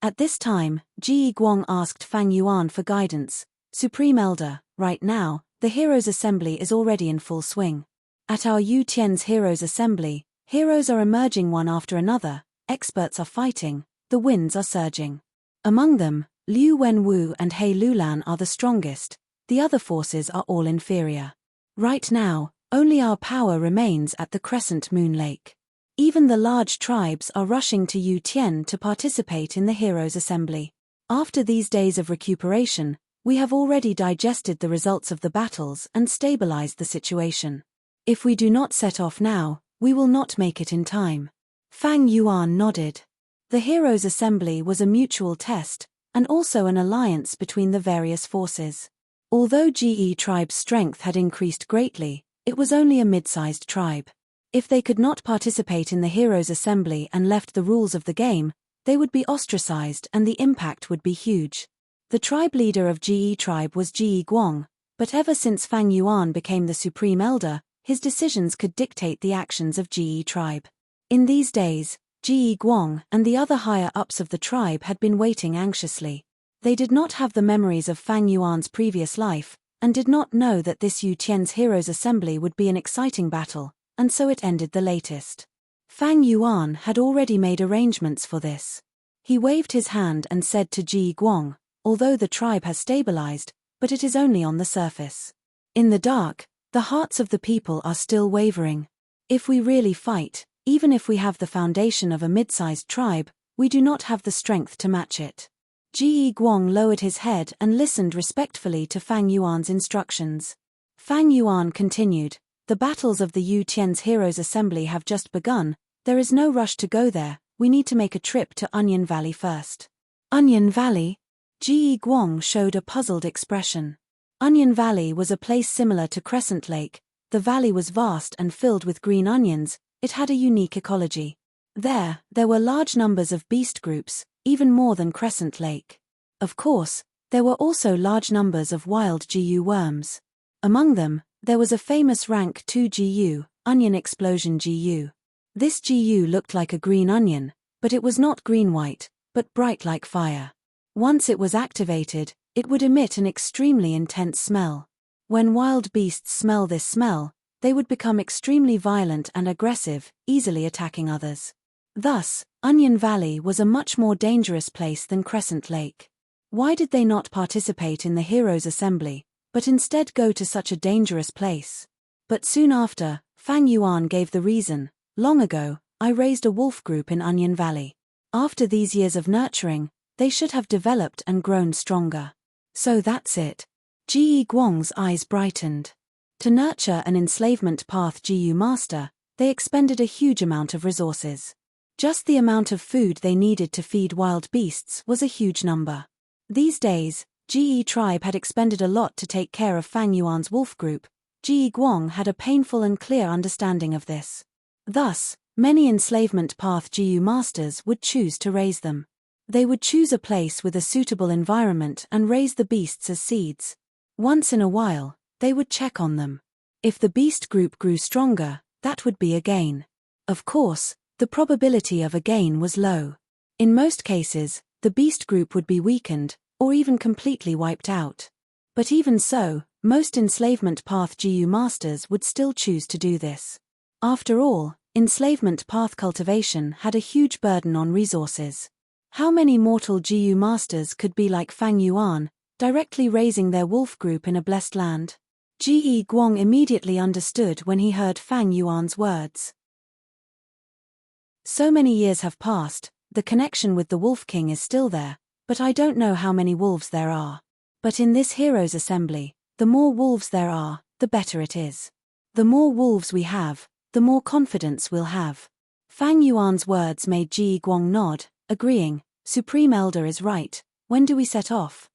At this time, Ji Guang asked Fang Yuan for guidance. Supreme Elder, right now, the Heroes' Assembly is already in full swing. At our Yu Tian's Heroes' Assembly, heroes are emerging one after another, experts are fighting, the winds are surging. Among them, Liu Wenwu and He Lulan are the strongest, the other forces are all inferior. Right now, only our power remains at the Crescent Moon Lake. Even the large tribes are rushing to Yu Tian to participate in the Heroes' Assembly. After these days of recuperation, we have already digested the results of the battles and stabilized the situation. If we do not set off now, we will not make it in time. Fang Yuan nodded. The Heroes' Assembly was a mutual test, and also an alliance between the various forces. Although GE tribe's strength had increased greatly, it was only a mid-sized tribe. If they could not participate in the Heroes' Assembly and left the rules of the game, they would be ostracized and the impact would be huge. The tribe leader of GE tribe was Ji Guang, but ever since Fang Yuan became the Supreme Elder, his decisions could dictate the actions of GE tribe. In these days, Ji Guang and the other higher-ups of the tribe had been waiting anxiously. They did not have the memories of Fang Yuan's previous life, and did not know that this Yu Tian's Heroes' Assembly would be an exciting battle, and so it ended the latest. Fang Yuan had already made arrangements for this. He waved his hand and said to Ji Guang, although the tribe has stabilized, but it is only on the surface. In the dark, the hearts of the people are still wavering. If we really fight, even if we have the foundation of a mid-sized tribe, we do not have the strength to match it. Ji Guang lowered his head and listened respectfully to Fang Yuan's instructions. Fang Yuan continued, the battles of the Yu Tian's Heroes' Assembly have just begun, there is no rush to go there, we need to make a trip to Onion Valley first. Onion Valley? Ji Guang showed a puzzled expression. Onion Valley was a place similar to Crescent Lake. The valley was vast and filled with green onions, it had a unique ecology. There were large numbers of beast groups, even more than Crescent Lake. Of course, there were also large numbers of wild GU worms. Among them, there was a famous rank 2 GU, Onion Explosion GU. This GU looked like a green onion, but it was not green-white, but bright like fire. Once it was activated, it would emit an extremely intense smell. When wild beasts smell this smell, they would become extremely violent and aggressive, easily attacking others. Thus, Onion Valley was a much more dangerous place than Crescent Lake. Why did they not participate in the Heroes' Assembly, but instead go to such a dangerous place? But soon after, Fang Yuan gave the reason. Long ago, I raised a wolf group in Onion Valley. After these years of nurturing, they should have developed and grown stronger. So that's it. Ji Guang's eyes brightened. To nurture an enslavement path GU master, they expended a huge amount of resources. Just the amount of food they needed to feed wild beasts was a huge number. These days, GE tribe had expended a lot to take care of Fang Yuan's wolf group. Ji Guang had a painful and clear understanding of this. Thus, many enslavement path GU masters would choose to raise them. They would choose a place with a suitable environment and raise the beasts as seeds. Once in a while, they would check on them. If the beast group grew stronger, that would be a gain. Of course, the probability of a gain was low. In most cases, the beast group would be weakened, or even completely wiped out. But even so, most enslavement path GU masters would still choose to do this. After all, enslavement path cultivation had a huge burden on resources. How many mortal GU masters could be like Fang Yuan, directly raising their wolf group in a blessed land? Ji Guang immediately understood when he heard Fang Yuan's words. So many years have passed, the connection with the Wolf King is still there, but I don't know how many wolves there are. But in this Heroes' Assembly, the more wolves there are, the better it is. The more wolves we have, the more confidence we'll have. Fang Yuan's words made Ji Guang nod, agreeing, Supreme Elder is right, when do we set off?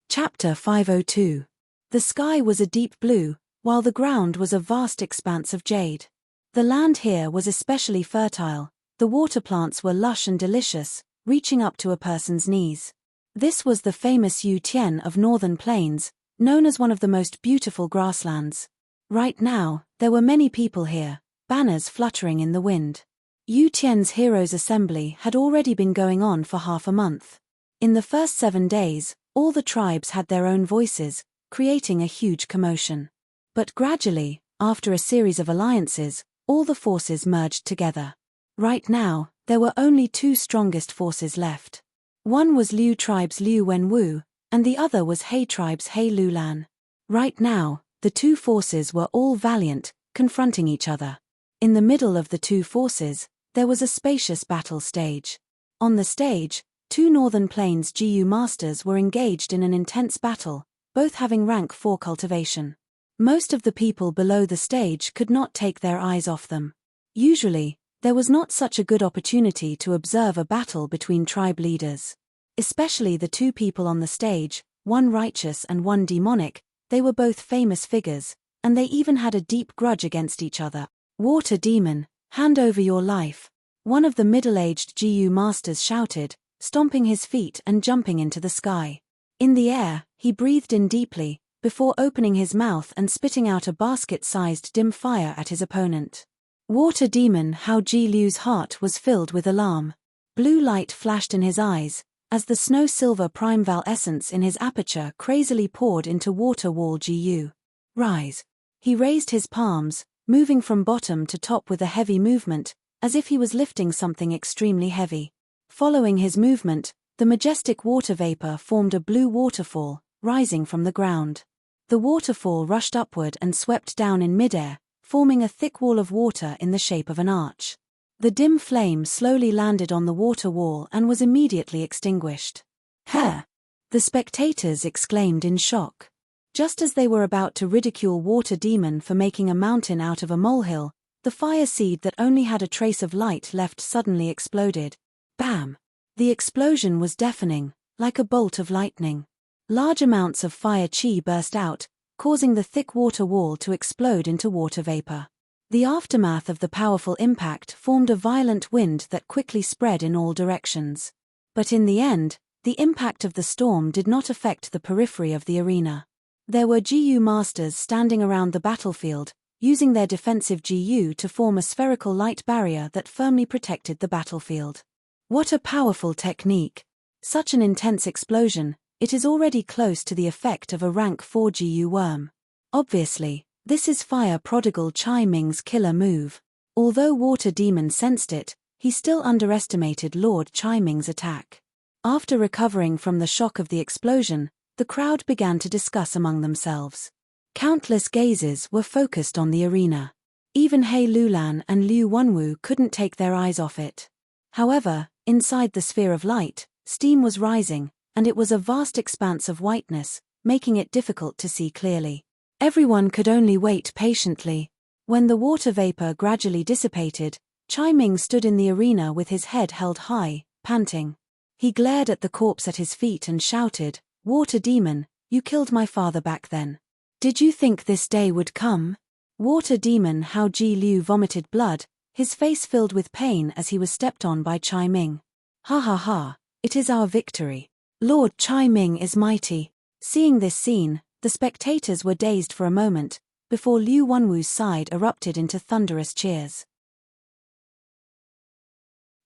Chapter 502. The sky was a deep blue, while the ground was a vast expanse of jade. The land here was especially fertile, the water plants were lush and delicious, reaching up to a person's knees. This was the famous Yu Tian of Northern Plains, known as one of the most beautiful grasslands. Right now, there were many people here, banners fluttering in the wind. Yu Tian's heroes' assembly had already been going on for half a month. In the first 7 days, all the tribes had their own voices, creating a huge commotion. But gradually, after a series of alliances, all the forces merged together. Right now, there were only 2 strongest forces left. One was Liu tribe's Liu Wenwu, and the other was He tribe's He Lulan. Right now, the 2 forces were all valiant, confronting each other. In the middle of the 2 forces, there was a spacious battle stage. On the stage, 2 Northern Plains GU masters were engaged in an intense battle, both having rank 4 cultivation. Most of the people below the stage could not take their eyes off them. Usually, there was not such a good opportunity to observe a battle between tribe leaders. Especially the 2 people on the stage, one righteous and one demonic, they were both famous figures, and they even had a deep grudge against each other. "Water demon, hand over your life," one of the middle-aged GU masters shouted, stomping his feet and jumping into the sky. In the air, he breathed in deeply, before opening his mouth and spitting out a basket-sized dim fire at his opponent. Water demon Hao Ji Liu's heart was filled with alarm. Blue light flashed in his eyes, as the snow-silver primeval essence in his aperture crazily poured into Water Wall GU. "Rise." He raised his palms, moving from bottom to top with a heavy movement, as if he was lifting something extremely heavy. Following his movement, the majestic water vapor formed a blue waterfall, rising from the ground. The waterfall rushed upward and swept down in midair, forming a thick wall of water in the shape of an arch. The dim flame slowly landed on the water wall and was immediately extinguished. "Huh!" the spectators exclaimed in shock. Just as they were about to ridicule Water Demon for making a mountain out of a molehill, the fire seed that only had a trace of light left suddenly exploded. Bam! The explosion was deafening, like a bolt of lightning. Large amounts of fire chi burst out, causing the thick water wall to explode into water vapor. The aftermath of the powerful impact formed a violent wind that quickly spread in all directions. But in the end, the impact of the storm did not affect the periphery of the arena. There were GU masters standing around the battlefield, using their defensive GU to form a spherical light barrier that firmly protected the battlefield. What a powerful technique! Such an intense explosion, it is already close to the effect of a rank 4 GU worm. Obviously, this is Fire Prodigal Chai Ming's killer move. Although Water Demon sensed it, he still underestimated Lord Chai Ming's attack. After recovering from the shock of the explosion, the crowd began to discuss among themselves. Countless gazes were focused on the arena. Even He Lulan and Liu Wenwu couldn't take their eyes off it. However, inside the sphere of light, steam was rising, and it was a vast expanse of whiteness, making it difficult to see clearly. Everyone could only wait patiently. When the water vapor gradually dissipated, Chai Ming stood in the arena with his head held high, panting. He glared at the corpse at his feet and shouted, "Water Demon, you killed my father back then. Did you think this day would come?" Water Demon Hao Ji Liu vomited blood, his face filled with pain as he was stepped on by Chai Ming. "Ha ha ha, it is our victory. Lord Chai Ming is mighty." Seeing this scene, the spectators were dazed for a moment, before Liu Wenwu's side erupted into thunderous cheers.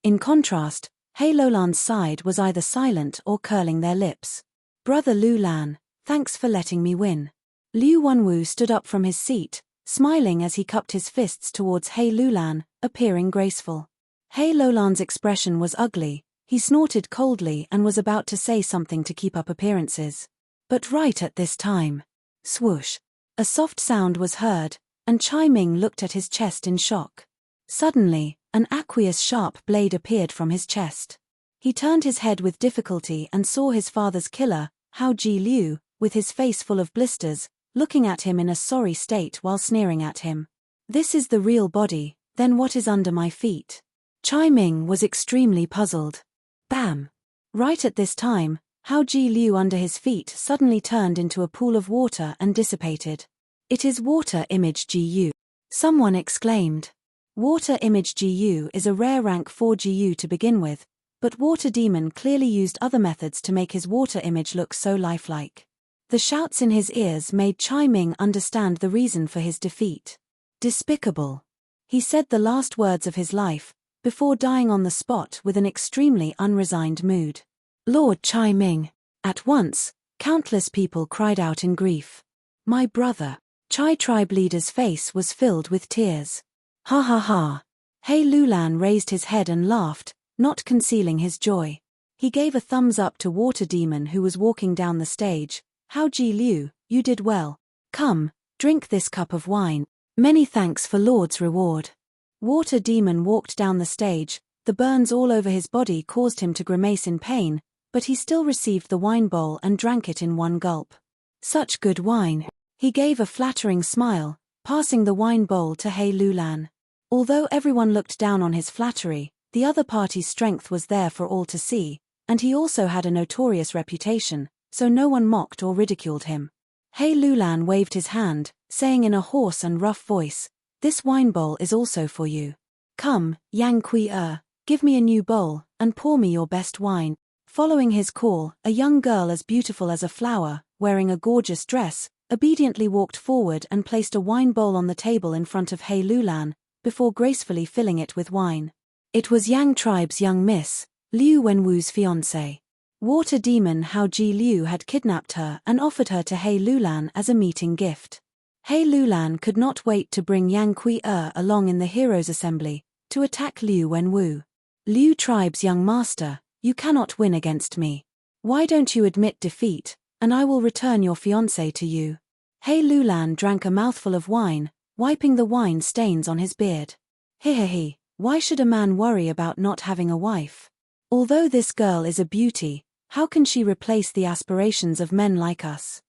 In contrast, He Lulan's side was either silent or curling their lips. "Brother Lulan, thanks for letting me win." Liu Wenwu stood up from his seat, smiling as he cupped his fists towards He Lulan, appearing graceful. He Lulan's expression was ugly, he snorted coldly and was about to say something to keep up appearances. But right at this time, swoosh, a soft sound was heard, and Chai Ming looked at his chest in shock. Suddenly, an aqueous sharp blade appeared from his chest. He turned his head with difficulty and saw his father's killer, Hao Ji Liu, with his face full of blisters, looking at him in a sorry state while sneering at him. "This is the real body, then what is under my feet?" Chai Ming was extremely puzzled. Bam! Right at this time, Hao Ji Liu under his feet suddenly turned into a pool of water and dissipated. "It is Water Image GU. Someone exclaimed. Water Image GU is a rare rank 4 GU to begin with, but Water Demon clearly used other methods to make his water image look so lifelike. The shouts in his ears made Chai Ming understand the reason for his defeat. "Despicable." He said the last words of his life, before dying on the spot with an extremely unresigned mood. Lord Chai Ming. At once, countless people cried out in grief. My brother. Chai tribe leader's face was filled with tears. Ha ha ha. He Lulan raised his head and laughed, not concealing his joy. He gave a thumbs up to Water Demon who was walking down the stage. Hao Ji Liu, you did well. Come, drink this cup of wine. Many thanks for Lord's reward. Water Demon walked down the stage. The burns all over his body caused him to grimace in pain, but he still received the wine bowl and drank it in one gulp. Such good wine. He gave a flattering smile, passing the wine bowl to He Lulan. Although everyone looked down on his flattery, the other party's strength was there for all to see, and he also had a notorious reputation, so no one mocked or ridiculed him. He Lulan waved his hand, saying in a hoarse and rough voice, "This wine bowl is also for you. Come, Yang Kui give me a new bowl, and pour me your best wine." Following his call, a young girl as beautiful as a flower, wearing a gorgeous dress, obediently walked forward and placed a wine bowl on the table in front of He Lulan, before gracefully filling it with wine. It was Yang tribe's young miss, Liu Wenwu's fiancée. Water demon Hao Ji Liu had kidnapped her and offered her to He Lulan as a meeting gift. He Lulan could not wait to bring Yang Kui along in the Heroes' Assembly, to attack Liu Wenwu. Liu tribe's young master, you cannot win against me. Why don't you admit defeat, and I will return your fiancé to you. He Lulan drank a mouthful of wine, wiping the wine stains on his beard. He, why should a man worry about not having a wife? Although this girl is a beauty, how can she replace the aspirations of men like us?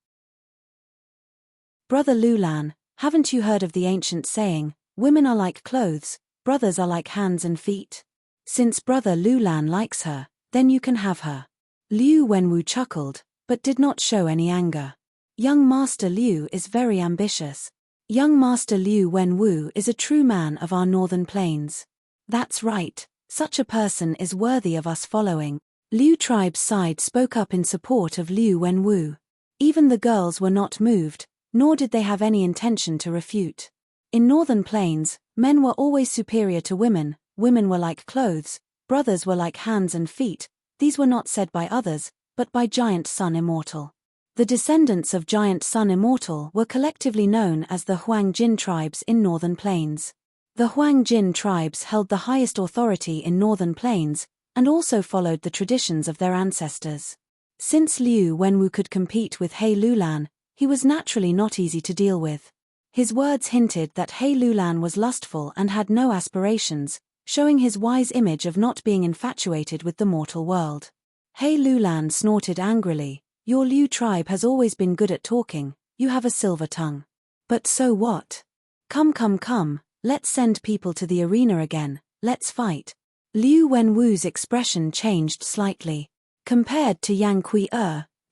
Brother Lulan, haven't you heard of the ancient saying, women are like clothes, brothers are like hands and feet? Since Brother Lulan likes her, then you can have her. Liu Wenwu chuckled, but did not show any anger. Young Master Liu is very ambitious. Young Master Liu Wenwu is a true man of our northern plains. That's right, such a person is worthy of us following. Liu tribe's side spoke up in support of Liu Wenwu. Even the girls were not moved, nor did they have any intention to refute. In northern plains, men were always superior to women, women were like clothes, brothers were like hands and feet. These were not said by others, but by Giant Sun Immortal. The descendants of Giant Sun Immortal were collectively known as the Huang Jin tribes in northern plains. The Huang Jin tribes held the highest authority in northern plains, and also followed the traditions of their ancestors. Since Liu Wenwu could compete with He Lulan, he was naturally not easy to deal with. His words hinted that He Lulan was lustful and had no aspirations, showing his wise image of not being infatuated with the mortal world. He Lulan snorted angrily, "Your Liu tribe has always been good at talking, you have a silver tongue. But so what? Come, let's send people to the arena again, let's fight." Liu Wenwu's expression changed slightly. Compared to Yang Kui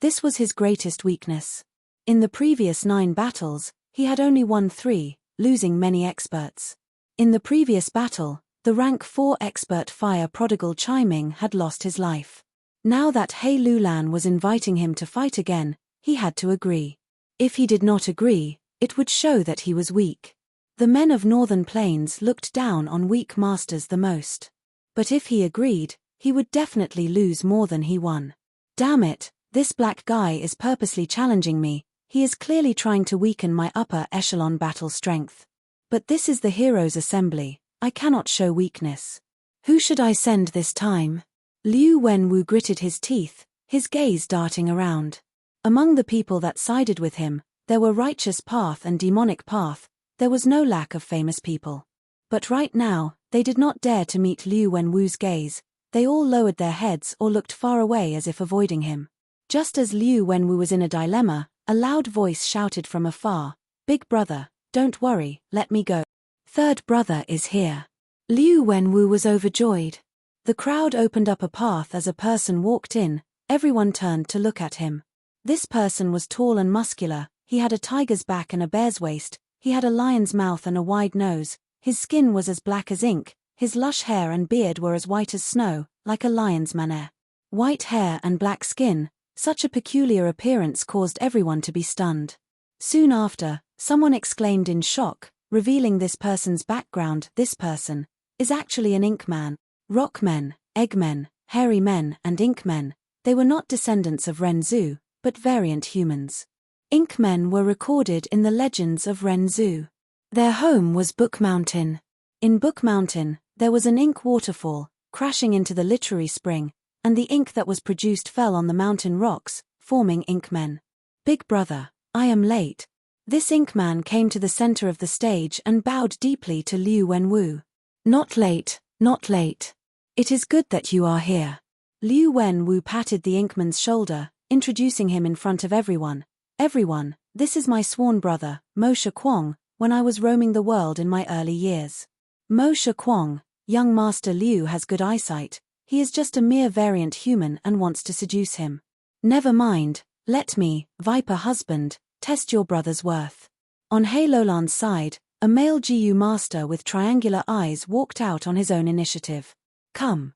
this was his greatest weakness. In the previous 9 battles, he had only won 3, losing many experts. In the previous battle, the rank 4 expert fire prodigal Chai Ming had lost his life. Now that He Lulan was inviting him to fight again, he had to agree. If he did not agree, it would show that he was weak. The men of northern plains looked down on weak masters the most. But if he agreed, he would definitely lose more than he won. Damn it, this black guy is purposely challenging me, he is clearly trying to weaken my upper echelon battle strength. But this is the Heroes' Assembly, I cannot show weakness. Who should I send this time? Liu Wenwu gritted his teeth, his gaze darting around. Among the people that sided with him, there were Righteous Path and Demonic Path, there was no lack of famous people. But right now, they did not dare to meet Liu Wenwu's gaze, they all lowered their heads or looked far away as if avoiding him. Just as Liu Wenwu was in a dilemma, a loud voice shouted from afar, "Big brother, don't worry, let me go. Third brother is here." Liu Wenwu was overjoyed. The crowd opened up a path as a person walked in, everyone turned to look at him. This person was tall and muscular, he had a tiger's back and a bear's waist, he had a lion's mouth and a wide nose, his skin was as black as ink, his lush hair and beard were as white as snow, like a lion's mane. White hair and black skin, such a peculiar appearance caused everyone to be stunned. Soon after, someone exclaimed in shock, revealing this person's background. This person, is actually an ink man. Rock men, egg men, hairy men and ink men, they were not descendants of Renzu, but variant humans. Ink men were recorded in the legends of Renzu. Their home was Book Mountain. In Book Mountain, there was an ink waterfall, crashing into the literary spring, and the ink that was produced fell on the mountain rocks, forming ink men. Big brother, I am late. This ink man came to the center of the stage and bowed deeply to Liu Wenwu. Not late, not late. It is good that you are here. Liu Wenwu patted the inkman's shoulder, introducing him in front of everyone. Everyone, this is my sworn brother, Mo Shakwang, when I was roaming the world in my early years. Mo Shakwang, young Master Liu has good eyesight, he is just a mere variant human and wants to seduce him. Never mind, let me, Viper husband, test your brother's worth. On He Lolan's side, a male GU master with triangular eyes walked out on his own initiative. Come.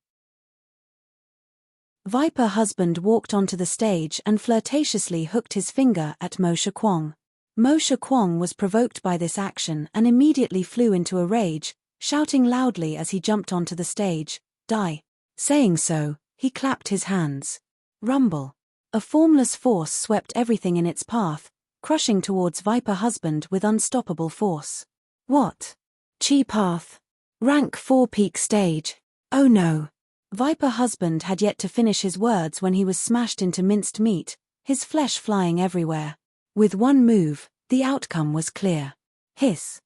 Viper husband walked onto the stage and flirtatiously hooked his finger at Mo Shakwang. Mo Shakwang was provoked by this action and immediately flew into a rage, shouting loudly as he jumped onto the stage, "Die!" Saying so, he clapped his hands. Rumble. A formless force swept everything in its path, crushing towards Viper husband with unstoppable force. What? Chi path. Rank 4 peak stage. Oh no. Viper husband had yet to finish his words when he was smashed into minced meat, his flesh flying everywhere. With one move, the outcome was clear. Hiss.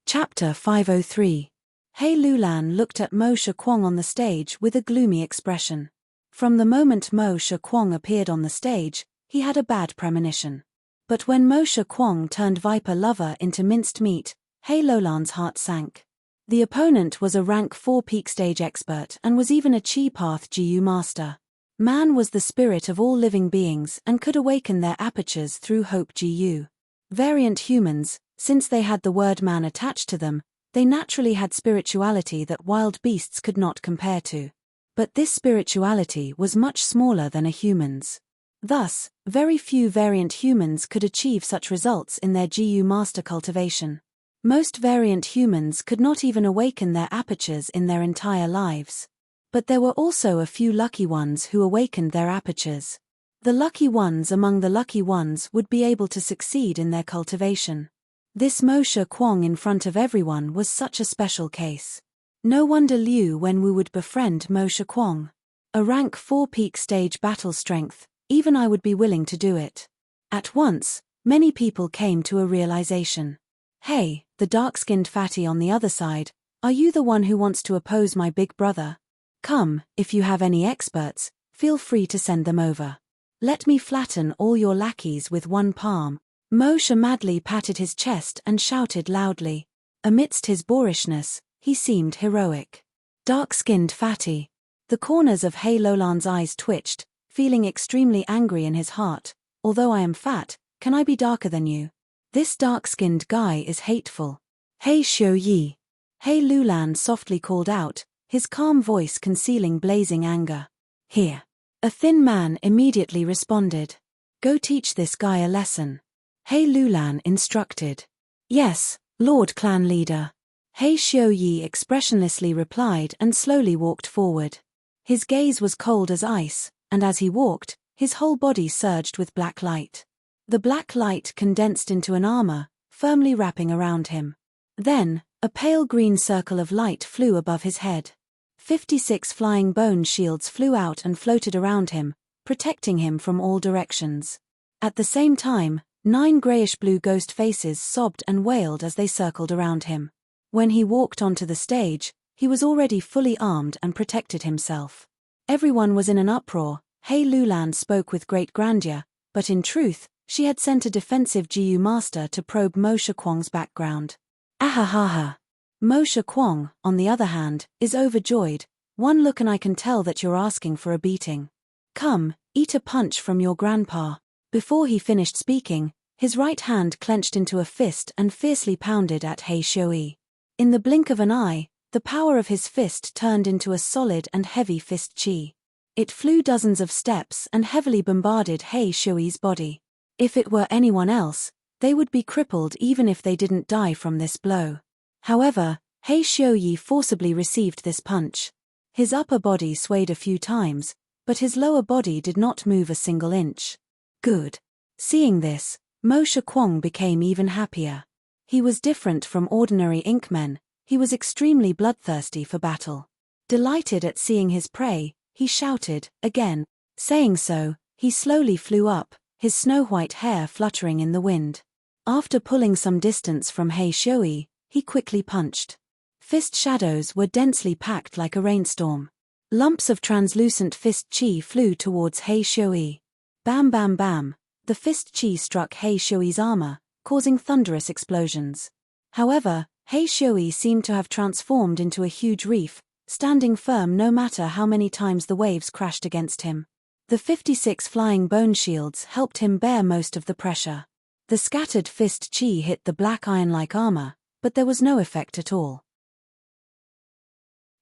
Chapter 503. He Lulan looked at Mo Shakwang on the stage with a gloomy expression. From the moment Mo Shakwang appeared on the stage, he had a bad premonition. But when Mo Shakwang turned Viper lover into minced meat, He Lolan's heart sank. The opponent was a rank 4 peak stage expert and was even a Chi Path GU master. Man was the spirit of all living beings and could awaken their apertures through Hope GU. Variant humans, since they had the word man attached to them, they naturally had spirituality that wild beasts could not compare to. But this spirituality was much smaller than a human's. Thus, very few variant humans could achieve such results in their GU master cultivation. Most variant humans could not even awaken their apertures in their entire lives. But there were also a few lucky ones who awakened their apertures. The lucky ones among the lucky ones would be able to succeed in their cultivation. This Mo Shakwang in front of everyone was such a special case. No wonder Liu Wenwu would befriend Mo Shakwang. A rank 4 peak stage battle strength, even I would be willing to do it. At once, many people came to a realization. Hey, the dark-skinned fatty on the other side, are you the one who wants to oppose my big brother? Come, if you have any experts, feel free to send them over. Let me flatten all your lackeys with one palm. Mo Sha madly patted his chest and shouted loudly. Amidst his boorishness, he seemed heroic. Dark-skinned fatty. The corners of He Lolan's eyes twitched, feeling extremely angry in his heart. Although I am fat, can I be darker than you? This dark-skinned guy is hateful. Hey Xiu Yi. He Lulan softly called out, his calm voice concealing blazing anger. Here. A thin man immediately responded. Go teach this guy a lesson. He Lulan instructed. Yes, Lord Clan Leader. He Xiu Yi expressionlessly replied and slowly walked forward. His gaze was cold as ice, and as he walked, his whole body surged with black light. The black light condensed into an armor, firmly wrapping around him. Then, a pale green circle of light flew above his head. 56 flying bone shields flew out and floated around him, protecting him from all directions. At the same time, 9 grayish-blue ghost faces sobbed and wailed as they circled around him. When he walked onto the stage, he was already fully armed and protected himself. Everyone was in an uproar. He Lulan spoke with great grandeur, but in truth, she had sent a defensive GU master to probe Mo Shakwang's background. Ahahaha. Mo Shakwang, on the other hand, is overjoyed. One look and I can tell that you're asking for a beating. Come, eat a punch from your grandpa. Before he finished speaking, his right hand clenched into a fist and fiercely pounded at He Xiu. In the blink of an eye, the power of his fist turned into a solid and heavy fist chi. It flew dozens of steps and heavily bombarded He Xiu's body. If it were anyone else, They would be crippled even if they didn't die from this blow. However, He Xiuyi forcibly received this punch. His upper body swayed a few times, but his lower body did not move a single inch. Good. Seeing this, Mo Shakwang became even happier. He was different from ordinary inkmen, he was extremely bloodthirsty for battle. Delighted at seeing his prey, he shouted, again. Saying so, he slowly flew up, his snow-white hair fluttering in the wind. After pulling some distance from He Xiuyi, he quickly punched. Fist shadows were densely packed like a rainstorm. Lumps of translucent fist chi flew towards He Xiuyi. Bam bam bam, the fist chi struck He Xiuyi's armor, causing thunderous explosions. However, He Xiuyi seemed to have transformed into a huge reef, standing firm no matter how many times the waves crashed against him. The 56 flying bone shields helped him bear most of the pressure. The scattered fist chi hit the black iron-like armor, but there was no effect at all.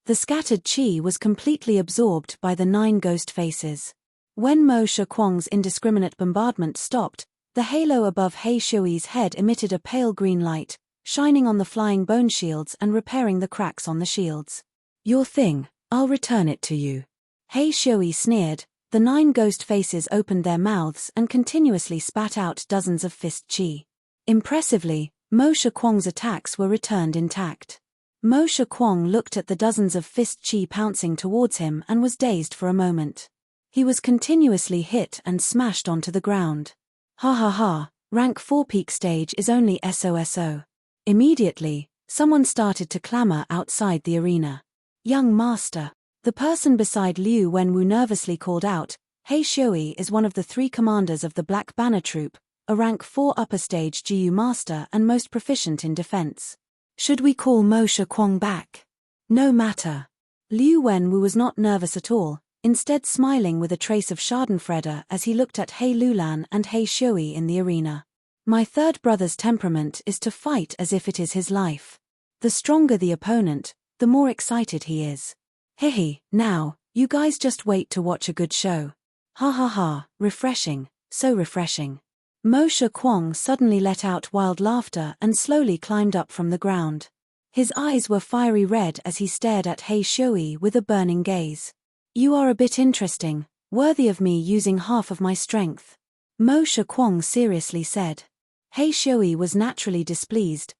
The scattered chi was completely absorbed by the 9 ghost faces. When Mo Shakwang's indiscriminate bombardment stopped, the halo above He Xiuyi's head emitted a pale green light, shining on the flying bone shields and repairing the cracks on the shields. Your thing, I'll return it to you. He Xiuyi sneered. The 9 ghost faces opened their mouths and continuously spat out dozens of fist chi. Impressively, Mo Shakwang's attacks were returned intact. Mo Shakwang looked at the dozens of fist chi pouncing towards him and was dazed for a moment. He was continuously hit and smashed onto the ground. Ha ha ha, rank 4 peak stage is only SOSO. Immediately, someone started to clamor outside the arena. Young master. The person beside Liu Wenwu nervously called out, He Xiuyi is one of the 3 commanders of the Black Banner Troop, a rank 4 upper stage GU master and most proficient in defense. Should we call Mo Shakwang back? No matter. Liu Wenwu was not nervous at all, instead smiling with a trace of schadenfreude as he looked at He Lulan and He Xiuyi in the arena. My third brother's temperament is to fight as if it is his life. The stronger the opponent, the more excited he is. Hehe, now, you guys just wait to watch a good show. Ha ha ha, refreshing, so refreshing. Mo Shakwang suddenly let out wild laughter and slowly climbed up from the ground. His eyes were fiery red as he stared at He Xiuyi with a burning gaze. You are a bit interesting, worthy of me using half of my strength. Mo Shakwang seriously said. He Xiuyi was naturally displeased.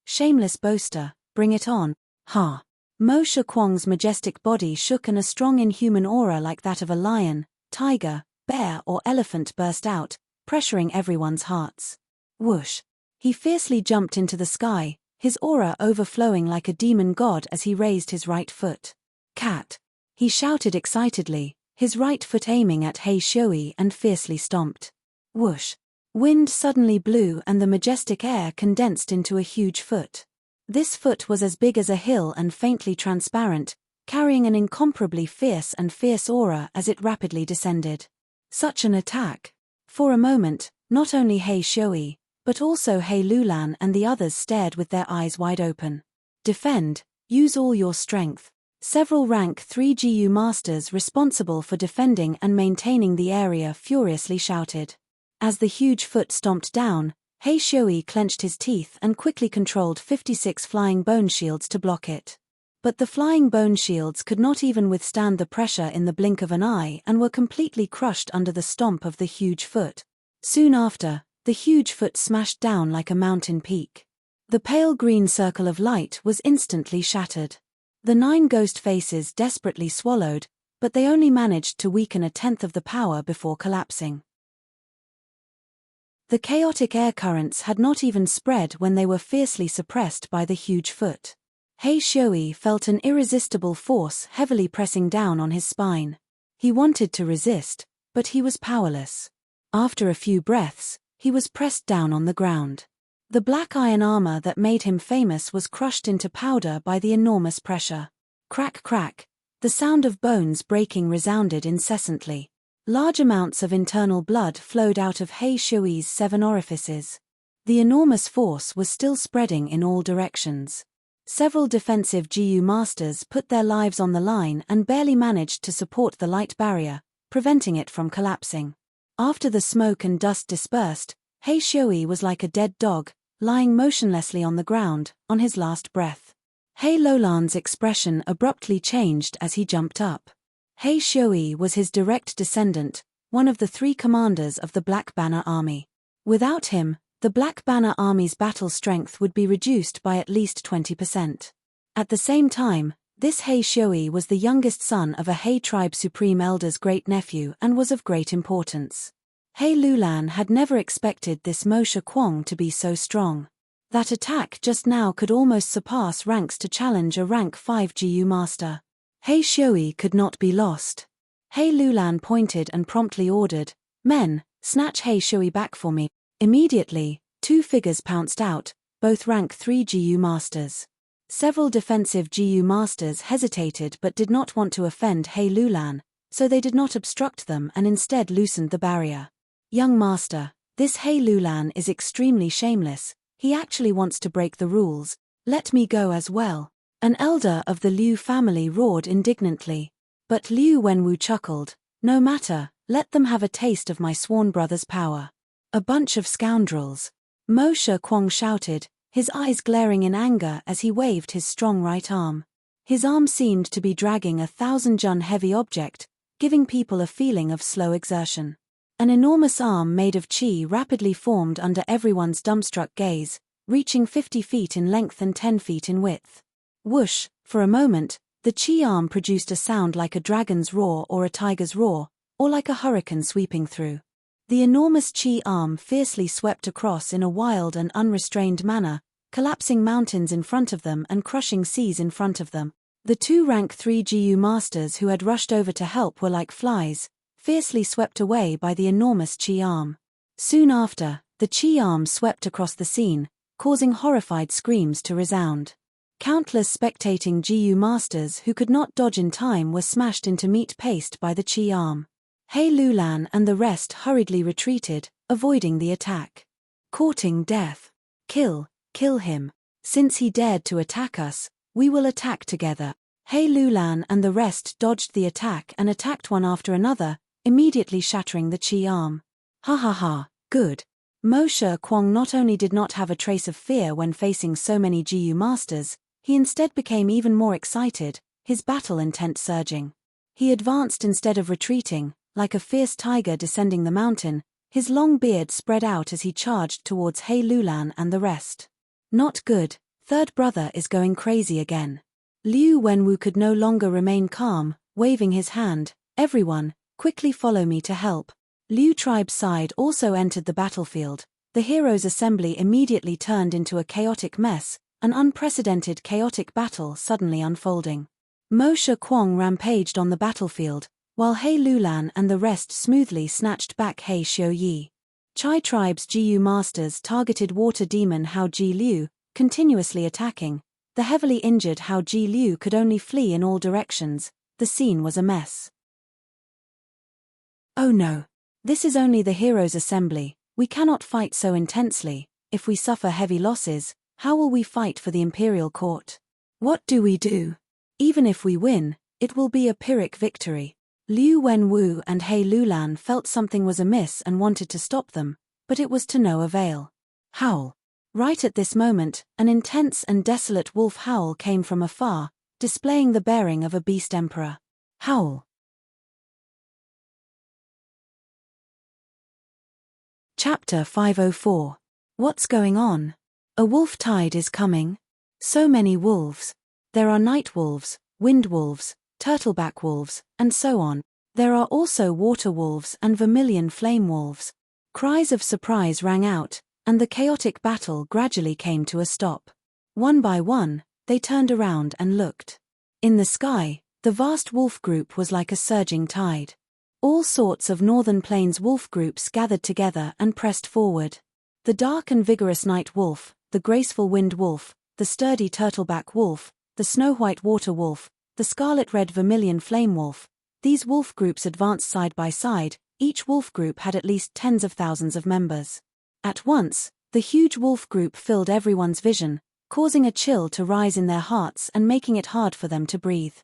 Shameless boaster, bring it on. Ha. Mo Shakwang's majestic body shook and a strong inhuman aura like that of a lion, tiger, bear or elephant burst out, pressuring everyone's hearts. Whoosh! He fiercely jumped into the sky, his aura overflowing like a demon god as he raised his right foot. Cat! He shouted excitedly, his right foot aiming at He Xiuyi and fiercely stomped. Whoosh! Wind suddenly blew and the majestic air condensed into a huge foot. This foot was as big as a hill and faintly transparent, carrying an incomparably fierce aura as it rapidly descended. Such an attack! For a moment, not only He Xiuyi, but also He Lulan and the others stared with their eyes wide open. Defend, use all your strength. Several rank 3 GU masters responsible for defending and maintaining the area furiously shouted. As the huge foot stomped down, He Xiuyi clenched his teeth and quickly controlled 56 flying bone shields to block it. But the flying bone shields could not even withstand the pressure in the blink of an eye and were completely crushed under the stomp of the huge foot. Soon after, the huge foot smashed down like a mountain peak. The pale green circle of light was instantly shattered. The 9 ghost faces desperately swallowed, but they only managed to weaken a tenth of the power before collapsing. The chaotic air currents had not even spread when they were fiercely suppressed by the huge foot. He Xiuyi felt an irresistible force heavily pressing down on his spine. He wanted to resist, but he was powerless. After a few breaths, he was pressed down on the ground. The black iron armor that made him famous was crushed into powder by the enormous pressure. Crack crack, the sound of bones breaking resounded incessantly. Large amounts of internal blood flowed out of He Xiuyi's 7 orifices. The enormous force was still spreading in all directions. Several defensive GU masters put their lives on the line and barely managed to support the light barrier, preventing it from collapsing. After the smoke and dust dispersed, He Shui was like a dead dog, lying motionlessly on the ground, on his last breath. He Lolan's expression abruptly changed as he jumped up. He Shui was his direct descendant, one of the 3 commanders of the Black Banner Army. Without him, the Black Banner Army's battle strength would be reduced by at least 20%. At the same time, this He Shui was the youngest son of a He tribe supreme elder's great-nephew and was of great importance. He Lulan had never expected this Moshe Kwong to be so strong. That attack just now could almost surpass ranks to challenge a rank 5 GU master. He Shui could not be lost. He Lulan pointed and promptly ordered, "Men, snatch He Shui back for me." Immediately, 2 figures pounced out, both rank 3 GU masters. Several defensive GU masters hesitated but did not want to offend He Lulan, so they did not obstruct them and instead loosened the barrier. "Young master, this He Lulan is extremely shameless. He actually wants to break the rules. Let me go as well." An elder of the Liu family roared indignantly. But Liu Wenwu chuckled, "No matter, let them have a taste of my sworn brother's power." "A bunch of scoundrels," Moshe Kwong shouted, his eyes glaring in anger as he waved his strong right arm. His arm seemed to be dragging a 1,000-ton heavy object, giving people a feeling of slow exertion. An enormous arm made of qi rapidly formed under everyone's dumbstruck gaze, reaching 50 feet in length and 10 feet in width. Whoosh, for a moment, the qi arm produced a sound like a dragon's roar or a tiger's roar, or like a hurricane sweeping through. The enormous qi arm fiercely swept across in a wild and unrestrained manner, collapsing mountains in front of them and crushing seas in front of them. The 2 rank 3 GU masters who had rushed over to help were like flies, fiercely swept away by the enormous qi arm. Soon after, the qi arm swept across the scene, causing horrified screams to resound. Countless spectating GU masters who could not dodge in time were smashed into meat paste by the qi arm. He Lulan and the rest hurriedly retreated, avoiding the attack. Courting death. Kill him. Since he dared to attack us, we will attack together. He Lulan and the rest dodged the attack and attacked one after another, immediately shattering the qi arm. Ha ha ha, good. Moshe Kwong not only did not have a trace of fear when facing so many GU masters, he instead became even more excited, his battle intent surging. He advanced instead of retreating, like a fierce tiger descending the mountain, his long beard spread out as he charged towards He Lulan and the rest. Not good, third brother is going crazy again. Liu Wenwu could no longer remain calm, waving his hand, "Everyone, quickly follow me to help." Liu tribe's side also entered the battlefield. The heroes' assembly immediately turned into a chaotic mess, an unprecedented chaotic battle suddenly unfolding. Moshe Kwong rampaged on the battlefield, while He Lulan and the rest smoothly snatched back He Xiuyi. Chai tribe's GU masters targeted water demon Hao Ji Liu, continuously attacking. The heavily injured Hao Ji Liu could only flee in all directions. The scene was a mess. "Oh no. This is only the heroes' assembly. We cannot fight so intensely. If we suffer heavy losses, how will we fight for the imperial court? What do we do? Even if we win, it will be a Pyrrhic victory." Liu Wenwu and He Lulan felt something was amiss and wanted to stop them, but it was to no avail. Howl. Right at this moment, an intense and desolate wolf howl came from afar, displaying the bearing of a beast emperor. Howl. Chapter 504. What's going on? A wolf tide is coming. So many wolves. There are night wolves, wind wolves, turtleback wolves, and so on. There are also water wolves and vermilion flame wolves. Cries of surprise rang out, and the chaotic battle gradually came to a stop. One by one, they turned around and looked. In the sky, the vast wolf group was like a surging tide. All sorts of northern plains wolf groups gathered together and pressed forward. The dark and vigorous night wolf, the graceful wind wolf, the sturdy turtleback wolf, the snow-white water wolf, the scarlet-red vermilion flame wolf. These wolf groups advanced side by side. Each wolf group had at least tens of thousands of members. At once, the huge wolf group filled everyone's vision, causing a chill to rise in their hearts and making it hard for them to breathe.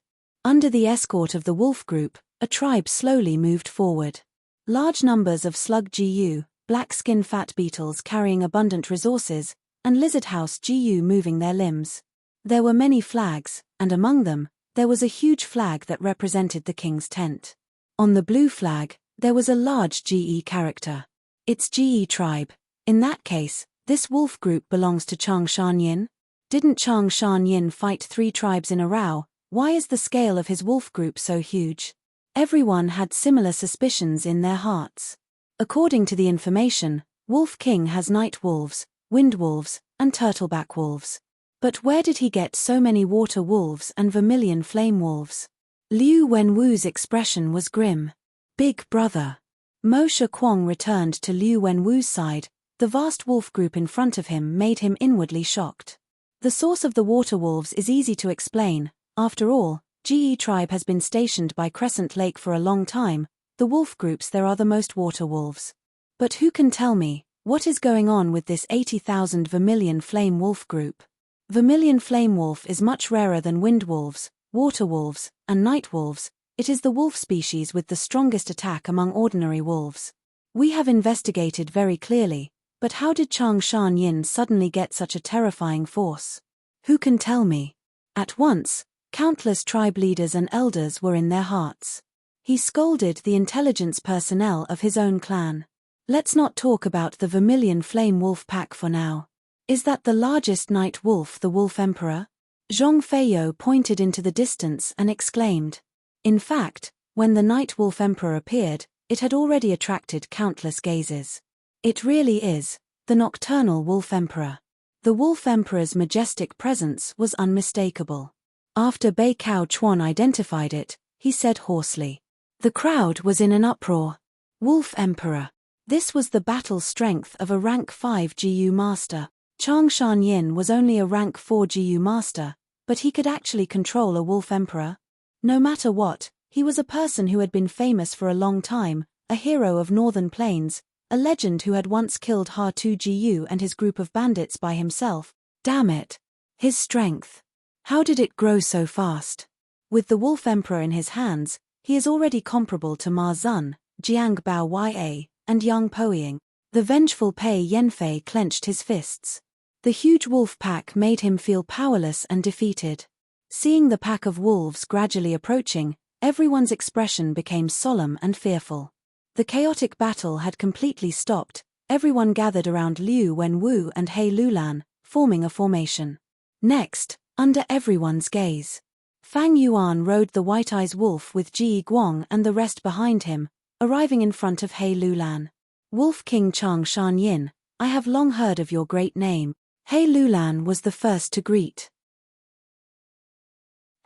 Under the escort of the wolf group, a tribe slowly moved forward. Large numbers of slug GU, black skin fat beetles carrying abundant resources, and lizard house GU moving their limbs. There were many flags, and among them, there was a huge flag that represented the king's tent. On the blue flag, there was a large GE character. It's GE tribe. In that case, this wolf group belongs to Chang Shan Yin? Didn't Chang Shan Yin fight 3 tribes in a row? Why is the scale of his wolf group so huge? Everyone had similar suspicions in their hearts. According to the information, Wolf King has night wolves, wind wolves, and turtleback wolves. But where did he get so many water wolves and vermilion flame wolves? Liu Wenwu's expression was grim. Big brother. Mo Shakwang returned to Liu Wenwu's side. The vast wolf group in front of him made him inwardly shocked. The source of the water wolves is easy to explain. After all, GE tribe has been stationed by Crescent Lake for a long time. The wolf groups there are the most water wolves. But who can tell me, what is going on with this 80,000 vermilion flame wolf group? Vermilion flame wolf is much rarer than wind wolves, water wolves, and night wolves. It is the wolf species with the strongest attack among ordinary wolves. We have investigated very clearly, but how did Chang Shan Yin suddenly get such a terrifying force? Who can tell me? At once, countless tribe leaders and elders were in their hearts. He scolded the intelligence personnel of his own clan. Let's not talk about the vermilion flame wolf pack for now. Is that the largest night wolf, the Wolf Emperor? Zhong Feiyou pointed into the distance and exclaimed. In fact, when the night wolf emperor appeared, it had already attracted countless gazes. It really is, the nocturnal wolf emperor. The wolf emperor's majestic presence was unmistakable. After Bei Cao Chuan identified it, he said hoarsely. The crowd was in an uproar. Wolf Emperor. This was the battle strength of a rank 5 GU master. Chang Shan Yin was only a rank 4 GU master, but he could actually control a Wolf Emperor. No matter what, he was a person who had been famous for a long time, a hero of Northern Plains, a legend who had once killed Ha-Tu GU and his group of bandits by himself. Damn it. His strength. How did it grow so fast? With the Wolf Emperor in his hands, he is already comparable to Ma Zun, Jiang Bao Ya, and Yang Poying. The vengeful Pei Yanfei clenched his fists. The huge wolf pack made him feel powerless and defeated. Seeing the pack of wolves gradually approaching, everyone's expression became solemn and fearful. The chaotic battle had completely stopped. Everyone gathered around Liu Wenwu and He Lulan, forming a formation. Next, under everyone's gaze, Fang Yuan rode the white-eyes wolf with Ji Guang and the rest behind him, arriving in front of He Lulan. Wolf King Chang Shan Yin, I have long heard of your great name. He Lulan was the first to greet.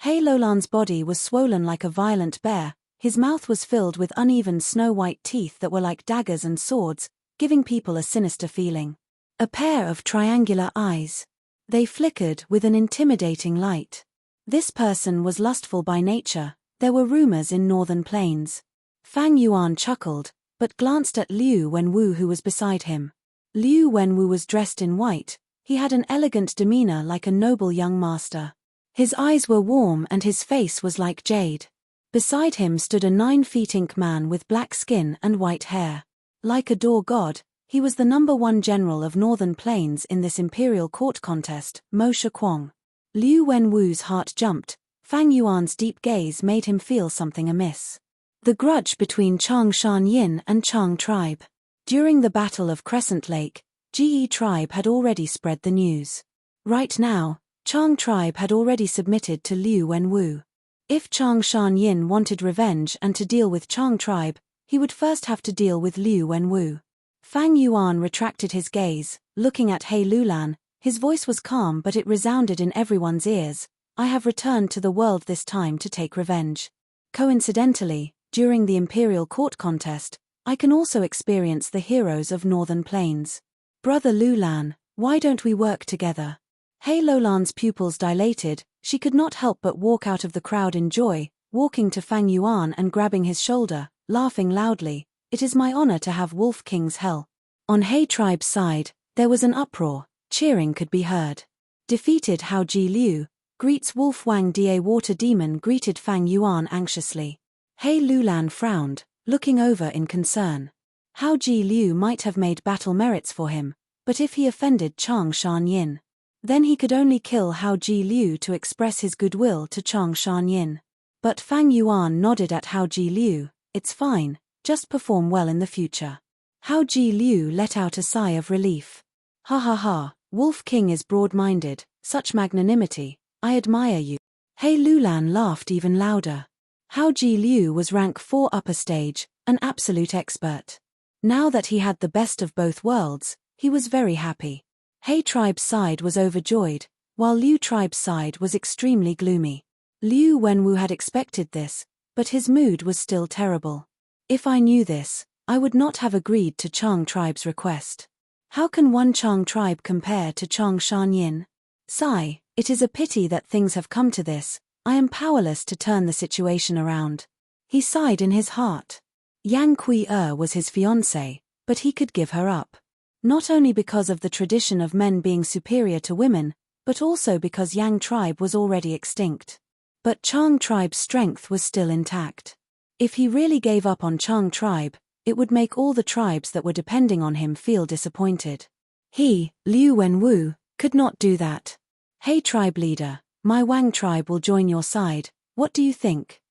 He Lulan's body was swollen like a violent bear. His mouth was filled with uneven snow-white teeth that were like daggers and swords, giving people a sinister feeling. A pair of triangular eyes. They flickered with an intimidating light. This person was lustful by nature. There were rumors in Northern Plains. Fang Yuan chuckled, but glanced at Liu Wenwu who was beside him. Liu Wenwu was dressed in white. He had an elegant demeanor like a noble young master. His eyes were warm and his face was like jade. Beside him stood a 9-feet ink man with black skin and white hair. Like a door god, he was the #1 general of Northern Plains in this imperial court contest, Mo Shakwang. Liu Wenwu's heart jumped. Fang Yuan's deep gaze made him feel something amiss. The grudge between Chang Shan Yin and Chang tribe. During the Battle of Crescent Lake, GE tribe had already spread the news. Right now, Chang tribe had already submitted to Liu Wenwu. If Chang Shan Yin wanted revenge and to deal with Chang tribe, he would first have to deal with Liu Wenwu. Fang Yuan retracted his gaze, looking at He Lulan. His voice was calm but it resounded in everyone's ears. I have returned to the world this time to take revenge. Coincidentally, during the imperial court contest, I can also experience the heroes of Northern Plains. Brother Lulan, why don't we work together? He Lulan's pupils dilated. She could not help but walk out of the crowd in joy, walking to Fang Yuan and grabbing his shoulder, laughing loudly. It is my honor to have Wolf King's help. On He tribe's side, there was an uproar. Cheering could be heard. Defeated Hao Ji Liu, greets Wolf Wang Da Water Demon greeted Fang Yuan anxiously. He Lulan frowned, looking over in concern. Hao Ji Liu might have made battle merits for him, but if he offended Chang Shan-yin, then he could only kill Hao Ji Liu to express his goodwill to Chang Shan-yin. But Fang Yuan nodded at Hao Ji Liu. It's fine, just perform well in the future. Hao Ji Liu let out a sigh of relief. Ha ha ha, Wolf King is broad-minded, such magnanimity, I admire you. He Lulan laughed even louder. Hao Ji Liu was rank 4 upper stage, an absolute expert. Now that he had the best of both worlds, he was very happy. He tribe's side was overjoyed, while Liu tribe's side was extremely gloomy. Liu Wenwu had expected this, but his mood was still terrible. If I knew this, I would not have agreed to Chang tribe's request. How can one Chang tribe compare to Chang Shan-yin? Sigh, it is a pity that things have come to this, I am powerless to turn the situation around. He sighed in his heart. Yang Kui-er was his fiancée, but he could give her up. Not only because of the tradition of men being superior to women, but also because Yang tribe was already extinct. But Chang tribe's strength was still intact. If he really gave up on Chang tribe, it would make all the tribes that were depending on him feel disappointed. He, Liu Wenwu, could not do that. Hey tribe leader, my Wang tribe will join your side, what do you think?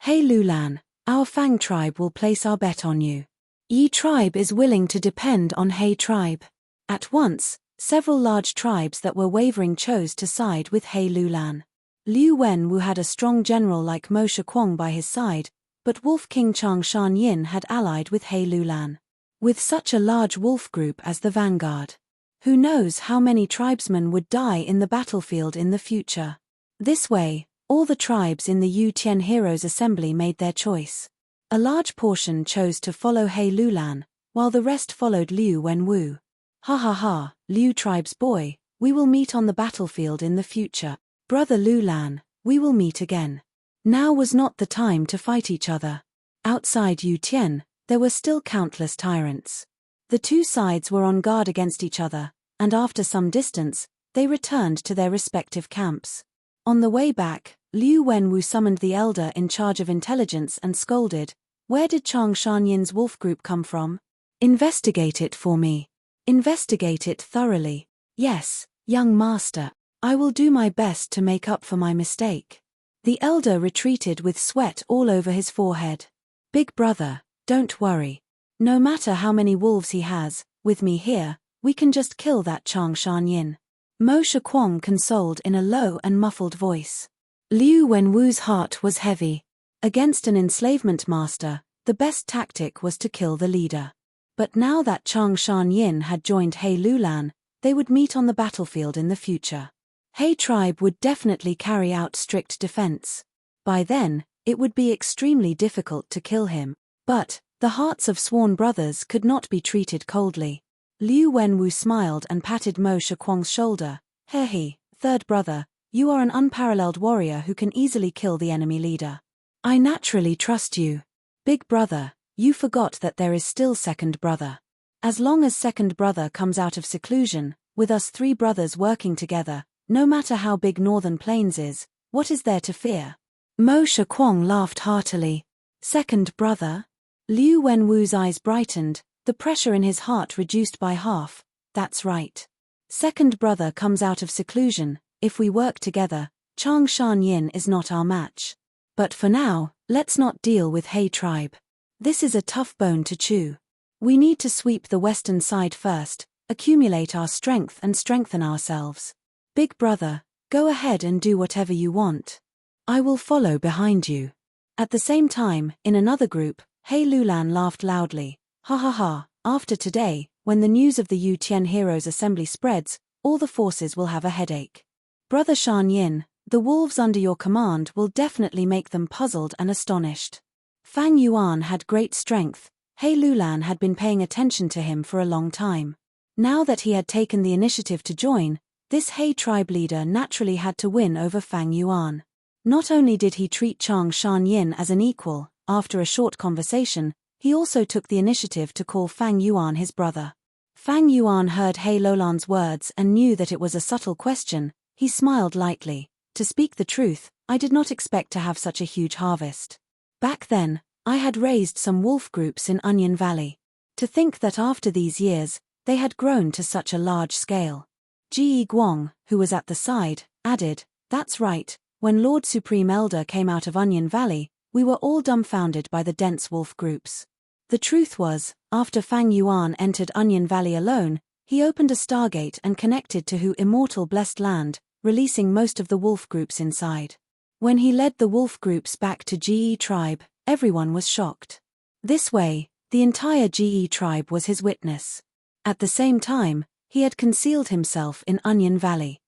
Hey Lulan, our Fang tribe will place our bet on you. Yi tribe is willing to depend on He tribe. At once, several large tribes that were wavering chose to side with He Lulan. Liu Wenwu had a strong general like Mo Shakwang by his side, but Wolf King Chang Shan-yin had allied with He Lulan. With such a large wolf group as the vanguard, who knows how many tribesmen would die in the battlefield in the future? This way, all the tribes in the Yu Tian Heroes Assembly made their choice. A large portion chose to follow He Lulan, while the rest followed Liu Wenwu. Ha ha ha, Liu tribe's boy, we will meet on the battlefield in the future. Brother Lulan, we will meet again. Now was not the time to fight each other. Outside Yu Tian, there were still countless tyrants. The two sides were on guard against each other, and after some distance, they returned to their respective camps. On the way back, Liu Wenwu summoned the elder in charge of intelligence and scolded, "Where did Chang Shan-yin's wolf group come from? Investigate it for me. Investigate it thoroughly." "Yes, young master, I will do my best to make up for my mistake." The elder retreated with sweat all over his forehead. "Big brother, don't worry. No matter how many wolves he has, with me here, we can just kill that Chang Shan-yin." Mo Shakwang consoled in a low and muffled voice. Liu Wenwu's heart was heavy. Against an enslavement master, the best tactic was to kill the leader. But now that Chang Shan-yin had joined He Lulan, they would meet on the battlefield in the future. He tribe would definitely carry out strict defense. By then, it would be extremely difficult to kill him. But the hearts of sworn brothers could not be treated coldly. Liu Wenwu smiled and patted Mo Shakwang's shoulder. "He, third brother, you are an unparalleled warrior who can easily kill the enemy leader. I naturally trust you. Big brother, you forgot that there is still second brother. As long as second brother comes out of seclusion, with us 3 brothers working together, no matter how big Northern Plains is, what is there to fear?" Mo Shakwang laughed heartily. "Second brother?" Liu Wenwu's eyes brightened, the pressure in his heart reduced by half. "That's right. Second brother comes out of seclusion, if we work together, Chang Shan-yin is not our match. But for now, let's not deal with He tribe. This is a tough bone to chew. We need to sweep the western side first, accumulate our strength and strengthen ourselves. Big brother, go ahead and do whatever you want. I will follow behind you." At the same time, in another group, He Lulan laughed loudly. "Ha ha ha, after today, when the news of the Yu Tian Heroes Assembly spreads, all the forces will have a headache. Brother Shan-yin, the wolves under your command will definitely make them puzzled and astonished." Fang Yuan had great strength. He Lulan had been paying attention to him for a long time. Now that he had taken the initiative to join, this He tribe leader naturally had to win over Fang Yuan. Not only did he treat Chang Shan-yin as an equal, after a short conversation, he also took the initiative to call Fang Yuan his brother. Fang Yuan heard He Lulan's words and knew that it was a subtle question. He smiled lightly. "To speak the truth, I did not expect to have such a huge harvest. Back then, I had raised some wolf groups in Onion Valley. To think that after these years, they had grown to such a large scale. Ji Guang, who was at the side, added, "That's right, when Lord Supreme Elder came out of Onion Valley, we were all dumbfounded by the dense wolf groups. The truth was, after Fang Yuan entered Onion Valley alone, he opened a stargate and connected to Hu immortal blessed land, releasing most of the wolf groups inside. When he led the wolf groups back to Ge tribe, everyone was shocked. This way, the entire Ge tribe was his witness. At the same time, he had concealed himself in Onion Valley.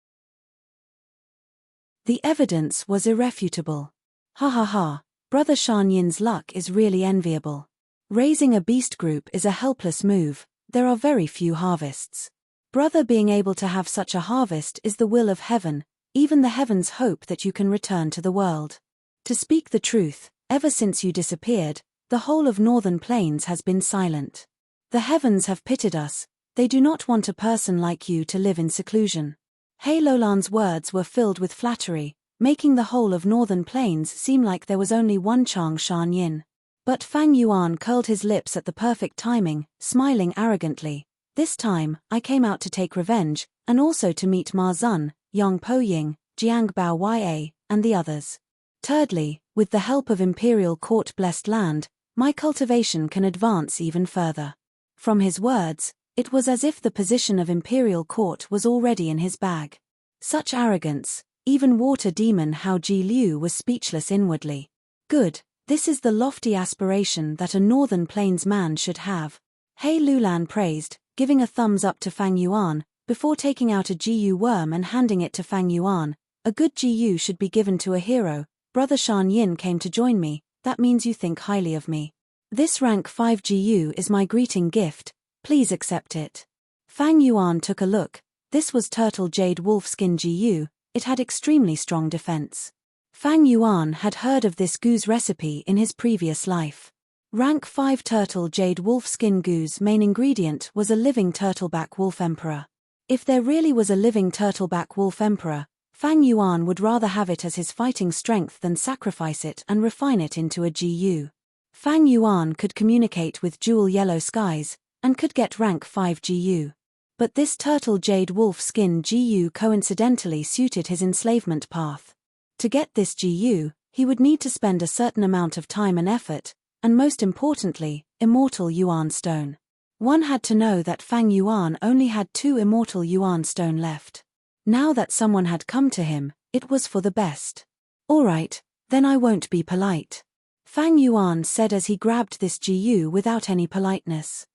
The evidence was irrefutable. Ha ha ha, Brother Shan Yin's luck is really enviable. Raising a beast group is a helpless move, there are very few harvests. Brother being able to have such a harvest is the will of heaven, even the heavens hope that you can return to the world. To speak the truth, ever since you disappeared, the whole of Northern Plains has been silent. The heavens have pitied us, they do not want a person like you to live in seclusion." He Lolan's words were filled with flattery, making the whole of Northern Plains seem like there was only one Chang Shan Yin. But Fang Yuan curled his lips at the perfect timing, smiling arrogantly. "This time, I came out to take revenge, and also to meet Ma Zun, Yang Po Ying, Jiang Bao Ya, and the others. Thirdly, with the help of Imperial Court blessed land, my cultivation can advance even further." From his words, it was as if the position of Imperial Court was already in his bag. Such arrogance, even water demon Hao Ji Liu was speechless inwardly. Good, this is the lofty aspiration that a Northern Plains man should have. He Lulan praised, giving a thumbs up to Fang Yuan, before taking out a Jiu worm and handing it to Fang Yuan. "A good Jiu should be given to a hero. Brother Shan Yin came to join me, that means you think highly of me. This rank 5 Jiu is my greeting gift, please accept it." Fang Yuan took a look. This was Turtle Jade Wolfskin Jiu, it had extremely strong defense. Fang Yuan had heard of this goose recipe in his previous life. Rank 5 Turtle Jade Wolfskin Goose main ingredient was a living turtleback wolf emperor. If there really was a living turtleback wolf emperor, Fang Yuan would rather have it as his fighting strength than sacrifice it and refine it into a Jiu. Fang Yuan could communicate with jewel yellow skies, and could get rank 5 Jiu. But this turtle jade wolf skin Jiu coincidentally suited his enslavement path. To get this Jiu, he would need to spend a certain amount of time and effort, and most importantly, immortal Yuan stone. One had to know that Fang Yuan only had 2 immortal Yuan stone left. Now that someone had come to him, it was for the best. "Alright, then I won't be polite," Fang Yuan said as he grabbed this Jiu without any politeness.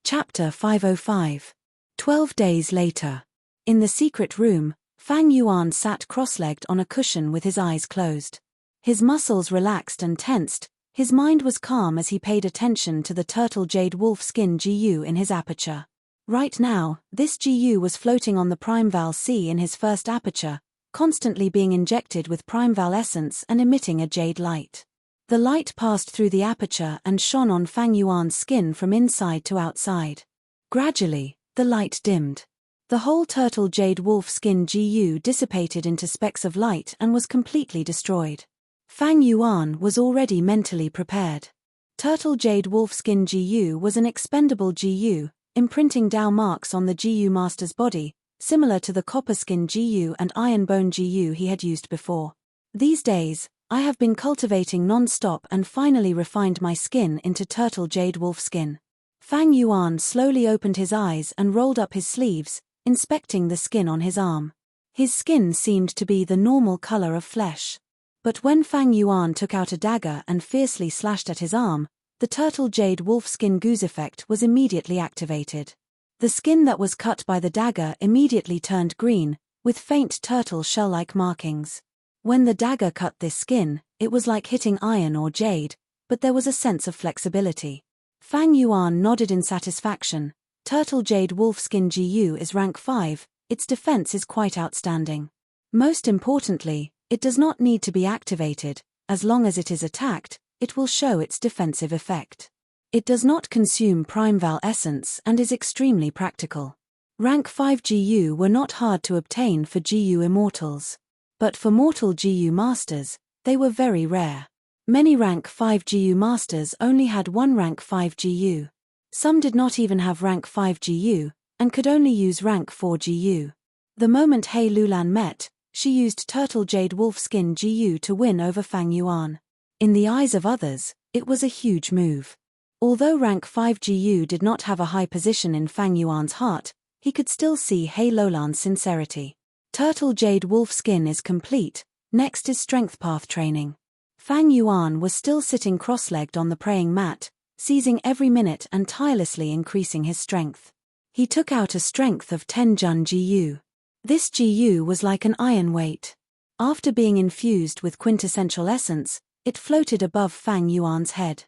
Chapter 505. 12 days later. In the secret room, Fang Yuan sat cross-legged on a cushion with his eyes closed. His muscles relaxed and tensed, his mind was calm as he paid attention to the turtle jade wolf skin Jiu in his aperture. Right now, this Jiu was floating on the Primeval Sea in his first aperture, constantly being injected with Primeval essence and emitting a jade light. The light passed through the aperture and shone on Fang Yuan's skin from inside to outside. Gradually, the light dimmed. The whole turtle jade wolf skin Jiu dissipated into specks of light and was completely destroyed. Fang Yuan was already mentally prepared. Turtle jade wolf skin Jiu was an expendable Jiu, imprinting Dao marks on the Jiu master's body, similar to the copper skin Jiu and iron bone Jiu he had used before. These days, I have been cultivating non-stop and finally refined my skin into turtle jade wolf skin. Fang Yuan slowly opened his eyes and rolled up his sleeves, inspecting the skin on his arm. His skin seemed to be the normal color of flesh. But when Fang Yuan took out a dagger and fiercely slashed at his arm, the turtle jade wolf skin goose effect was immediately activated. The skin that was cut by the dagger immediately turned green, with faint turtle shell-like markings. When the dagger cut this skin, it was like hitting iron or jade, but there was a sense of flexibility. Fang Yuan nodded in satisfaction. Turtle jade wolf skin Jiu is rank 5, its defense is quite outstanding. Most importantly, it does not need to be activated, as long as it is attacked, it will show its defensive effect. It does not consume Primeval essence and is extremely practical. Rank 5 Jiu were not hard to obtain for Jiu immortals. But for mortal GU masters, they were very rare. Many rank 5 GU masters only had one rank 5 GU. Some did not even have rank 5 GU, and could only use rank 4 GU. The moment He Lulan met, she used Turtle Jade Wolf Skin GU to win over Fang Yuan. In the eyes of others, it was a huge move. Although rank 5 GU did not have a high position in Fang Yuan's heart, he could still see He Lulan's sincerity. Turtle Jade Wolf Skin is complete, next is Strength Path training. Fang Yuan was still sitting cross-legged on the praying mat, seizing every minute and tirelessly increasing his strength. He took out a strength of 10 Jun GU. This GU was like an iron weight. After being infused with quintessential essence, it floated above Fang Yuan's head.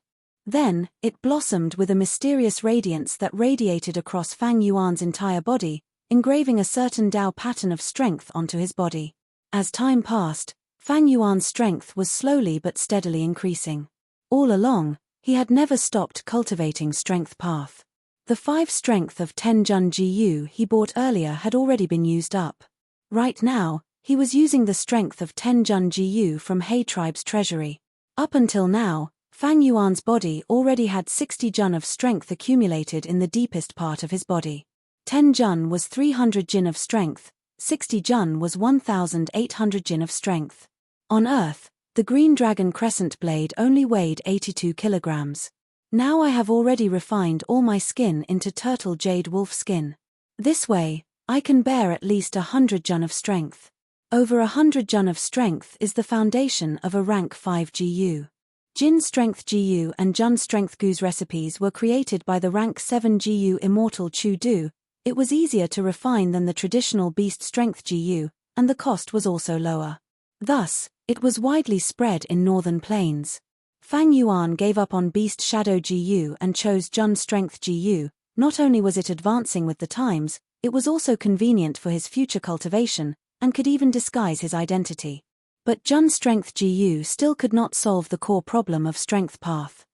Then, it blossomed with a mysterious radiance that radiated across Fang Yuan's entire body, engraving a certain Dao pattern of strength onto his body. As time passed, Fang Yuan's strength was slowly but steadily increasing. All along, he had never stopped cultivating Strength Path. The 5 strength of 10 Jun GU he bought earlier had already been used up. Right now, he was using the strength of 10 Jun GU from He Tribe's treasury. Up until now, Fang Yuan's body already had 60 Jun of strength accumulated in the deepest part of his body. 10 Jun was 300 Jin of strength, 60 Jun was 1,800 Jin of strength. On Earth, the Green Dragon Crescent Blade only weighed 82 kilograms. Now I have already refined all my skin into Turtle Jade Wolf Skin. This way, I can bear at least 100 Jun of strength. Over 100 Jun of strength is the foundation of a rank 5 GU. Jin Strength GU and Jun Strength GU's recipes were created by the rank 7 GU Immortal Chu Du. It was easier to refine than the traditional Beast Strength GU, and the cost was also lower. Thus, it was widely spread in northern plains. Fang Yuan gave up on Beast Shadow GU and chose Jun Strength GU. Not only was it advancing with the times, it was also convenient for his future cultivation, and could even disguise his identity. But Jun Strength GU still could not solve the core problem of Strength Path.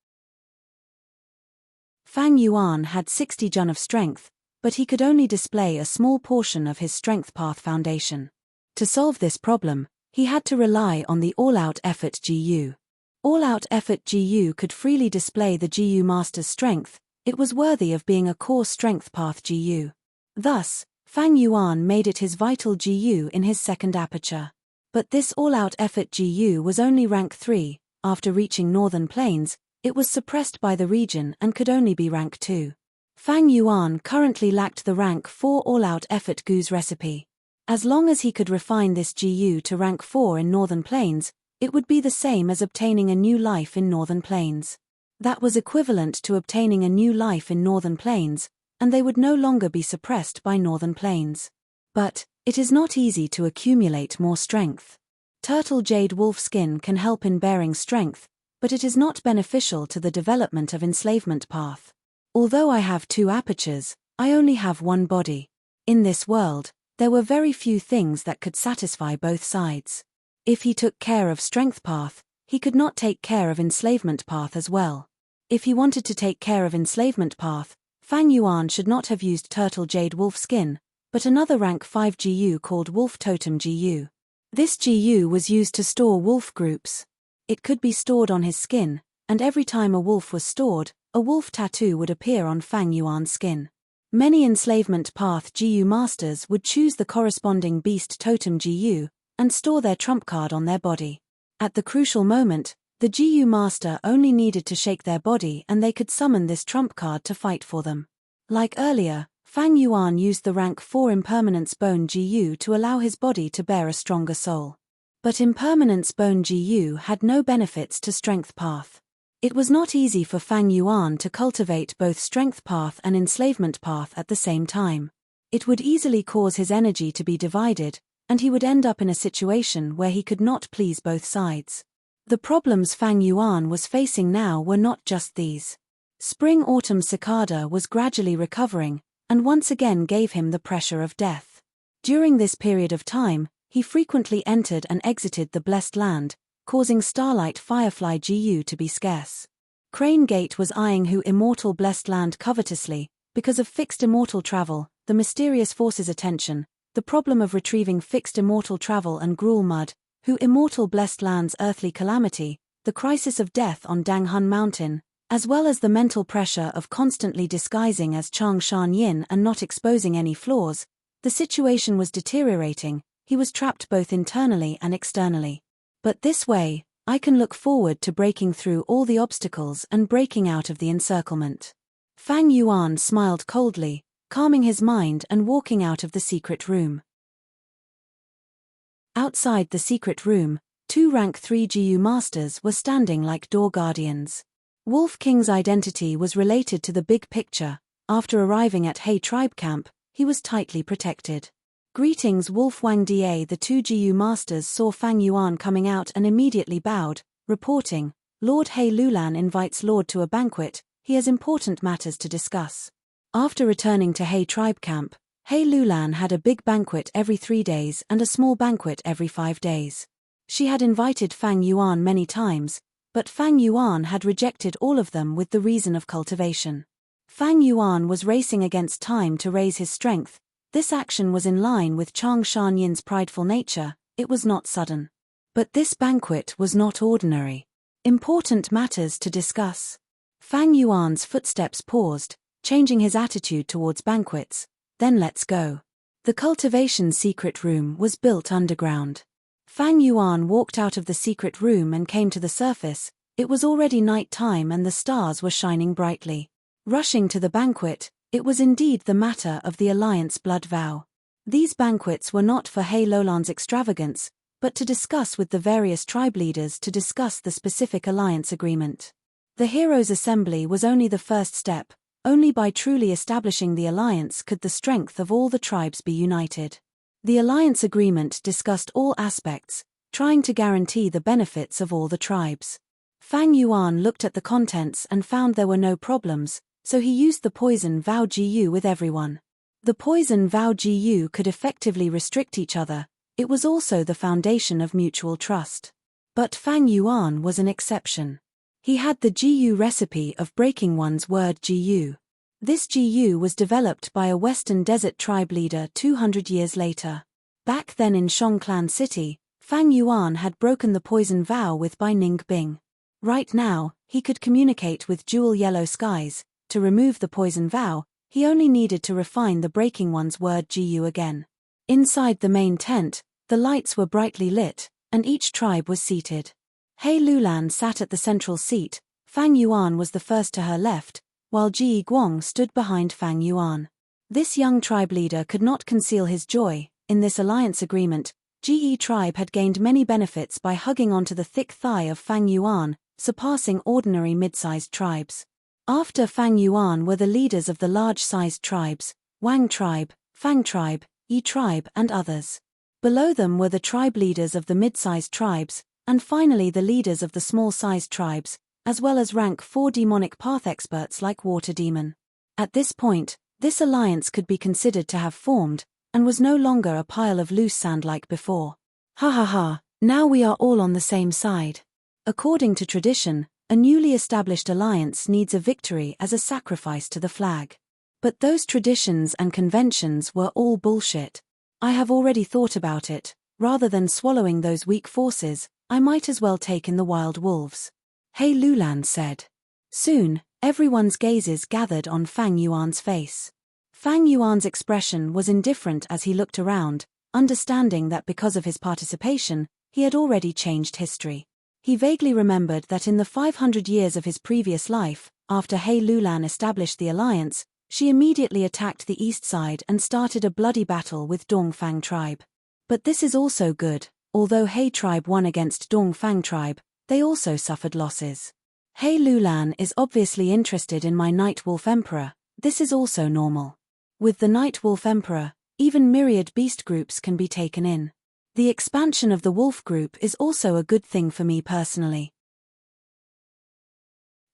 Fang Yuan had 60 Jun of strength, but he could only display a small portion of his Strength Path foundation. To solve this problem, he had to rely on the All-Out Effort GU. All-Out Effort GU could freely display the GU Master's strength. It was worthy of being a core Strength Path GU. Thus, Fang Yuan made it his vital GU in his second aperture. But this All-Out Effort GU was only rank 3. After reaching Northern Plains, it was suppressed by the region and could only be rank 2. Fang Yuan currently lacked the rank 4 All-Out Effort GU's recipe. As long as he could refine this GU to rank 4 in Northern Plains, it would be the same as obtaining a new life in Northern Plains. That was equivalent to obtaining a new life in Northern Plains, and they would no longer be suppressed by Northern Plains. But, it is not easy to accumulate more strength. Turtle Jade Wolf Skin can help in bearing strength, but it is not beneficial to the development of Enslavement Path. Although I have 2 apertures, I only have one body. In this world, there were very few things that could satisfy both sides. If he took care of Strength Path, he could not take care of Enslavement Path as well. If he wanted to take care of Enslavement Path, Fang Yuan should not have used Turtle Jade Wolf Skin, but another rank 5 GU called Wolf Totem GU. This GU was used to store wolf groups. It could be stored on his skin, and every time a wolf was stored, a wolf tattoo would appear on Fang Yuan's skin. Many Enslavement Path GU masters would choose the corresponding Beast Totem GU, and store their trump card on their body. At the crucial moment, the GU master only needed to shake their body and they could summon this trump card to fight for them. Like earlier, Fang Yuan used the rank 4 Impermanence Bone GU to allow his body to bear a stronger soul. But Impermanence Bone GU had no benefits to Strength Path. It was not easy for Fang Yuan to cultivate both Strength Path and Enslavement Path at the same time. It would easily cause his energy to be divided, and he would end up in a situation where he could not please both sides. The problems Fang Yuan was facing now were not just these. Spring-autumn cicada was gradually recovering, and once again gave him the pressure of death. During this period of time, he frequently entered and exited the Blessed Land, causing Starlight Firefly GU to be scarce. Crane Gate was eyeing Hu Immortal Blessed Land covetously, because of fixed immortal travel, the mysterious force's attention, the problem of retrieving fixed immortal travel and gruel mud, who immortal blessed land's earthly calamity, the crisis of death on Danghun Mountain, as well as the mental pressure of constantly disguising as Chang Shan Yin and not exposing any flaws. The situation was deteriorating, he was trapped both internally and externally. But this way, I can look forward to breaking through all the obstacles and breaking out of the encirclement. Fang Yuan smiled coldly, calming his mind and walking out of the secret room. Outside the secret room, 2 rank 3 GU masters were standing like door guardians. Wolf King's identity was related to the big picture. After arriving at He tribe camp, he was tightly protected. Greetings Wolf Wang Da. The 2 GU masters saw Fang Yuan coming out and immediately bowed, reporting, Lord He Lulan invites Lord to a banquet, he has important matters to discuss. After returning to He tribe camp, He Lulan had a big banquet every 3 days and a small banquet every 5 days. She had invited Fang Yuan many times, but Fang Yuan had rejected all of them with the reason of cultivation. Fang Yuan was racing against time to raise his strength. This action was in line with Chang Shan Yin's prideful nature, it was not sudden. But this banquet was not ordinary. Important matters to discuss. Fang Yuan's footsteps paused, changing his attitude towards banquets. Then let's go. The cultivation secret room was built underground. Fang Yuan walked out of the secret room and came to the surface. It was already night time and the stars were shining brightly. Rushing to the banquet, it was indeed the matter of the alliance blood vow. These banquets were not for He Lulan's extravagance, but to discuss with the various tribe leaders to discuss the specific alliance agreement. The Heroes' Assembly was only the first step. Only by truly establishing the alliance could the strength of all the tribes be united. The alliance agreement discussed all aspects, trying to guarantee the benefits of all the tribes. Fang Yuan looked at the contents and found there were no problems, so he used the poison vow GU with everyone. The poison vow GU could effectively restrict each other, it was also the foundation of mutual trust. But Fang Yuan was an exception. He had the GU recipe of breaking one's word GU. This GU was developed by a Western Desert tribe leader 200 years later. Back then in Shongclan City, Fang Yuan had broken the poison vow with Bai Ning Bing. Right now, he could communicate with jewel yellow skies. To remove the poison vow, he only needed to refine the breaking one's word GU again. Inside the main tent, the lights were brightly lit, and each tribe was seated. He Lulan sat at the central seat, Fang Yuan was the first to her left, while Ji Guang stood behind Fang Yuan. This young tribe leader could not conceal his joy. In this alliance agreement, Ji tribe had gained many benefits by hugging onto the thick thigh of Fang Yuan, surpassing ordinary mid-sized tribes. After Fang Yuan were the leaders of the large-sized tribes, Wang tribe, Fang tribe, Yi tribe and others. Below them were the tribe leaders of the mid-sized tribes, and finally the leaders of the small-sized tribes, as well as rank 4 demonic path experts like Water Demon. At this point, this alliance could be considered to have formed, and was no longer a pile of loose sand like before. Ha ha ha, now we are all on the same side. According to tradition, a newly established alliance needs a victory as a sacrifice to the flag. But those traditions and conventions were all bullshit. I have already thought about it. Rather than swallowing those weak forces, I might as well take in the wild wolves. He Lulan said. Soon, everyone's gazes gathered on Fang Yuan's face. Fang Yuan's expression was indifferent as he looked around, understanding that because of his participation, he had already changed history. He vaguely remembered that in the 500 years of his previous life, after He Lulan established the alliance, she immediately attacked the east side and started a bloody battle with Dongfang tribe. But this is also good, although He tribe won against Dongfang tribe, they also suffered losses. He Lulan is obviously interested in my Night Wolf Emperor, this is also normal. With the Night Wolf Emperor, even myriad beast groups can be taken in. The expansion of the wolf group is also a good thing for me personally.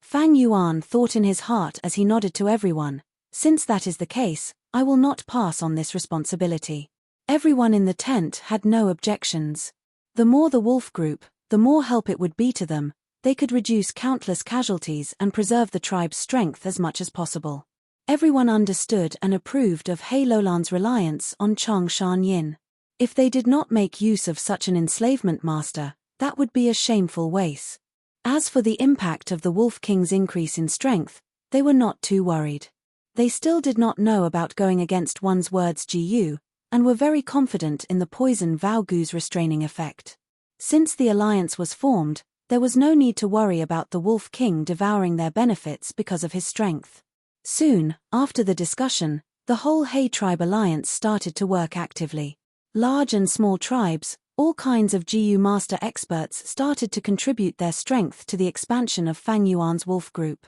Fang Yuan thought in his heart as he nodded to everyone, since that is the case, I will not pass on this responsibility. Everyone in the tent had no objections. The more the wolf group, the more help it would be to them, they could reduce countless casualties and preserve the tribe's strength as much as possible. Everyone understood and approved of He Lolan's reliance on Chong Shan Yin. If they did not make use of such an enslavement master, that would be a shameful waste. As for the impact of the Wolf King's increase in strength, they were not too worried. They still did not know about going against one's words Gu, and were very confident in the poison Vao Gu's restraining effect. Since the alliance was formed, there was no need to worry about the Wolf King devouring their benefits because of his strength. Soon, after the discussion, the whole He tribe alliance started to work actively. Large and small tribes, all kinds of Gu master experts started to contribute their strength to the expansion of Fang Yuan's wolf group.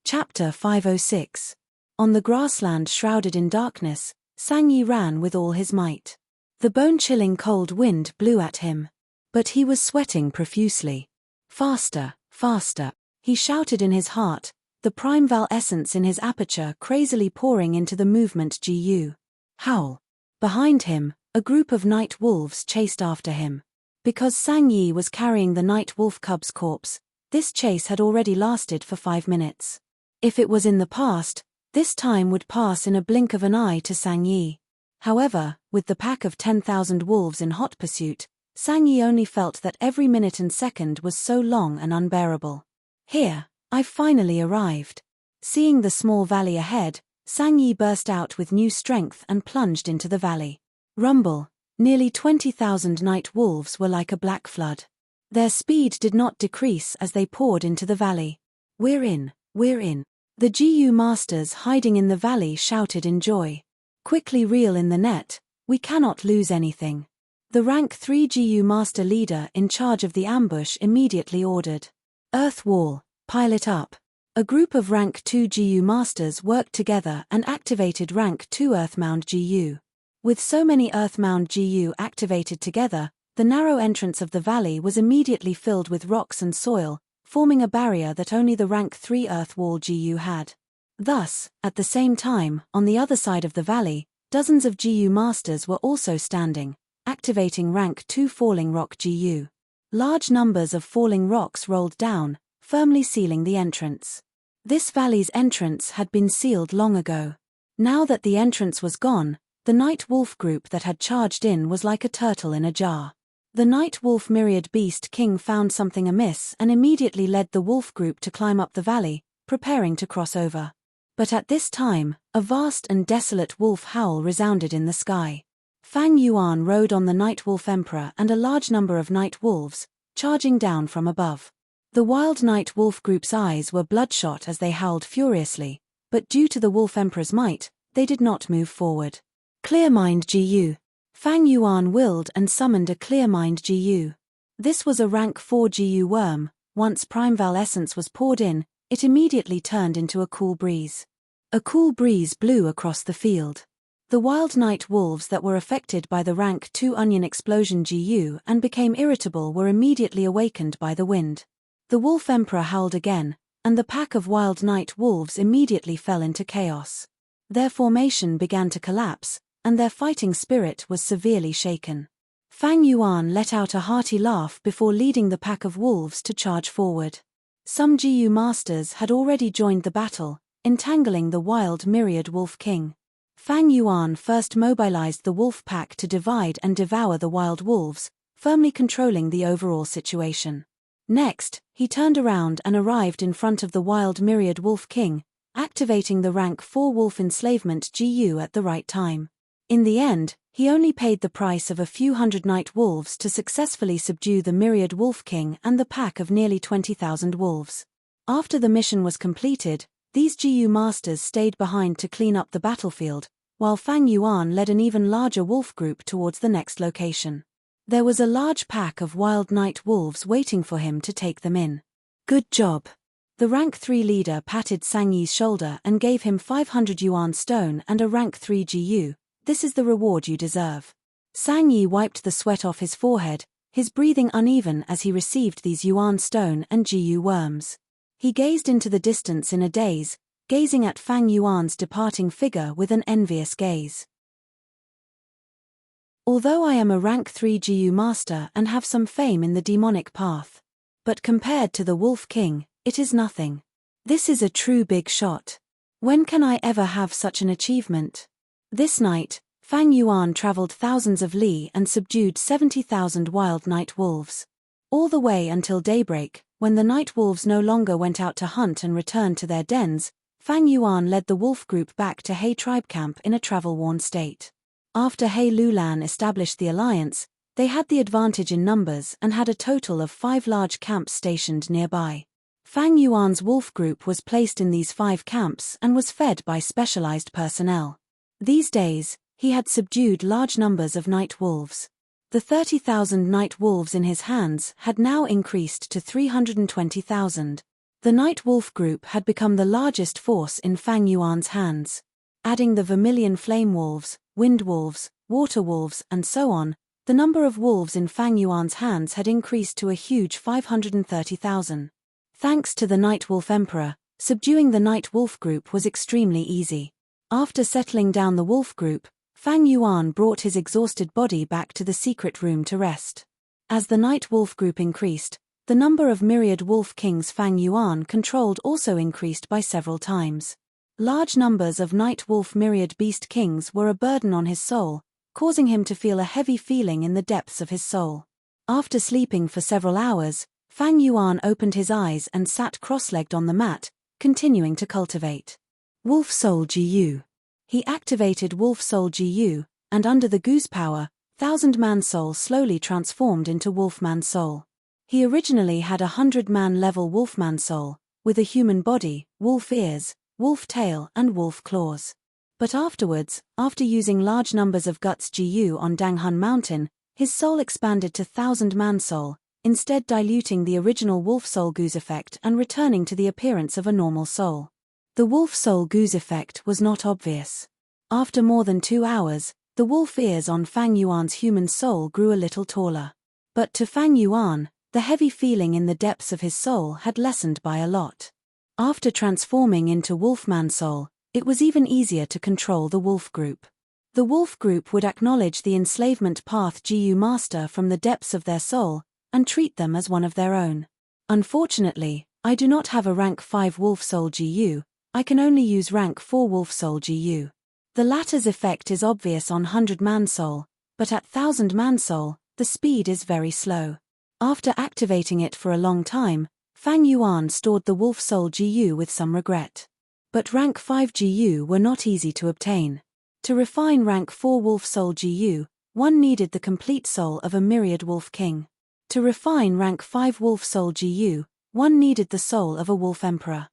Chapter 506. On the grassland shrouded in darkness, Sang Yi ran with all his might. The bone-chilling cold wind blew at him. But he was sweating profusely. Faster, faster, he shouted in his heart, the prime Val essence in his aperture crazily pouring into the movement Gu. Howl. Behind him, a group of night wolves chased after him. Because Sang Yi was carrying the night wolf cub's corpse, this chase had already lasted for 5 minutes. If it was in the past, this time would pass in a blink of an eye to Sang Yi. However, with the pack of 10,000 wolves in hot pursuit, Sang Yi only felt that every minute and second was so long and unbearable. Here, I've finally arrived. Seeing the small valley ahead, Sang Yi burst out with new strength and plunged into the valley. Rumble, nearly 20,000 night wolves were like a black flood. Their speed did not decrease as they poured into the valley. We're in, we're in. The Gu masters hiding in the valley shouted in joy. Quickly reel in the net, we cannot lose anything. The rank 3 Gu master leader in charge of the ambush immediately ordered. Earth wall, pile it up. A group of rank 2 Gu masters worked together and activated rank 2 Earthmound Gu. With so many Earthmound Gu activated together, the narrow entrance of the valley was immediately filled with rocks and soil, forming a barrier that only the rank 3 Earth Wall Gu had. Thus, at the same time, on the other side of the valley, dozens of Gu masters were also standing, activating rank 2 Falling Rock Gu. Large numbers of falling rocks rolled down, firmly sealing the entrance. This valley's entrance had been sealed long ago. Now that the entrance was gone, the night wolf group that had charged in was like a turtle in a jar. The night wolf myriad beast king found something amiss and immediately led the wolf group to climb up the valley, preparing to cross over. But at this time, a vast and desolate wolf howl resounded in the sky. Fang Yuan rode on the night wolf emperor and a large number of night wolves, charging down from above. The wild night wolf group's eyes were bloodshot as they howled furiously, but due to the wolf emperor's might, they did not move forward. Clear Mind Gu. Fang Yuan willed and summoned a Clear Mind Gu. This was a rank 4 Gu worm. Once Primeval essence was poured in, it immediately turned into a cool breeze. A cool breeze blew across the field. The wild night wolves that were affected by the rank 2 Onion Explosion Gu and became irritable were immediately awakened by the wind. The wolf emperor howled again, and the pack of wild night wolves immediately fell into chaos. Their formation began to collapse, and their fighting spirit was severely shaken. Fang Yuan let out a hearty laugh before leading the pack of wolves to charge forward. Some Gu masters had already joined the battle, entangling the wild myriad wolf king. Fang Yuan first mobilized the wolf pack to divide and devour the wild wolves, firmly controlling the overall situation. Next, he turned around and arrived in front of the wild myriad wolf king, activating the rank 4 wolf enslavement Gu at the right time. In the end, he only paid the price of a few hundred night wolves to successfully subdue the myriad wolf king and the pack of nearly 20,000 wolves. After the mission was completed, these Gu masters stayed behind to clean up the battlefield, while Fang Yuan led an even larger wolf group towards the next location. There was a large pack of wild night wolves waiting for him to take them in. Good job. The rank 3 leader patted Sang Yi's shoulder and gave him 500 yuan stone and a rank 3 Gu. This is the reward you deserve. Sang Yi wiped the sweat off his forehead, his breathing uneven as he received these yuan stone and Gu worms. He gazed into the distance in a daze, gazing at Fang Yuan's departing figure with an envious gaze. Although I am a rank 3 Gu master and have some fame in the demonic path, But compared to the Wolf King, it is nothing. This is a true big shot. When can I ever have such an achievement? This night, Fang Yuan traveled thousands of li and subdued 70,000 wild night wolves. All the way until daybreak, when the night wolves no longer went out to hunt and returned to their dens, Fang Yuan led the wolf group back to He tribe camp in a travel-worn state. After He Lulan established the alliance, they had the advantage in numbers and had a total of 5 large camps stationed nearby. Fang Yuan's wolf group was placed in these 5 camps and was fed by specialized personnel. These days, he had subdued large numbers of night wolves. The 30,000 night wolves in his hands had now increased to 320,000. The night wolf group had become the largest force in Fang Yuan's hands. Adding the vermilion flame wolves, wind wolves, water wolves, and so on, the number of wolves in Fang Yuan's hands had increased to a huge 530,000. Thanks to the Night Wolf Emperor, subduing the night wolf group was extremely easy. After settling down the wolf group, Fang Yuan brought his exhausted body back to the secret room to rest. As the night wolf group increased, the number of myriad wolf kings Fang Yuan controlled also increased by several times. Large numbers of night wolf myriad beast kings were a burden on his soul, causing him to feel a heavy feeling in the depths of his soul. After sleeping for several hours, Fang Yuan opened his eyes and sat cross-legged on the mat, continuing to cultivate Wolf Soul GU. He activated Wolf Soul GU, and under the goose power, Thousand-Man Soul slowly transformed into Wolfman Soul. He originally had 100-man level Wolfman Soul, with a human body, wolf ears, wolf tail and wolf claws. But afterwards, after using large numbers of Guts GU on Danghun Mountain, his soul expanded to Thousand-Man Soul, instead diluting the original Wolf Soul Goose effect and returning to the appearance of a normal soul. The Wolf Soul Goose effect was not obvious. After more than 2 hours, the wolf ears on Fang Yuan's human soul grew a little taller. But to Fang Yuan, the heavy feeling in the depths of his soul had lessened by a lot. After transforming into Wolfman Soul, it was even easier to control the wolf group. The wolf group would acknowledge the enslavement path GU master from the depths of their soul, and treat them as one of their own. Unfortunately, I do not have a rank 5 Wolf Soul GU, I can only use rank 4 Wolf Soul GU. The latter's effect is obvious on 100-man soul, but at 1000-man soul, the speed is very slow. After activating it for a long time, Fang Yuan stored the Wolf Soul GU with some regret. But rank 5 GU were not easy to obtain. To refine rank 4 Wolf Soul GU, one needed the complete soul of a myriad wolf king. To refine rank 5 Wolf Soul GU, one needed the soul of a wolf emperor.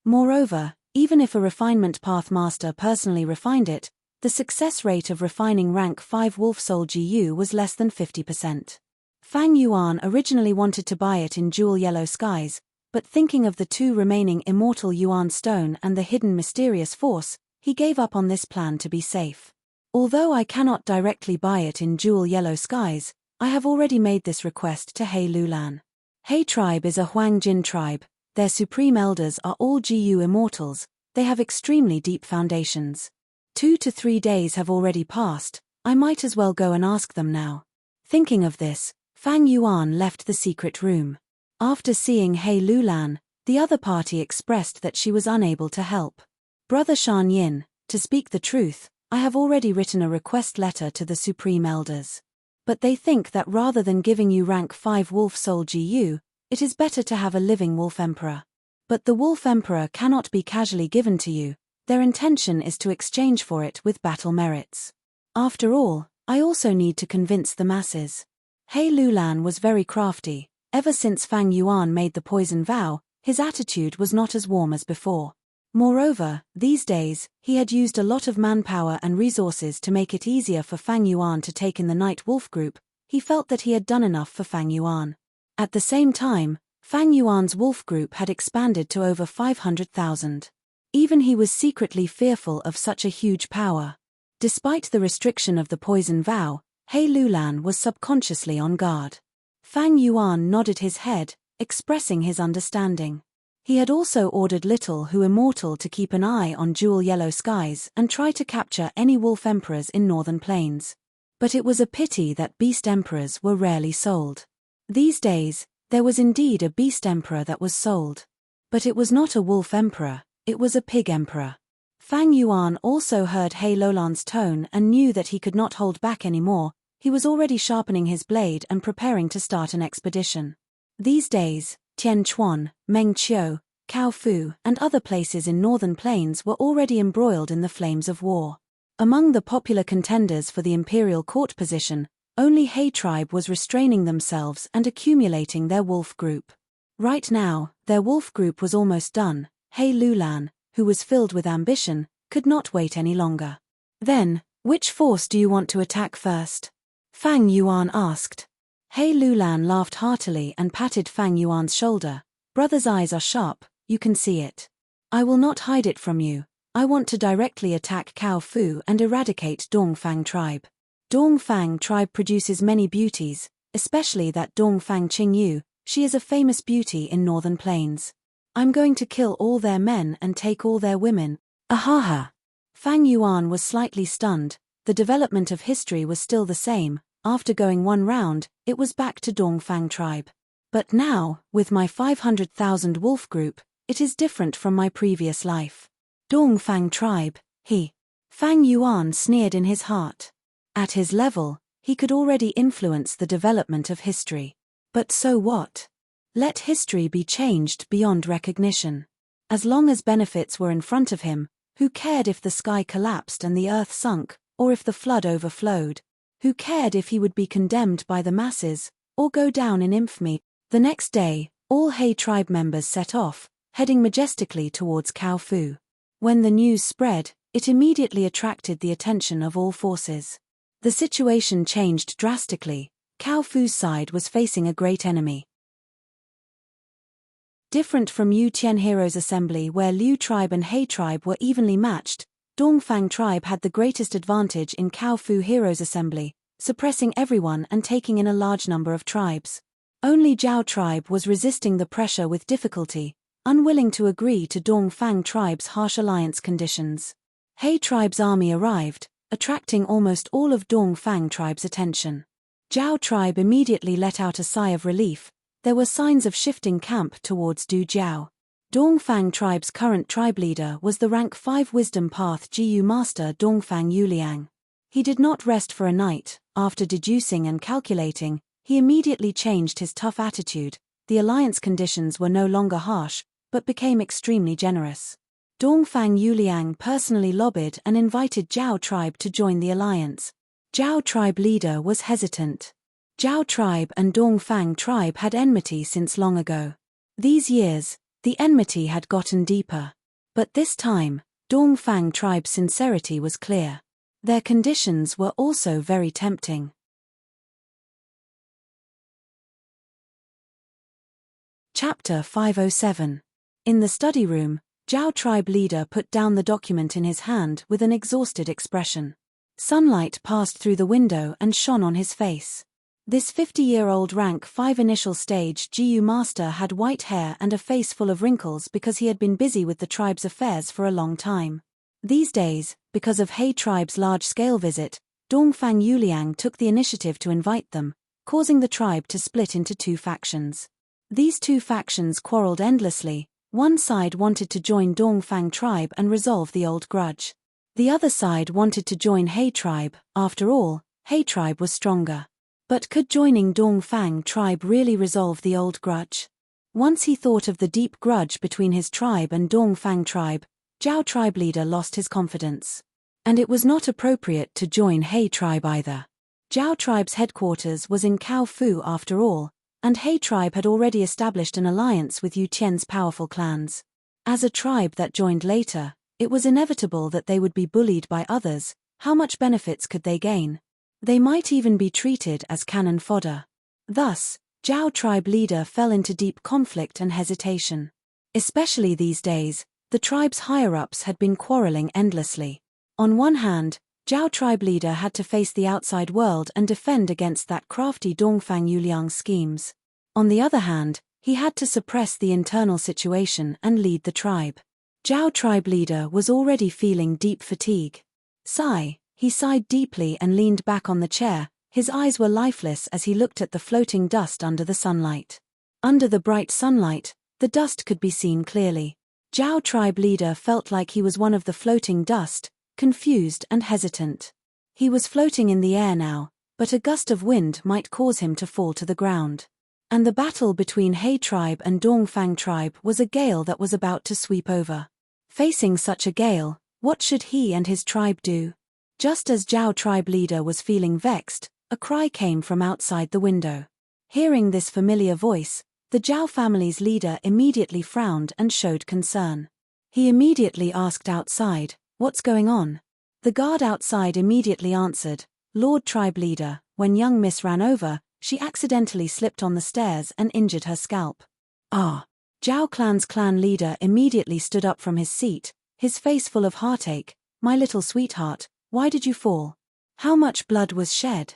Moreover, even if a refinement path master personally refined it, the success rate of refining rank 5 Wolf Soul GU was less than 50%. Fang Yuan originally wanted to buy it in Jewel Yellow Skies, but thinking of the 2 remaining immortal Yuan Stone and the hidden mysterious force, he gave up on this plan to be safe. Although I cannot directly buy it in Jewel Yellow Skies, I have already made this request to He Lulan. He tribe is a Huang Jin tribe. Their supreme elders are all GU immortals, they have extremely deep foundations. 2 to 3 days have already passed, I might as well go and ask them now. Thinking of this, Fang Yuan left the secret room. After seeing He Lulan, the other party expressed that she was unable to help. Brother Shan Yin, to speak the truth, I have already written a request letter to the supreme elders. But they think that rather than giving you rank 5 Wolf Soul GU, it is better to have a living Wolf Emperor. But the Wolf Emperor cannot be casually given to you, their intention is to exchange for it with battle merits. After all, I also need to convince the masses. He Lulan was very crafty. Ever since Fang Yuan made the poison vow, his attitude was not as warm as before. Moreover, these days, he had used a lot of manpower and resources to make it easier for Fang Yuan to take in the Night Wolf group. He felt that he had done enough for Fang Yuan. At the same time, Fang Yuan's wolf group had expanded to over 500,000. Even he was secretly fearful of such a huge power. Despite the restriction of the poison vow, He Lulan was subconsciously on guard. Fang Yuan nodded his head, expressing his understanding. He had also ordered Little Who Immortal to keep an eye on Jewel Yellow Skies and try to capture any wolf emperors in northern plains. But it was a pity that beast emperors were rarely sold. These days, there was indeed a beast emperor that was sold. But it was not a wolf emperor, it was a pig emperor. Fang Yuan also heard He Lolan's tone and knew that he could not hold back anymore. He was already sharpening his blade and preparing to start an expedition. These days, Tian Chuan, Meng Qiu, Cao Fu, and other places in northern plains were already embroiled in the flames of war. Among the popular contenders for the imperial court position, only He tribe was restraining themselves and accumulating their wolf group. Right now, their wolf group was almost done. He Lulan, who was filled with ambition, could not wait any longer. Then, which force do you want to attack first? Fang Yuan asked. He Lulan laughed heartily and patted Fang Yuan's shoulder. Brother's eyes are sharp, you can see it. I will not hide it from you. I want to directly attack Cao Fu and eradicate Dongfang tribe. Dongfang tribe produces many beauties, especially that Dongfang Qingyu. She is a famous beauty in northern plains. I'm going to kill all their men and take all their women. Ahaha. Fang Yuan was slightly stunned. The development of history was still the same. After going one round, it was back to Dongfang tribe. But now, with my 500,000 wolf group, it is different from my previous life. Dongfang tribe, Fang Yuan sneered in his heart. At his level, he could already influence the development of history. But so what? Let history be changed beyond recognition. As long as benefits were in front of him, who cared if the sky collapsed and the earth sunk, or if the flood overflowed? Who cared if he would be condemned by the masses, or go down in infamy? The next day, all He tribe members set off, heading majestically towards Cao Fu. When the news spread, it immediately attracted the attention of all forces. The situation changed drastically. Cao Fu's side was facing a great enemy. Different from Yu Tian Heroes Assembly where Liu tribe and He tribe were evenly matched, Dongfang tribe had the greatest advantage in Cao Fu Heroes Assembly, suppressing everyone and taking in a large number of tribes. Only Zhao tribe was resisting the pressure with difficulty, unwilling to agree to Dongfang tribe's harsh alliance conditions. He tribe's army arrived, attracting almost all of Dongfang tribe's attention. Zhao tribe immediately let out a sigh of relief. There were signs of shifting camp towards Du Jiao. Dongfang tribe's current tribe leader was the rank 5 Wisdom Path Jiyu Master Dongfang Yuliang. He did not rest for a night. After deducing and calculating, he immediately changed his tough attitude. The alliance conditions were no longer harsh, but became extremely generous. Dongfang Yuliang personally lobbied and invited Zhao tribe to join the alliance. Zhao tribe leader was hesitant. Zhao tribe and Dongfang tribe had enmity since long ago. These years, the enmity had gotten deeper. But this time, Dongfang tribe's sincerity was clear. Their conditions were also very tempting. Chapter 507. In the study room, Zhao tribe leader put down the document in his hand with an exhausted expression. Sunlight passed through the window and shone on his face. This 50-year-old rank 5 initial stage Jiyu master had white hair and a face full of wrinkles because he had been busy with the tribe's affairs for a long time. These days, because of He tribe's large-scale visit, Dongfang Yuliang took the initiative to invite them, causing the tribe to split into 2 factions. These 2 factions quarreled endlessly. One side wanted to join Dongfang tribe and resolve the old grudge. The other side wanted to join He tribe. After all, He tribe was stronger. But could joining Dongfang tribe really resolve the old grudge? Once he thought of the deep grudge between his tribe and Dongfang tribe, Zhao tribe leader lost his confidence. And it was not appropriate to join He tribe either. Zhao tribe's headquarters was in Cao Fu after all, and He tribe had already established an alliance with Yu Tian's powerful clans. As a tribe that joined later, it was inevitable that they would be bullied by others. How much benefits could they gain? They might even be treated as cannon fodder. Thus, Zhao tribe leader fell into deep conflict and hesitation. Especially these days, the tribe's higher-ups had been quarreling endlessly. On one hand, Zhao tribe leader had to face the outside world and defend against that crafty Dongfang Yuliang's schemes. On the other hand, he had to suppress the internal situation and lead the tribe. Zhao tribe leader was already feeling deep fatigue. Sigh. He sighed deeply and leaned back on the chair, His eyes were lifeless as he looked at the floating dust under the sunlight. Under the bright sunlight, the dust could be seen clearly. Zhao tribe leader felt like he was one of the floating dust, confused and hesitant. He was floating in the air now, but a gust of wind might cause him to fall to the ground. And the battle between He tribe and Dongfang tribe was a gale that was about to sweep over. Facing such a gale, what should he and his tribe do? Just as Zhao tribe leader was feeling vexed, a cry came from outside the window. Hearing this familiar voice, the Zhao family's leader immediately frowned and showed concern. He immediately asked outside, "What's going on?" The guard outside immediately answered, "Lord tribe leader, when young miss ran over, she accidentally slipped on the stairs and injured her scalp." Ah! Zhao clan's clan leader immediately stood up from his seat, his face full of heartache. "My little sweetheart, why did you fall? How much blood was shed?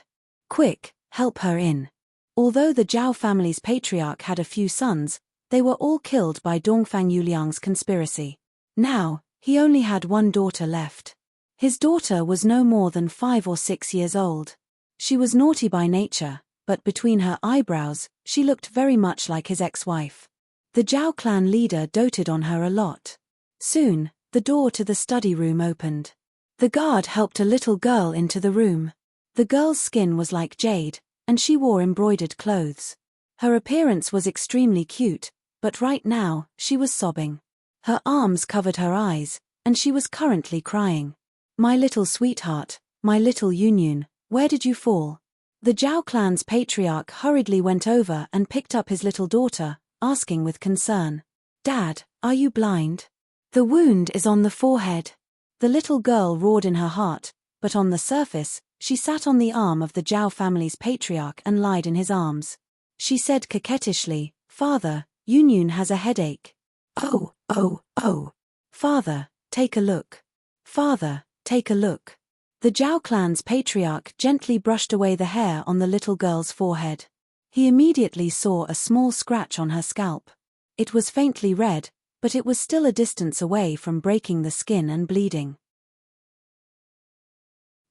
Quick, help her in." Although the Zhao family's patriarch had a few sons, they were all killed by Dongfang Yuliang's conspiracy. Now, he only had one daughter left. His daughter was no more than 5 or 6 years old. She was naughty by nature, but between her eyebrows, she looked very much like his ex-wife. The Zhao clan leader doted on her a lot. Soon, the door to the study room opened. The guard helped a little girl into the room. The girl's skin was like jade, and she wore embroidered clothes. Her appearance was extremely cute, but right now, she was sobbing. Her arms covered her eyes, and she was currently crying. "My little sweetheart, my little Yunyun, where did you fall?" The Zhao clan's patriarch hurriedly went over and picked up his little daughter, asking with concern, "Dad, are you blind? The wound is on the forehead." The little girl roared in her heart, but on the surface, she sat on the arm of the Zhao family's patriarch and lied in his arms. She said coquettishly, "Father, Yunyun has a headache." "Oh, oh, oh. Father, take a look. Father, take a look." The Zhao clan's patriarch gently brushed away the hair on the little girl's forehead. He immediately saw a small scratch on her scalp. It was faintly red, but it was still a distance away from breaking the skin and bleeding.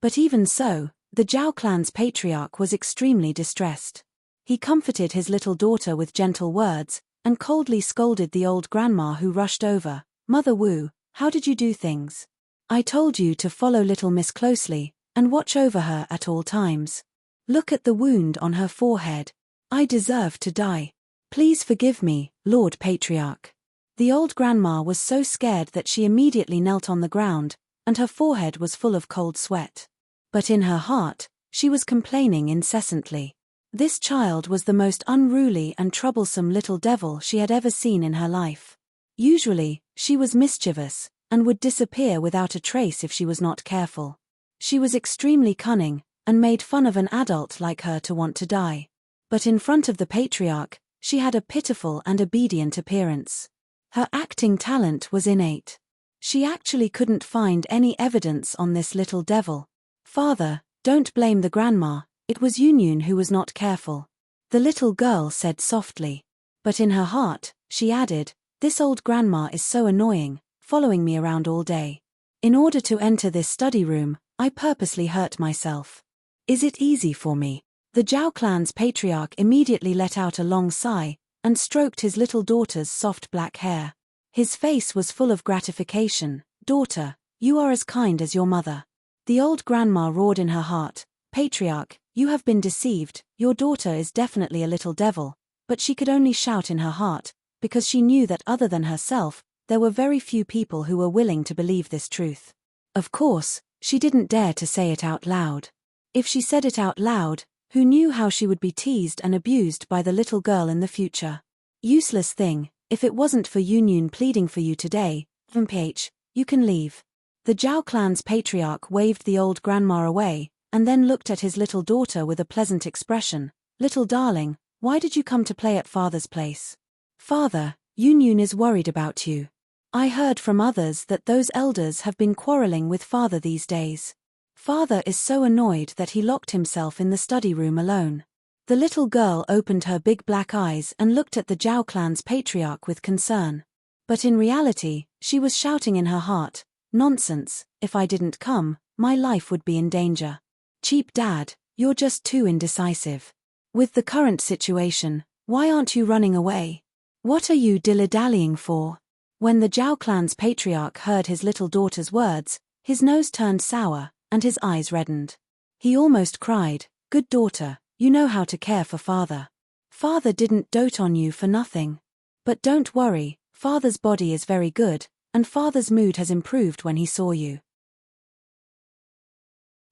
But even so, the Zhao clan's patriarch was extremely distressed. He comforted his little daughter with gentle words, and coldly scolded the old grandma who rushed over. "Mother Wu, how did you do things? I told you to follow little miss closely, and watch over her at all times. Look at the wound on her forehead. I deserve to die. Please forgive me, Lord Patriarch." The old grandma was so scared that she immediately knelt on the ground, and her forehead was full of cold sweat. But in her heart, she was complaining incessantly. This child was the most unruly and troublesome little devil she had ever seen in her life. Usually, she was mischievous, and would disappear without a trace if she was not careful. She was extremely cunning, and made fun of an adult like her to want to die. But in front of the patriarch, she had a pitiful and obedient appearance. Her acting talent was innate. She actually couldn't find any evidence on this little devil. "Father, don't blame the grandma, it was Yunyun who was not careful," the little girl said softly. But in her heart, she added, "This old grandma is so annoying, following me around all day. In order to enter this study room, I purposely hurt myself. Is it easy for me?" The Zhao clan's patriarch immediately let out a long sigh, and stroked his little daughter's soft black hair. His face was full of gratification. "Daughter, you are as kind as your mother." The old grandma roared in her heart, "Patriarch, you have been deceived, your daughter is definitely a little devil," but she could only shout in her heart, because she knew that other than herself, there were very few people who were willing to believe this truth. Of course, she didn't dare to say it out loud. If she said it out loud, who knew how she would be teased and abused by the little girl in the future? Useless thing, if it wasn't for Yunyun pleading for you today, MPH, you can leave. The Zhao clan's patriarch waved the old grandma away, and then looked at his little daughter with a pleasant expression. "Little darling, why did you come to play at father's place?" "Father, Yunyun is worried about you. I heard from others that those elders have been quarreling with father these days. Father is so annoyed that he locked himself in the study room alone." The little girl opened her big black eyes and looked at the Zhao clan's patriarch with concern. But in reality, she was shouting in her heart, "Nonsense, if I didn't come, my life would be in danger. Cheap dad, You're just too indecisive. With the current situation, why aren't you running away? What are you dilly-dallying for? When the Zhao clan's patriarch heard his little daughter's words, his nose turned sour, and his eyes reddened. He almost cried, "Good daughter, you know how to care for father. Father didn't dote on you for nothing. But don't worry, father's body is very good, and father's mood has improved when he saw you."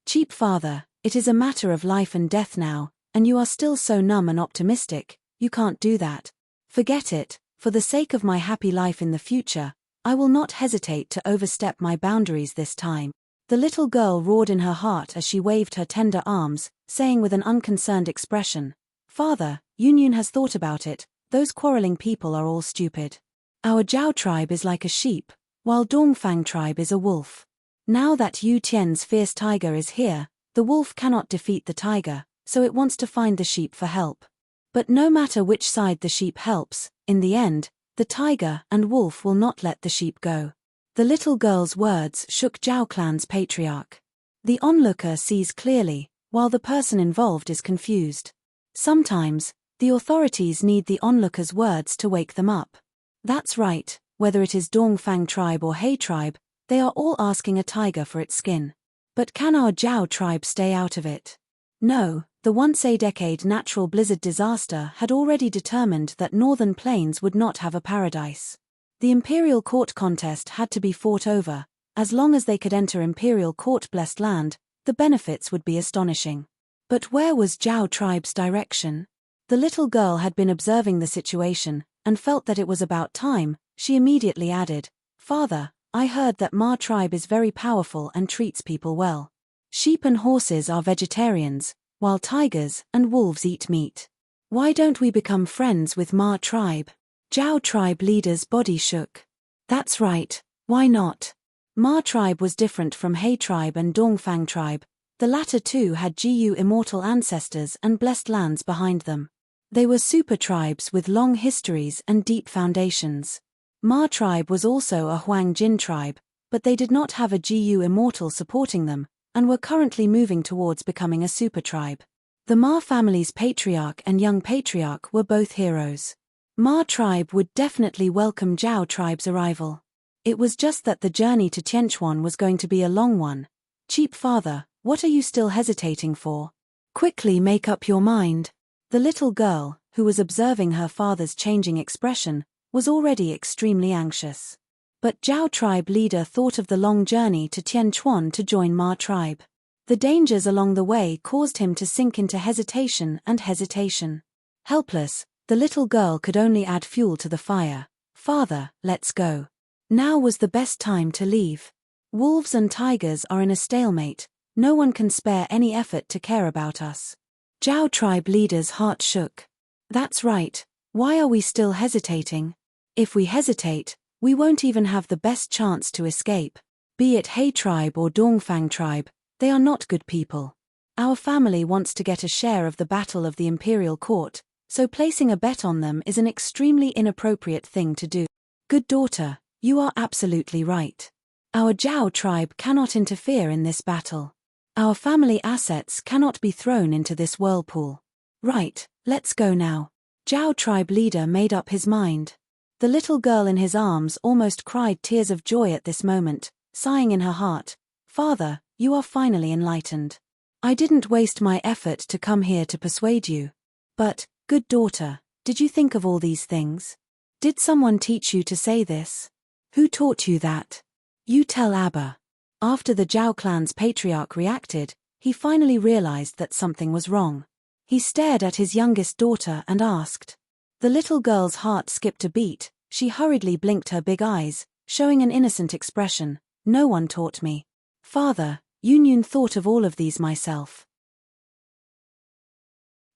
Cheap father, it is a matter of life and death now, and you are still so numb and optimistic, you can't do that. Forget it, for the sake of my happy life in the future, I will not hesitate to overstep my boundaries this time. The little girl roared in her heart as she waved her tender arms, saying with an unconcerned expression, "Father, Yun has thought about it, those quarreling people are all stupid. Our Zhao tribe is like a sheep, while Dongfang tribe is a wolf. Now that Yu Tian's fierce tiger is here, the wolf cannot defeat the tiger, so it wants to find the sheep for help. But no matter which side the sheep helps, in the end, the tiger and wolf will not let the sheep go." The little girl's words shook Zhao clan's patriarch. The onlooker sees clearly, while the person involved is confused. Sometimes, the authorities need the onlooker's words to wake them up. That's right, whether it is Dongfang tribe or He tribe, they are all asking a tiger for its skin. But can our Zhao tribe stay out of it? No, the once-a-decade natural blizzard disaster had already determined that Northern Plains would not have a paradise. The imperial court contest had to be fought over. As long as they could enter imperial court-blessed land, the benefits would be astonishing. But where was Zhao tribe's direction? The little girl had been observing the situation, and felt that it was about time. She immediately added, "Father, I heard that Ma tribe is very powerful and treats people well. Sheep and horses are vegetarians, while tigers and wolves eat meat. Why don't we become friends with Ma tribe?" Zhao tribe leader's body shook. That's right, why not? Ma tribe was different from He tribe and Dongfang tribe. The latter two had Jiyu immortal ancestors and blessed lands behind them. They were super tribes with long histories and deep foundations. Ma tribe was also a Huang Jin tribe, but they did not have a Jiyu immortal supporting them, and were currently moving towards becoming a super tribe. The Ma family's patriarch and young patriarch were both heroes. Ma tribe would definitely welcome Zhao tribe's arrival. It was just that the journey to Tianchuan was going to be a long one. "Cheap father, what are you still hesitating for? Quickly make up your mind." The little girl, who was observing her father's changing expression, was already extremely anxious. But Zhao tribe leader thought of the long journey to Tianchuan to join Ma tribe. The dangers along the way caused him to sink into hesitation and hesitation. Helpless, the little girl could only add fuel to the fire. "Father, let's go. Now was the best time to leave. Wolves and tigers are in a stalemate, no one can spare any effort to care about us." Zhao tribe leader's heart shook. That's right, why are we still hesitating? If we hesitate, we won't even have the best chance to escape. Be it He tribe or Dongfang tribe, they are not good people. Our family wants to get a share of the battle of the imperial court, so placing a bet on them is an extremely inappropriate thing to do. Good daughter, you are absolutely right. Our Zhao tribe cannot interfere in this battle. Our family assets cannot be thrown into this whirlpool. Right, let's go now. Zhao tribe leader made up his mind. The little girl in his arms almost cried tears of joy at this moment, sighing in her heart, "Father, you are finally enlightened. I didn't waste my effort to come here to persuade you. But, good daughter, did you think of all these things? Did someone teach you to say this? Who taught you that? You tell Abba." After the Zhao clan's patriarch reacted, he finally realized that something was wrong. He stared at his youngest daughter and asked. The little girl's heart skipped a beat. She hurriedly blinked her big eyes, showing an innocent expression. "No one taught me. Father, Yun thought of all of these myself.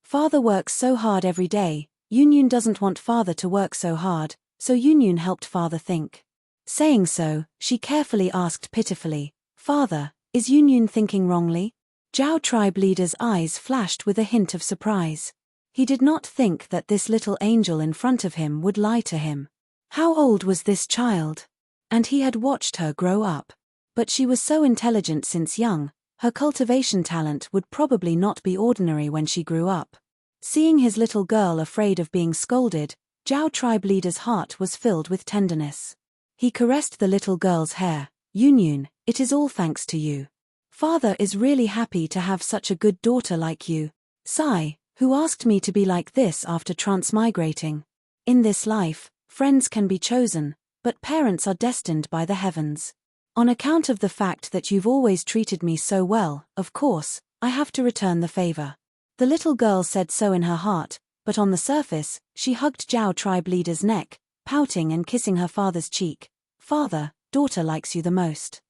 Father works so hard every day, Yun doesn't want father to work so hard, so Yun helped father think." Saying so, she carefully asked pitifully, "Father, is Yun thinking wrongly?" Zhao tribe leader's eyes flashed with a hint of surprise. He did not think that this little angel in front of him would lie to him. How old was this child? And he had watched her grow up. But she was so intelligent since young, Her cultivation talent would probably not be ordinary when she grew up. Seeing his little girl afraid of being scolded, Zhao tribe leader's heart was filled with tenderness. He caressed the little girl's hair. Yunyun, it is all thanks to you. Father is really happy to have such a good daughter like you. Sai, who asked me to be like this after transmigrating. In this life, friends can be chosen, but parents are destined by the heavens. On account of the fact that you've always treated me so well, of course, I have to return the favor. The little girl said so in her heart, but on the surface, she hugged Zhao tribe leader's neck, pouting and kissing her father's cheek. Father, daughter likes you the most.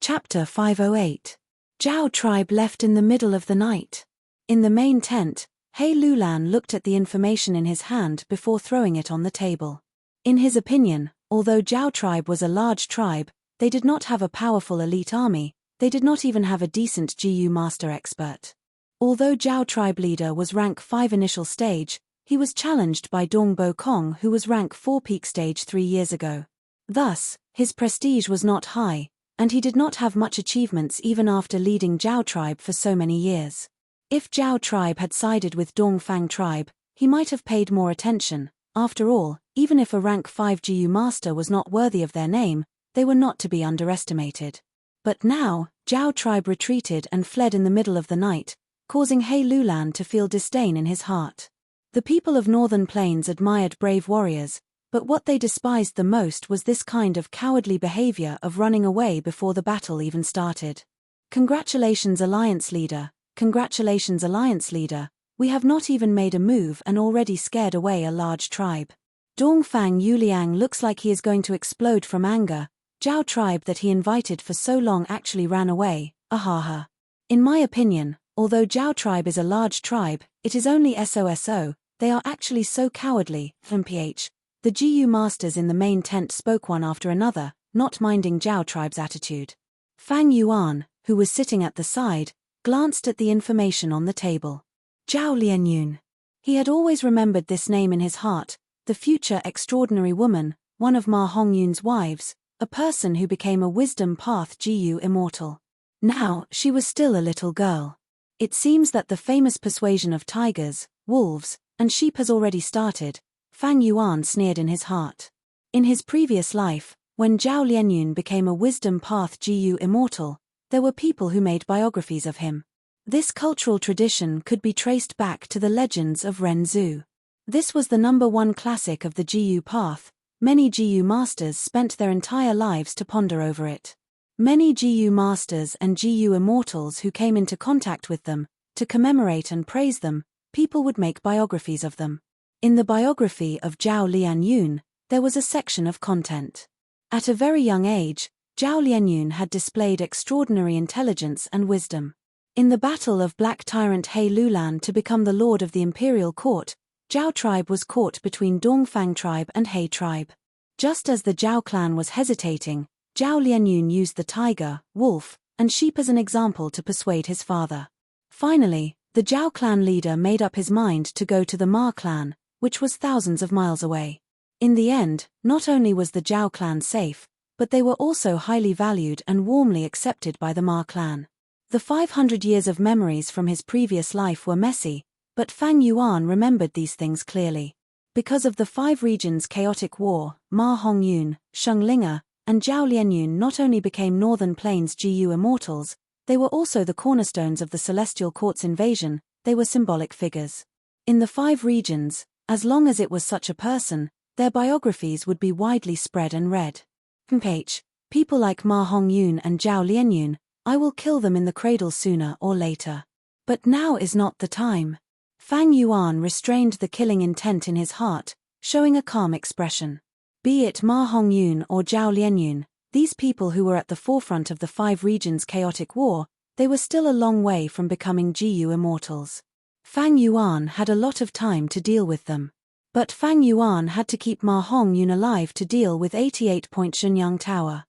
Chapter 508. Zhao tribe left in the middle of the night. In the main tent, He Lulan looked at the information in his hand before throwing it on the table. In his opinion, although Zhao tribe was a large tribe, they did not have a powerful elite army, they did not even have a decent GU master expert. Although Zhao tribe leader was rank 5 initial stage, he was challenged by Dong Bo Kong who was rank 4 peak stage 3 years ago. Thus, his prestige was not high, and he did not have much achievements even after leading Zhao tribe for so many years. If Zhao tribe had sided with Dongfang tribe, he might have paid more attention. After all, even if a rank 5 GU master was not worthy of their name, they were not to be underestimated. But now, Zhao tribe retreated and fled in the middle of the night, causing He Lulan to feel disdain in his heart. The people of Northern Plains admired brave warriors, but what they despised the most was this kind of cowardly behavior of running away before the battle even started. Congratulations, Alliance Leader. Congratulations, Alliance Leader. We have not even made a move and already scared away a large tribe. Dongfang Yuliang looks like he is going to explode from anger. Zhao tribe that he invited for so long actually ran away. Ahaha. In my opinion, although Zhao tribe is a large tribe, it is only SOSO, they are actually so cowardly. MPH. The GU masters in the main tent spoke one after another, not minding Zhao tribe's attitude. Fang Yuan, who was sitting at the side, glanced at the information on the table. Zhao Lianyun. He had always remembered this name in his heart, the future extraordinary woman, one of Ma Hongyun's wives, a person who became a wisdom path GU immortal. Now, she was still a little girl. It seems that the famous persuasion of tigers, wolves, and sheep has already started. Fang Yuan sneered in his heart. In his previous life, when Zhao Lianyun became a wisdom path GU immortal, there were people who made biographies of him. This cultural tradition could be traced back to the legends of Ren Zhu. This was the #1 classic of the GU path. Many GU masters spent their entire lives to ponder over it. Many GU masters and GU immortals who came into contact with them, to commemorate and praise them, people would make biographies of them. In the biography of Zhao Lianyun, there was a section of content. At a very young age, Zhao Lianyun had displayed extraordinary intelligence and wisdom. In the battle of Black Tyrant He Lulan to become the lord of the imperial court, Zhao tribe was caught between Dongfang tribe and He tribe. Just as the Zhao clan was hesitating, Zhao Lianyun used the tiger, wolf, and sheep as an example to persuade his father. Finally, the Zhao clan leader made up his mind to go to the Ma clan, which was thousands of miles away. In the end, not only was the Zhao clan safe, but they were also highly valued and warmly accepted by the Ma clan. The 500 years of memories from his previous life were messy, but Fang Yuan remembered these things clearly. Because of the 5 regions' chaotic war, Ma Hongyun, Sheng Linga, and Zhao Lianyun not only became Northern Plains GU immortals, they were also the cornerstones of the Celestial Court's invasion. They were symbolic figures. In the 5 regions, as long as it was such a person, their biographies would be widely spread and read. People like Ma Hongyun and Zhao Lianyun, I will kill them in the cradle sooner or later. But now is not the time. Fang Yuan restrained the killing intent in his heart, showing a calm expression. Be it Ma Hongyun or Zhao Lianyun, these people who were at the forefront of the 5 regions' chaotic war, they were still a long way from becoming GU immortals. Fang Yuan had a lot of time to deal with them. But Fang Yuan had to keep Ma Hongyun alive to deal with 88-point Shenyang Tower.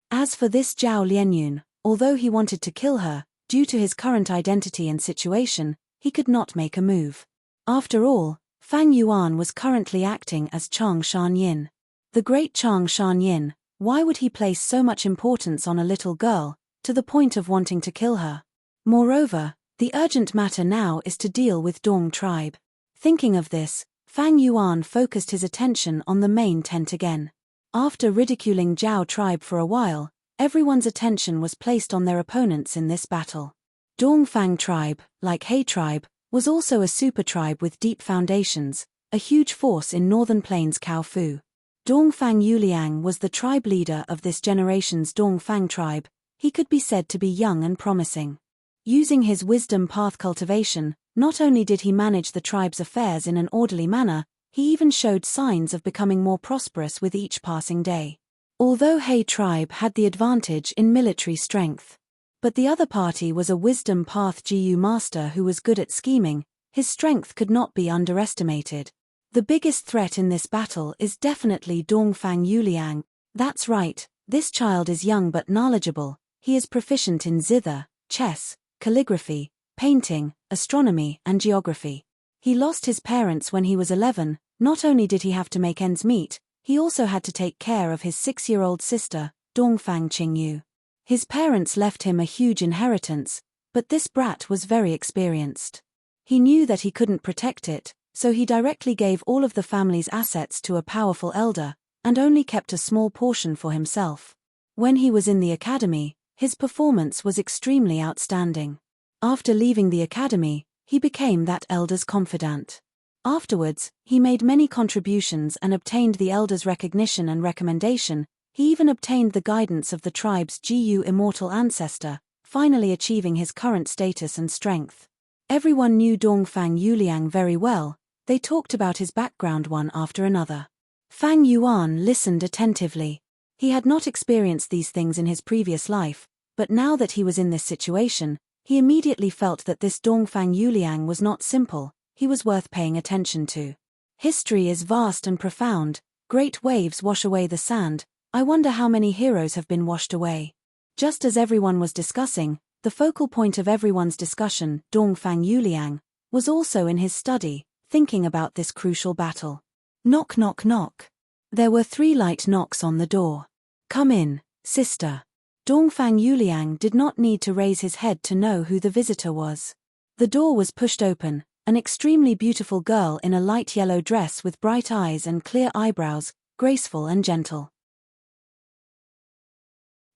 As for this Zhao Lianyun, although he wanted to kill her, due to his current identity and situation, he could not make a move. After all, Fang Yuan was currently acting as Chang Shanyin. The great Chang Shan Yin, why would he place so much importance on a little girl, to the point of wanting to kill her? Moreover, the urgent matter now is to deal with Dong tribe. Thinking of this, Fang Yuan focused his attention on the main tent again. After ridiculing Zhao tribe for a while, everyone's attention was placed on their opponents in this battle. Dongfang tribe, like He tribe, was also a super tribe with deep foundations, a huge force in northern plains Kaofu. Dongfang Yuliang was the tribe leader of this generation's Dongfang tribe. He could be said to be young and promising. Using his wisdom path cultivation, not only did he manage the tribe's affairs in an orderly manner, he even showed signs of becoming more prosperous with each passing day. Although He tribe had the advantage in military strength, but the other party was a wisdom path GU master who was good at scheming, his strength could not be underestimated. The biggest threat in this battle is definitely Dongfang Yuliang. That's right, this child is young but knowledgeable. He is proficient in zither, chess, calligraphy, painting, astronomy, and geography. He lost his parents when he was 11. Not only did he have to make ends meet, he also had to take care of his 6-year-old sister, Dongfang Qingyu. His parents left him a huge inheritance, but this brat was very experienced. He knew that he couldn't protect it, so he directly gave all of the family's assets to a powerful elder, and only kept a small portion for himself. When he was in the academy, his performance was extremely outstanding. After leaving the academy, he became that elder's confidant. Afterwards, he made many contributions and obtained the elder's recognition and recommendation. He even obtained the guidance of the tribe's GU immortal ancestor, finally achieving his current status and strength. Everyone knew Dongfang Yuliang very well. They talked about his background one after another. Fang Yuan listened attentively. He had not experienced these things in his previous life, but now that he was in this situation, he immediately felt that this Dongfang Yuliang was not simple, he was worth paying attention to. History is vast and profound, great waves wash away the sand, I wonder how many heroes have been washed away. Just as everyone was discussing, the focal point of everyone's discussion, Dongfang Yuliang, was also in his study, thinking about this crucial battle. Knock knock knock. There were 3 light knocks on the door. Come in, sister. Dongfang Yuliang did not need to raise his head to know who the visitor was. The door was pushed open, an extremely beautiful girl in a light yellow dress with bright eyes and clear eyebrows, graceful and gentle.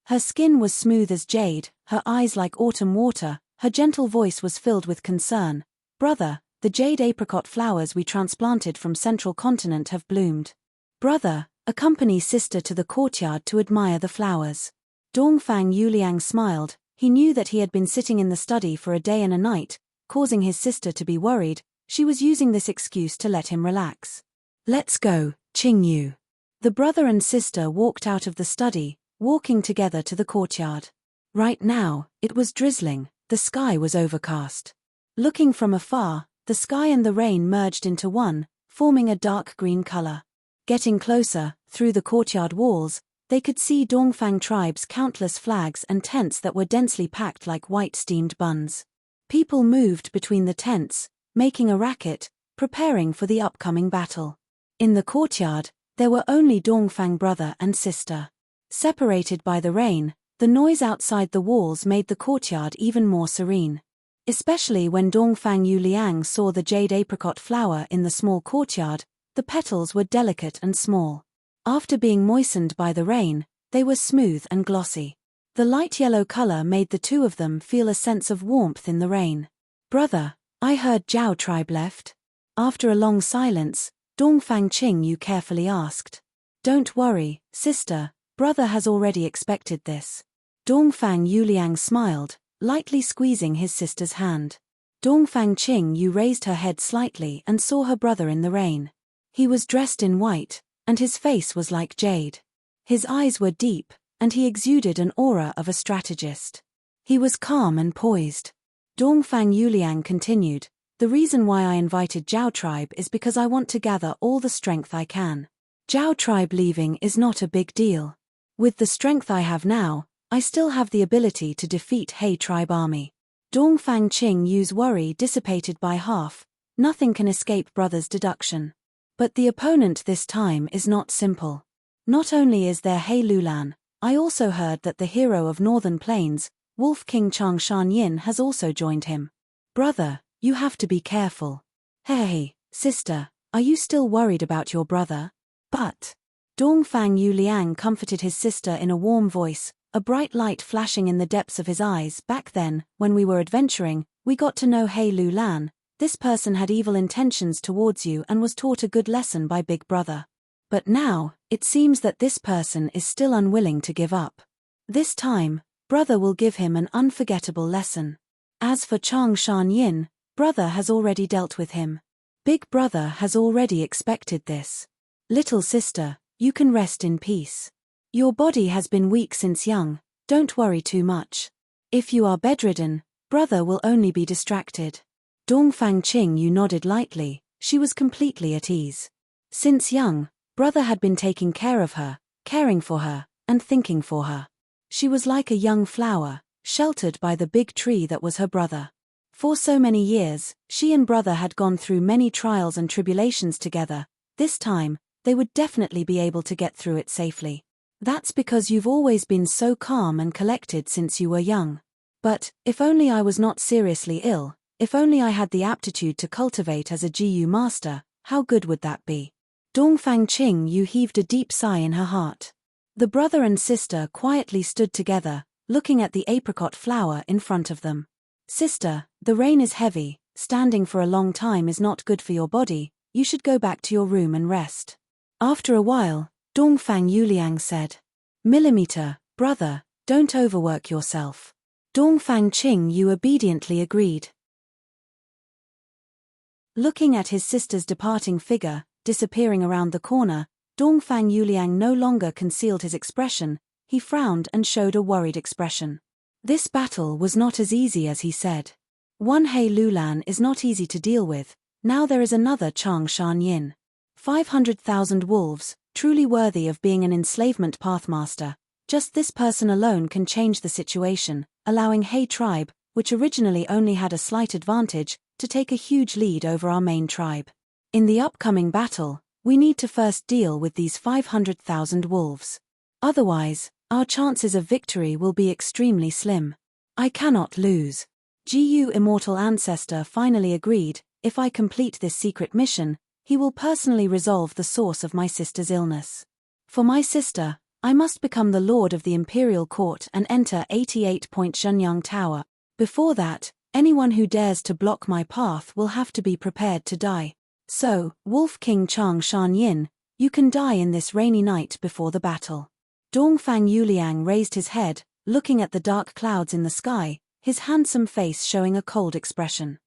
Her skin was smooth as jade, her eyes like autumn water, her gentle voice was filled with concern. Brother, the jade apricot flowers we transplanted from central continent have bloomed. Brother, accompany sister to the courtyard to admire the flowers. Dongfang Yuliang smiled. He knew that he had been sitting in the study for a day and a night, causing his sister to be worried. She was using this excuse to let him relax. Let's go, Qingyu. The brother and sister walked out of the study, walking together to the courtyard. Right now, it was drizzling, the sky was overcast. Looking from afar, the sky and the rain merged into one, forming a dark green color. Getting closer, through the courtyard walls, they could see Dongfang tribe's countless flags and tents that were densely packed like white steamed buns. People moved between the tents, making a racket, preparing for the upcoming battle. In the courtyard, there were only Dongfang brother and sister. Separated by the rain, the noise outside the walls made the courtyard even more serene. Especially when Dongfang Yuliang saw the jade apricot flower in the small courtyard, the petals were delicate and small. After being moistened by the rain, they were smooth and glossy. The light yellow color made the two of them feel a sense of warmth in the rain. Brother, I heard Zhao tribe left. After a long silence, Dongfang Qingyu carefully asked. Don't worry, sister, brother has already expected this. Dongfang Yuliang smiled, lightly squeezing his sister's hand. Dongfang Qingyu raised her head slightly and saw her brother in the rain. He was dressed in white, and his face was like jade. His eyes were deep, and he exuded an aura of a strategist. He was calm and poised. Dongfang Yuliang continued, the reason why I invited Zhao tribe is because I want to gather all the strength I can. Zhao tribe leaving is not a big deal. With the strength I have now, I still have the ability to defeat He tribe army. Dongfang Qingyu's worry dissipated by half. Nothing can escape brother's deduction. But the opponent this time is not simple. Not only is there He Lulan, I also heard that the hero of Northern Plains, Wolf King Chang Shan Yin, has also joined him. Brother, you have to be careful. Hey, sister, are you still worried about your brother? But Dongfang Yu Liang comforted his sister in a warm voice, a bright light flashing in the depths of his eyes. Back then, when we were adventuring, we got to know He Lulan. This person had evil intentions towards you and was taught a good lesson by Big Brother. But now, it seems that this person is still unwilling to give up. This time, Brother will give him an unforgettable lesson. As for Chang Shan Yin, Brother has already dealt with him. Big Brother has already expected this. Little sister, you can rest in peace. Your body has been weak since young, don't worry too much. If you are bedridden, Brother will only be distracted. Dongfang Qing Yu nodded lightly, she was completely at ease. Since young, Brother had been taking care of her, caring for her, and thinking for her. She was like a young flower, sheltered by the big tree that was her brother. For so many years, she and Brother had gone through many trials and tribulations together. This time, they would definitely be able to get through it safely. That's because you've always been so calm and collected since you were young. But, if only I was not seriously ill, if only I had the aptitude to cultivate as a GU master, how good would that be? Dongfang Qing Yu heaved a deep sigh in her heart. The brother and sister quietly stood together, looking at the apricot flower in front of them. Sister, the rain is heavy, standing for a long time is not good for your body, you should go back to your room and rest. After a while, Dongfang Yuliang said. Millimeter, brother, don't overwork yourself. Dongfang Qing Yu obediently agreed. Looking at his sister's departing figure, disappearing around the corner, Dongfang Yuliang no longer concealed his expression, he frowned and showed a worried expression. This battle was not as easy as he said. One He Lulan is not easy to deal with, now there is another Chang Shan Yin. 500,000 wolves, truly worthy of being an enslavement pathmaster. Just this person alone can change the situation, allowing He tribe, which originally only had a slight advantage, to take a huge lead over our main tribe. In the upcoming battle, we need to first deal with these 500,000 wolves. Otherwise, our chances of victory will be extremely slim. I cannot lose. GU Immortal Ancestor finally agreed, if I complete this secret mission, he will personally resolve the source of my sister's illness. For my sister, I must become the Lord of the Imperial Court and enter 88-point Shenyang Tower. Before that, anyone who dares to block my path will have to be prepared to die. So, Wolf King Chang Shan Yin, you can die in this rainy night before the battle. Dongfang Yuliang raised his head, looking at the dark clouds in the sky, his handsome face showing a cold expression.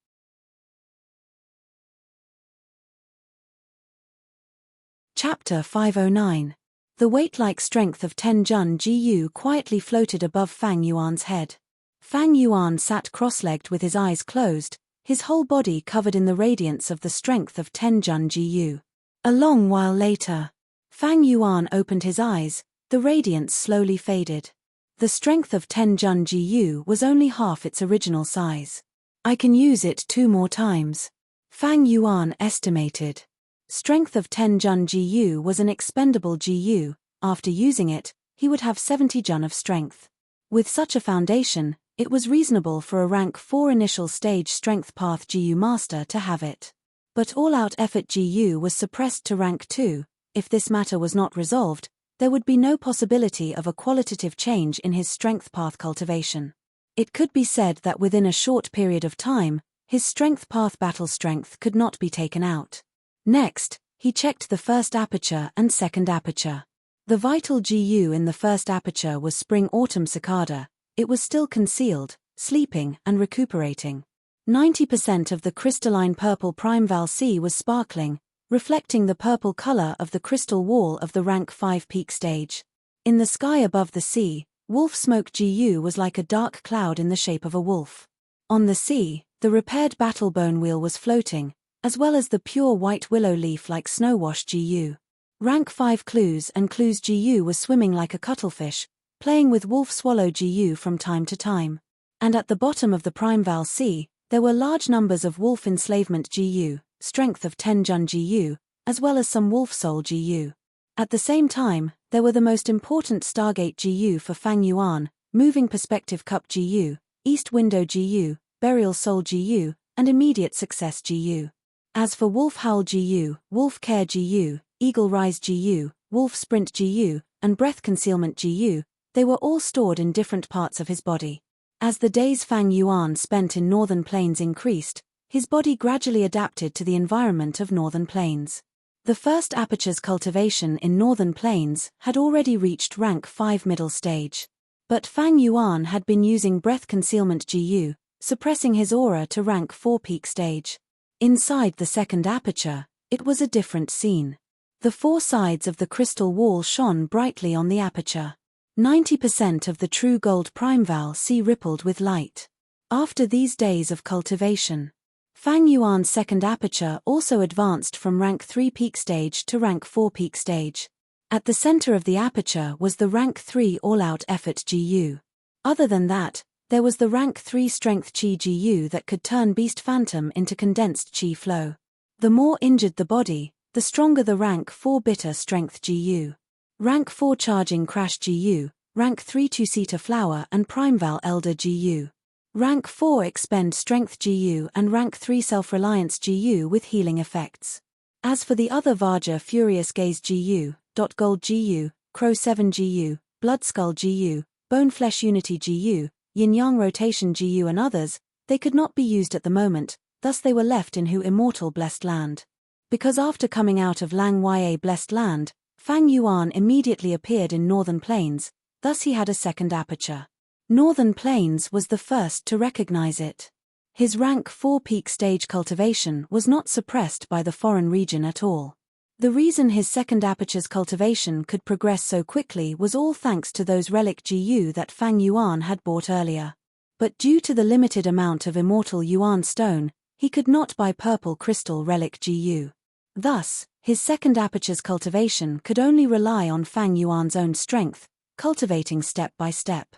Chapter 509. The weight-like strength of Tenjun Gu quietly floated above Fang Yuan's head. Fang Yuan sat cross-legged with his eyes closed, his whole body covered in the radiance of the strength of Tenjun Gu. A long while later, Fang Yuan opened his eyes, the radiance slowly faded. The strength of Tenjun Gu was only half its original size. I can use it 2 more times. Fang Yuan estimated. Strength of Tenjun Gu was an expendable Gu, after using it, he would have 70 Jun of strength. With such a foundation, it was reasonable for a rank 4 initial stage strength path GU master to have it. But all-out effort GU was suppressed to rank 2, if this matter was not resolved, there would be no possibility of a qualitative change in his strength path cultivation. It could be said that within a short period of time, his strength path battle strength could not be taken out. Next, he checked the first aperture and second aperture. The vital GU in the first aperture was Spring-Autumn Cicada. It was still concealed, sleeping and recuperating. 90% of the crystalline purple Primeval Sea was sparkling, reflecting the purple color of the crystal wall of the rank 5 peak stage. In the sky above the sea, Wolf Smoke GU was like a dark cloud in the shape of a wolf. On the sea, the repaired battle bone wheel was floating, as well as the pure white willow leaf like Snowwash GU. Rank 5 Clues and Clues GU was swimming like a cuttlefish, playing with Wolf Swallow GU from time to time. And at the bottom of the Primeval Sea, there were large numbers of Wolf Enslavement GU, strength of Tenjun GU, as well as some Wolf Soul GU. At the same time, There were the most important Stargate GU for Fang Yuan, Moving Perspective Cup GU, East Window GU, Burial Soul GU, and Immediate Success GU. As for Wolf Howl GU, Wolf Care GU, Eagle Rise GU, Wolf Sprint GU, and Breath Concealment GU, they were all stored in different parts of his body. As the days Fang Yuan spent in Northern Plains increased, his body gradually adapted to the environment of Northern Plains. The first aperture's cultivation in Northern Plains had already reached rank 5 middle stage. But Fang Yuan had been using Breath Concealment GU, suppressing his aura to rank 4 peak stage. Inside the second aperture, it was a different scene. The 4 sides of the crystal wall shone brightly on the aperture. 90% of the true gold primeval sea rippled with light. After these days of cultivation, Fang Yuan's second aperture also advanced from rank 3 peak stage to rank 4 peak stage. At the center of the aperture was the rank 3 all-out effort GU. Other than that, there was the rank 3 strength Qi GU that could turn Beast Phantom into condensed Qi flow. The more injured the body, the stronger the rank 4 bitter strength GU. Rank 4 charging crash GU, rank 3 two-seater flower and primeval elder GU. Rank 4 expend strength GU and rank 3 self-reliance GU with healing effects. As for the other Vajra Furious Gaze GU, Dot Gold GU, Crow 7 GU, Blood Skull GU, Bone Flesh Unity GU, Yin Yang Rotation GU and others, they could not be used at the moment, thus they were left in Hu Immortal Blessed Land. Because after coming out of Lang Ya Blessed Land, Fang Yuan immediately appeared in Northern Plains, thus he had a second aperture. Northern Plains was the first to recognize it. His rank 4 peak stage cultivation was not suppressed by the foreign region at all. The reason his second aperture's cultivation could progress so quickly was all thanks to those relic GU that Fang Yuan had bought earlier. But due to the limited amount of immortal Yuan stone, he could not buy purple crystal relic GU. Thus, his second aperture's cultivation could only rely on Fang Yuan's own strength, cultivating step by step.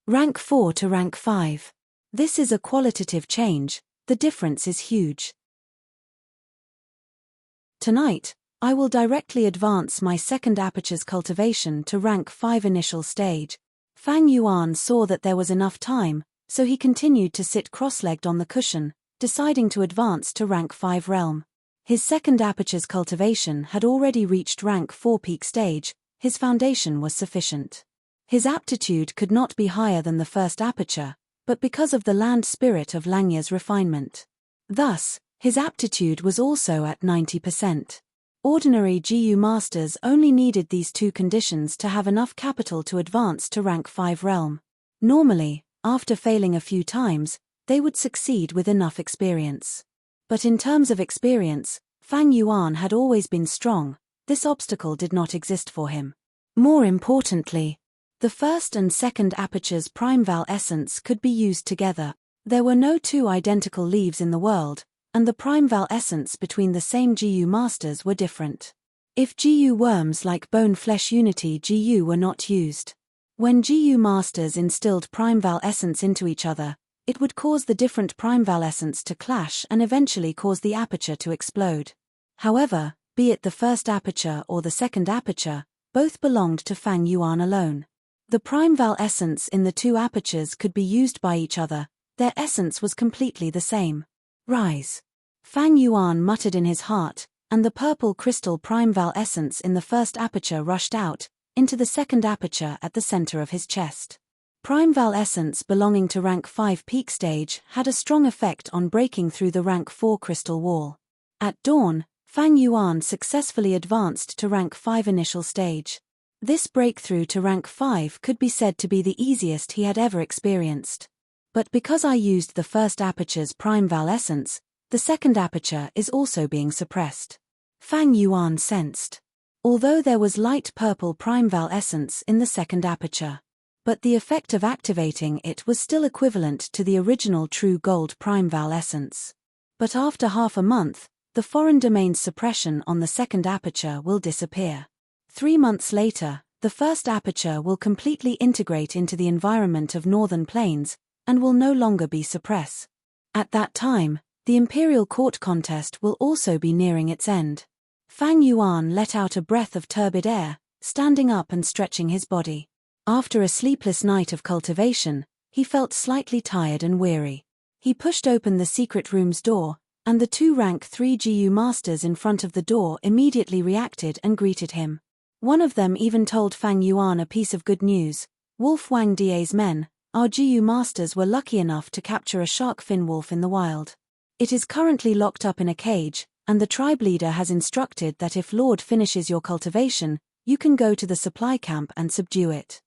Rank 4 to rank 5. This is a qualitative change, the difference is huge. Tonight, I will directly advance my second aperture's cultivation to rank 5 initial stage. Fang Yuan saw that there was enough time, so he continued to sit cross-legged on the cushion, deciding to advance to rank 5 realm. His second aperture's cultivation had already reached rank 4 peak stage, his foundation was sufficient. His aptitude could not be higher than the first aperture, but because of the land spirit of Langya's refinement. Thus, his aptitude was also at 90%. Ordinary GU masters only needed these 2 conditions to have enough capital to advance to rank 5 realm. Normally, after failing a few times, they would succeed with enough experience. But in terms of experience, Fang Yuan had always been strong, this obstacle did not exist for him. More importantly, the first and second aperture's primeval essence could be used together. There were no 2 identical leaves in the world, and the primeval essence between the same GU masters were different. If GU worms like Bone Flesh Unity GU were not used, when GU masters instilled primeval essence into each other, it would cause the different primeval essence to clash and eventually cause the aperture to explode. However, be it the first aperture or the second aperture, both belonged to Fang Yuan alone. The primeval essence in the 2 apertures could be used by each other, their essence was completely the same. Rise. Fang Yuan muttered in his heart, and the purple crystal primeval essence in the first aperture rushed out, into the second aperture at the center of his chest. Primeval essence belonging to rank 5 peak stage had a strong effect on breaking through the rank 4 crystal wall. At dawn, Fang Yuan successfully advanced to rank 5 initial stage. This breakthrough to rank 5 could be said to be the easiest he had ever experienced. But because I used the first aperture's primeval essence, the second aperture is also being suppressed. Fang Yuan sensed. Although there was light purple primeval essence in the second aperture, but the effect of activating it was still equivalent to the original true gold primeval essence. But after half a month, the foreign domain's suppression on the second aperture will disappear. 3 months later, the first aperture will completely integrate into the environment of Northern Plains, and will no longer be suppressed. At that time, the Imperial Court contest will also be nearing its end. Fang Yuan let out a breath of turbid air, standing up and stretching his body. After a sleepless night of cultivation, he felt slightly tired and weary. He pushed open the secret room's door, and the two rank 3 GU masters in front of the door immediately reacted and greeted him. One of them even told Fang Yuan a piece of good news. Wolf Wang Da's men, our GU masters were lucky enough to capture a shark fin wolf in the wild. It is currently locked up in a cage, and the tribe leader has instructed that if Lord finishes your cultivation, you can go to the supply camp and subdue it.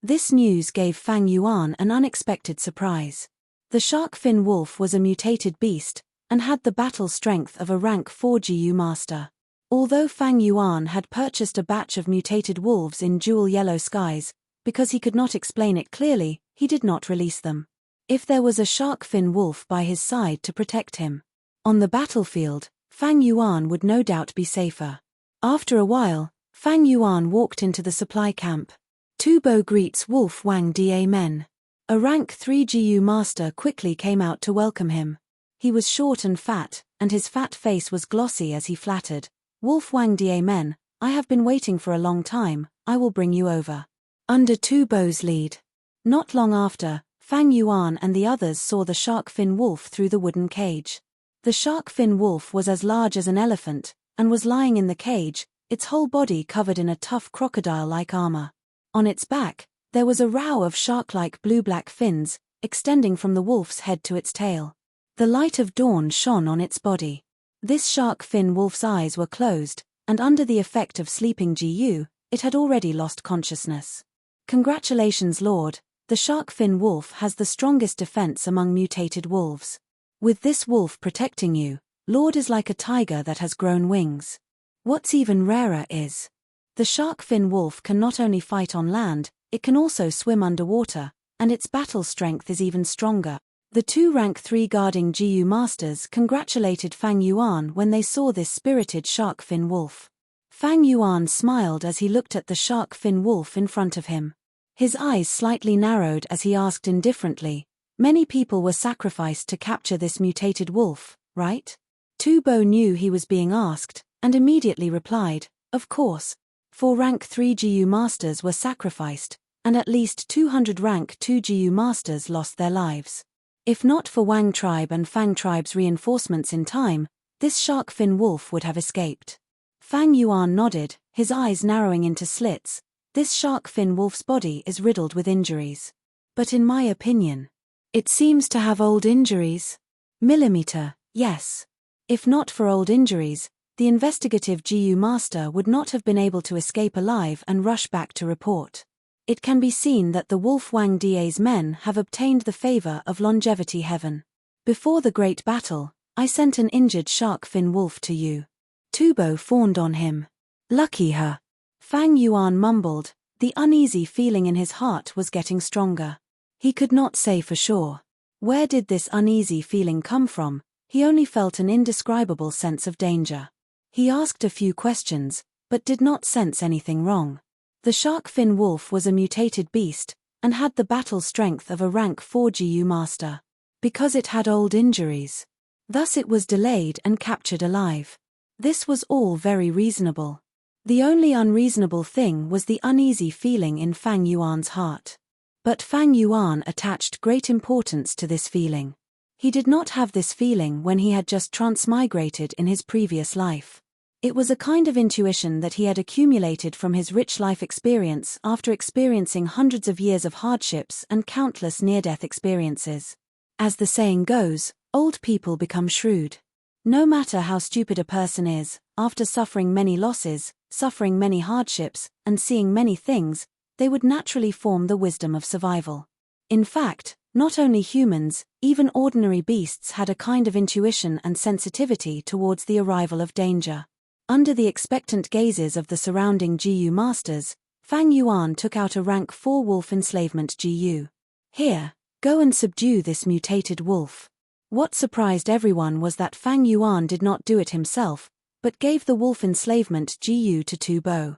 This news gave Fang Yuan an unexpected surprise. The shark fin wolf was a mutated beast, and had the battle strength of a rank 4 GU master. Although Fang Yuan had purchased a batch of mutated wolves in jewel yellow skies, because he could not explain it clearly, he did not release them. If there was a shark fin wolf by his side to protect him on the battlefield, Fang Yuan would no doubt be safer. After a while, Fang Yuan walked into the supply camp. Tubo greets Wolf Wang Da men. A rank 3 GU master quickly came out to welcome him. He was short and fat, and his fat face was glossy as he flattered. Wolf Wang Da men, I have been waiting for a long time, I will bring you over. Under Tubo's lead. Not long after, Fang Yuan and the others saw the shark fin wolf through the wooden cage. The shark fin wolf was as large as an elephant, and was lying in the cage, its whole body covered in a tough crocodile-like armor. On its back, there was a row of shark-like blue-black fins, extending from the wolf's head to its tail. The light of dawn shone on its body. This shark fin wolf's eyes were closed, and under the effect of sleeping GU, it had already lost consciousness. Congratulations, Lord, the shark fin wolf has the strongest defense among mutated wolves. With this wolf protecting you, Lord is like a tiger that has grown wings. What's even rarer is, the shark fin wolf can not only fight on land, it can also swim underwater, and its battle strength is even stronger. The two rank 3 guarding GU masters congratulated Fang Yuan when they saw this spirited shark fin wolf. Fang Yuan smiled as he looked at the shark fin wolf in front of him. His eyes slightly narrowed as he asked indifferently, many people were sacrificed to capture this mutated wolf, right? Tubo knew he was being asked, and immediately replied, of course. 4 rank 3 GU masters were sacrificed, and at least 200 rank 2 GU masters lost their lives. If not for Wang tribe and Fang tribe's reinforcements in time, this shark fin wolf would have escaped. Fang Yuan nodded, his eyes narrowing into slits. This shark fin wolf's body is riddled with injuries. But in my opinion, it seems to have old injuries. Millimeter, yes. If not for old injuries, the investigative GU master would not have been able to escape alive and rush back to report. It can be seen that the Wolf Wang Da's men have obtained the favor of longevity heaven. Before the great battle, I sent an injured shark fin wolf to you. Tubo fawned on him. Lucky her. Fang Yuan mumbled, the uneasy feeling in his heart was getting stronger. He could not say for sure. Where did this uneasy feeling come from? He only felt an indescribable sense of danger. He asked a few questions, but did not sense anything wrong. The shark fin wolf was a mutated beast, and had the battle strength of a rank 4 GU master. Because it had old injuries. Thus it was delayed and captured alive. This was all very reasonable. The only unreasonable thing was the uneasy feeling in Fang Yuan's heart. But Fang Yuan attached great importance to this feeling. He did not have this feeling when he had just transmigrated in his previous life. It was a kind of intuition that he had accumulated from his rich life experience after experiencing hundreds of years of hardships and countless near-death experiences. As the saying goes, old people become shrewd. No matter how stupid a person is, after suffering many losses, suffering many hardships, and seeing many things, they would naturally form the wisdom of survival. In fact, not only humans, even ordinary beasts had a kind of intuition and sensitivity towards the arrival of danger. Under the expectant gazes of the surrounding GU masters, Fang Yuan took out a rank 4 wolf enslavement GU. Here, go and subdue this mutated wolf. What surprised everyone was that Fang Yuan did not do it himself, but gave the wolf enslavement GU to Tubo.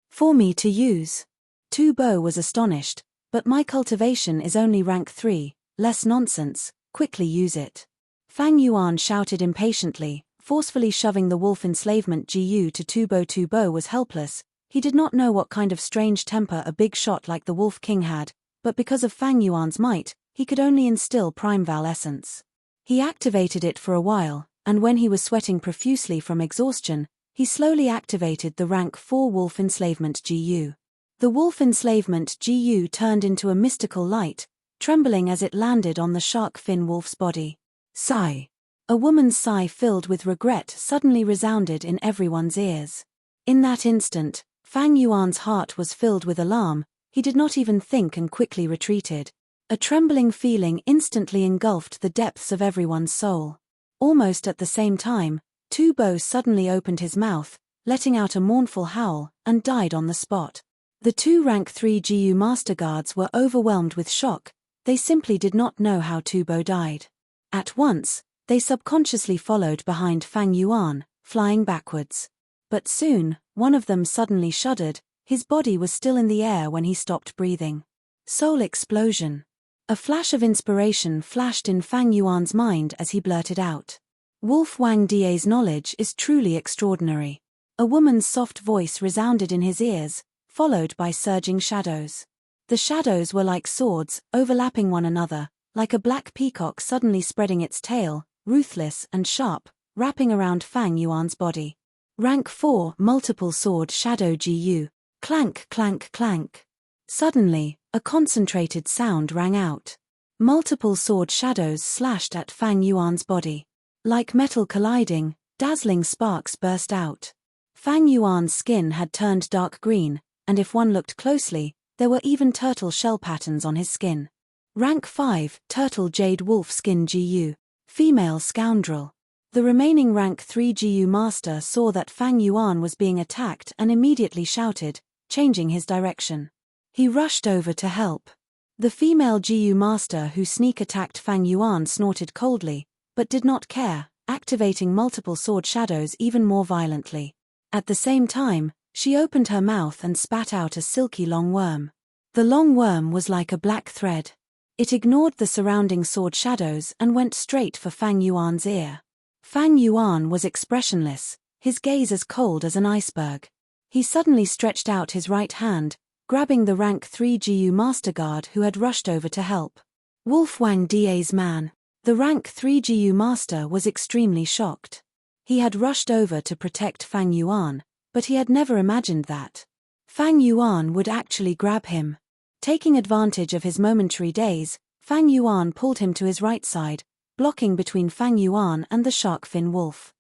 For me to use. Tubo was astonished, but my cultivation is only rank 3, less nonsense, quickly use it. Fang Yuan shouted impatiently, forcefully shoving the wolf enslavement GU to Tubo. Tubo was helpless. He did not know what kind of strange temper a big shot like the Wolf King had, but because of Fang Yuan's might, he could only instill Primeval essence. He activated it for a while, and when he was sweating profusely from exhaustion, he slowly activated the rank 4 Wolf Enslavement GU. The Wolf Enslavement GU turned into a mystical light, trembling as it landed on the shark fin wolf's body. Sigh. A woman's sigh filled with regret suddenly resounded in everyone's ears. In that instant, Fang Yuan's heart was filled with alarm. He did not even think and quickly retreated. A trembling feeling instantly engulfed the depths of everyone's soul. Almost at the same time, Tubo suddenly opened his mouth, letting out a mournful howl, and died on the spot. The 2 rank 3 GU master guards were overwhelmed with shock. They simply did not know how Tubo died. At once, they subconsciously followed behind Fang Yuan, flying backwards. But soon, one of them suddenly shuddered. His body was still in the air when he stopped breathing. Soul explosion. A flash of inspiration flashed in Fang Yuan's mind as he blurted out. Wolf Wang Die's knowledge is truly extraordinary. A woman's soft voice resounded in his ears, followed by surging shadows. The shadows were like swords, overlapping one another, like a black peacock suddenly spreading its tail, ruthless and sharp, wrapping around Fang Yuan's body. Rank 4 Multiple Sword Shadow GU. Clank, clank, clank. Suddenly, a concentrated sound rang out. Multiple sword shadows slashed at Fang Yuan's body. Like metal colliding, dazzling sparks burst out. Fang Yuan's skin had turned dark green, and if one looked closely, there were even turtle shell patterns on his skin. Rank 5 Turtle Jade Wolf Skin GU. Female Scoundrel. The remaining rank 3 GU master saw that Fang Yuan was being attacked and immediately shouted, changing his direction. He rushed over to help. The female GU master who sneak attacked Fang Yuan snorted coldly, but did not care, activating multiple sword shadows even more violently. At the same time, she opened her mouth and spat out a silky long worm. The long worm was like a black thread. It ignored the surrounding sword shadows and went straight for Fang Yuan's ear. Fang Yuan was expressionless, his gaze as cold as an iceberg. He suddenly stretched out his right hand, grabbing the rank 3 GU master guard who had rushed over to help. Wolf Wang Die's man. The rank 3 GU master was extremely shocked. He had rushed over to protect Fang Yuan, but he had never imagined that Fang Yuan would actually grab him. Taking advantage of his momentary daze, Fang Yuan pulled him to his right side, blocking between Fang Yuan and the shark fin wolf.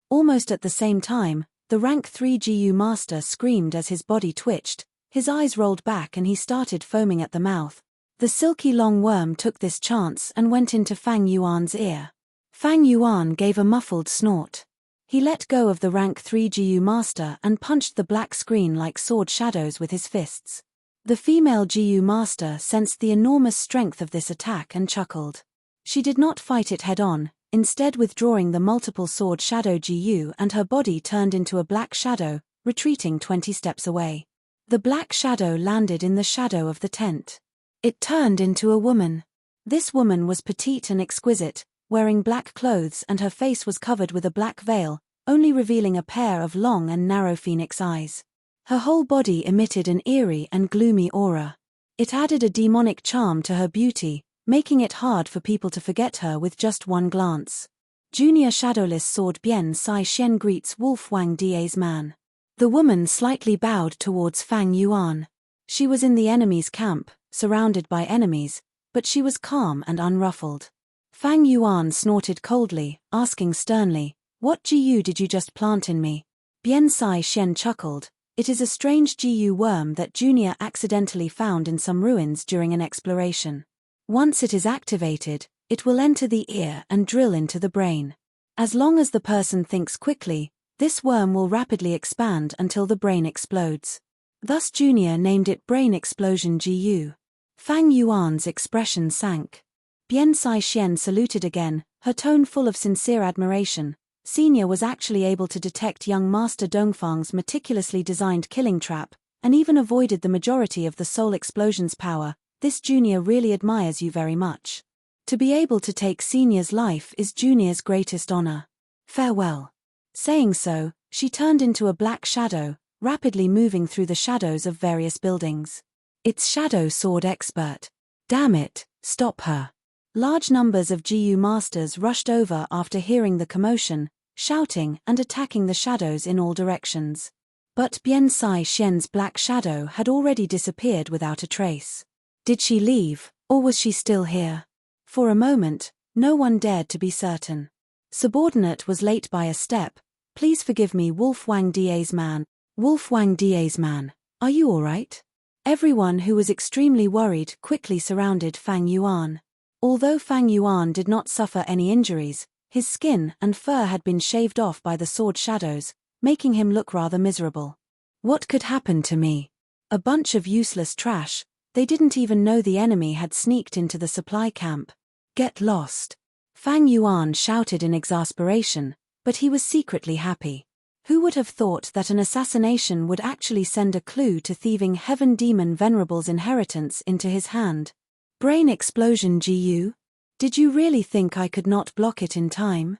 Almost at the same time, the rank 3 GU master screamed as his body twitched, his eyes rolled back and he started foaming at the mouth. The silky long worm took this chance and went into Fang Yuan's ear. Fang Yuan gave a muffled snort. He let go of the rank 3 GU master and punched the black screen like sword shadows with his fists. The female GU master sensed the enormous strength of this attack and chuckled. She did not fight it head-on, instead withdrawing the multiple sword shadow GU, and her body turned into a black shadow, retreating 20 steps away. The black shadow landed in the shadow of the tent. It turned into a woman. This woman was petite and exquisite, wearing black clothes, and her face was covered with a black veil, only revealing a pair of long and narrow phoenix eyes. Her whole body emitted an eerie and gloomy aura. It added a demonic charm to her beauty, making it hard for people to forget her with just one glance. Junior Shadowless Sword Bien Sai Xian greets Wolf Wang Die's man. The woman slightly bowed towards Fang Yuan. She was in the enemy's camp, surrounded by enemies, but she was calm and unruffled. Fang Yuan snorted coldly, asking sternly, "What GU did you just plant in me?" Bien Sai Xian chuckled. It is a strange GU worm that Junior accidentally found in some ruins during an exploration. Once it is activated, it will enter the ear and drill into the brain. As long as the person thinks quickly, this worm will rapidly expand until the brain explodes. Thus Junior named it Brain Explosion GU. Fang Yuan's expression sank. Bien Sai Xian saluted again, her tone full of sincere admiration. Senior was actually able to detect young Master Dongfang's meticulously designed killing trap, and even avoided the majority of the soul explosion's power. This Junior really admires you very much. To be able to take senior's life is junior's greatest honor. Farewell. Saying so, she turned into a black shadow, rapidly moving through the shadows of various buildings. It's Shadow Sword Expert. Damn it, stop her. Large numbers of GU masters rushed over after hearing the commotion, shouting and attacking the shadows in all directions. But Bian Sai Xian's black shadow had already disappeared without a trace. Did she leave, or was she still here? For a moment, no one dared to be certain. Subordinate was late by a step. Please forgive me, Wolf Wang Da's man. Wolf Wang Da's man, are you all right? Everyone who was extremely worried quickly surrounded Fang Yuan. Although Fang Yuan did not suffer any injuries, his skin and fur had been shaved off by the sword shadows, making him look rather miserable. What could happen to me? A bunch of useless trash. They didn't even know the enemy had sneaked into the supply camp. Get lost. Fang Yuan shouted in exasperation, but he was secretly happy. Who would have thought that an assassination would actually send a clue to thieving Heaven Demon Venerable's inheritance into his hand? Brain explosion GU? Did you really think I could not block it in time?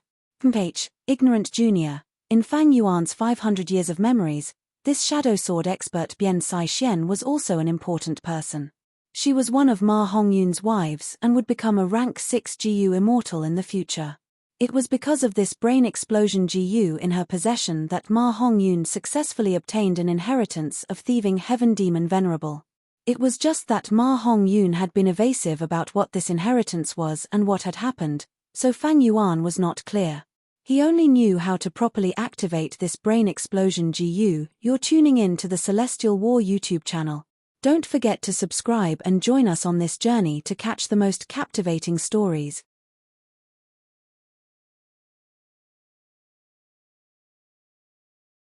Ignorant Junior. In Fang Yuan's 500 years of memories, this shadow sword expert Bian Sai Xian was also an important person. She was one of Ma Hongyun's wives and would become a rank 6 GU immortal in the future. It was because of this brain explosion GU in her possession that Ma Hongyun successfully obtained an inheritance of thieving Heaven Demon Venerable. It was just that Ma Hongyun had been evasive about what this inheritance was and what had happened, so Fang Yuan was not clear. He only knew how to properly activate this brain explosion GU. You're tuning in to the Celestial War YouTube channel. Don't forget to subscribe and join us on this journey to catch the most captivating stories.